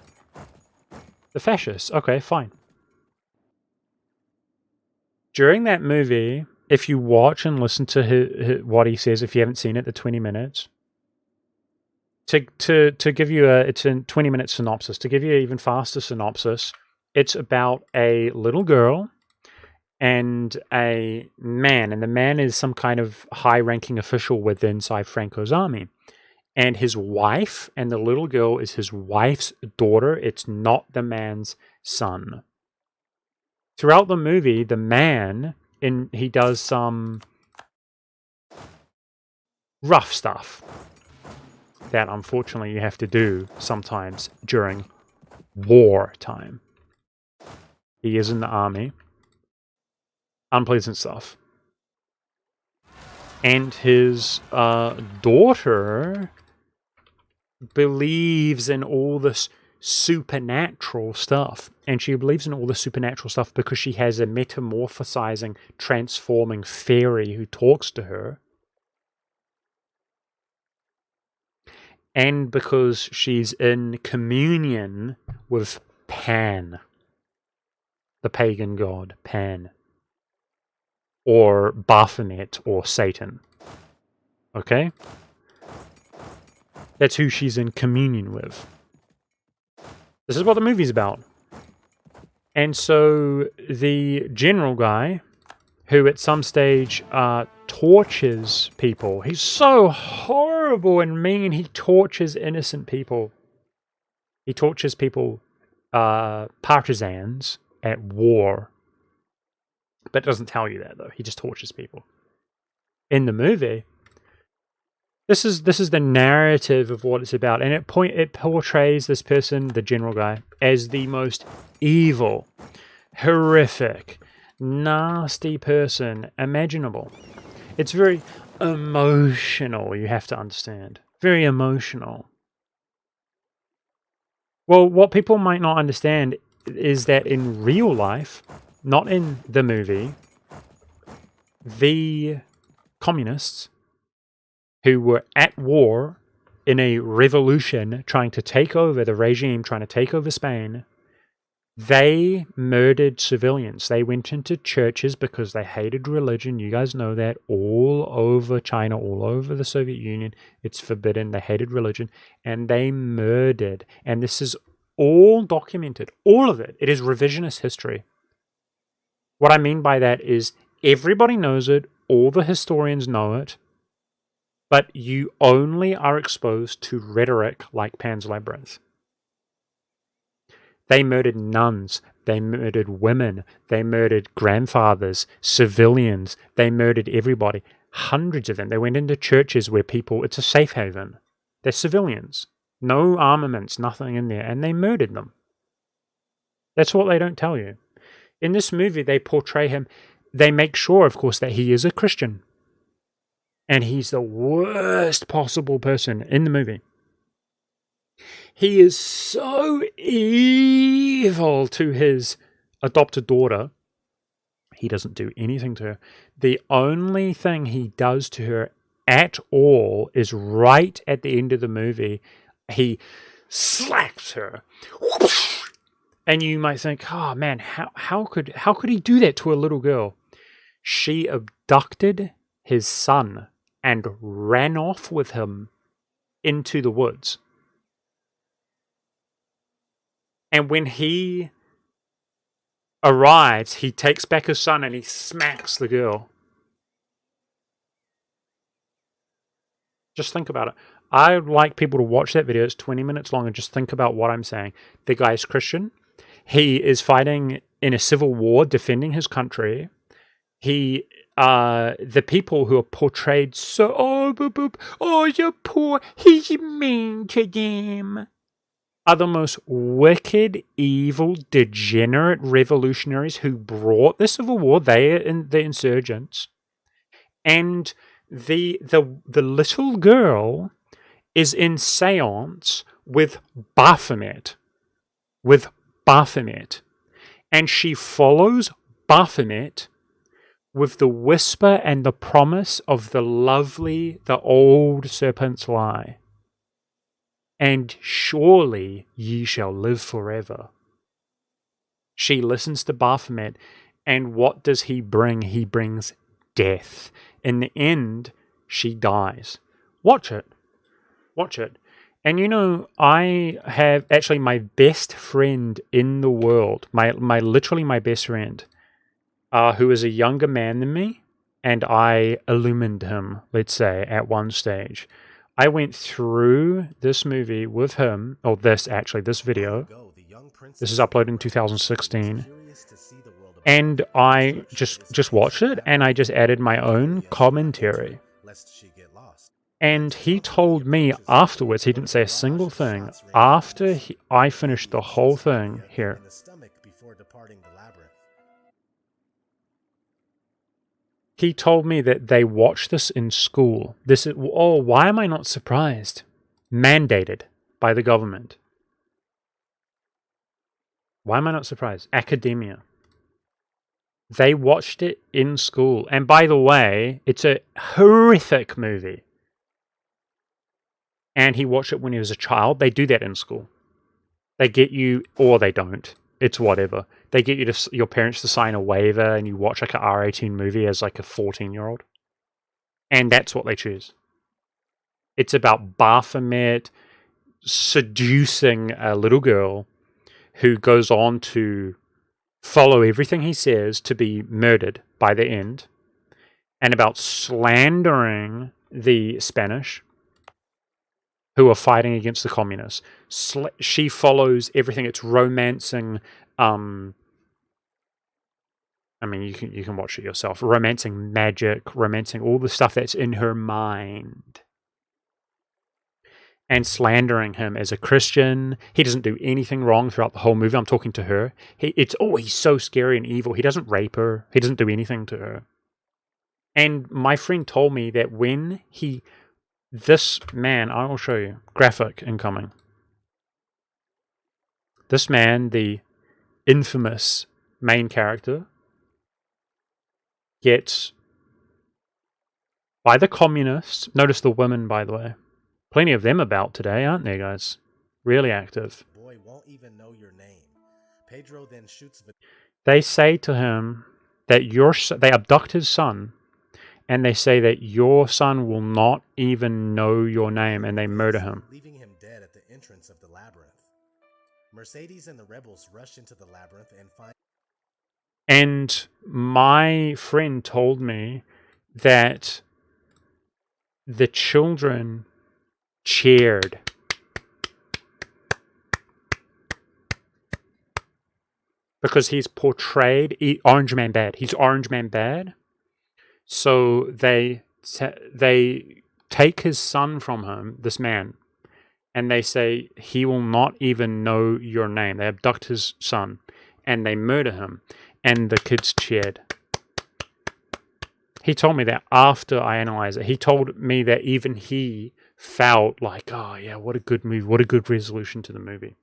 the fascists. Okay, fine. During that movie, if you watch and listen to what he says, if you haven't seen it, the 20 minutes, to give you it's a 20-minute synopsis. To give you an even faster synopsis, it's about a little girl and a man, and the man is some kind of high-ranking official within Franco's army. And his wife, and the little girl is his wife's daughter. It's not the man's son. Throughout the movie, the man, he does some rough stuff that unfortunately you have to do sometimes during wartime. He is in the army. Unpleasant stuff. And his daughter believes in all this supernatural stuff. And she believes in all the supernatural stuff because she has a metamorphosizing, transforming fairy who talks to her. And because she's in communion with Pan, the pagan god Pan, or Baphomet, or Satan. Okay? That's who she's in communion with. This is what the movie's about. And so the general guy, who at some stage tortures people, he's so horrible and mean, he tortures innocent people. He tortures people, partisans at war. But doesn't tell you that, though. He just tortures people. In the movie, this is the narrative of what it's about, and it portrays this person, the general guy, as the most evil, horrific, nasty person imaginable. It's very emotional, you have to understand. Very emotional. Well, what people might not understand is that in real life, not in the movie, the communists who were at war in a revolution trying to take over the regime, trying to take over Spain, they murdered civilians. They went into churches because they hated religion. You guys know that. All over China, all over the Soviet Union, it's forbidden. They hated religion. And they murdered. And this is all documented. All of it. It is revisionist history. What I mean by that is everybody knows it. All the historians know it. But you only are exposed to rhetoric like Pan's Labyrinth. They murdered nuns, they murdered women, they murdered grandfathers, civilians, they murdered everybody. Hundreds of them. They went into churches where people, it's a safe haven. They're civilians. No armaments, nothing in there, and they murdered them. That's what they don't tell you. In this movie, they portray him, they make sure, of course, that he is a Christian. And he's the worst possible person in the movie. He is so evil to his adopted daughter. He doesn't do anything to her. The only thing he does to her at all is right at the end of the movie, he slaps her. And you might think, oh man, how could he do that to a little girl? She abducted his son and ran off with him into the woods. And when he arrives, he takes back his son and he smacks the girl. Just think about it. I'd like people to watch that video. It's 20 minutes long and just think about what I'm saying. The guy's Christian. He is fighting in a civil war, defending his country. The people who are portrayed so, oh, you're poor, he's mean to them, are the most wicked, evil, degenerate revolutionaries who brought the civil war. They are the insurgents. And the little girl is in seance with Baphomet. And she follows Baphomet with the whisper and the promise of the old serpent's lie. And surely ye shall live forever. She listens to Baphomet, and what does he bring? He brings death. In the end, she dies. Watch it. And you know, I have actually my best friend in the world, literally my best friend, who is a younger man than me, and I illumined him, let's say, at one stage. I went through this movie with him, or this video. This is uploaded in 2016. And I just watched it, and I just added my own commentary. And he told me afterwards, he didn't say a single thing, after I finished the whole thing here. He told me that they watched this in school. Why am I not surprised? Mandated by the government. Why am I not surprised? Academia. They watched it in school. And by the way, it's a horrific movie. And he watched it when he was a child. They do that in school. They get you, or they don't. It's whatever. They get your parents to sign a waiver, and you watch like an R18 movie as like a 14-year-old. And that's what they choose. It's about Baphomet seducing a little girl who goes on to follow everything he says to be murdered by the end, and about slandering the Spanish who are fighting against the communists. She follows everything. It's romancing. I mean, you can watch it yourself. Romancing magic, romancing all the stuff that's in her mind, and slandering him as a Christian. He doesn't do anything wrong throughout the whole movie. I'm talking to her. He's so scary and evil. He doesn't rape her. He doesn't do anything to her. And my friend told me that when this man, I will show you, graphic incoming. This man, the infamous main character, gets, by the communists, notice the women, by the way. Plenty of them about today, aren't there, guys? Really active. Boy won't even know your name. Pedro then shoots. They say to him that they abduct his son, and they say that your son will not even know your name, and they murder him. Leaving him dead at the entrance of the labyrinth. Mercedes and the rebels rush into the labyrinth and find. And my friend told me that the children cheered. Because he's portrayed Orange Man Bad. He's Orange Man Bad. So they take his son from him, this man, and they say he will not even know your name. They abduct his son, and they murder him, and the kids cheered. He told me that after I analyzed it. He told me that even he felt like, oh yeah, what a good movie, what a good resolution to the movie.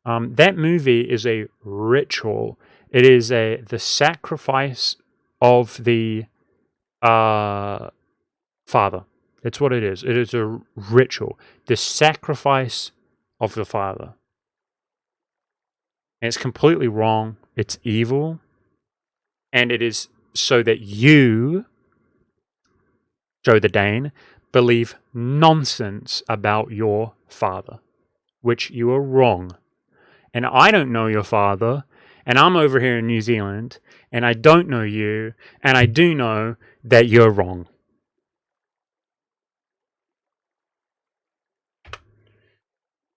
That movie is a ritual. It is the sacrifice of the father. It's what it is. It is a ritual. The sacrifice of the father. And it's completely wrong. It's evil. And it is so that you, Joe the Dane, believe nonsense about your father, which you are wrong. And I don't know your father, and I'm over here in New Zealand, and I don't know you, and I do know that you're wrong.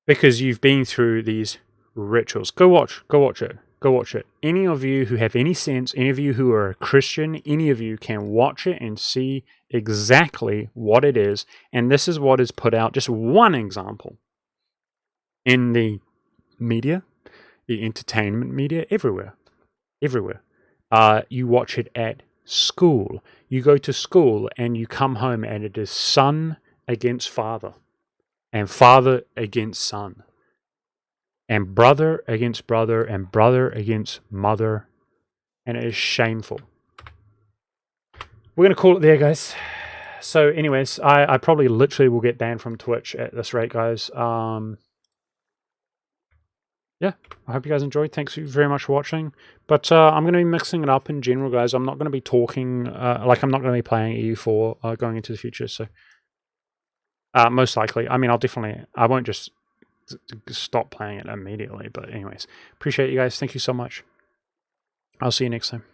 Because you've been through these rituals. Go watch it. Go watch it. Any of you who have any sense, any of you who are a Christian, any of you can watch it and see exactly what it is. And this is what is put out. Just one example. In the media, the entertainment media, everywhere. You watch it at school. You go to school and you come home and it is son against father. And father against son. And brother against brother, and brother against mother, and it is shameful. We're going to call it there, guys. So anyways, I probably literally will get banned from Twitch at this rate, guys. Yeah, I hope you guys enjoyed. Thanks very much for watching. But I'm going to be mixing it up in general, guys. I'm not going to be talking, I'm not going to be playing EU4 going into the future, so most likely. I mean, I won't just stop playing it immediately, but anyways, appreciate you guys. Thank you so much. I'll see you next time.